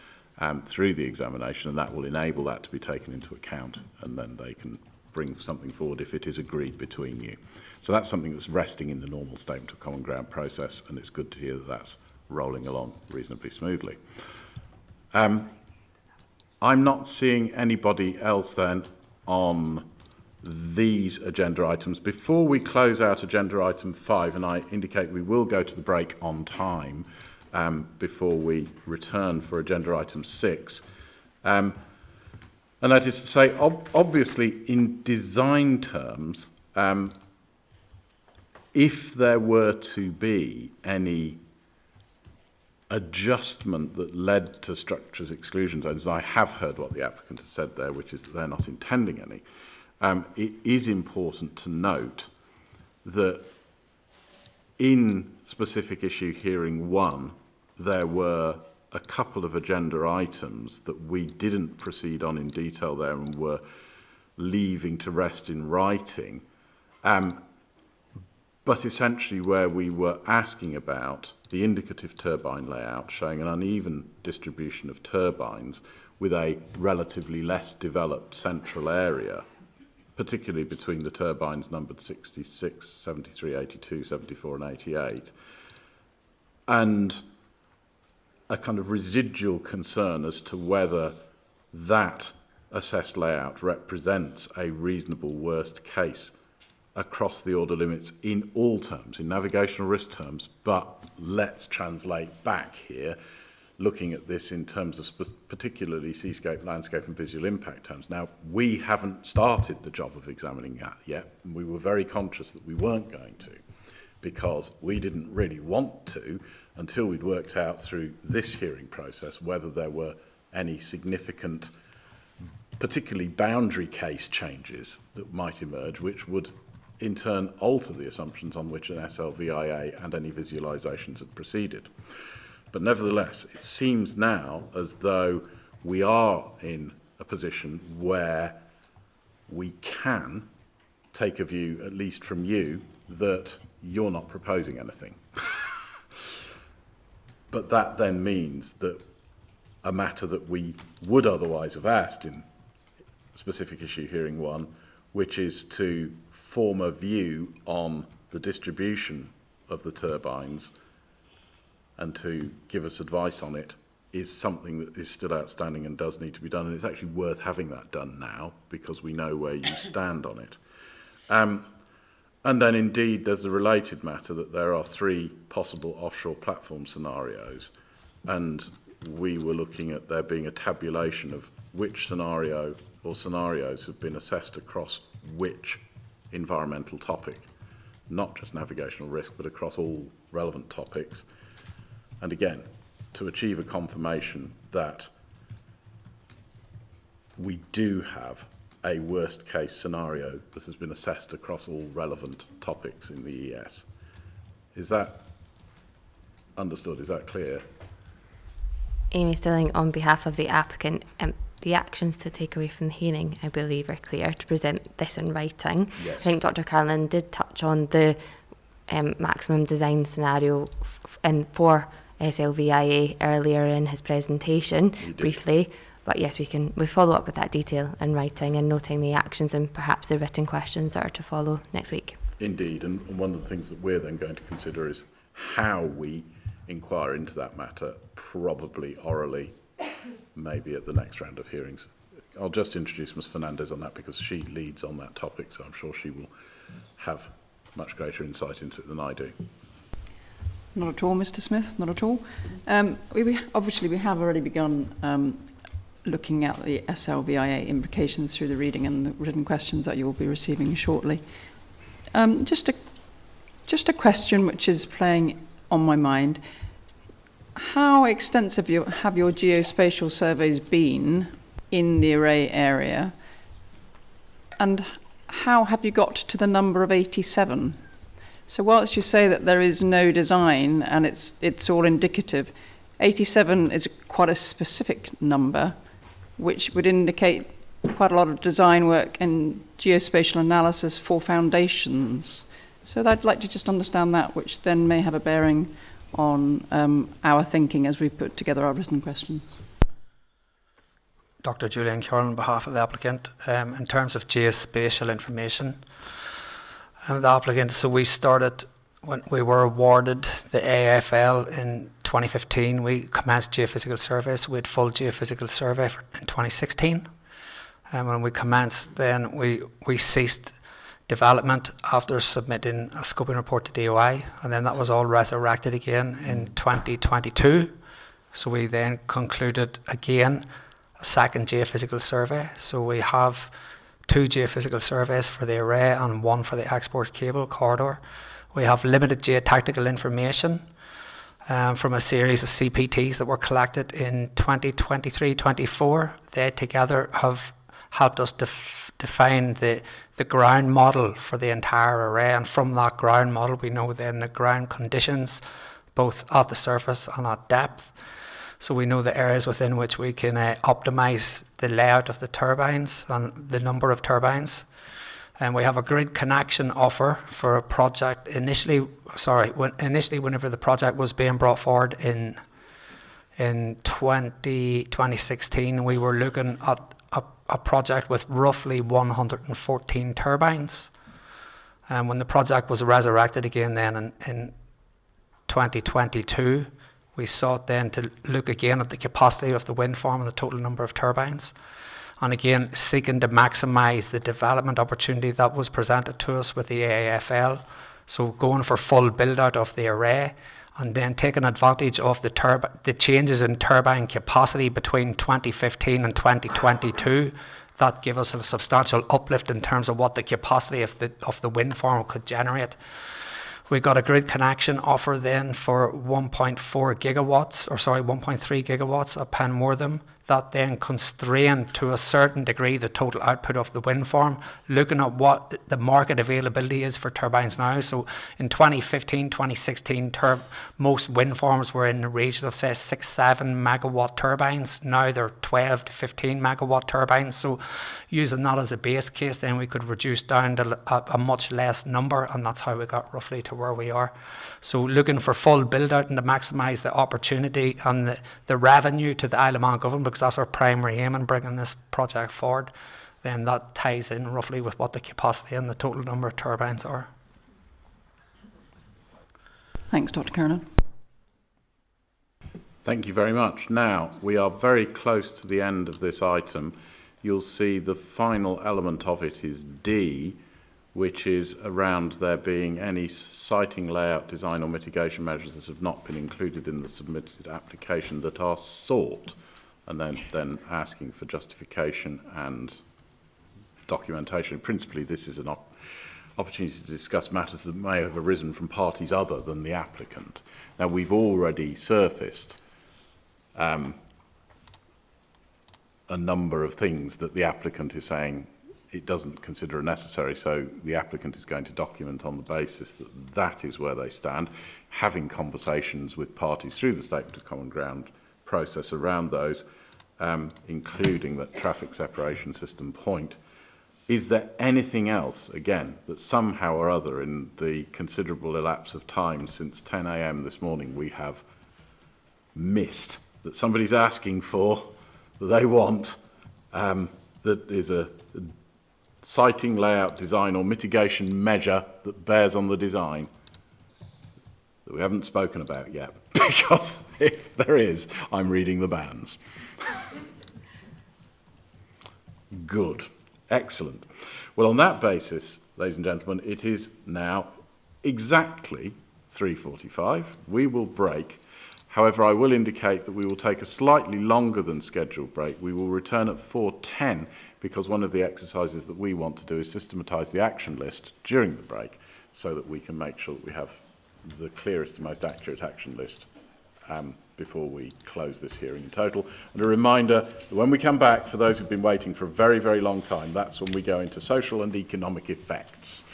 through the examination, and that will enable that to be taken into account, and then they can bring something forward if it is agreed between you. So that's something that's resting in the normal statement of common ground process, and it's good to hear that that's rolling along reasonably smoothly. I'm not seeing anybody else then on these agenda items. Before we close out agenda item 5, and I indicate we will go to the break on time before we return for agenda item 6, and that is to say, obviously in design terms, if there were to be any adjustment that led to structures exclusion zones, and I have heard what the applicant has said there, which is that they're not intending any, it is important to note that in specific issue hearing 1, there were a couple of agenda items that we didn't proceed on in detail there and were leaving to rest in writing. But essentially where we were asking about the indicative turbine layout showing an uneven distribution of turbines with a relatively less developed central area, particularly between the turbines numbered 66, 73, 82, 74 and 88, and a kind of residual concern as to whether that assessed layout represents a reasonable worst case across the order limits in all terms, in navigational risk terms, but let's translate back here, looking at this in terms of particularly seascape, landscape and visual impact terms. Now, we haven't started the job of examining that yet, and we were very conscious that we weren't going to, because we didn't really want to until we'd worked out through this hearing process whether there were any significant, particularly boundary case changes that might emerge, which would in turn alter the assumptions on which an SLVIA and any visualisations had proceeded. But nevertheless, it seems now as though we are in a position where we can take a view, at least from you, that you're not proposing anything. But that then means that a matter that we would otherwise have asked in specific issue hearing 1, which is to form a view on the distribution of the turbines, and to give us advice on it is something that is still outstanding and does need to be done, and it's actually worth having that done now because we know where you stand on it. And then indeed there's a related matter that there are 3 possible offshore platform scenarios, and we were looking at there being a tabulation of which scenario or scenarios have been assessed across which environmental topic, not just navigational risk, but across all relevant topics. And again, to achieve a confirmation that we do have a worst case scenario that has been assessed across all relevant topics in the ES. Is that understood? Is that clear? Amy Sterling, on behalf of the applicant, the actions to take away from the hearing, I believe, are clear to present this in writing. Yes. I think Dr. Carlin did touch on the maximum design scenario for SLVIA earlier in his presentation, briefly. But yes, we follow up with that detail in writing and noting the actions and perhaps the written questions that are to follow next week. Indeed, and one of the things that we're then going to consider is how we inquire into that matter, probably orally, maybe at the next round of hearings. I'll just introduce Ms. Fernandez on that because she leads on that topic, so I'm sure she will have much greater insight into it than I do. Not at all, Mr. Smith, not at all. Obviously, we have already begun looking at the SLVIA implications through the reading and the written questions that you will be receiving shortly. Just a question which is playing on my mind. How extensive have your geospatial surveys been in the array area, and how have you got to the number of 87? So whilst you say that there is no design and it's all indicative, 87 is quite a specific number, which would indicate quite a lot of design work and geospatial analysis for foundations. So I'd like to just understand that, which then may have a bearing on our thinking as we put together our written questions. Dr. Julian Curran on behalf of the applicant. In terms of geospatial information, the applicant, so we started when we were awarded the AFL in 2015. We commenced geophysical surveys. We had full geophysical survey in 2016. And when we commenced, then we ceased development after submitting a scoping report to DOI, and then that was all resurrected again in 2022. So we then concluded again a second geophysical survey. So we have 2 geophysical surveys for the array and 1 for the export cable corridor. We have limited geotechnical information from a series of CPTs that were collected in 2023-24. They together have helped us define the ground model for the entire array, and from that ground model we know then the ground conditions both at the surface and at depth. So we know the areas within which we can optimise the layout of the turbines and the number of turbines. And we have a grid connection offer for a project initially, whenever the project was being brought forward in 2016, we were looking at a project with roughly 114 turbines. And when the project was resurrected again then in 2022, we sought then to look again at the capacity of the wind farm and the total number of turbines. And again, seeking to maximise the development opportunity that was presented to us with the AAFL. So going for full build out of the array, and then taking advantage of the changes in turbine capacity between 2015 and 2022. That gave us a substantial uplift in terms of what the capacity of the wind farm could generate. We got a grid connection offer then for 1.3 gigawatts at Penwortham. That then constrained to a certain degree the total output of the wind farm, looking at what the market availability is for turbines now. So in 2015, 2016, most wind farms were in the region of say 6-7 megawatt turbines. Now they're 12 to 15 megawatt turbines. So using that as a base case, then we could reduce down to a much less number, and that's how we got roughly to where we are. So looking for full build out and to maximise the opportunity and the revenue to the Isle of Man government, because that's our primary aim in bringing this project forward, then that ties in roughly with what the capacity and the total number of turbines are. Thanks, Dr. Kernan. Thank you very much. Now, we are very close to the end of this item. You'll see the final element of it is D, which is around there being any siting, layout, design or mitigation measures that have not been included in the submitted application that are sought, and then asking for justification and documentation. Principally, this is an opportunity to discuss matters that may have arisen from parties other than the applicant. Now, we've already surfaced a number of things that the applicant is saying it doesn't consider necessary, so the applicant is going to document on the basis that that is where they stand, having conversations with parties through the Statement of Common Ground process around those, including that traffic separation system point. Is there anything else, again, that somehow or other in the considerable elapse of time since 10 a.m. this morning we have missed, that somebody's asking for, that they want, that is a siting, layout, design or mitigation measure that bears on the design that we haven't spoken about yet? Because if there is, I'm reading the bans. Good. Excellent. Well, on that basis, ladies and gentlemen, it is now exactly 3:45. We will break. However, I will indicate that we will take a slightly longer than scheduled break. We will return at 4:10 because one of the exercises that we want to do is systematise the action list during the break so that we can make sure that we have the clearest and most accurate action list before we close this hearing in total. And a reminder that when we come back, for those who've been waiting for a very, very long time, that's when we go into social and economic effects.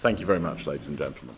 Thank you very much, ladies and gentlemen.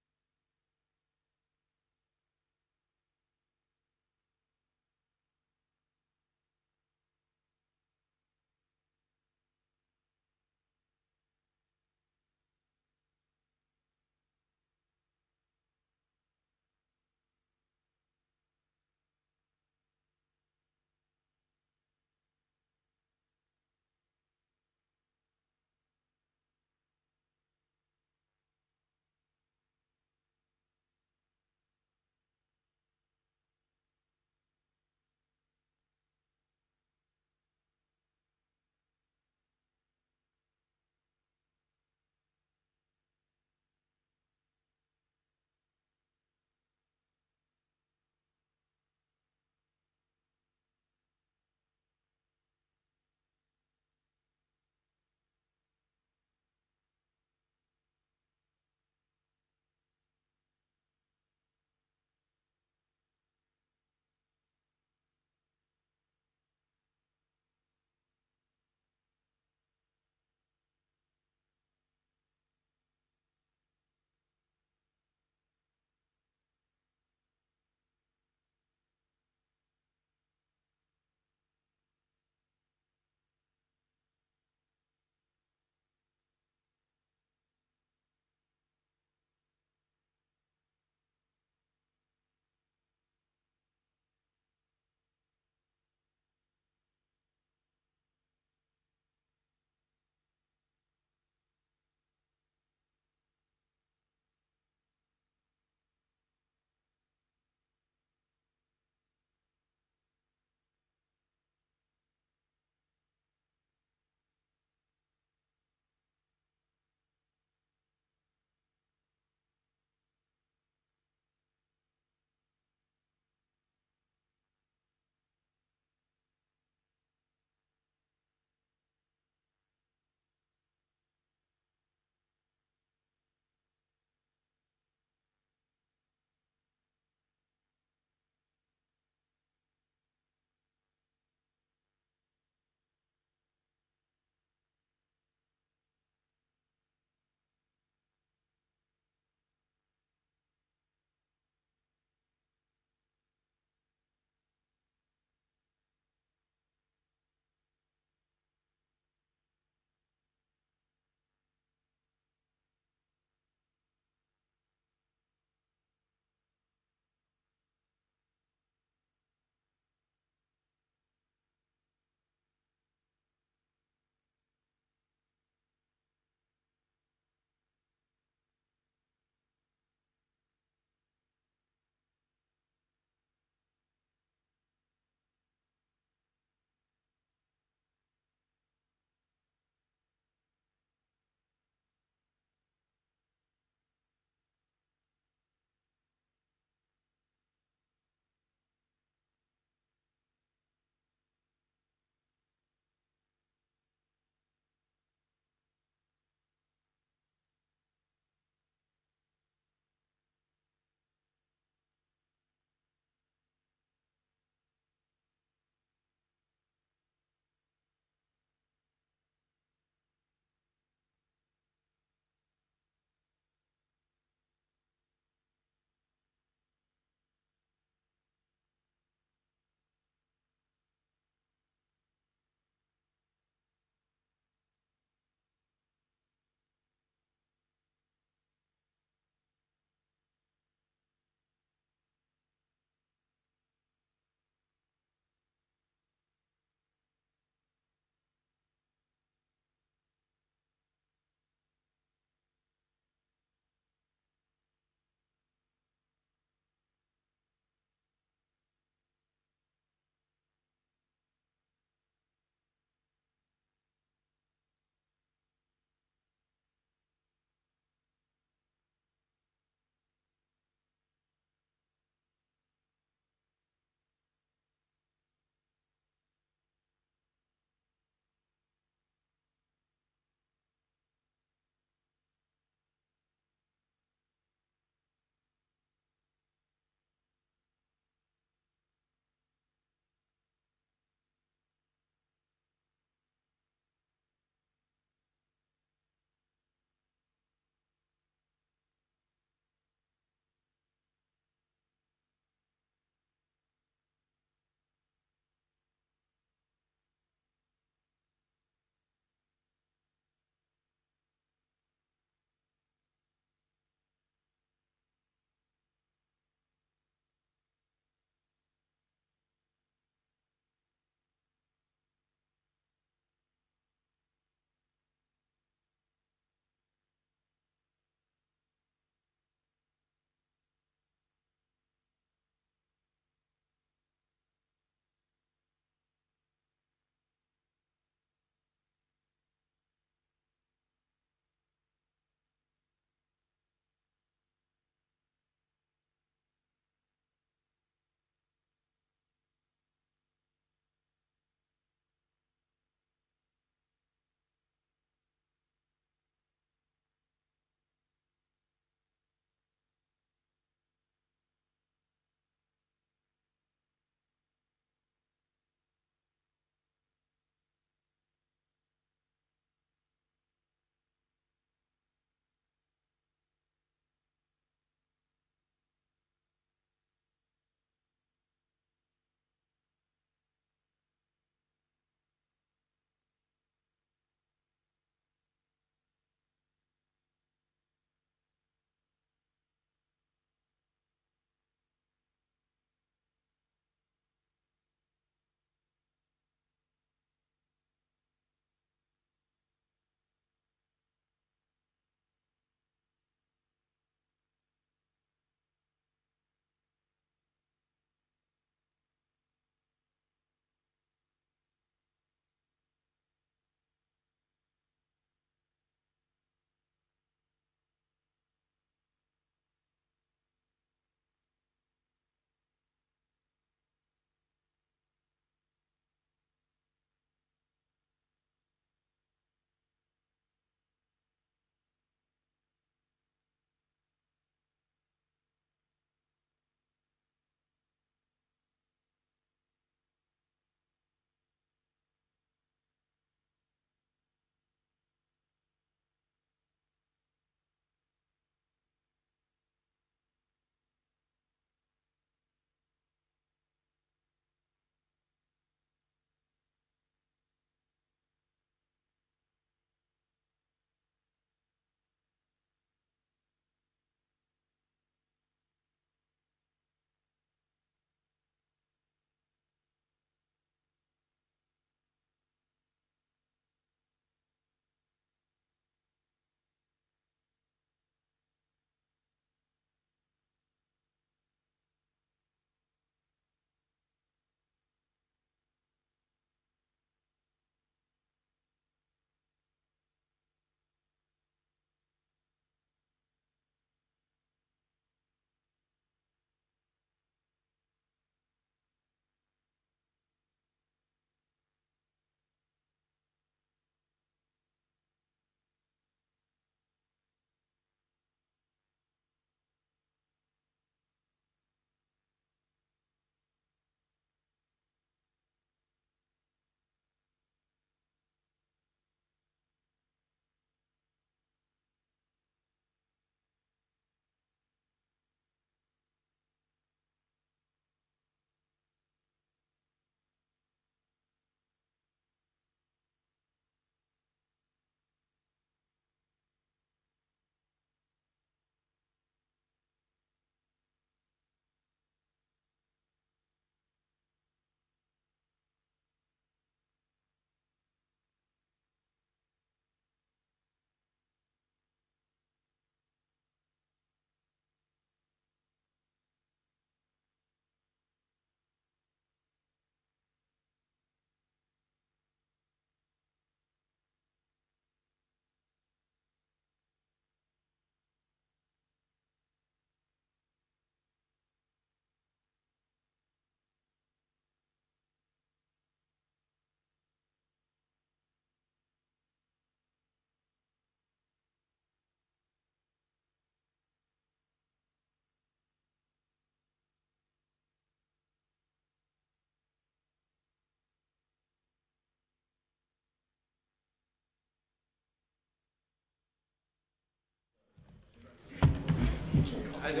I know.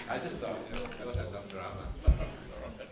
I just thought, I was after drama. It's all right.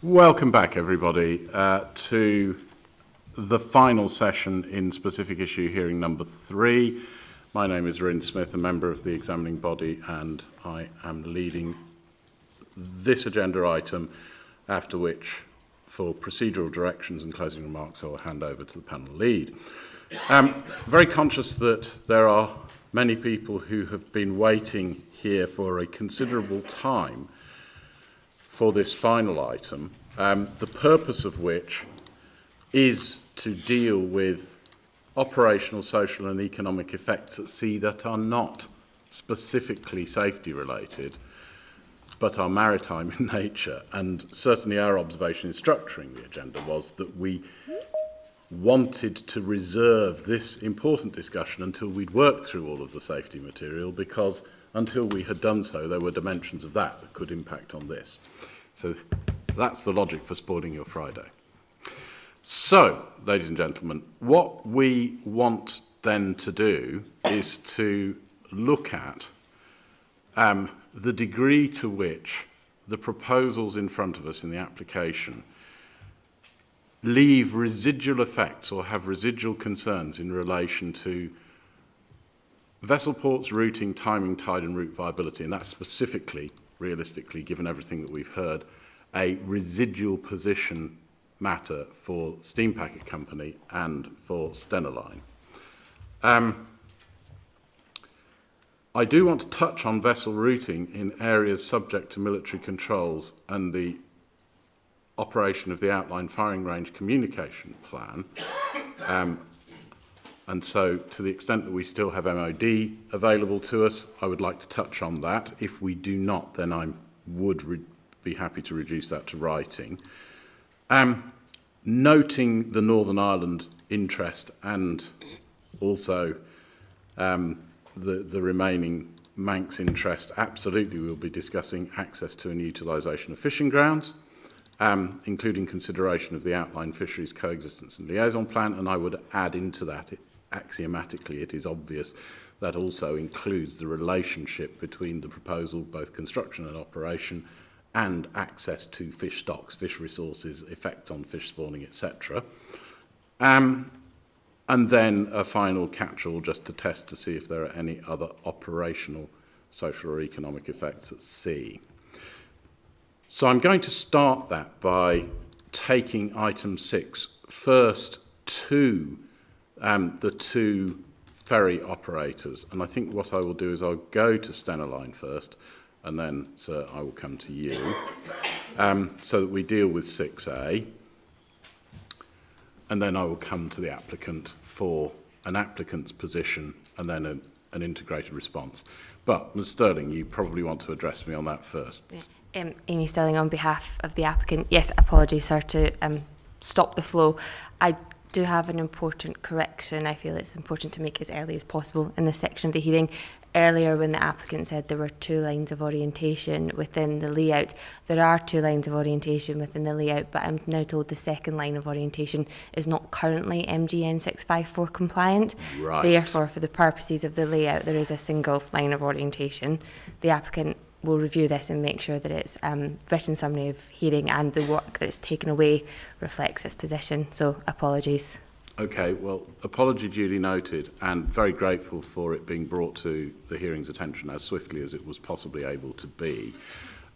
Welcome back, everybody, to the final session in specific issue hearing number 3. My name is Ryn Smith, a member of the examining body, and I am leading this agenda item, after which, for procedural directions and closing remarks, I will hand over to the panel lead. Very conscious that there are many people who have been waiting here for a considerable time for this final item, the purpose of which is to deal with operational, social and economic effects at sea that are not specifically safety related, but are maritime in nature. And certainly our observation in structuring the agenda was that we wanted to reserve this important discussion until we'd worked through all of the safety material, because until we had done so, there were dimensions of that could impact on this. So that's the logic for spoiling your Friday. So, ladies and gentlemen, what we want then to do is to look at the degree to which the proposals in front of us in the application leave residual effects or have residual concerns in relation to vessel ports, routing, timing, tide and route viability, and that's specifically, realistically, given everything that we've heard, a residual position matter for Steam Packet Company and for Stena Line. I do want to touch on vessel routing in areas subject to military controls and the operation of the outline firing range communication plan. And so, to the extent that we still have MOD available to us, I would like to touch on that. If we do not, then I would be happy to reduce that to writing. Noting the Northern Ireland interest and also the remaining Manx interest, absolutely we'll be discussing access to and utilisation of fishing grounds, including consideration of the outline fisheries coexistence and liaison plan, and I would add into that, axiomatically it is obvious, that also includes the relationship between the proposal, both construction and operation, and access to fish stocks, fish resources, effects on fish spawning, etc. And then a final catch-all just to test to see if there are any other operational, social or economic effects at sea. So I'm going to start that by taking item 6 first to the two ferry operators. And I think what I will do is I'll go to Stena Line first, and then, sir, I will come to you, so that we deal with 6A. And then I will come to the applicant for an applicant's position and then an integrated response. But, Ms. Sterling, you probably want to address me on that first. Amy Sterling on behalf of the applicant. Yes, apologies, sir, to stop the flow. I do have an important correction. I feel it's important to make as early as possible in this section of the hearing. Earlier, when the applicant said there were 2 lines of orientation within the layout, there are 2 lines of orientation within the layout, but I'm now told the second line of orientation is not currently MGN 654 compliant. Right. Therefore, for the purposes of the layout, there is a single line of orientation. The applicant will review this and make sure that its written summary of hearing and the work that is taken away reflects its position. So, apologies. Okay, well, apology duly noted, and very grateful for it being brought to the hearing's attention as swiftly as it was possibly able to be.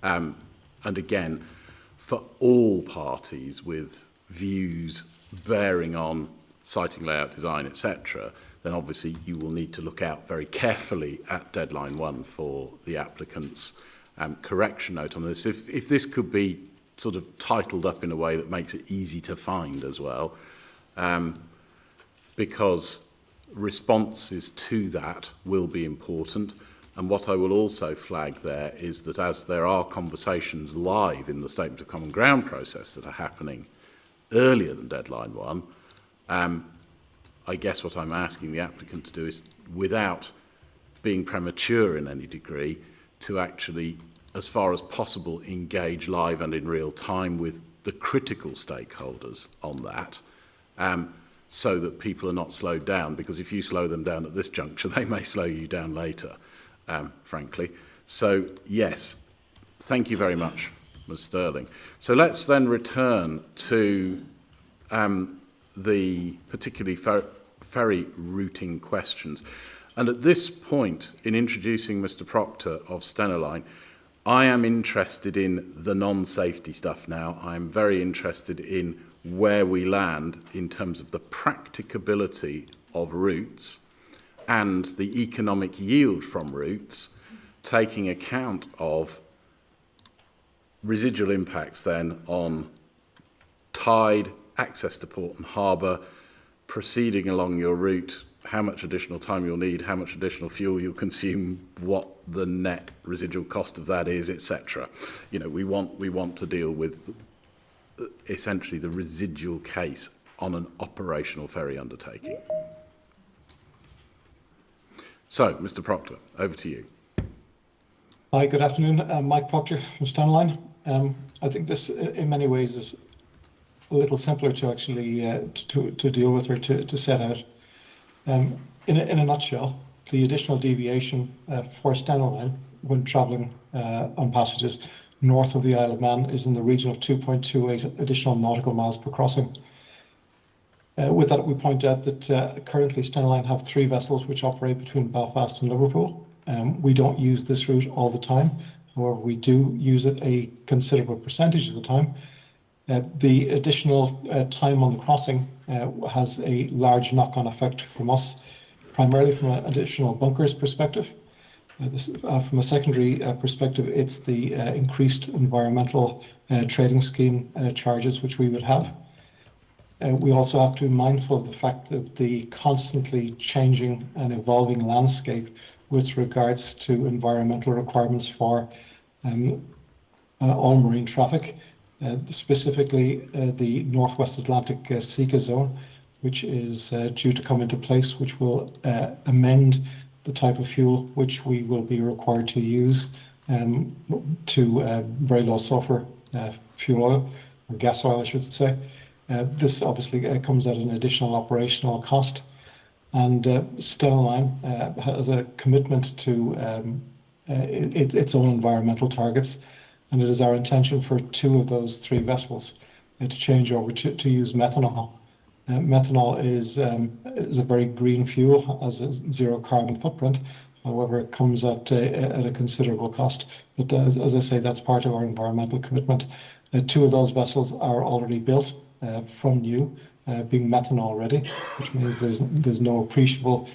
And again, for all parties with views bearing on siting layout design, etc., then obviously you will need to look out very carefully at deadline 1 for the applicant's correction note on this. If this could be sort of titled up in a way that makes it easy to find as well, because responses to that will be important. And what I will also flag there is that as there are conversations live in the Statement of Common Ground process that are happening earlier than deadline 1, I guess what I'm asking the applicant to do is, without being premature in any degree, to actually, as far as possible, engage live and in real time with the critical stakeholders on that, so that people are not slowed down, because if you slow them down at this juncture, they may slow you down later. Frankly. So, yes, thank you very much, Ms. Sterling. So let's then return to the particularly ferry routing questions. And at this point, in introducing Mr. Proctor of Stena I am interested in the non-safety stuff now. I'm very interested in where we land in terms of the practicability of routes and the economic yield from routes, taking account of residual impacts then on tide, access to port and harbour, proceeding along your route, how much additional time you'll need, how much additional fuel you'll consume, what the net residual cost of that is, etc. You know, we want to deal with essentially the residual case on an operational ferry undertaking. So, Mr. Proctor, over to you. Hi, good afternoon. Mike Proctor from Stena I think this, in many ways, is a little simpler to actually to deal with or to set out. In a nutshell, the additional deviation for Stena when travelling on passages north of the Isle of Man is in the region of 2.28 additional nautical miles per crossing. With that, we point out that currently Stena have 3 vessels which operate between Belfast and Liverpool. We don't use this route all the time. However, we do use it a considerable percentage of the time. The additional time on the crossing has a large knock-on effect from us, primarily from an additional bunkers perspective. From a secondary perspective, it's the increased environmental trading scheme charges which we would have. We also have to be mindful of the fact of the constantly changing and evolving landscape with regards to environmental requirements for all marine traffic, specifically the Northwest Atlantic SECA zone, which is due to come into place, which will amend the type of fuel which we will be required to use to very low sulfur fuel oil, or gas oil, I should say. This obviously comes at an additional operational cost, and Stena has a commitment to its own environmental targets, and it is our intention for 2 of those 3 vessels to change over to use methanol. Methanol is a very green fuel, has a 0 carbon footprint. However, it comes at a considerable cost. But as I say, that's part of our environmental commitment. 2 of those vessels are already built from new, being methanol ready, which means there's no appreciable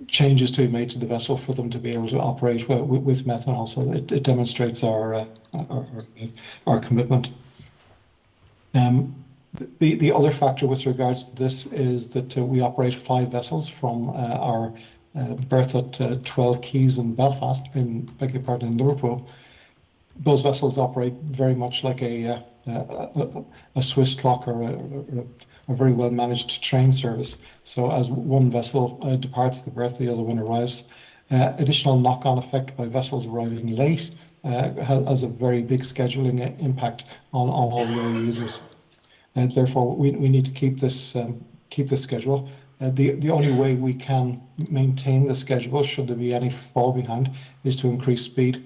changes to be made to the vessel for them to be able to operate with methanol. So it demonstrates our commitment. The other factor with regards to this is that we operate 5 vessels from our berth at 12 quays in Belfast, in Liverpool. Those vessels operate very much like a Swiss clock or a very well managed train service. So as one vessel departs the berth, the other one arrives. Additional knock-on effect by vessels arriving late has a very big scheduling impact on all the other users. And therefore, we need to keep this schedule. The only way we can maintain the schedule, should there be any fall behind, is to increase speed.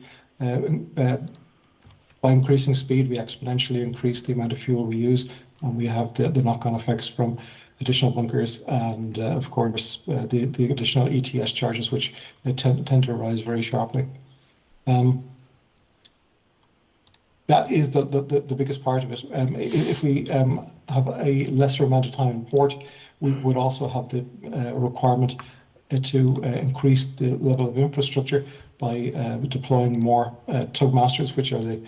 By increasing speed, we exponentially increase the amount of fuel we use, and we have the knock-on effects from additional bunkers and, of course, the additional ETS charges, which tend to rise very sharply. That is the biggest part of it. If we have a lesser amount of time in port, we would also have the requirement to increase the level of infrastructure by deploying more tug masters, which are the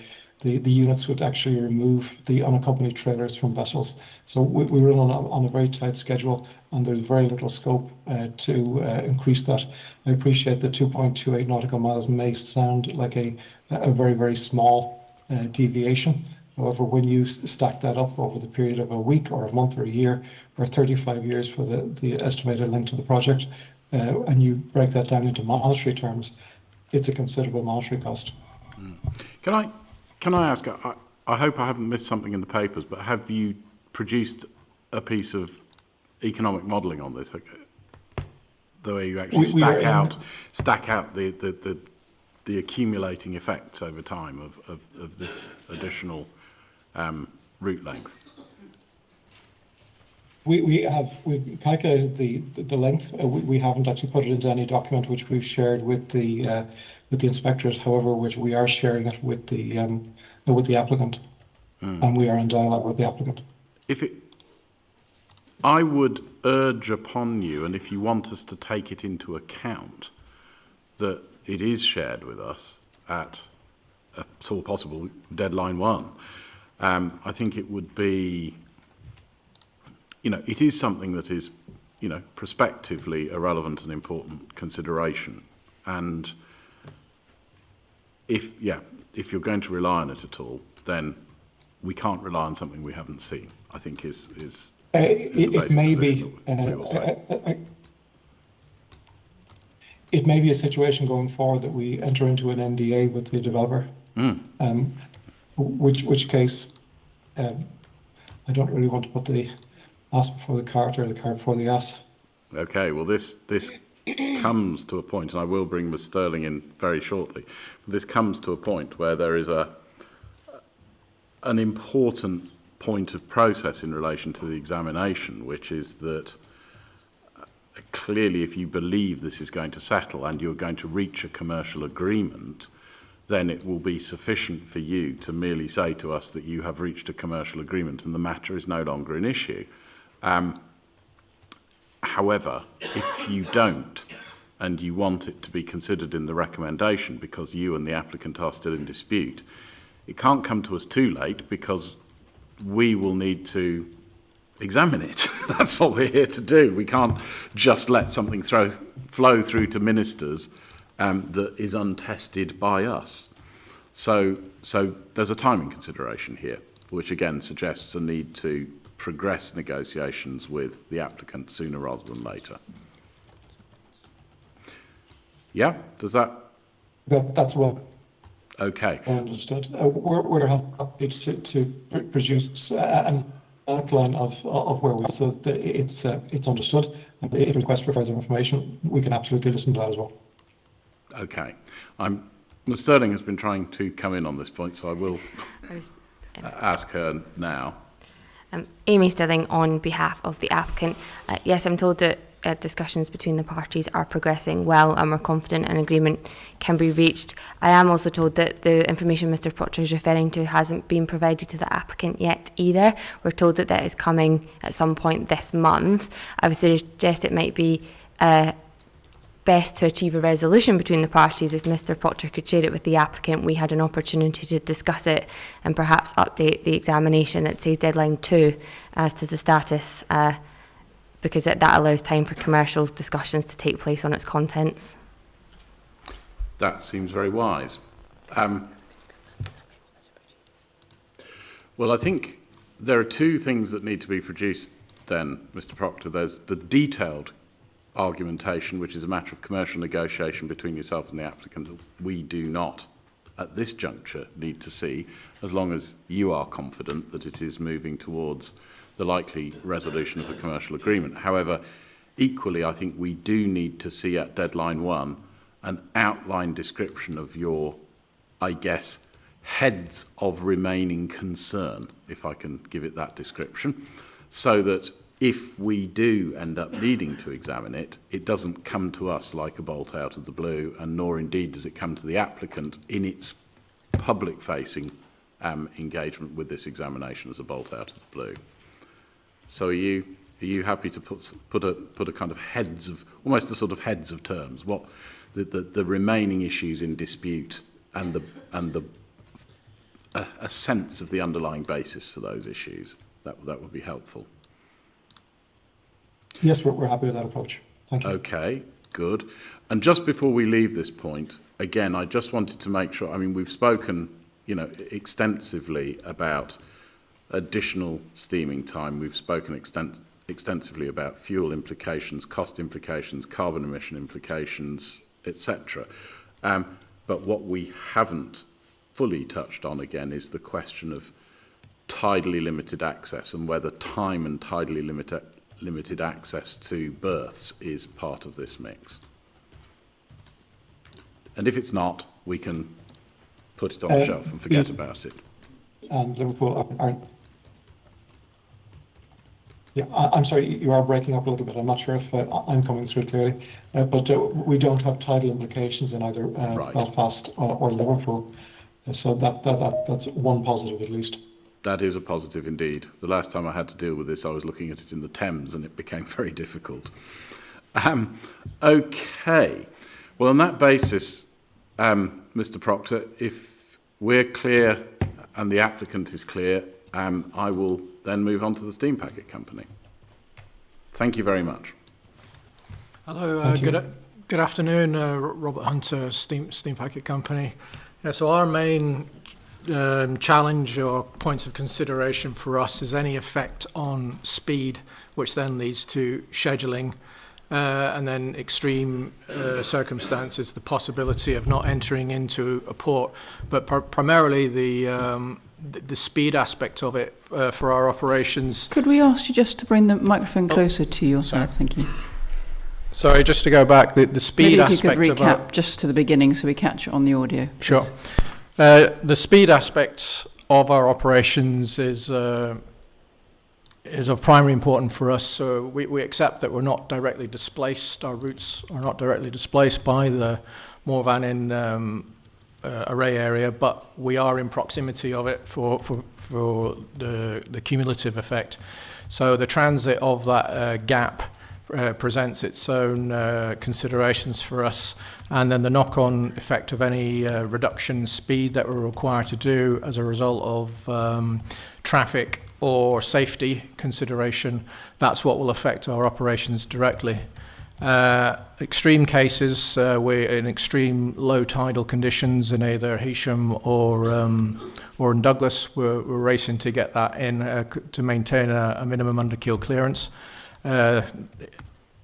the units would actually remove the unaccompanied trailers from vessels. So we run on a very tight schedule, and there's very little scope to increase that. I appreciate that 2.28 nautical miles may sound like a very, very small deviation. However, when you stack that up over the period of a week or a month or a year or 35 years for the estimated length of the project, and you break that down into monetary terms, it's a considerable monetary cost. Can I ask, I hope I haven't missed something in the papers, but have you produced a piece of economic modelling on this? The way you actually stack out the accumulating effects over time of this additional route length? We've calculated the length. We haven't actually put it into any document which we've shared with the inspectorate. However, we are sharing it with the applicant, and we are in dialogue with the applicant. I would urge upon you, and if you want us to take it into account, that it is shared with us at a sort of possible deadline 1. I think it would be, it is something that is, prospectively a relevant and important consideration. And if you're going to rely on it at all, then we can't rely on something we haven't seen, I think is it may be it may be a situation going forward that we enter into an NDA with the developer, which case I don't really want to put the ass before the cart or the cart before the ass. Okay, well this comes to a point, and I will bring Ms. Sterling in very shortly, but this comes to a point where there is an important point of process in relation to the examination, which is that clearly if you believe this is going to settle and you're going to reach a commercial agreement, then it will be sufficient for you to merely say to us that you have reached a commercial agreement and the matter is no longer an issue. However, if you don't, and you want it to be considered in the recommendation because you and the applicant are still in dispute, it can't come to us too late because we will need to examine it. That's what we're here to do. We can't just let something flow through to ministers that is untested by us. So there's a timing consideration here, which again suggests a need to progress negotiations with the applicant sooner rather than later. Yeah, does that? That's well. Okay. Understood. We're happy to produce an outline of where we are, so that it's understood. And if request for further information, we can absolutely listen to that as well. Okay. Ms. Sterling has been trying to come in on this point, so I will ask her now. Amy Sterling on behalf of the applicant. Yes, I'm told that discussions between the parties are progressing well and we're confident an agreement can be reached. I am also told that the information Mr. Proctor is referring to hasn't been provided to the applicant yet either. We're told that that is coming at some point this month. I would suggest it might be best to achieve a resolution between the parties if Mr. Proctor could share it with the applicant. We had an opportunity to discuss it and perhaps update the examination at, say, deadline 2 as to the status, because that allows time for commercial discussions to take place on its contents. That seems very wise. Well, I think there are two things that need to be produced then, Mr. Proctor. There's the detailed argumentation, which is a matter of commercial negotiation between yourself and the applicant. We do not, at this juncture, need to see, as long as you are confident that it is moving towards the likely resolution of a commercial agreement. However, equally, I think we do need to see at deadline 1 an outline description of your, I guess, heads of remaining concern, if I can give it that description, so that if we do end up needing to examine it, it doesn't come to us like a bolt out of the blue, and nor indeed does it come to the applicant in its public-facing engagement with this examination as a bolt out of the blue. So are you happy to put a kind of heads of, almost a sort of heads of terms, what the remaining issues in dispute and the a sense of the underlying basis for those issues. That would be helpful. Yes, we're happy with that approach. Thank you. Okay, good. And just before we leave this point, again, I just wanted to make sure, I mean, we've spoken, extensively about additional steaming time. We've spoken extensively about fuel implications, cost implications, carbon emission implications, etc. But what we haven't fully touched on again is the question of tidally limited access and whether time and tidally limited access to berths is part of this mix. And if it's not, we can put it on the shelf and forget about it. And Liverpool aren't. Yeah, I'm sorry, you are breaking up a little bit. I'm not sure if I'm coming through clearly, but we don't have tidal implications in either Right. Belfast or Liverpool. So that's one positive at least. That is a positive indeed. The last time I had to deal with this, I was looking at it in the Thames and it became very difficult. Okay. Well, on that basis, Mr. Proctor, if we're clear and the applicant is clear, I will then move on to the steam packet company. Thank you very much. Hello, good afternoon, Robert Hunter, Steam Packet Company. Yeah, so our main challenge or points of consideration for us is any effect on speed, which then leads to scheduling, and then extreme circumstances, the possibility of not entering into a port, but primarily the speed aspect of it for our operations. Could we ask you just to bring the microphone closer to your side? Thank you. Sorry, just to go back, the speed aspect Maybe you of could recap just to the beginning so we catch it on the audio. Sure. The speed aspect of our operations is of primary importance for us. So we accept that we're not directly displaced. Our routes are not directly displaced by the Mooir Vannin array area, but we are in proximity of it for the cumulative effect. So the transit of that gap presents its own considerations for us, and then the knock-on effect of any reduction in speed that we're required to do as a result of traffic or safety consideration, that's what will affect our operations directly. Extreme cases, we're in extreme low tidal conditions in either Heysham or in Douglas. We're racing to get that in to maintain a minimum underkeel clearance.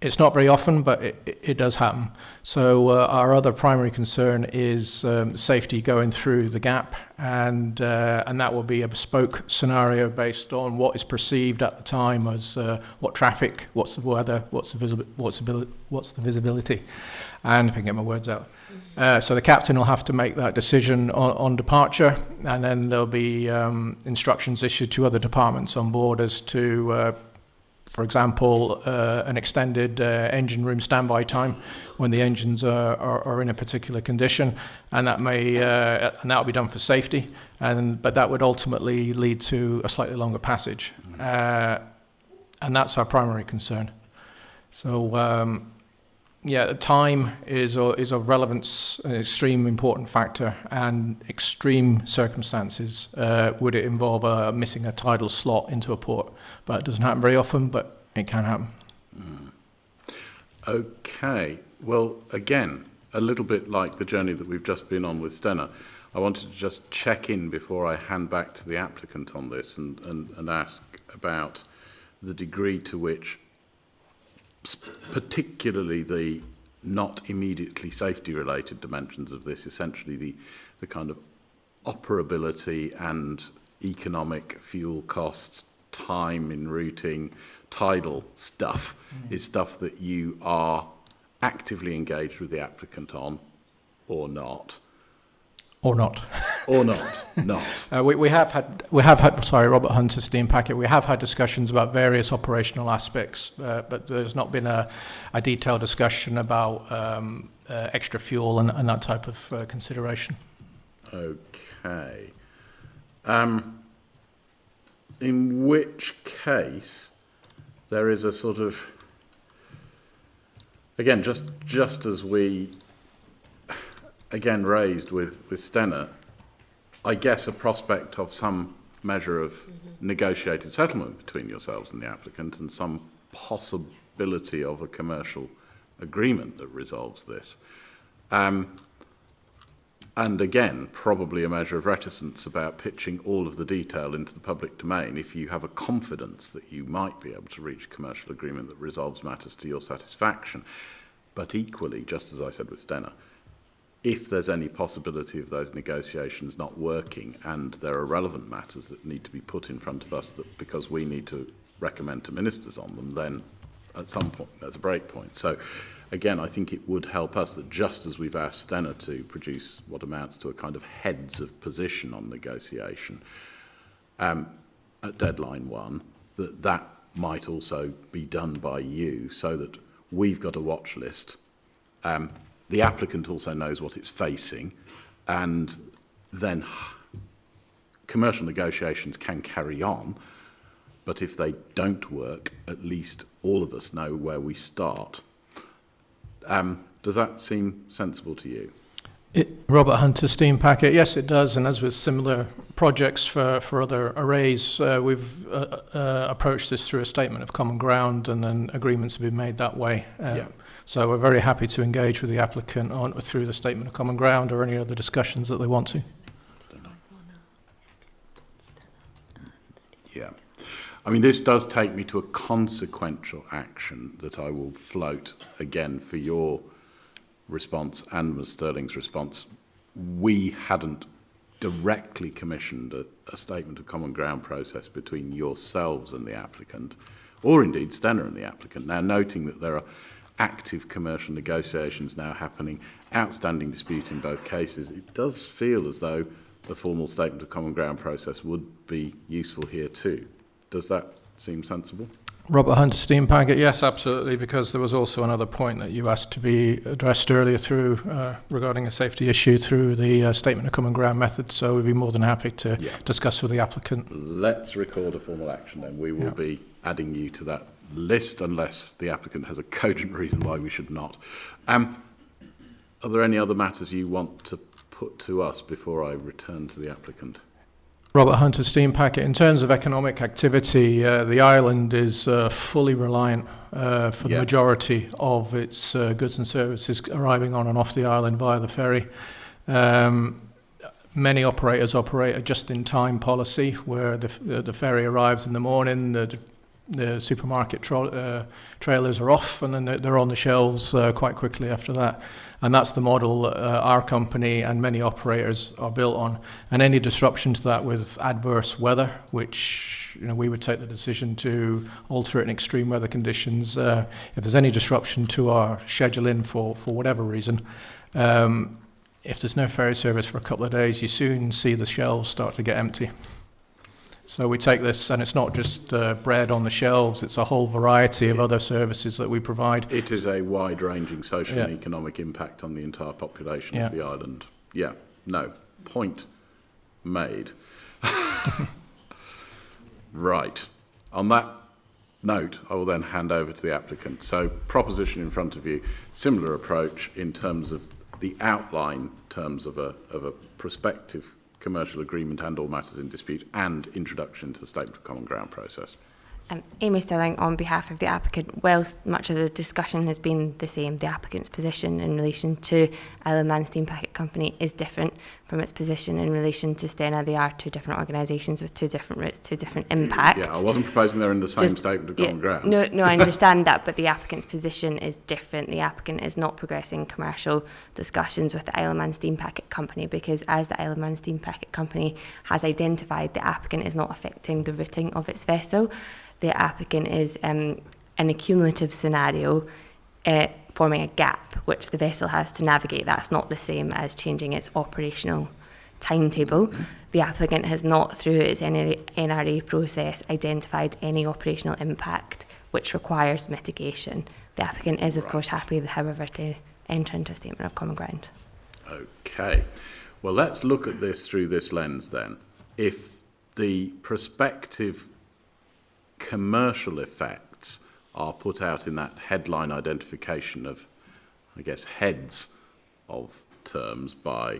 It's not very often, but it does happen. So our other primary concern is safety going through the gap, and that will be a bespoke scenario based on what is perceived at the time as what traffic, what's the weather, what's the visibility, and if I can get my words out. So the captain will have to make that decision on departure, and then there'll be instructions issued to other departments on board as to for example, an extended engine room standby time when the engines are in a particular condition, and that may and that will be done for safety, but that would ultimately lead to a slightly longer passage, and that's our primary concern. So yeah, time is of relevance, an extreme important factor, and extreme circumstances would it involve missing a tidal slot into a port. But it doesn't happen very often, but it can happen. Okay. Well, again, a little bit like the journey that we've just been on with Stena, I wanted to just check in before I hand back to the applicant on this and ask about the degree to which, particularly the not immediately safety-related dimensions of this, essentially the kind of operability and economic fuel costs, time in routing, tidal stuff, is stuff that you are actively engaged with the applicant on, or not? Or not. Or not. We have had. Sorry, Robert Hunter, Steam Packet. We have had discussions about various operational aspects, but there's not been a detailed discussion about extra fuel and that type of consideration. Okay. In which case, there is a sort of, again, just as we, again, raised with Stena, I guess, a prospect of some measure of negotiated settlement between yourselves and the applicant, and some possibility of a commercial agreement that resolves this. And again, probably a measure of reticence about pitching all of the detail into the public domain if you have a confidence that you might be able to reach a commercial agreement that resolves matters to your satisfaction. But equally, just as I said with Stena, if there's any possibility of those negotiations not working and there are relevant matters that need to be put in front of us that because we need to recommend to ministers on them, then at some point there's a break point. So again, I think it would help us that just as we've asked Stena to produce what amounts to a kind of heads of position on negotiation at deadline 1, that might also be done by you so that we've got a watch list. The applicant also knows what it's facing, and then commercial negotiations can carry on, but if they don't work, at least all of us know where we start. Does that seem sensible to you? Robert Hunter, Steam Packet. Yes, it does. And as with similar projects for other arrays, we've approached this through a statement of common ground, and then agreements have been made that way. So we're very happy to engage with the applicant through the statement of common ground or any other discussions that they want to. Yeah. I mean, this does take me to a consequential action that I will float again for your response and Ms. Sterling's response. We hadn't directly commissioned a statement of common ground process between yourselves and the applicant, or indeed Stena and the applicant. Now, noting that there are active commercial negotiations now happening, outstanding dispute in both cases, it does feel as though the formal statement of common ground process would be useful here too. Does that seem sensible? Robert Hunter, Steam Packet. Yes, absolutely, because there was also another point that you asked to be addressed earlier through regarding a safety issue through the statement of common ground method, so we'd be more than happy to discuss with the applicant. Let's record a formal action then. We will be adding you to that list unless the applicant has a cogent reason why we should not. Are there any other matters you want to put to us before I return to the applicant? Robert Hunter, Steam Packet. In terms of economic activity, the island is fully reliant for the majority of its goods and services arriving on and off the island via the ferry. Many operators operate a just-in-time policy where the ferry arrives in the morning, the supermarket trailers are off, and then they're on the shelves quite quickly after that. And that's the model our company and many operators are built on. And any disruption to that with adverse weather, which we would take the decision to alter it in extreme weather conditions. If there's any disruption to our scheduling for whatever reason, if there's no ferry service for a couple of days, you soon see the shelves start to get empty. So we take this, and it's not just bread on the shelves, it's a whole variety of other services that we provide. It is a wide-ranging social and economic impact on the entire population of the island. Yeah, no, point made. Right. On that note, I will then hand over to the applicant. So, proposition in front of you, similar approach in terms of the outline terms of a prospective commercial agreement and all matters in dispute, and introduction to the statement of common ground process. Amy Sterling on behalf of the applicant. Whilst much of the discussion has been the same, the applicant's position in relation to Isle of Man Steam Packet Company is different from its position in relation to Stena. They are two different organisations with two different routes, two different impacts. Yeah, I wasn't proposing they're in the same statement of common ground. No, I understand that, but the applicant's position is different. The applicant is not progressing commercial discussions with the Isle of Man Steam Packet Company because, as the Isle of Man Steam Packet Company has identified, the applicant is not affecting the routing of its vessel. The applicant is in a cumulative scenario forming a gap which the vessel has to navigate. That's not the same as changing its operational timetable. The applicant has not, through its NRA process, identified any operational impact which requires mitigation. The applicant is, of course, happy, however, to enter into a statement of common ground. Okay. Well, let's look at this through this lens then. If the prospective commercial effects are put out in that headline identification of, I guess, heads of terms by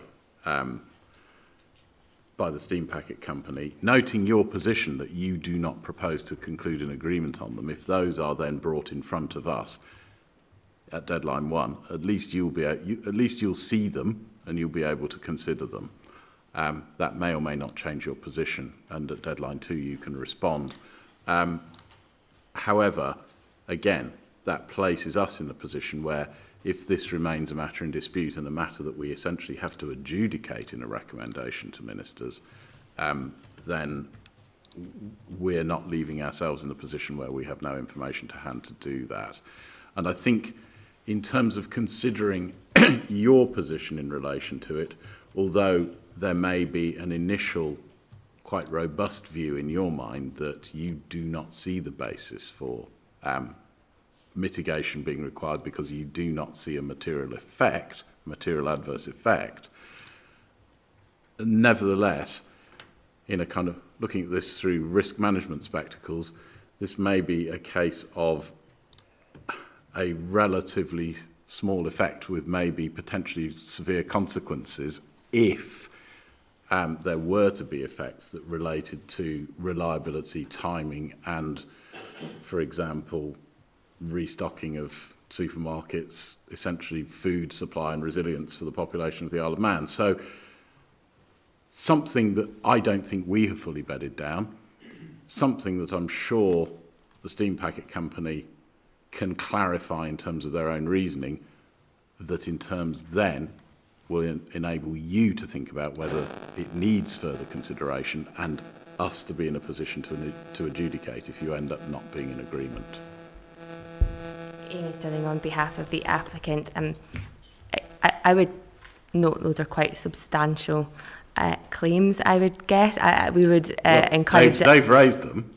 by the steam packet company, noting your position that you do not propose to conclude an agreement on them, if those are then brought in front of us at deadline 1, at least you'll see them and you'll be able to consider them. That may or may not change your position, and at deadline 2 you can respond. However, again, that places us in a position where if this remains a matter in dispute and a matter that we essentially have to adjudicate in a recommendation to ministers, then we're not leaving ourselves in a position where we have no information to hand to do that. And I think in terms of considering your position in relation to it, although there may be an initial quite robust view in your mind that you do not see the basis for mitigation being required because you do not see a material adverse effect, nevertheless, in a kind of looking at this through risk management spectacles, this may be a case of a relatively small effect with maybe potentially severe consequences if there were to be effects that related to reliability, timing, and, for example, restocking of supermarkets, essentially food supply and resilience for the population of the Isle of Man. So something that I don't think we have fully bedded down, something that I'm sure the steam packet company can clarify in terms of their own reasoning, that in terms then will enable you to think about whether it needs further consideration and us to be in a position to adjudicate if you end up not being in agreement. Amy Sterling on behalf of the applicant. I would note those are quite substantial claims, I would guess. We would encourage... Dave raised them.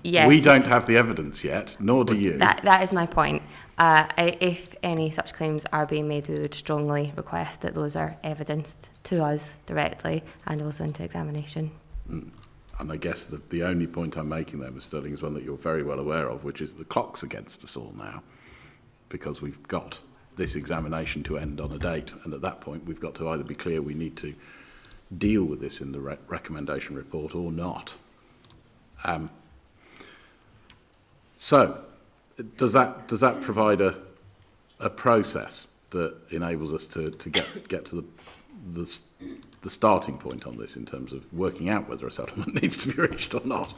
Yes. We don't have the evidence yet, nor do you. That is my point. If any such claims are being made, we would strongly request that those are evidenced to us directly and also into examination. And I guess the only point I'm making there, Ms. Sterling, is one that you're very well aware of, which is the clock's against us all now, because we've got this examination to end on a date, and at that point we've got to either be clear we need to deal with this in the recommendation report or not. So, does that provide a process that enables us to get to the starting point on this in terms of working out whether a settlement needs to be reached or not?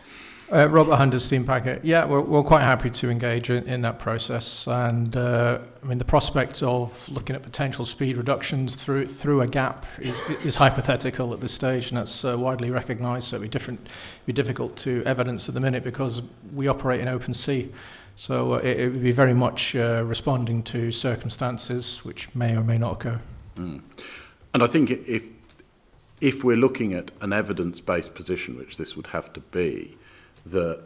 Robert Hunter, Steam Packet. Yeah, we're quite happy to engage in that process, and I mean the prospect of looking at potential speed reductions through a gap is hypothetical at this stage, and that's widely recognised. So it'd be difficult to evidence at the minute because we operate in open sea. So it would be very much responding to circumstances which may or may not occur. And I think if we're looking at an evidence-based position, which this would have to be, that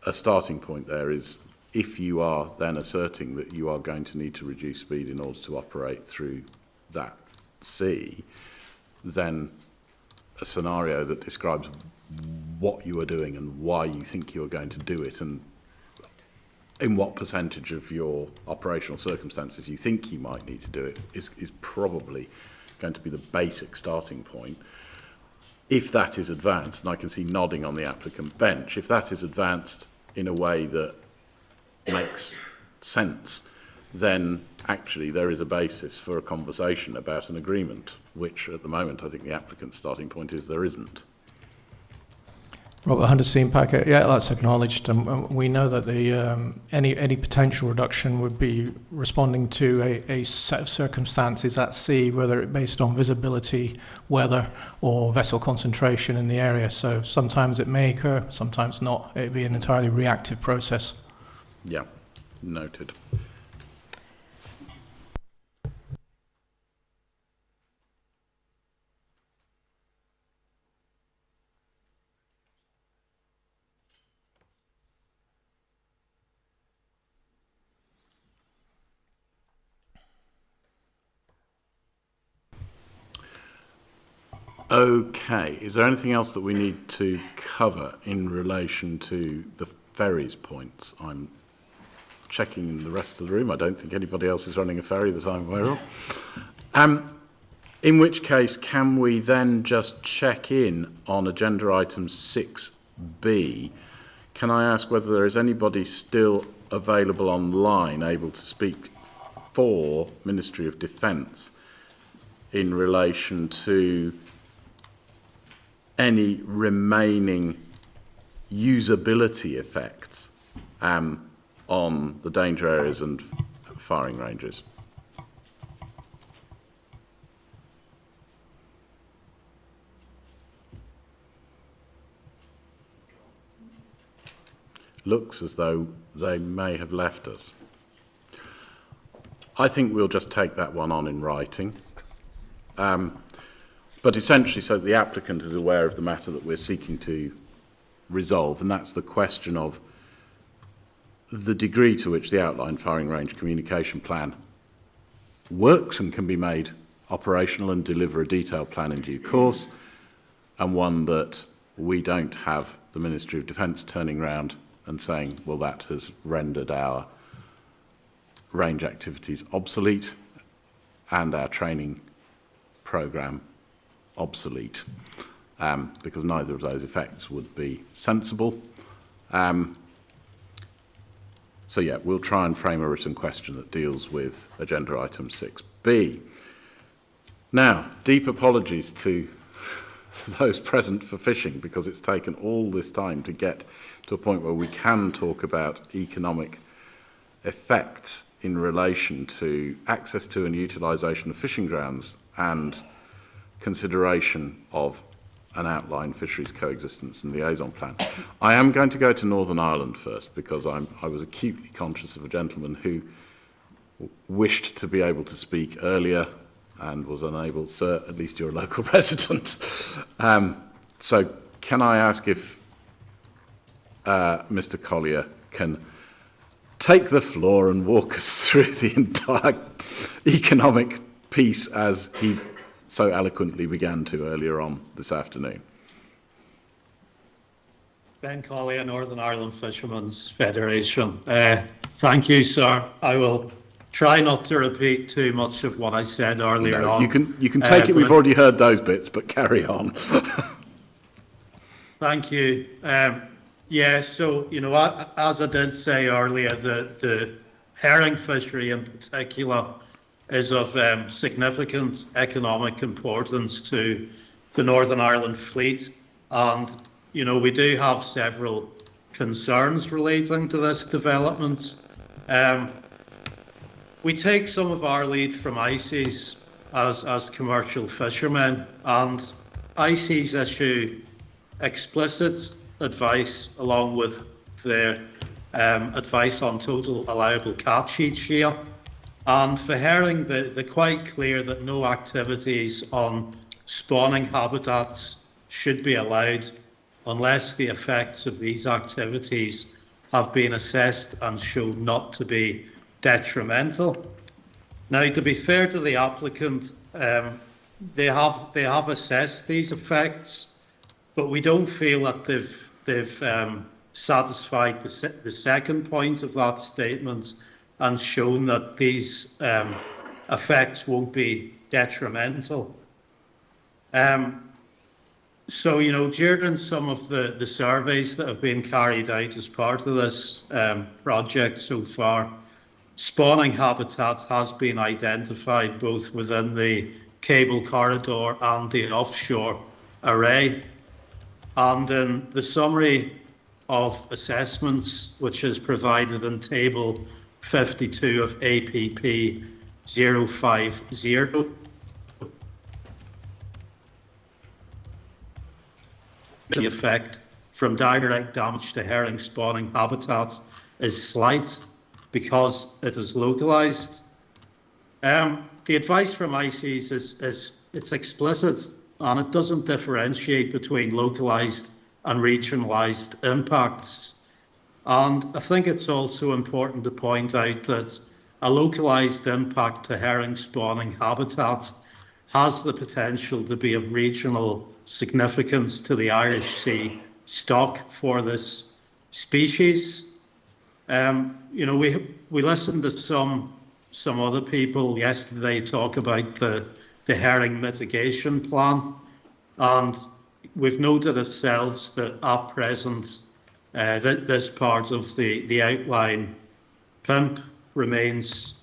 a starting point there is if you are then asserting that you are going to need to reduce speed in order to operate through that sea, then a scenario that describes what you are doing and why you think you are going to do it and in what percentage of your operational circumstances you think you might need to do it is probably going to be the basic starting point. If that is advanced, and I can see nodding on the applicant bench, if that is advanced in a way that makes sense, then actually there is a basis for a conversation about an agreement, which at the moment I think the applicant's starting point is there isn't. Robert Hunter, Steam Packet. Yeah, that's acknowledged. We know that any potential reduction would be responding to a set of circumstances at sea, whether it's based on visibility, weather, or vessel concentration in the area. So sometimes it may occur, sometimes not. It'd be an entirely reactive process. Yeah, noted. Okay, is there anything else that we need to cover in relation to the ferries points? I'm checking the rest of the room. I don't think anybody else is running a ferry that I'm aware of. In which case, can we then just check in on agenda item 6B? Can I ask whether there is anybody still available online able to speak for Ministry of Defence in relation to any remaining usability effects on the danger areas and firing ranges? Looks as though they may have left us. I think we'll just take that one on in writing. But essentially, so that the applicant is aware of the matter that we're seeking to resolve, and that's the question of the degree to which the outline firing range communication plan works and can be made operational and deliver a detailed plan in due course, and one that we don't have the Ministry of Defence turning round and saying, well, that has rendered our range activities obsolete and our training programme obsolete, because neither of those effects would be sensible. So yeah, we'll try and frame a written question that deals with agenda item 6B. Now, deep apologies to those present for fishing, because it's taken all this time to get to a point where we can talk about economic effects in relation to access to and utilisation of fishing grounds and consideration of an outline fisheries coexistence and liaison plan. I am going to go to Northern Ireland first, because I was acutely conscious of a gentleman who wished to be able to speak earlier and was unable. Sir, at least you're a local resident. So can I ask if Mr. Collier can take the floor and walk us through the entire economic piece as he so eloquently began to earlier on this afternoon? Ben Collier, Northern Ireland Fishermen's Federation. Thank you, sir. I will try not to repeat too much of what I said earlier on. You can take it, we've already heard those bits, but carry on. Thank you. Yeah, so, you know, as I did say earlier, the herring fishery in particular is of significant economic importance to the Northern Ireland fleet. And, you know, we do have several concerns relating to this development. We take some of our lead from ICES as commercial fishermen, and ICES issue explicit advice along with their advice on total allowable catch each year. And for herring, they're quite clear that no activities on spawning habitats should be allowed unless the effects of these activities have been assessed and shown not to be detrimental. Now, to be fair to the applicant, they have assessed these effects, but we don't feel that they've satisfied the second point of that statement and shown that these effects won't be detrimental. So, you know, during some of the surveys that have been carried out as part of this project so far, spawning habitat has been identified both within the cable corridor and the offshore array. And in the summary of assessments, which is provided in table 52 of APP 050, the effect from direct damage to herring spawning habitats is slight because it is localised. The advice from ICES is it's explicit and it doesn't differentiate between localised and regionalised impacts. And I think it's also important to point out that a localised impact to herring spawning habitat has the potential to be of regional significance to the Irish Sea stock for this species. You know, we listened to some other people yesterday talk about the the herring mitigation plan. And we've noted ourselves that at present, this part of the outline pimp remains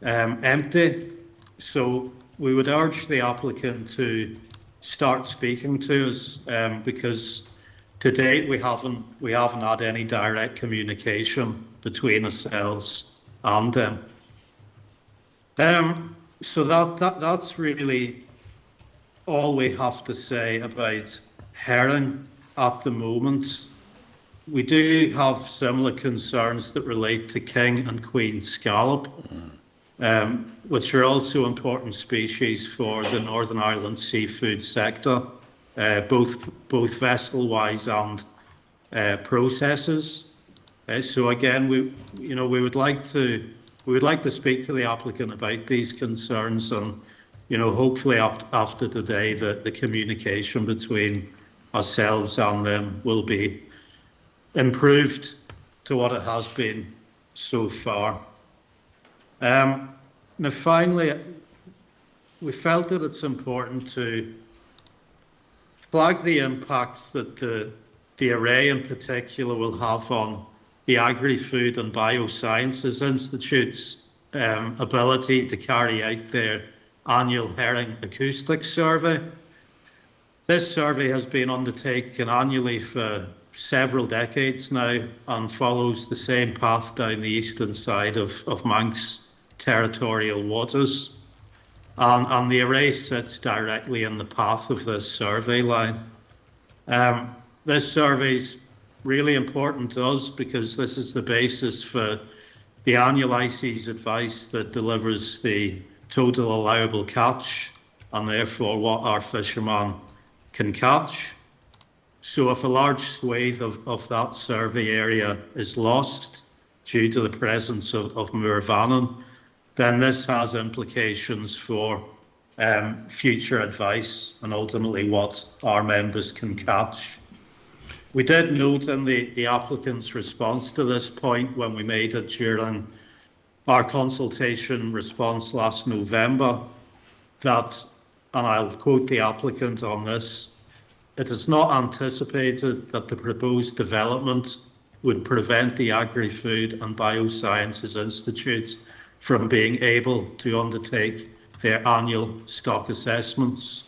empty. So we would urge the applicant to start speaking to us, because to date we haven't had any direct communication between ourselves and them. So that's really all we have to say about herring at the moment. We do have similar concerns that relate to king and queen scallop, which are also important species for the Northern Ireland seafood sector, both vessel-wise and processes. So again, we would like to speak to the applicant about these concerns, and hopefully after today the communication between ourselves and them will be improved to what it has been so far. Now finally, we felt that it's important to flag the impacts that the array in particular will have on the Agri-Food and Biosciences Institute's ability to carry out their annual herring acoustics survey. This survey has been undertaken annually for several decades now and follows the same path down the eastern side of Manx territorial waters. And the array sits directly in the path of this survey line. This survey is really important to us because this is the basis for the annual IC's advice that delivers the total allowable catch and therefore what our fishermen can catch. So if a large swathe of that survey area is lost due to the presence of Mooir Vannin, then this has implications for future advice and ultimately what our members can catch. We did note in the applicant's response to this point when we made it during our consultation response last November that, and I'll quote the applicant on this, "It is not anticipated that the proposed development would prevent the Agri-Food and Biosciences Institute from being able to undertake their annual stock assessments."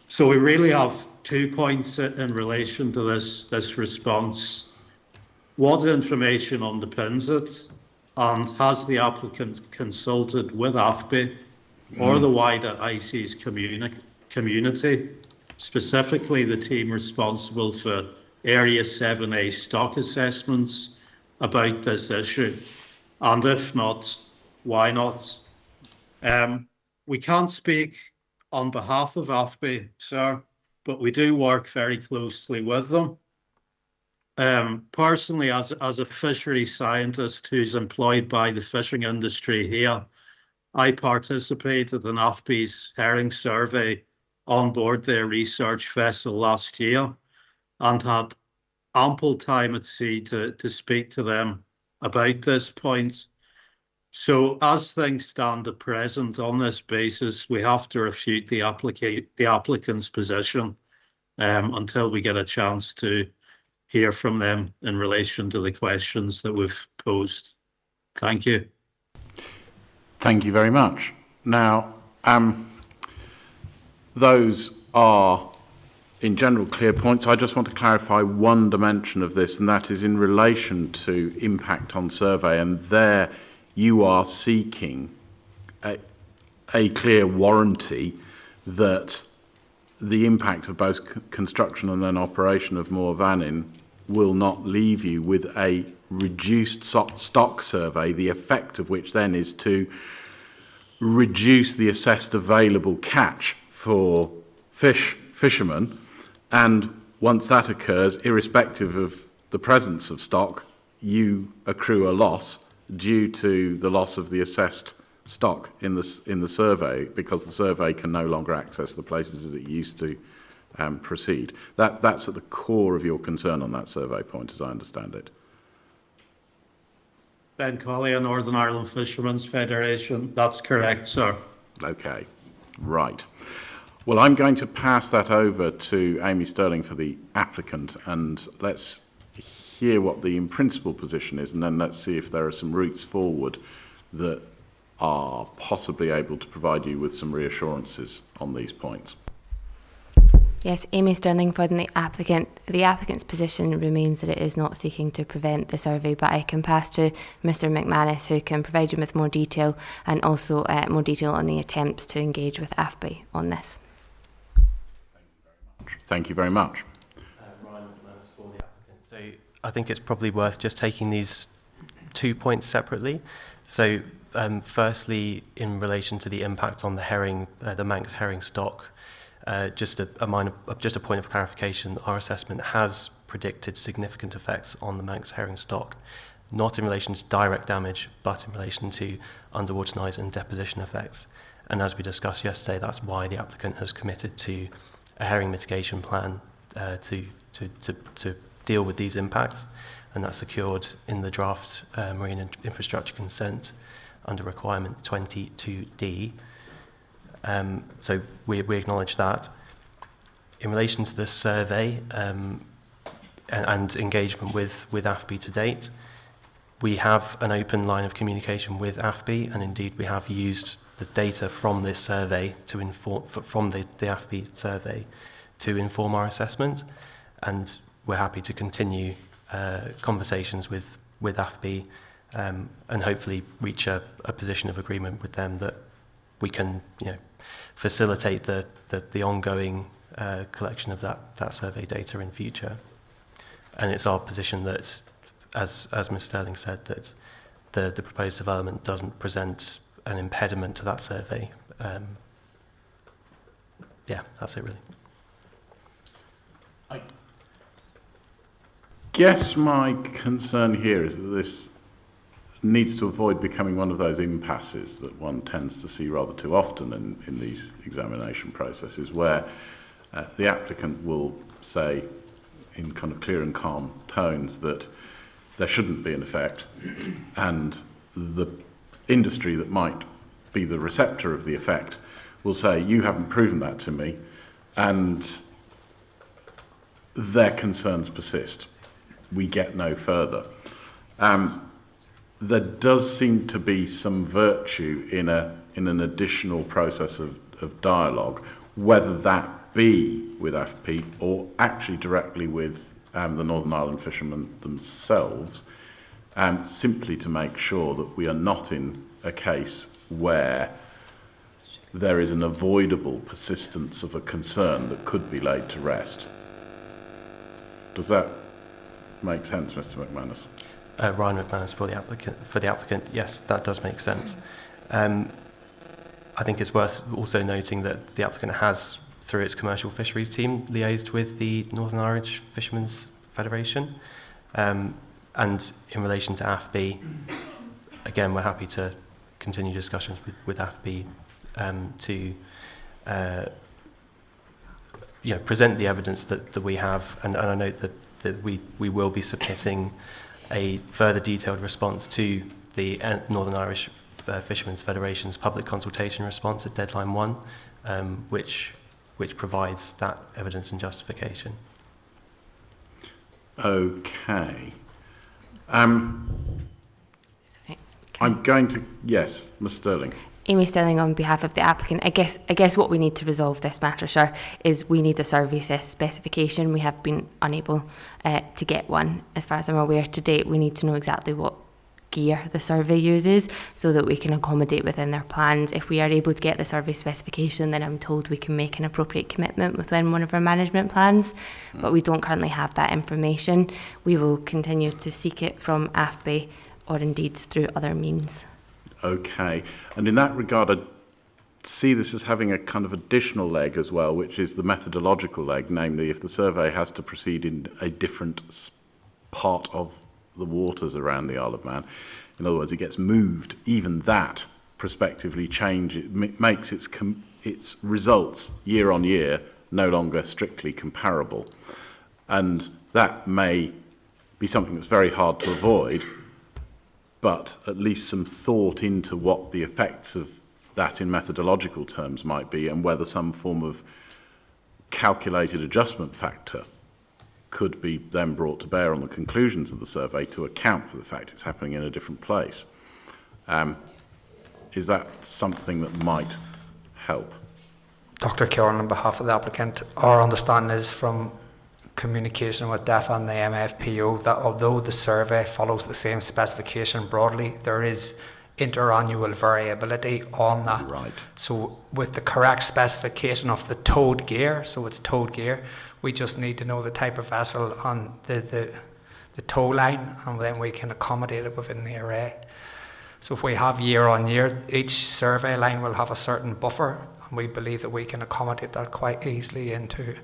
So we really have 2 points in relation to this response. What information underpins it, and has the applicant consulted with AFBI or the wider IC's community, specifically the team responsible for Area 7A stock assessments, about this issue? And if not, why not? We can't speak on behalf of AFBI, sir, but we do work very closely with them. Personally, as a fishery scientist who's employed by the fishing industry here, I participated in AFBI's herring survey on board their research vessel last year and had ample time at sea to speak to them about this point. So as things stand at present, on this basis, we have to refute the applicant's position until we get a chance to hear from them in relation to the questions that we've posed. Thank you. Thank you very much. Now, those are, in general, clear points. I just want to clarify one dimension of this, and that is in relation to impact on survey, and there you are seeking a clear warranty that the impact of both construction and then operation of Mooir Vannin will not leave you with a reduced stock survey, the effect of which then is to reduce the assessed available catch for fishermen, and once that occurs, irrespective of the presence of stock, you accrue a loss due to the loss of the assessed stock in the survey, because the survey can no longer access the places as it used to proceed. That's at the core of your concern on that survey point, as I understand it. Ben Collier, Northern Ireland Fishermen's Federation. That's correct, sir. Okay. Right. Well, I'm going to pass that over to Amy Sterling for the applicant, and let's hear what the in-principle position is, and then let's see if there are some routes forward that are possibly able to provide you with some reassurances on these points. Yes, Amy Sterling for the applicant. The applicant's position remains that it is not seeking to prevent the survey, but I can pass to Mr McManus, who can provide you with more detail and also more detail on the attempts to engage with AFBI on this. Thank you very much. Ryan McManus for the applicant. So I think it's probably worth just taking these 2 points separately. So firstly, in relation to the impact on the herring, the Manx herring stock, just a point of clarification. Our assessment has predicted significant effects on the Manx herring stock, not in relation to direct damage, but in relation to underwater noise and deposition effects. And as we discussed yesterday, that's why the applicant has committed to a herring mitigation plan to deal with these impacts, and that's secured in the draft marine infrastructure consent under requirement 22D. So we acknowledge that. In relation to the survey and engagement with AFBI to date, we have an open line of communication with AFBI, and indeed we have used the data from this survey to inform, from the AFBI survey to inform our assessment, and we're happy to continue conversations with AFBI and hopefully reach a position of agreement with them that we can, facilitate the ongoing collection of that survey data in future. And it's our position that, as Ms Sterling said, that the proposed development doesn't present an impediment to that survey. Yeah, that's it really. I guess my concern here is that this needs to avoid becoming one of those impasses that one tends to see rather too often in these examination processes, where the applicant will say in kind of clear and calm tones that there shouldn't be an effect, and the industry that might be the receptor of the effect will say, you haven't proven that to me, and their concerns persist. We get no further. There does seem to be some virtue in an additional process of dialogue, whether that be with AFBI or actually directly with the Northern Ireland fishermen themselves, simply to make sure that we are not in a case where there is an avoidable persistence of a concern that could be laid to rest. Does that make sense, Mr McManus? Ryan McManus for the applicant. Yes, that does make sense. I think it's worth also noting that the applicant has, through its commercial fisheries team, liaised with the Northern Irish Fishermen's Federation. And in relation to AFBI, again, we're happy to continue discussions with AFBI to present the evidence that we have. And I note that we will be submitting a further detailed response to the Northern Irish Fishermen's Federation's public consultation response at deadline 1, which provides that evidence and justification. Okay. I'm going to, yes, Ms Sterling. Amy Sterling on behalf of the applicant. I guess what we need to resolve this matter, sir, is we need the survey specification. We have been unable to get one. As far as I'm aware to date, we need to know exactly what gear the survey uses so that we can accommodate within their plans. If we are able to get the survey specification, then I'm told we can make an appropriate commitment within one of our management plans, but we don't currently have that information. We will continue to seek it from AFBI or indeed through other means. Okay, and in that regard, I see this as having a kind of additional leg as well, which is the methodological leg, namely if the survey has to proceed in a different part of the waters around the Isle of Man. In other words, it gets moved. Even that prospectively makes its results year on year no longer strictly comparable. And that may be something that's very hard to avoid, but at least some thought into what the effects of that in methodological terms might be, and whether some form of calculated adjustment factor could be then brought to bear on the conclusions of the survey to account for the fact it's happening in a different place. Is that something that might help? Dr. Kieran, on behalf of the applicant, our understanding is from communication with DEFA and the MFPO that although the survey follows the same specification broadly, there is interannual variability on that. Right. So with the correct specification of the towed gear, so it's towed gear, we just need to know the type of vessel on the tow line, and then we can accommodate it within the array. So if we have year on year, each survey line will have a certain buffer, and we believe that we can accommodate that quite easily into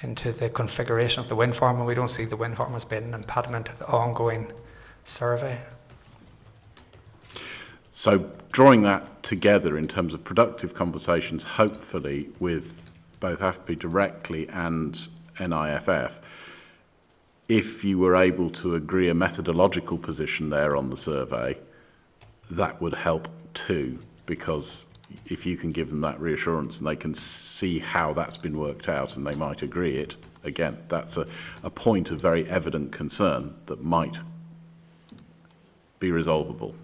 the configuration of the wind farm, and we don't see the wind farm as being an impediment to the ongoing survey. So drawing that together in terms of productive conversations, hopefully with both AFPI directly and NIFF, if you were able to agree a methodological position there on the survey, that would help too, because if you can give them that reassurance and they can see how that's been worked out and they might agree it, again, that's a point of very evident concern that might be resolvable.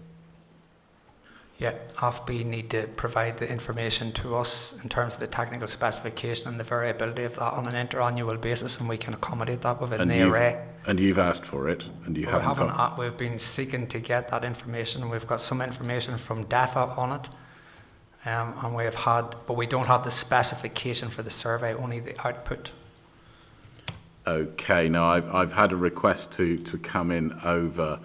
Yeah, AFPI need to provide the information to us in terms of the technical specification and the variability of that on an interannual basis, and we can accommodate that within the array. And you've asked for it, and you haven't. We've been seeking to get that information. We've got some information from DEFA on it, and we have had, but we don't have the specification for the survey, only the output. Okay, now I've had a request to come in over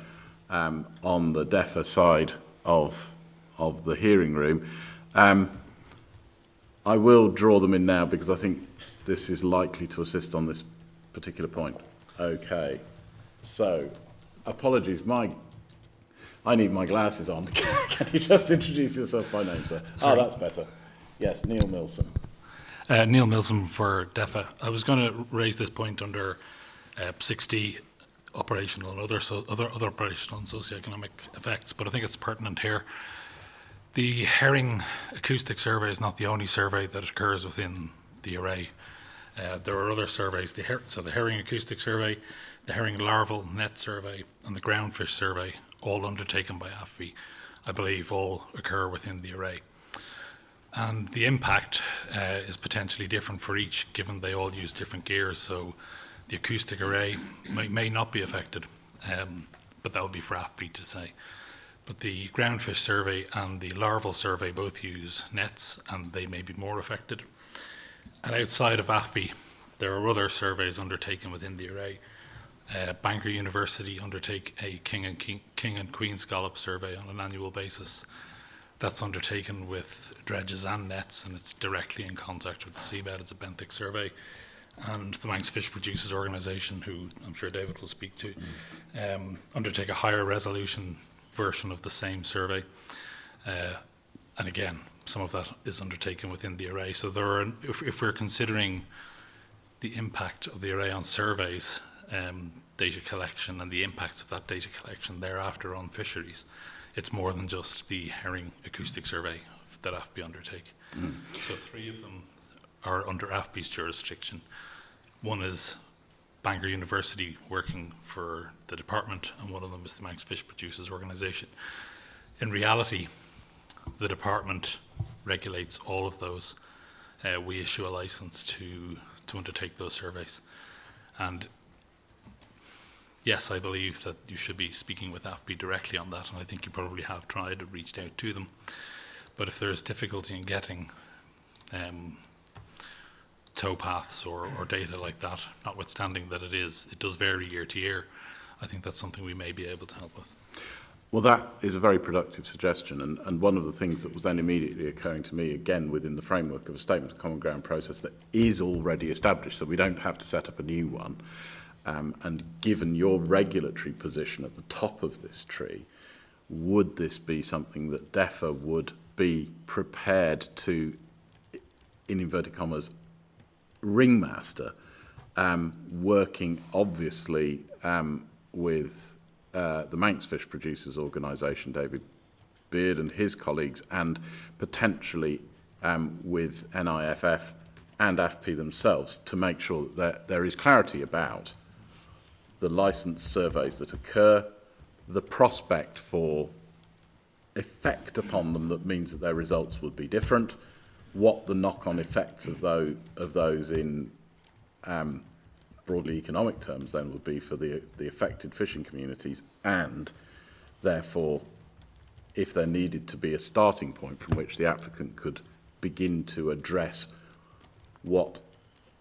on the DEFA side of the hearing room. I will draw them in now because I think this is likely to assist on this particular point. Okay, so apologies, I need my glasses on. Can you just introduce yourself by name, sir? Sorry. Oh, that's better. Yes, Neil Milsom. Neil Milsom for DEFA. I was going to raise this point under 6D, operational and other operational and socioeconomic effects, but I think it's pertinent here. The herring acoustic survey is not the only survey that occurs within the array. There are other surveys, the herring acoustic survey, the herring larval net survey, and the groundfish survey, all undertaken by AFPI, I believe all occur within the array. And the impact is potentially different for each, given they all use different gears. So the acoustic array may not be affected, but that would be for AFPI to say. But the groundfish survey and the larval survey both use nets, and they may be more affected. And outside of AFPI, there are other surveys undertaken within the array. Bangor University undertake a King and Queen scallop survey on an annual basis. That's undertaken with dredges and nets, and it's directly in contact with the seabed. It's a benthic survey. And the Manx Fish Producers Organisation, who I'm sure David will speak to, undertake a higher resolution version of the same survey. And again, some of that is undertaken within the array. So there are, if we're considering the impact of the array on surveys, data collection and the impacts of that data collection thereafter on fisheries, it's more than just the herring acoustic survey that AFPI undertake. So 3 of them are under AFPI's jurisdiction. One is Bangor University working for the department, and one of them is the Manx Fish Producers Organisation. In reality, the department regulates all of those. We issue a licence to undertake those surveys. And yes, I believe that you should be speaking with AFPI directly on that, and I think you probably have tried or reached out to them. But if there's difficulty in getting towpaths or data like that, notwithstanding that it does vary year to year, I think that's something we may be able to help with. Well, that is a very productive suggestion, and one of the things that was then immediately occurring to me, again, within the framework of a statement of common ground process that is already established, so we don't have to set up a new one. And given your regulatory position at the top of this tree, would this be something that DEFA would be prepared to, in inverted commas, ringmaster, working obviously with the Manx Fish Producers Organisation, David Beard and his colleagues, and potentially with NIFF and AFP themselves, to make sure that there is clarity about the licensed surveys that occur, the prospect for effect upon them that means that their results would be different, what the knock-on effects of those in broadly economic terms then would be for the affected fishing communities, and therefore if there needed to be a starting point from which the applicant could begin to address what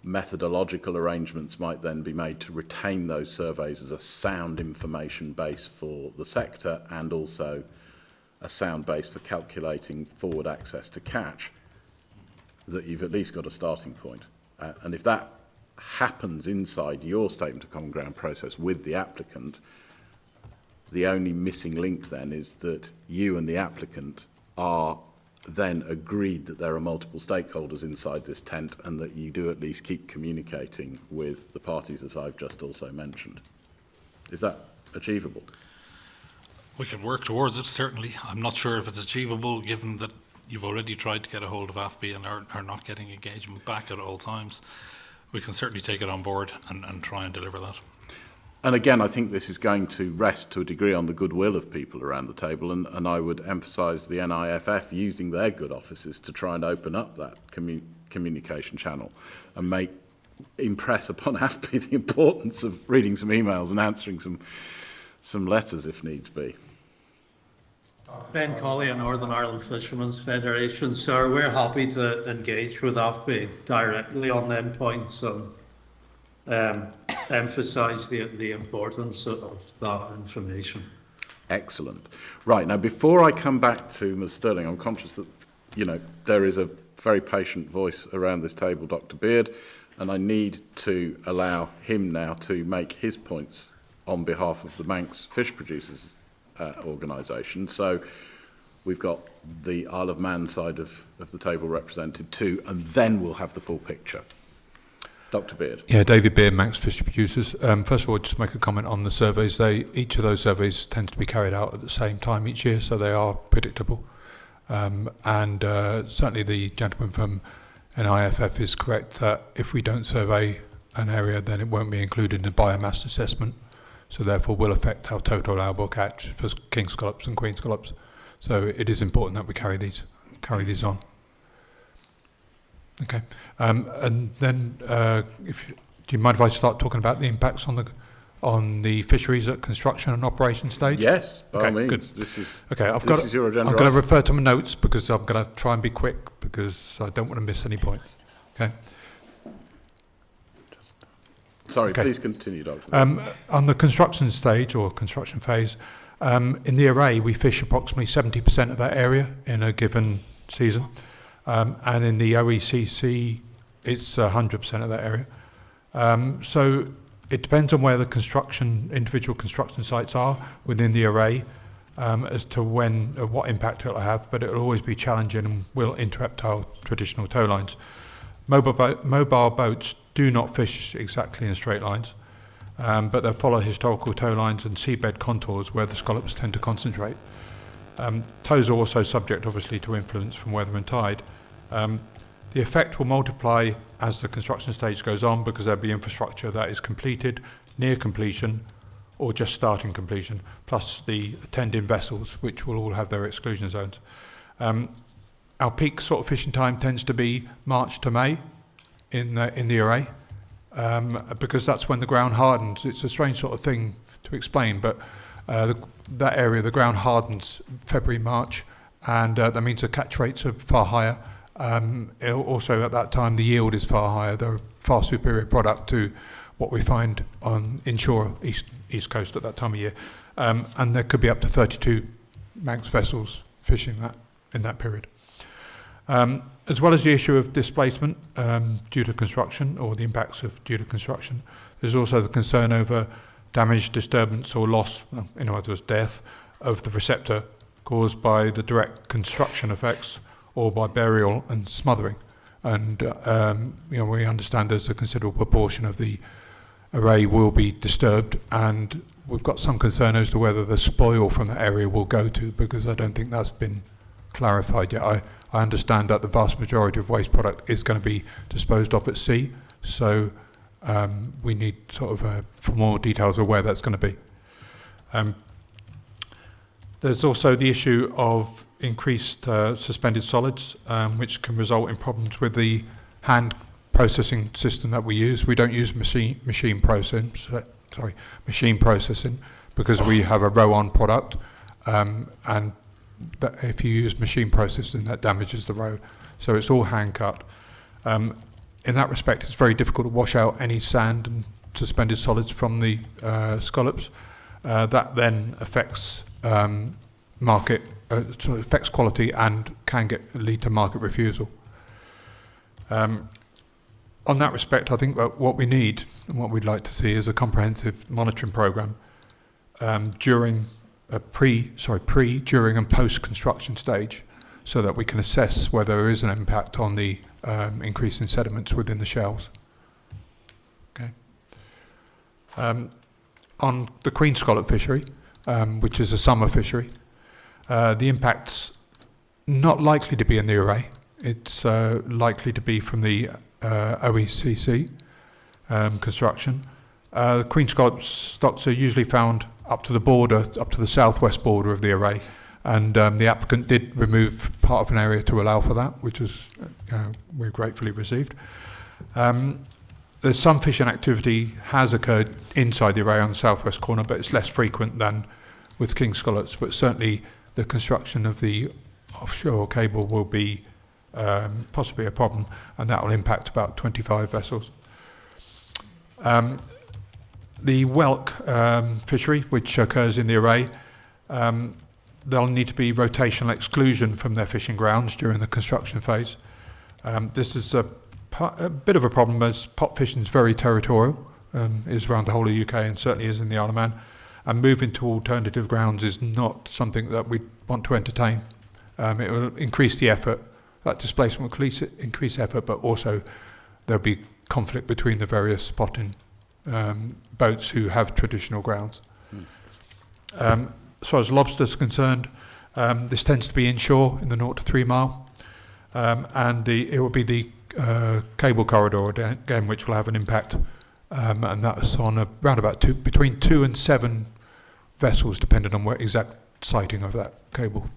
methodological arrangements might then be made to retain those surveys as a sound information base for the sector, and also a sound base for calculating forward access to catch, that you've at least got a starting point. And if that happens inside your statement of common ground process with the applicant, the only missing link then is that you and the applicant are then agreed that there are multiple stakeholders inside this tent, and that you do at least keep communicating with the parties that I've just also mentioned. Is that achievable? We can work towards it, certainly. I'm not sure if it's achievable, given that you've already tried to get a hold of AFB and are not getting engagement back at all times. We can certainly take it on board and try and deliver that. And again, I think this is going to rest to a degree on the goodwill of people around the table, and I would emphasise the NIFF using their good offices to try and open up that communication channel and impress upon AFB the importance of reading some emails and answering some letters if needs be. Ben Colley, Northern Ireland Fishermen's Federation. Sir, we're happy to engage with AFB directly on them points and emphasise the importance of that information. Excellent. Right, now before I come back to Ms Sterling, I'm conscious that, there is a very patient voice around this table, Dr Beard, and I need to allow him now to make his points on behalf of the Manx Fish Producers organisation. So we've got the Isle of Man side of the table represented too, and then we'll have the full picture. Dr Beard. Yeah, David Beard, Manx Fish Producers. First of all, just make a comment on the surveys. Each of those surveys tend to be carried out at the same time each year, so they are predictable. And certainly the gentleman from NIFF is correct that if we don't survey an area, then it won't be included in the biomass assessment. So therefore will affect our total allowable catch for king scallops and queen scallops. So it is important that we carry these on. Okay, and then do you mind if I start talking about the impacts on the fisheries at construction and operation stage? Yes, by all means. Good. This is your agenda. I'm going to refer to my notes because I'm going to try and be quick because I don't want to miss any points. Okay. Sorry, okay. Please continue, Doctor. On the construction stage or construction phase, in the array we fish approximately 70% of that area in a given season. And in the OECC, it's 100% of that area. So it depends on where the individual construction sites are within the array as to what impact it'll have, but it'll always be challenging and will interrupt our traditional tow lines. Mobile boats do not fish exactly in straight lines, but they follow historical tow lines and seabed contours where the scallops tend to concentrate. Tows are also subject, obviously, to influence from weather and tide. The effect will multiply as the construction stage goes on because there'll be infrastructure that is completed, near completion, or just starting completion, plus the attending vessels, which will all have their exclusion zones. Our peak sort of fishing time tends to be March to May in the array, because that's when the ground hardens. It's a strange sort of thing to explain, but that area, the ground hardens February, March, and that means the catch rates are far higher. Also at that time the yield is far higher. They're a far superior product to what we find on inshore east coast at that time of year. And there could be up to 32 Manx vessels fishing in that period. As well as the issue of displacement due to construction, or the impacts due to construction, there's also the concern over damage, disturbance or loss, in other words death, of the receptor caused by the direct construction effects or by burial and smothering. And we understand there's a considerable proportion of the array will be disturbed, and we've got some concern as to whether the spoil from that area will go to, because I don't think that's been clarified yet. I understand that the vast majority of waste product is going to be disposed of at sea, so we need sort of for more details of where that's going to be. There's also the issue of increased suspended solids, which can result in problems with the hand processing system that we use. We don't use machine processing because we have a row-on product, and that if you use machine processing, that damages the row. So it's all hand cut. In that respect, it's very difficult to wash out any sand and suspended solids from the scallops. That then affects affects quality and can lead to market refusal. On that respect, I think that what we need and what we'd like to see is a comprehensive monitoring programme during, during and post-construction stage, so that we can assess whether there is an impact on the increase in sediments within the shells. Okay. On the queen scallop fishery, which is a summer fishery, the impact's not likely to be in the array. It's likely to be from the OECC construction. Queen scallop stocks are usually found up to the border, up to the southwest border of the array, and the applicant did remove part of an area to allow for that, which was we gratefully received. There's some fishing activity has occurred inside the array on the southwest corner, but it's less frequent than with king scallops. But certainly the construction of the offshore cable will be possibly a problem, and that will impact about 25 vessels. The whelk fishery, which occurs in the array, there'll need to be rotational exclusion from their fishing grounds during the construction phase. This is a bit of a problem, as pot fishing is very territorial, is around the whole of the UK and certainly is in the Isle of Man, and moving to alternative grounds is not something that we want to entertain. It will increase the effort. That displacement will increase effort, but also there'll be conflict between the various spotting boats who have traditional grounds. As far as lobsters concerned, this tends to be inshore in the 0 to 3 mile, and it will be the cable corridor again which will have an impact, and that's on around about between 2 and 7 vessels, depending on where exact sighting of that cable.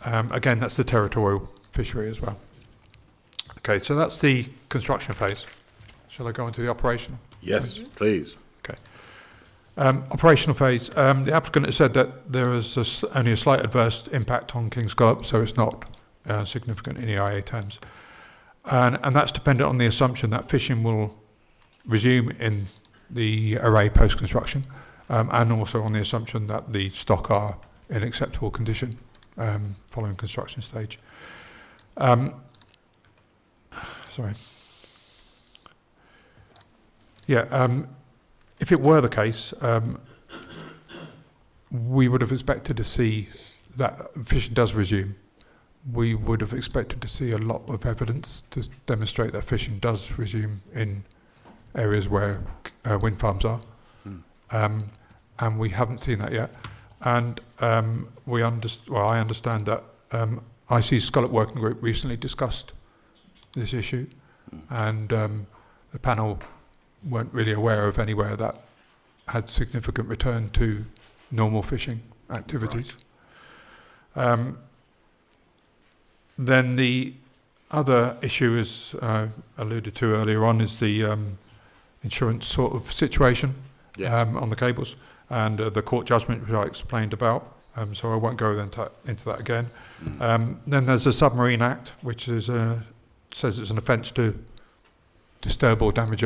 Again, that's the territorial fishery as well. Okay, so that's the construction phase. Shall I go into the operational? Yes, please. Okay. Operational phase. The applicant has said that there is only a slight adverse impact on king scallop, so it's not significant in EIA terms. And that's dependent on the assumption that fishing will resume in the array post-construction, and also on the assumption that the stock are in acceptable condition following construction stage. Sorry. Yeah, if it were the case, we would have expected to see that fishing does resume. We would have expected to see a lot of evidence to demonstrate that fishing does resume in areas where wind farms are. And we haven't seen that yet. And I understand that IC's Scallop Working Group recently discussed this issue, and the panel weren't really aware of anywhere that had significant return to normal fishing activities. Right. Then the other issue, as alluded to earlier on, is the insurance sort of situation on the cables, and the court judgment which I explained about, so I won't go into that again. Then there's the Submarine Act, which is says it's an offence to disturb or damage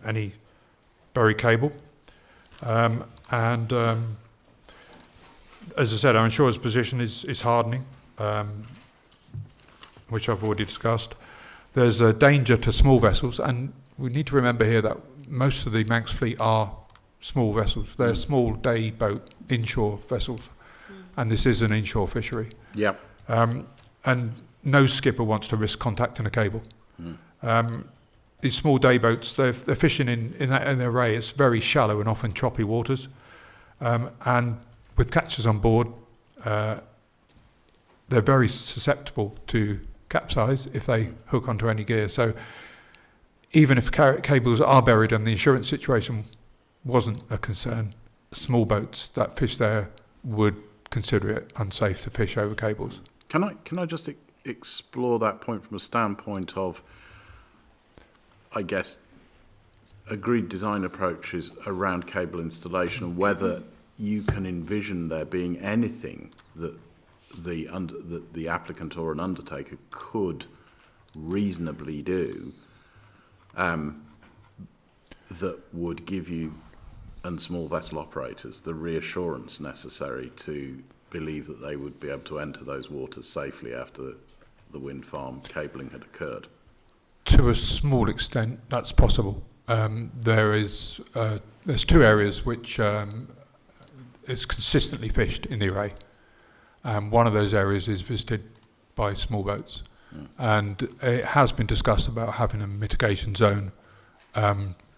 any buried cable. And as I said, our insurer's position is hardening, which I've already discussed. There's a danger to small vessels, and we need to remember here that most of the Manx fleet are small vessels. They're small day boat inshore vessels, and this is an inshore fishery. Yep. And no skipper wants to risk contacting a cable. these small day boats, they're fishing in an array. It's very shallow and often choppy waters. And with catchers on board, they're very susceptible to capsize if they hook onto any gear. So even if cables are buried and the insurance situation wasn't a concern, small boats that fish there would consider it unsafe to fish over cables. Can I just explore that point from a standpoint of, I guess, agreed design approaches around cable installation, and whether you can envision there being anything that the applicant or an undertaker could reasonably do that would give you and small vessel operators the reassurance necessary to believe that they would be able to enter those waters safely after the wind farm cabling had occurred. To a small extent, that's possible. There's 2 areas which is consistently fished in the array. One of those areas is visited by small boats, and it has been discussed about having a mitigation zone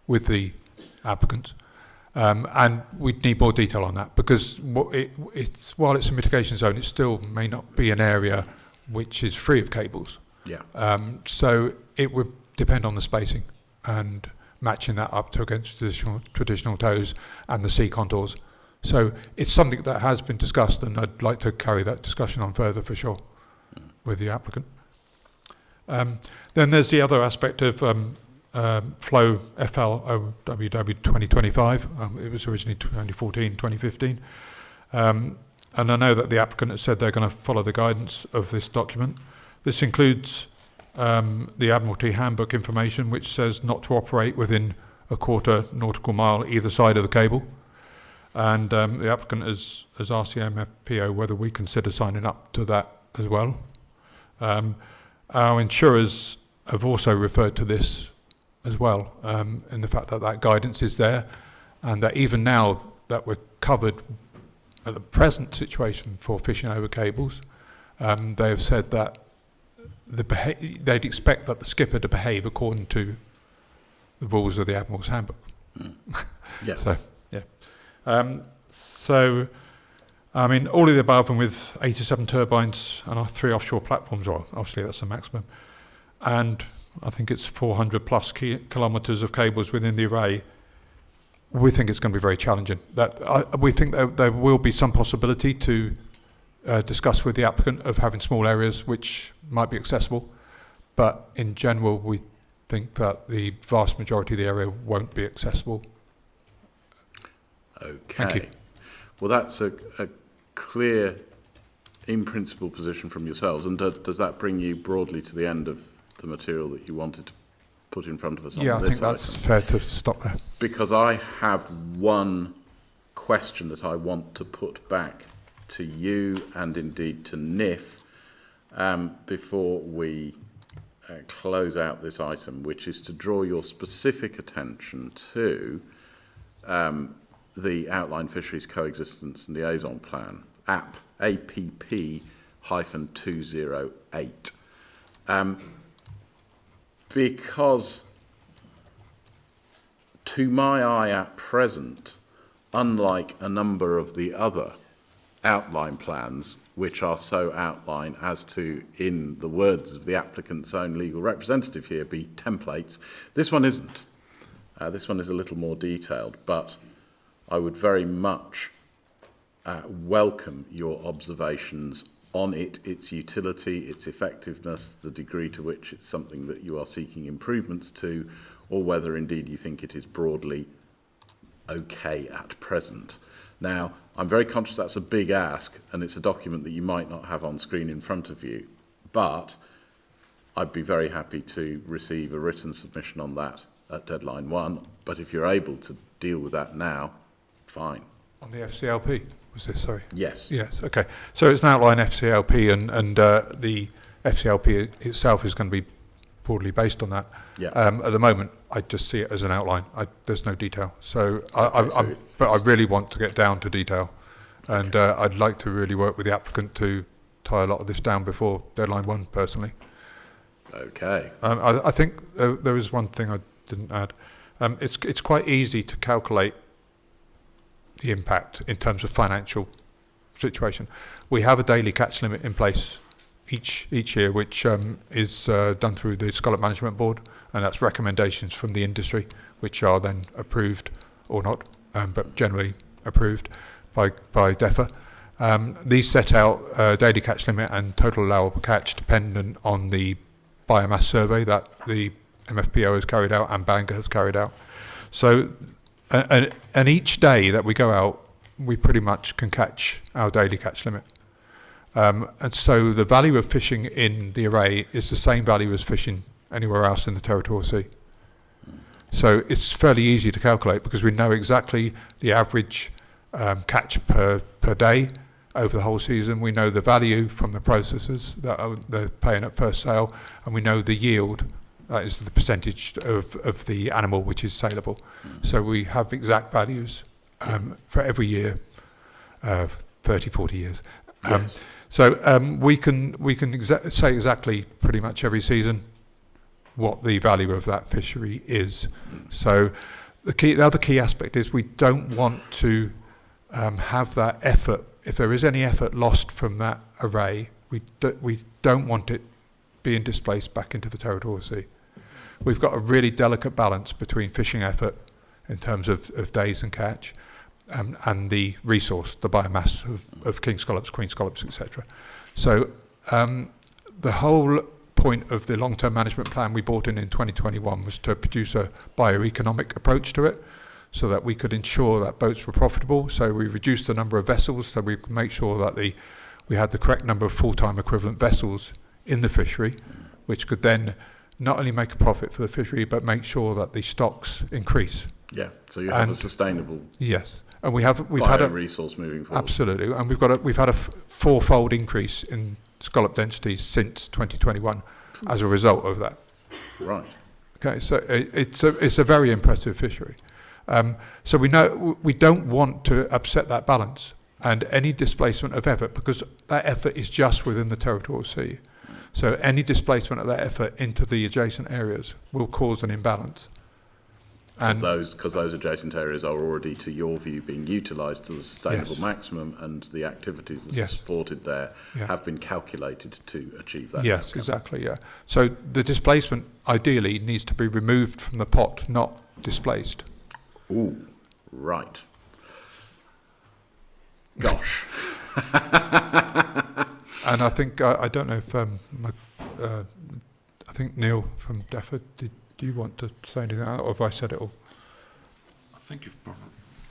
with the applicant. And we'd need more detail on that, because while it's a mitigation zone, it still may not be an area which is free of cables. Yeah. So it would depend on the spacing and matching that up to against traditional tows and the sea contours. So it's something that has been discussed, and I'd like to carry that discussion on further for sure with the applicant. Then there's the other aspect of Flow FLOWW 2025. It was originally 2014, 2015. And I know that the applicant has said they're going to follow the guidance of this document. This includes the Admiralty Handbook information, which says not to operate within a quarter nautical mile either side of the cable. And the applicant has asked the MFPO whether we consider signing up to that as well. Our insurers have also referred to this as well, in the fact that that guidance is there, and that even now that we're covered at the present situation for fishing over cables, they have said that they'd expect that the skipper to behave according to the rules of the Admiral's Handbook. Yeah. So, yeah. So, I mean, all of the above, and with 87 turbines and our 3 offshore platforms, well, obviously that's the maximum, and I think it's 400 plus kilometres of cables within the array, we think it's going to be very challenging. We think that there will be some possibility to discuss with the applicant of having small areas which might be accessible, but in general we think that the vast majority of the area won't be accessible. Okay. Thank you. Well, that's a clear, in principle position from yourselves, and does that bring you broadly to the end of the material that you wanted to put in front of us on this Yeah, I think that's fair to stop there. Because I have one question that I want to put back to you and indeed to NIF before we close out this item, which is to draw your specific attention to the Outline Fisheries Coexistence and Liaison Plan, APP-208. Because to my eye at present, unlike a number of the other outline plans, which are so outline as to, in the words of the applicant's own legal representative here, be templates, this one isn't. This one is a little more detailed, but I would very much welcome your observations on it, its utility, its effectiveness, the degree to which it's something that you are seeking improvements to, or whether indeed you think it is broadly okay at present. Now, I'm very conscious that's a big ask, and it's a document that you might not have on screen in front of you, but I'd be very happy to receive a written submission on that at deadline 1, but if you're able to deal with that now, fine. On the FCLP, was this, sorry? Yes. Yes, okay. So it's an outline FCLP, and the FCLP itself is going to be broadly based on that. Yeah. At the moment, I just see it as an outline. There's no detail. So, but I really want to get down to detail, and I'd like to really work with the applicant to tie a lot of this down before deadline 1, personally. Okay. I think there is one thing I didn't add. It's quite easy to calculate the impact in terms of financial situation. We have a daily catch limit in place each year, which is done through the Scallop Management Board, and that's recommendations from the industry, which are then approved or not, but generally approved by DEFA. These set out daily catch limit and total allowable catch dependent on the biomass survey that the MFPO has carried out and Bangor has carried out. So, and each day that we go out, we pretty much can catch our daily catch limit. And so the value of fishing in the array is the same value as fishing anywhere else in the territorial sea. So it's fairly easy to calculate because we know exactly the average catch per day over the whole season. We know the value from the processors that they're paying at first sale, and we know the yield, that is the percentage of the animal which is saleable. So we have exact values for every year, 30, 40 years. Yes. So we can say exactly pretty much every season what the value of that fishery is. So the other key aspect is we don't want to have that effort. If there is any effort lost from that array, we don't want it being displaced back into the territorial sea. We've got a really delicate balance between fishing effort in terms of days and catch and the resource, the biomass of king scallops, queen scallops, etc. So the whole point of the long-term management plan we brought in 2021 was to produce a bioeconomic approach to it so that we could ensure that boats were profitable. So we reduced the number of vessels so we could make sure that we had the correct number of full-time equivalent vessels in the fishery, which could then not only make a profit for the fishery but make sure that the stocks increase. Yeah, so you have a sustainable and we've had a resource moving forward. Absolutely, and we've had a fourfold increase in scallop densities since 2021 as a result of that. Right. Okay, so it's a very impressive fishery. So we know we don't want to upset that balance and any displacement of effort, because that effort is just within the territorial sea. So any displacement of that effort into the adjacent areas will cause an imbalance. And because those adjacent areas are already, to your view, being utilised to the sustainable maximum, and the activities that are supported there have been calculated to achieve that. Yes, outcome. exactly, yeah. So the displacement ideally needs to be removed from the pot, not displaced. Ooh, right. Gosh. And I think, I don't know if, I think Neil from DEFA, do you want to say anything, or have I said it all? I think you've probably...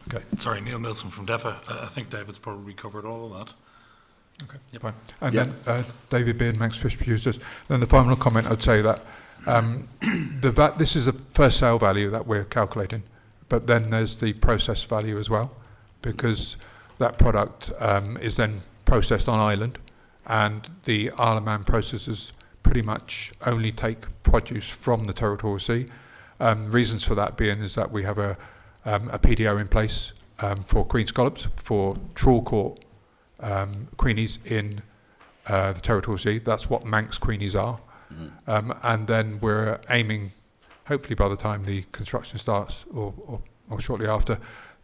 Okay. Sorry, Neil Milson from DEFA. I think David's probably covered all of that. Okay, fine. And then David Beard, Manx Fish Producers. Then the final comment, I'd say that this is a first sale value that we're calculating, but then there's the process value as well, because that product is then processed on island, and the Isle of Man processors pretty much only take produce from the territorial sea. Reasons for that being is that we have a PDO in place for queen scallops, for trawl caught queenies in the territorial sea. That's what Manx queenies are. And then we're aiming, hopefully by the time the construction starts or shortly after,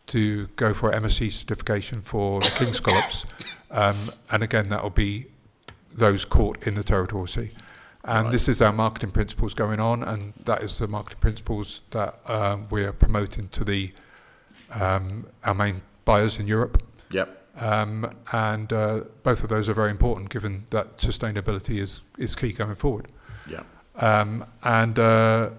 to go for MSC certification for the king scallops. And again, that will be those caught in the territorial sea. And this is our marketing principles going on, and that is the marketing principles that we're promoting to the our main buyers in Europe. Yep. And both of those are very important, given that sustainability is key going forward. Yeah. And the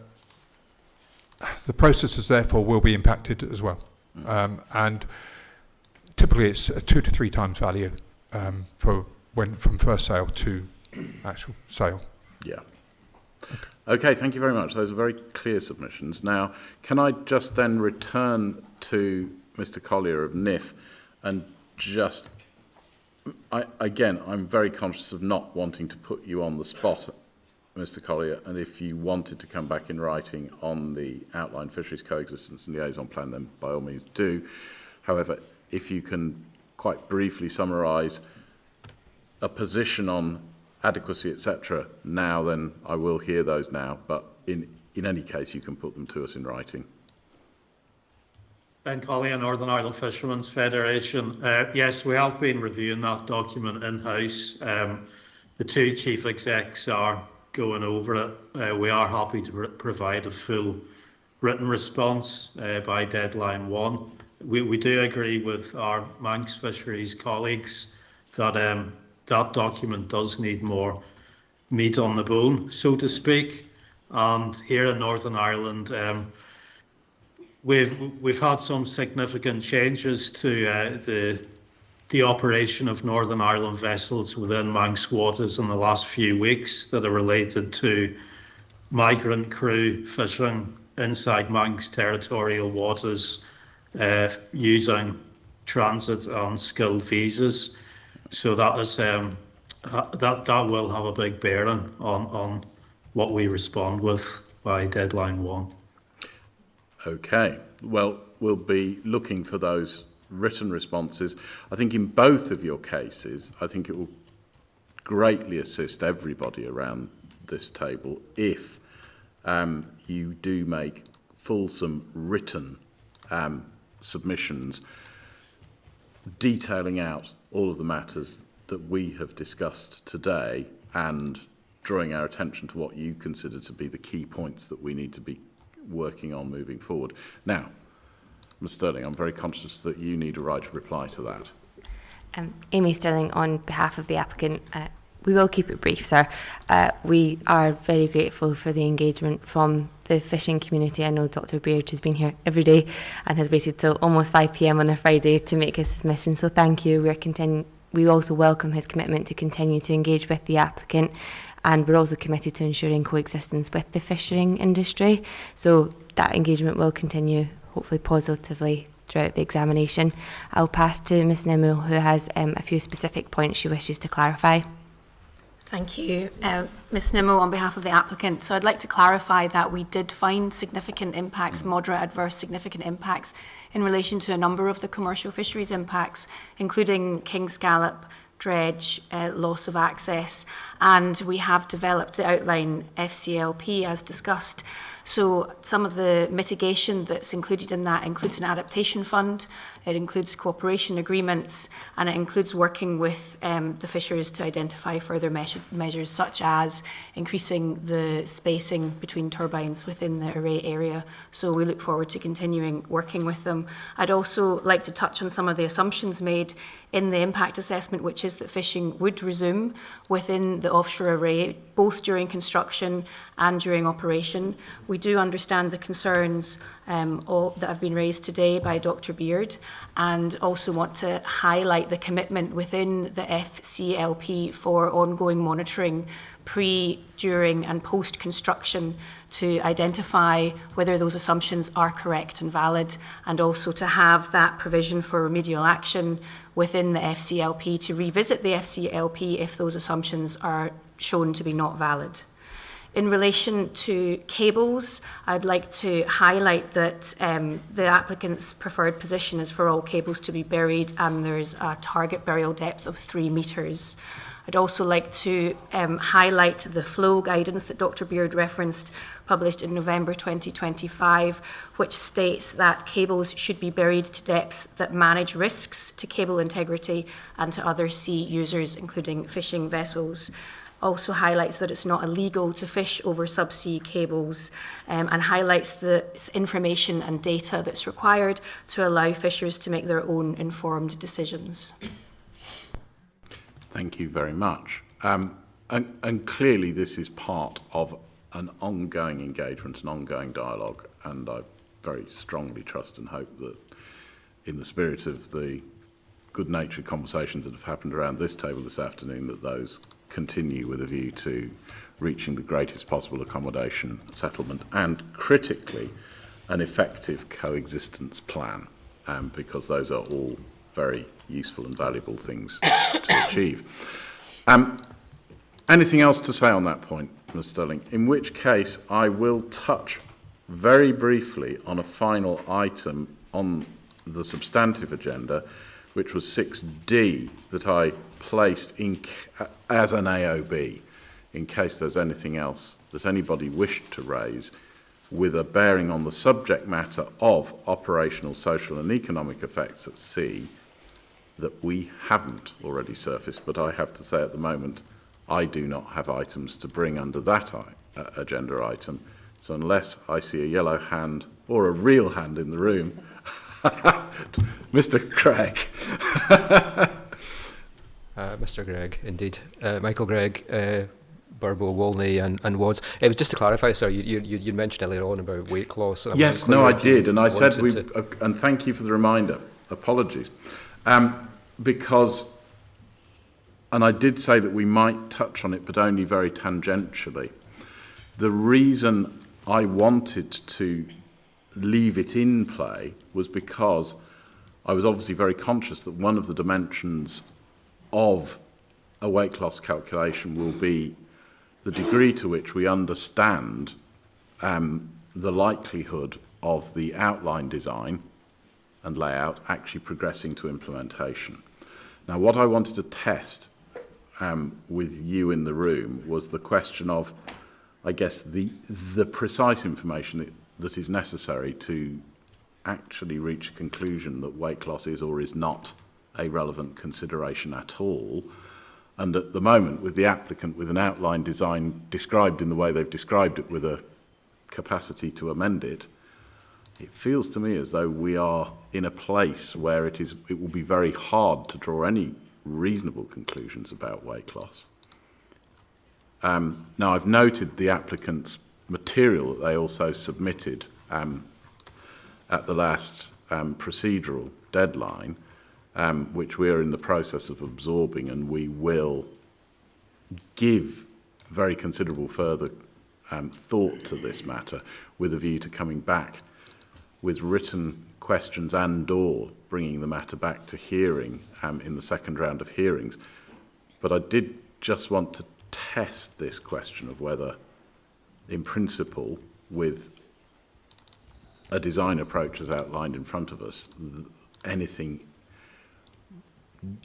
processors, therefore, will be impacted as well. And typically, it's a 2 to 3 times value from first sale to actual sale. Yeah. Okay, thank you very much. Those are very clear submissions. Now, can I just then return to Mr. Collier of NIF and just, I'm very conscious of not wanting to put you on the spot, Mr. Collier, and if you wanted to come back in writing on the outline fisheries coexistence and liaison plan, then by all means do. However, if you can quite briefly summarise a position on adequacy, etc. now, then I will hear those now, but in any case, you can put them to us in writing. Ben Colley, Northern Ireland Fishermen's Federation. Yes, we have been reviewing that document in-house. The two chief execs are going over it. We are happy to provide a full written response by deadline 1. We do agree with our Manx Fisheries colleagues that that document does need more meat on the bone, so to speak. And here in Northern Ireland, we've had some significant changes to the operation of Northern Ireland vessels within Manx waters in the last few weeks that are related to migrant crew fishing inside Manx territorial waters using transit and skilled visas. So that is that will have a big bearing on what we respond with by deadline 1. Okay, well, we'll be looking for those written responses. I think in both of your cases, I think it will greatly assist everybody around this table if you do make fulsome written submissions detailing out all of the matters that we have discussed today and drawing our attention to what you consider to be the key points that we need to be working on moving forward. Now, Ms Sterling, I'm very conscious that you need a right to reply to that. Amy Sterling, on behalf of the applicant, we will keep it brief, sir. We are very grateful for the engagement from the fishing community. I know Dr Beard has been here every day and has waited till almost 5 p.m. on a Friday to make his submission, so thank you. We also welcome his commitment to continue to engage with the applicant, and we're also committed to ensuring coexistence with the fishing industry. So that engagement will continue, hopefully positively, throughout the examination. I'll pass to Ms Nimmo, who has a few specific points she wishes to clarify. Thank you. Ms Nimmo, on behalf of the applicant. So I'd like to clarify that we did find significant impacts, moderate, adverse, significant impacts in relation to a number of the commercial fisheries impacts, including king scallop, dredge, loss of access, and we have developed the outline FCLP as discussed. So some of the mitigation that's included in that includes an adaptation fund, it includes cooperation agreements, and it includes working with the fishers to identify further measures such as increasing the spacing between turbines within the array area. So we look forward to continuing working with them. I'd also like to touch on some of the assumptions made in the impact assessment, which is that fishing would resume within the offshore array, both during construction and during operation. We do understand the concerns that have been raised today by Dr Beard, and also want to highlight the commitment within the FCLP for ongoing monitoring pre, during and post-construction to identify whether those assumptions are correct and valid, and also to have that provision for remedial action within the FCLP to revisit the FCLP if those assumptions are shown to be not valid. In relation to cables, I'd like to highlight that the applicant's preferred position is for all cables to be buried, and there's a target burial depth of 3 metres. I'd also like to highlight the flow guidance that Dr Beard referenced, published in November 2025, which states that cables should be buried to depths that manage risks to cable integrity and to other sea users, including fishing vessels. Also highlights that it's not illegal to fish over subsea cables, and highlights the information and data that's required to allow fishers to make their own informed decisions. Thank you very much. And clearly this is part of an ongoing engagement, an ongoing dialogue, and I very strongly trust and hope that in the spirit of the good-natured conversations that have happened around this table this afternoon, that those continue with a view to reaching the greatest possible accommodation, settlement, and critically, an effective coexistence plan, because those are all very useful and valuable things to achieve. Anything else to say on that point, Ms Sterling? In which case, I will touch very briefly on a final item on the substantive agenda, which was 6D, that I placed as an AOB in case there's anything else that anybody wished to raise with a bearing on the subject matter of operational, social and economic effects at sea that we haven't already surfaced. But I have to say at the moment, I do not have items to bring under that agenda item. So unless I see a yellow hand or a real hand in the room, Mr. Gregg. Mr. Gregg, indeed. Michael Gregg, Burbo, Wolney and Wads. It was just to clarify, sir, you mentioned earlier on about weight loss. Yes, no, I did, and I said and thank you for the reminder. Apologies. Because, and I did say that we might touch on it, but only very tangentially. The reason I wanted to leave it in play was because I was obviously very conscious that one of the dimensions of a weight loss calculation will be the degree to which we understand the likelihood of the outline design and layout actually progressing to implementation. Now, what I wanted to test with you in the room was the question of, I guess, the precise information that is necessary to actually reach a conclusion that weight loss is or is not a relevant consideration at all. And at the moment, with the applicant with an outline design described in the way they've described it with a capacity to amend it, it feels to me as though we are in a place where it will be very hard to draw any reasonable conclusions about weight loss. Now, I've noted the applicant's material that they also submitted at the last procedural deadline, which we are in the process of absorbing, and we will give very considerable further thought to this matter with a view to coming back with written questions and/or bringing the matter back to hearing in the second round of hearings. But I did just want to test this question of whether, in principle, with a design approach as outlined in front of us,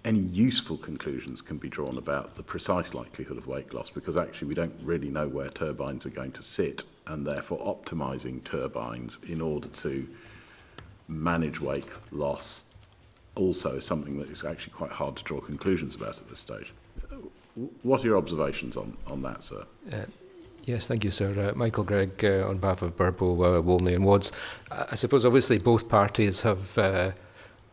any useful conclusions can be drawn about the precise likelihood of weight loss, because actually we don't really know where turbines are going to sit, and therefore optimizing turbines in order to manage weight loss also is something that is actually quite hard to draw conclusions about at this stage. What are your observations on that, sir? Yes, thank you, sir. Michael Gregg, on behalf of Burbo, Wolney and Wads. I suppose obviously both parties have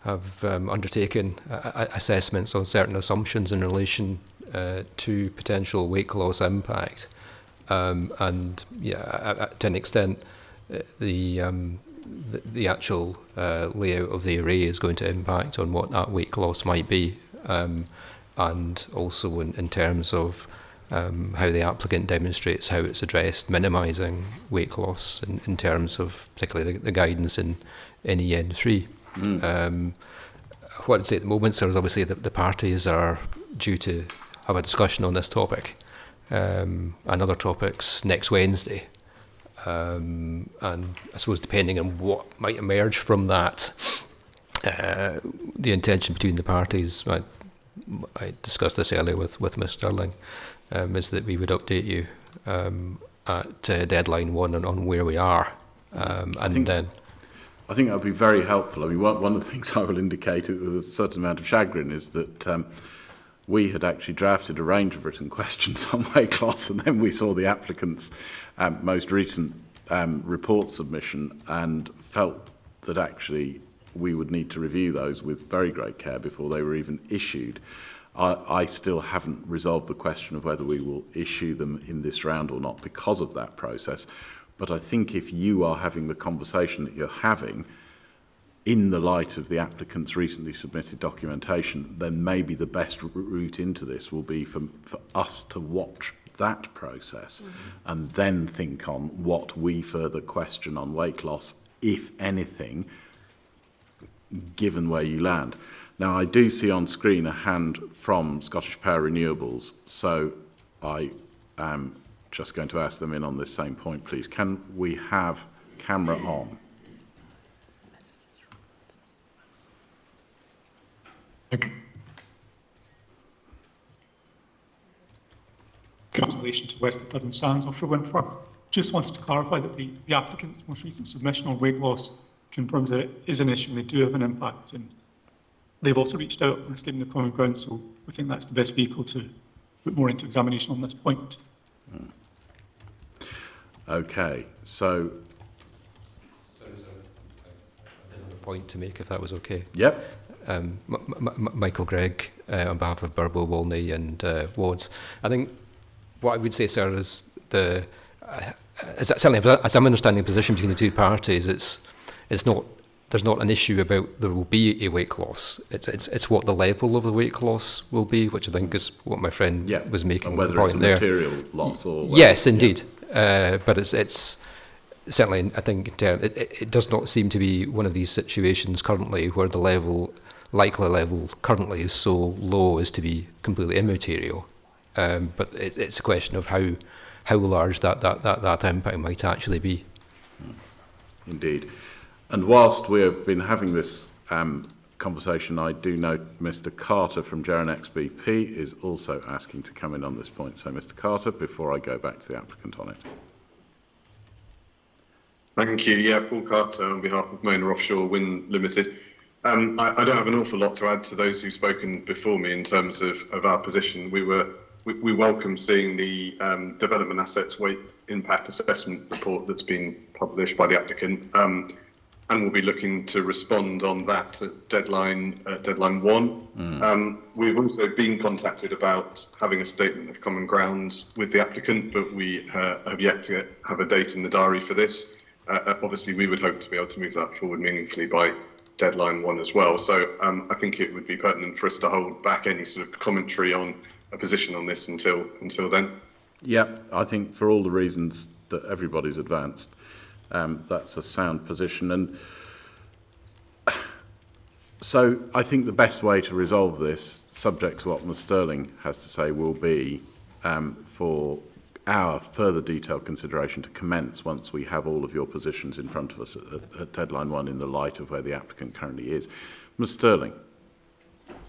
undertaken assessments on certain assumptions in relation to potential weight loss impact. And yeah, to an extent, the actual layout of the array is going to impact on what that weight loss might be. And also in terms of how the applicant demonstrates how it's addressed minimising weight loss in terms of particularly the guidance in NEN3. What I'd say at the moment, sir, is obviously the parties are due to have a discussion on this topic and other topics next Wednesday. And I suppose depending on what might emerge from that, the intention between the parties, I discussed this earlier with Ms Sterling, is that we would update you at deadline 1 on where we are. I think that would be very helpful. I mean, one of the things I will indicate with a certain amount of chagrin is that we had actually drafted a range of written questions on weight loss, and then we saw the applicant's most recent report submission and felt that actually we would need to review those with very great care before they were even issued. I still haven't resolved the question of whether we will issue them in this round or not because of that process. But I think if you are having the conversation that you're having in the light of the applicant's recently submitted documentation, then maybe the best route into this will be for us to watch that process and then think on what we further question on weight loss, if anything, given where you land. Now, I do see on screen a hand from Scottish Power Renewables, so I am just going to ask them in on this same point, please. Can we have camera on? In relation to West of Dublin Sands offshore wind farm, just wanted to clarify that the applicant's most recent submission on wake loss confirms that it is an issue and they do have an impact. And they've also reached out on a statement of common ground, so we think that's the best vehicle to put more into examination on this point. Okay, so point to make, if that was okay. Yep. Michael Gregg, on behalf of Burbo, Walney and Wards. I think what I would say, sir, is certainly as I'm understanding the position between the two parties, there's not an issue about there will be a wake loss. It's what the level of the wake loss will be, which I think is what my friend was making. And whether the point it's a there. material loss or Yes, indeed. But it's certainly, I think, it does not seem to be one of these situations currently where the likely level currently is so low as to be completely immaterial. But it's a question of how large that impact might actually be. Indeed. And whilst we have been having this conversation, I do note Mr. Carter from Jaron XBP is also asking to come in on this point. So, Mr. Carter, before I go back to the applicant on it. Thank you. Yeah, Paul Carter on behalf of Mooir Offshore Wind Limited. I don't have an awful lot to add to those who've spoken before me in terms of our position. We welcome seeing the development assets weight impact assessment report that's been published by the applicant, and we'll be looking to respond on that at deadline 1. We've also been contacted about having a statement of common ground with the applicant, but we have yet to have a date in the diary for this. Obviously, we would hope to be able to move that forward meaningfully by deadline 1 as well. So I think it would be pertinent for us to hold back any sort of commentary on a position on this until then. Yeah, I think for all the reasons that everybody's advanced, that's a sound position. And so I think the best way to resolve this, subject to what Ms. Sterling has to say, will be for our further detailed consideration to commence once we have all of your positions in front of us at deadline 1 in the light of where the applicant currently is. Ms. Sterling.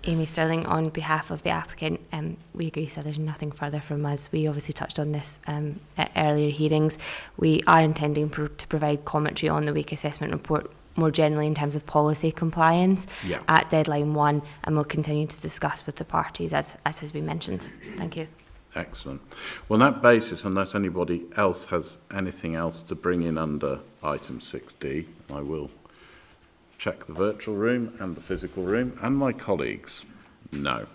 Amy Sterling, on behalf of the applicant, we agree, so there's nothing further from us. We obviously touched on this at earlier hearings. We are intending to provide commentary on the weak assessment report more generally in terms of policy compliance at deadline 1, and we'll continue to discuss with the parties as has been mentioned. Thank you. Excellent. Well, on that basis, unless anybody else has anything else to bring in under item 6D, I will check the virtual room and the physical room and my colleagues. No.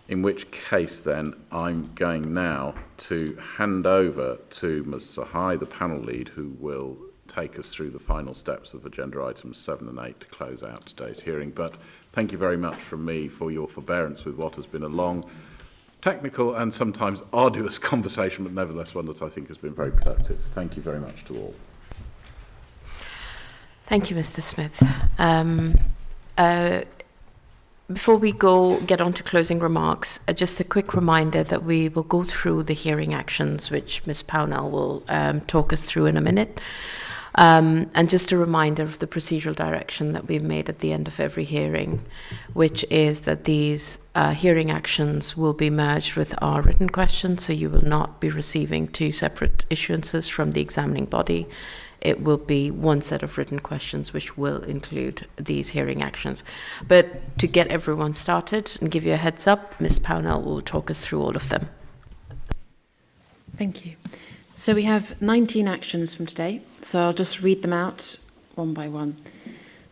In which case, then, I'm going now to hand over to Ms. Sahai, the panel lead, who will take us through the final steps of agenda items 7 and 8 to close out today's hearing. But thank you very much from me for your forbearance with what has been a long, technical and sometimes arduous conversation, but nevertheless one that I think has been very productive. Thank you very much to all. Thank you, Mr. Smith. Before we get on to closing remarks, just a quick reminder that we will go through the hearing actions, which Ms. Pownell will talk us through in a minute. And just a reminder of the procedural direction that we've made at the end of every hearing, which is that these hearing actions will be merged with our written questions, so you will not be receiving 2 separate issuances from the examining body. It will be one set of written questions which will include these hearing actions. But to get everyone started and give you a heads up, Ms. Pownell will talk us through all of them. Thank you. So we have 19 actions from today, so I'll just read them out one by one.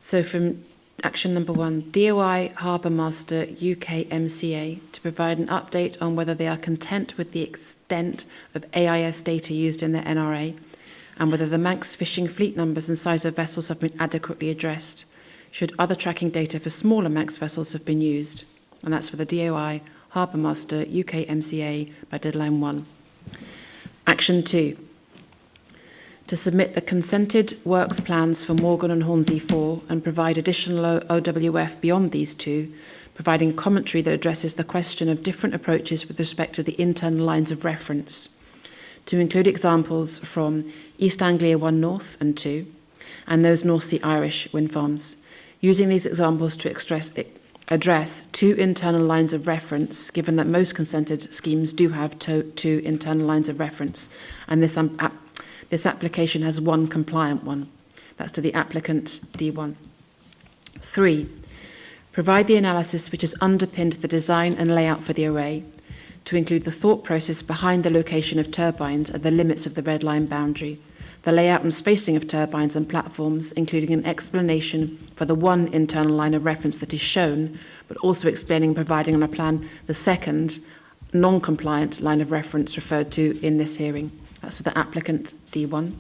So from action number 1, DOI Harbour Master UK MCA to provide an update on whether they are content with the extent of AIS data used in their NRA and whether the Manx fishing fleet numbers and size of vessels have been adequately addressed, should other tracking data for smaller Manx vessels have been used. And that's for the DOI Harbour Master UK MCA by deadline 1. Action 2, to submit the consented works plans for Morgan and Hornsey 4 and provide additional OWF beyond these 2, providing commentary that addresses the question of different approaches with respect to the internal lines of reference, to include examples from East Anglia 1 North and 2, and those North Sea Irish wind farms, using these examples to address 2 internal lines of reference, given that most consented schemes do have 2 internal lines of reference, and this application has 1 compliant one. That's to the applicant D1. 3, provide the analysis which has underpinned the design and layout for the array to include the thought process behind the location of turbines at the limits of the red line boundary, the layout and spacing of turbines and platforms, including an explanation for the 1 internal line of reference that is shown, but also explaining and providing on a plan the 2nd non-compliant line of reference referred to in this hearing. That's the applicant D1.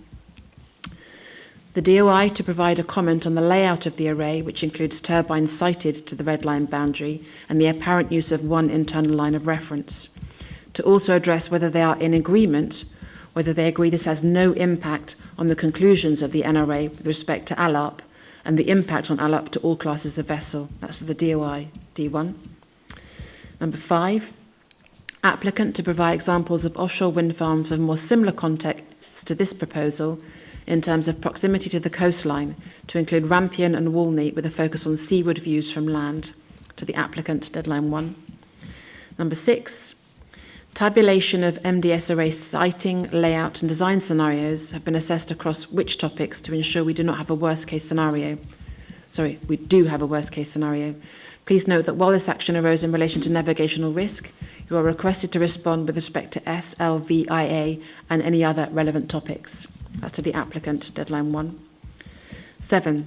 The DOI to provide a comment on the layout of the array, which includes turbines sited to the red line boundary and the apparent use of 1 internal line of reference. To also address whether they are in agreement, whether they agree this has no impact on the conclusions of the NRA with respect to ALAP and the impact on ALAP to all classes of vessel. That's the DOI D1. Number 5, applicant to provide examples of offshore wind farms of more similar context to this proposal in terms of proximity to the coastline, to include Rampion and Walney with a focus on seaward views from land, to the applicant, deadline 1. Number 6, tabulation of MDS array siting, layout and design scenarios have been assessed across which topics to ensure we do not have a worst case scenario. Sorry, we do have a worst case scenario. Please note that while this action arose in relation to navigational risk, you are requested to respond with respect to SLVIA and any other relevant topics. That's to the applicant, deadline 1. 7,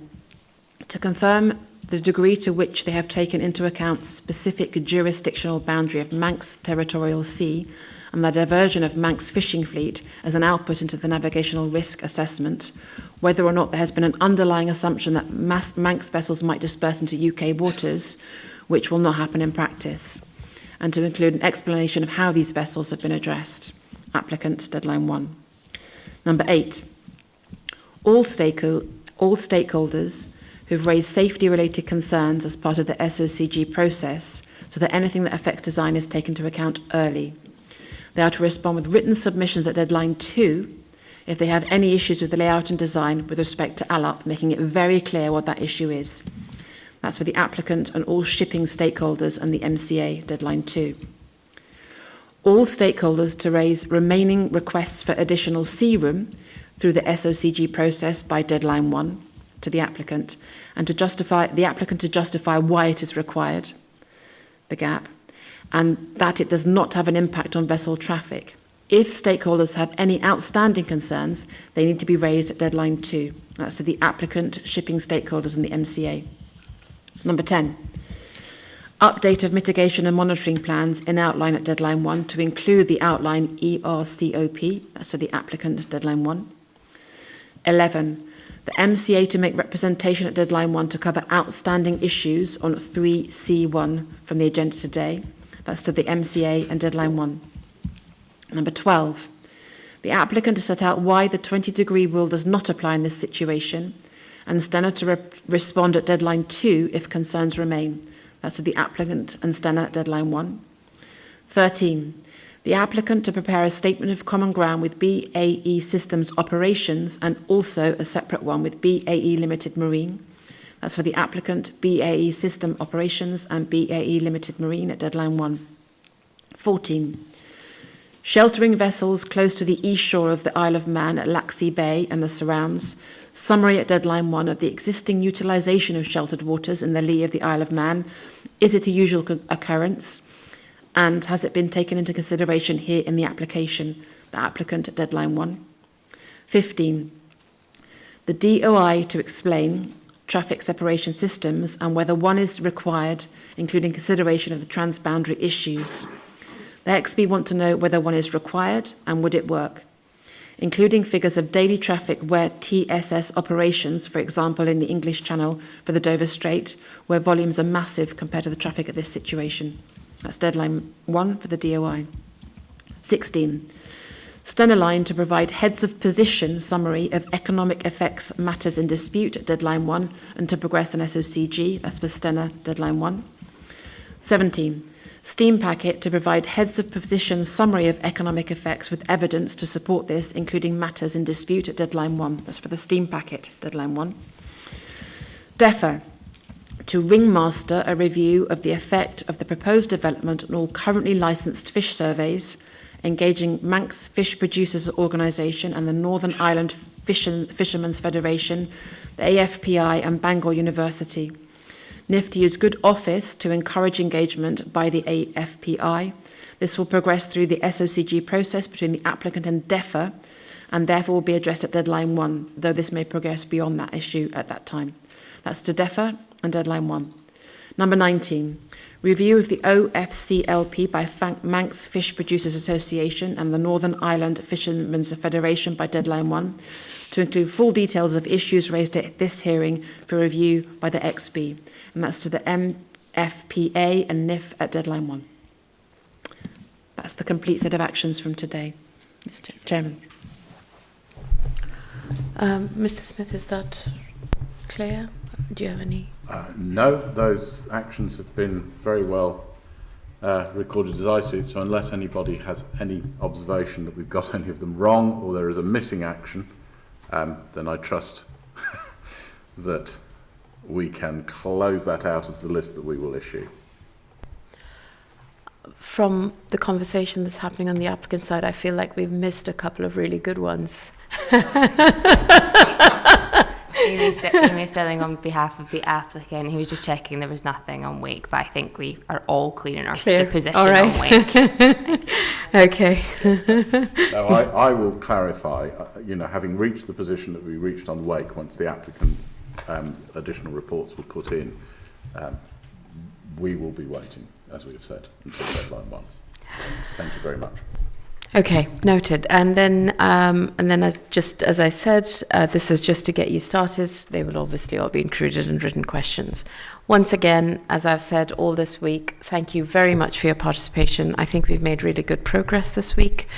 to confirm the degree to which they have taken into account specific jurisdictional boundary of Manx territorial sea and the diversion of Manx fishing fleet as an output into the navigational risk assessment, whether or not there has been an underlying assumption that Manx vessels might disperse into UK waters, which will not happen in practice, and to include an explanation of how these vessels have been addressed. Applicant, deadline 1. Number 8, all stakeholders who've raised safety-related concerns as part of the SOCG process so that anything that affects design is taken into account early. They are to respond with written submissions at deadline 2 if they have any issues with the layout and design with respect to ALAP, making it very clear what that issue is. That's for the applicant and all shipping stakeholders and the MCA, deadline 2. All stakeholders to raise remaining requests for additional sea room through the SOCG process by deadline 1 to the applicant, and to justify why it is required, the gap, and that it does not have an impact on vessel traffic. If stakeholders have any outstanding concerns, they need to be raised at deadline 2. That's to the applicant, shipping stakeholders and the MCA. Number 10, update of mitigation and monitoring plans in outline at deadline 1 to include the outline ERCOP. That's to the applicant, deadline 1. 11, the MCA to make representation at deadline 1 to cover outstanding issues on 3C1 from the agenda today. That's to the MCA and deadline 1. Number 12, the applicant to set out why the 20-degree rule does not apply in this situation, and Stena to respond at deadline 2 if concerns remain. That's to the applicant and Stena at deadline 1. 13, the applicant to prepare a statement of common ground with BAE Systems Operations and also a separate one with BAE Limited Marine. That's for the applicant, BAE System Operations and BAE Limited Marine at deadline 1. 14, sheltering vessels close to the east shore of the Isle of Man at Laxey Bay and the surrounds. Summary at deadline 1 of the existing utilisation of sheltered waters in the lee of the Isle of Man. Is it a usual occurrence? And has it been taken into consideration here in the application? The applicant at deadline 1. 15, the DOI to explain traffic separation systems and whether one is required, including consideration of the transboundary issues. The XB want to know whether one is required and would it work, including figures of daily traffic where TSS operations, for example in the English Channel for the Dover Strait, where volumes are massive compared to the traffic at this situation. That's deadline 1 for the DOI. 16, Stena Line to provide heads of position summary of economic effects matters in dispute at deadline 1 and to progress an SOCG. That's for Stena, deadline 1. 17, Steam Packet to provide heads of position summary of economic effects with evidence to support this, including matters in dispute at deadline 1. That's for the Steam Packet, deadline 1. DEFA to ringmaster a review of the effect of the proposed development on all currently licensed fish surveys, engaging Manx Fish Producers Organisation and the Northern Ireland Fishermen's Federation, the AFPI and Bangor University. NIF to use good office to encourage engagement by the AFPI. This will progress through the SOCG process between the applicant and DEFA, and therefore will be addressed at deadline 1, though this may progress beyond that issue at that time. That's to DEFA and deadline 1. Number 19, review of the OFCLP by Manx Fish Producers Association and the Northern Ireland Fishermen's Federation by deadline 1, to include full details of issues raised at this hearing for review by the XB. And that's to the MFPA and NIF at deadline 1. That's the complete set of actions from today, Mr. Chairman. Mr. Smith, is that clear? Do you have any? No, those actions have been very well recorded as I see it, so unless anybody has any observation that we've got any of them wrong or there is a missing action, then I trust that we can close that out as the list that we will issue. From the conversation that's happening on the applicant side, I feel like we've missed a couple of really good ones. Amy Sterling on behalf of the applicant. He was just checking there was nothing on wake, but I think we are all clear in our position on wake. Okay. Now, I will clarify, having reached the position that we reached on wake once the applicant's additional reports were put in, we will be waiting, as we have said, until deadline 1. Thank you very much. Okay, noted. And then as I said, this is just to get you started. They will obviously all be included in written questions. Once again, as I've said all this week, thank you very much for your participation. I think we've made really good progress this week.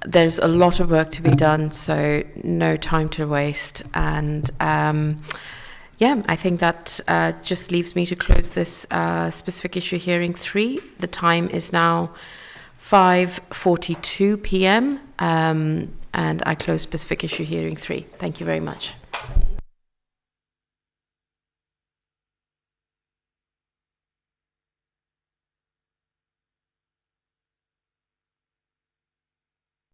There's a lot of work to be done, so no time to waste. And I think that just leaves me to close this specific issue hearing 3. The time is now 5:42 p.m. And I close specific issue hearing 3. Thank you very much.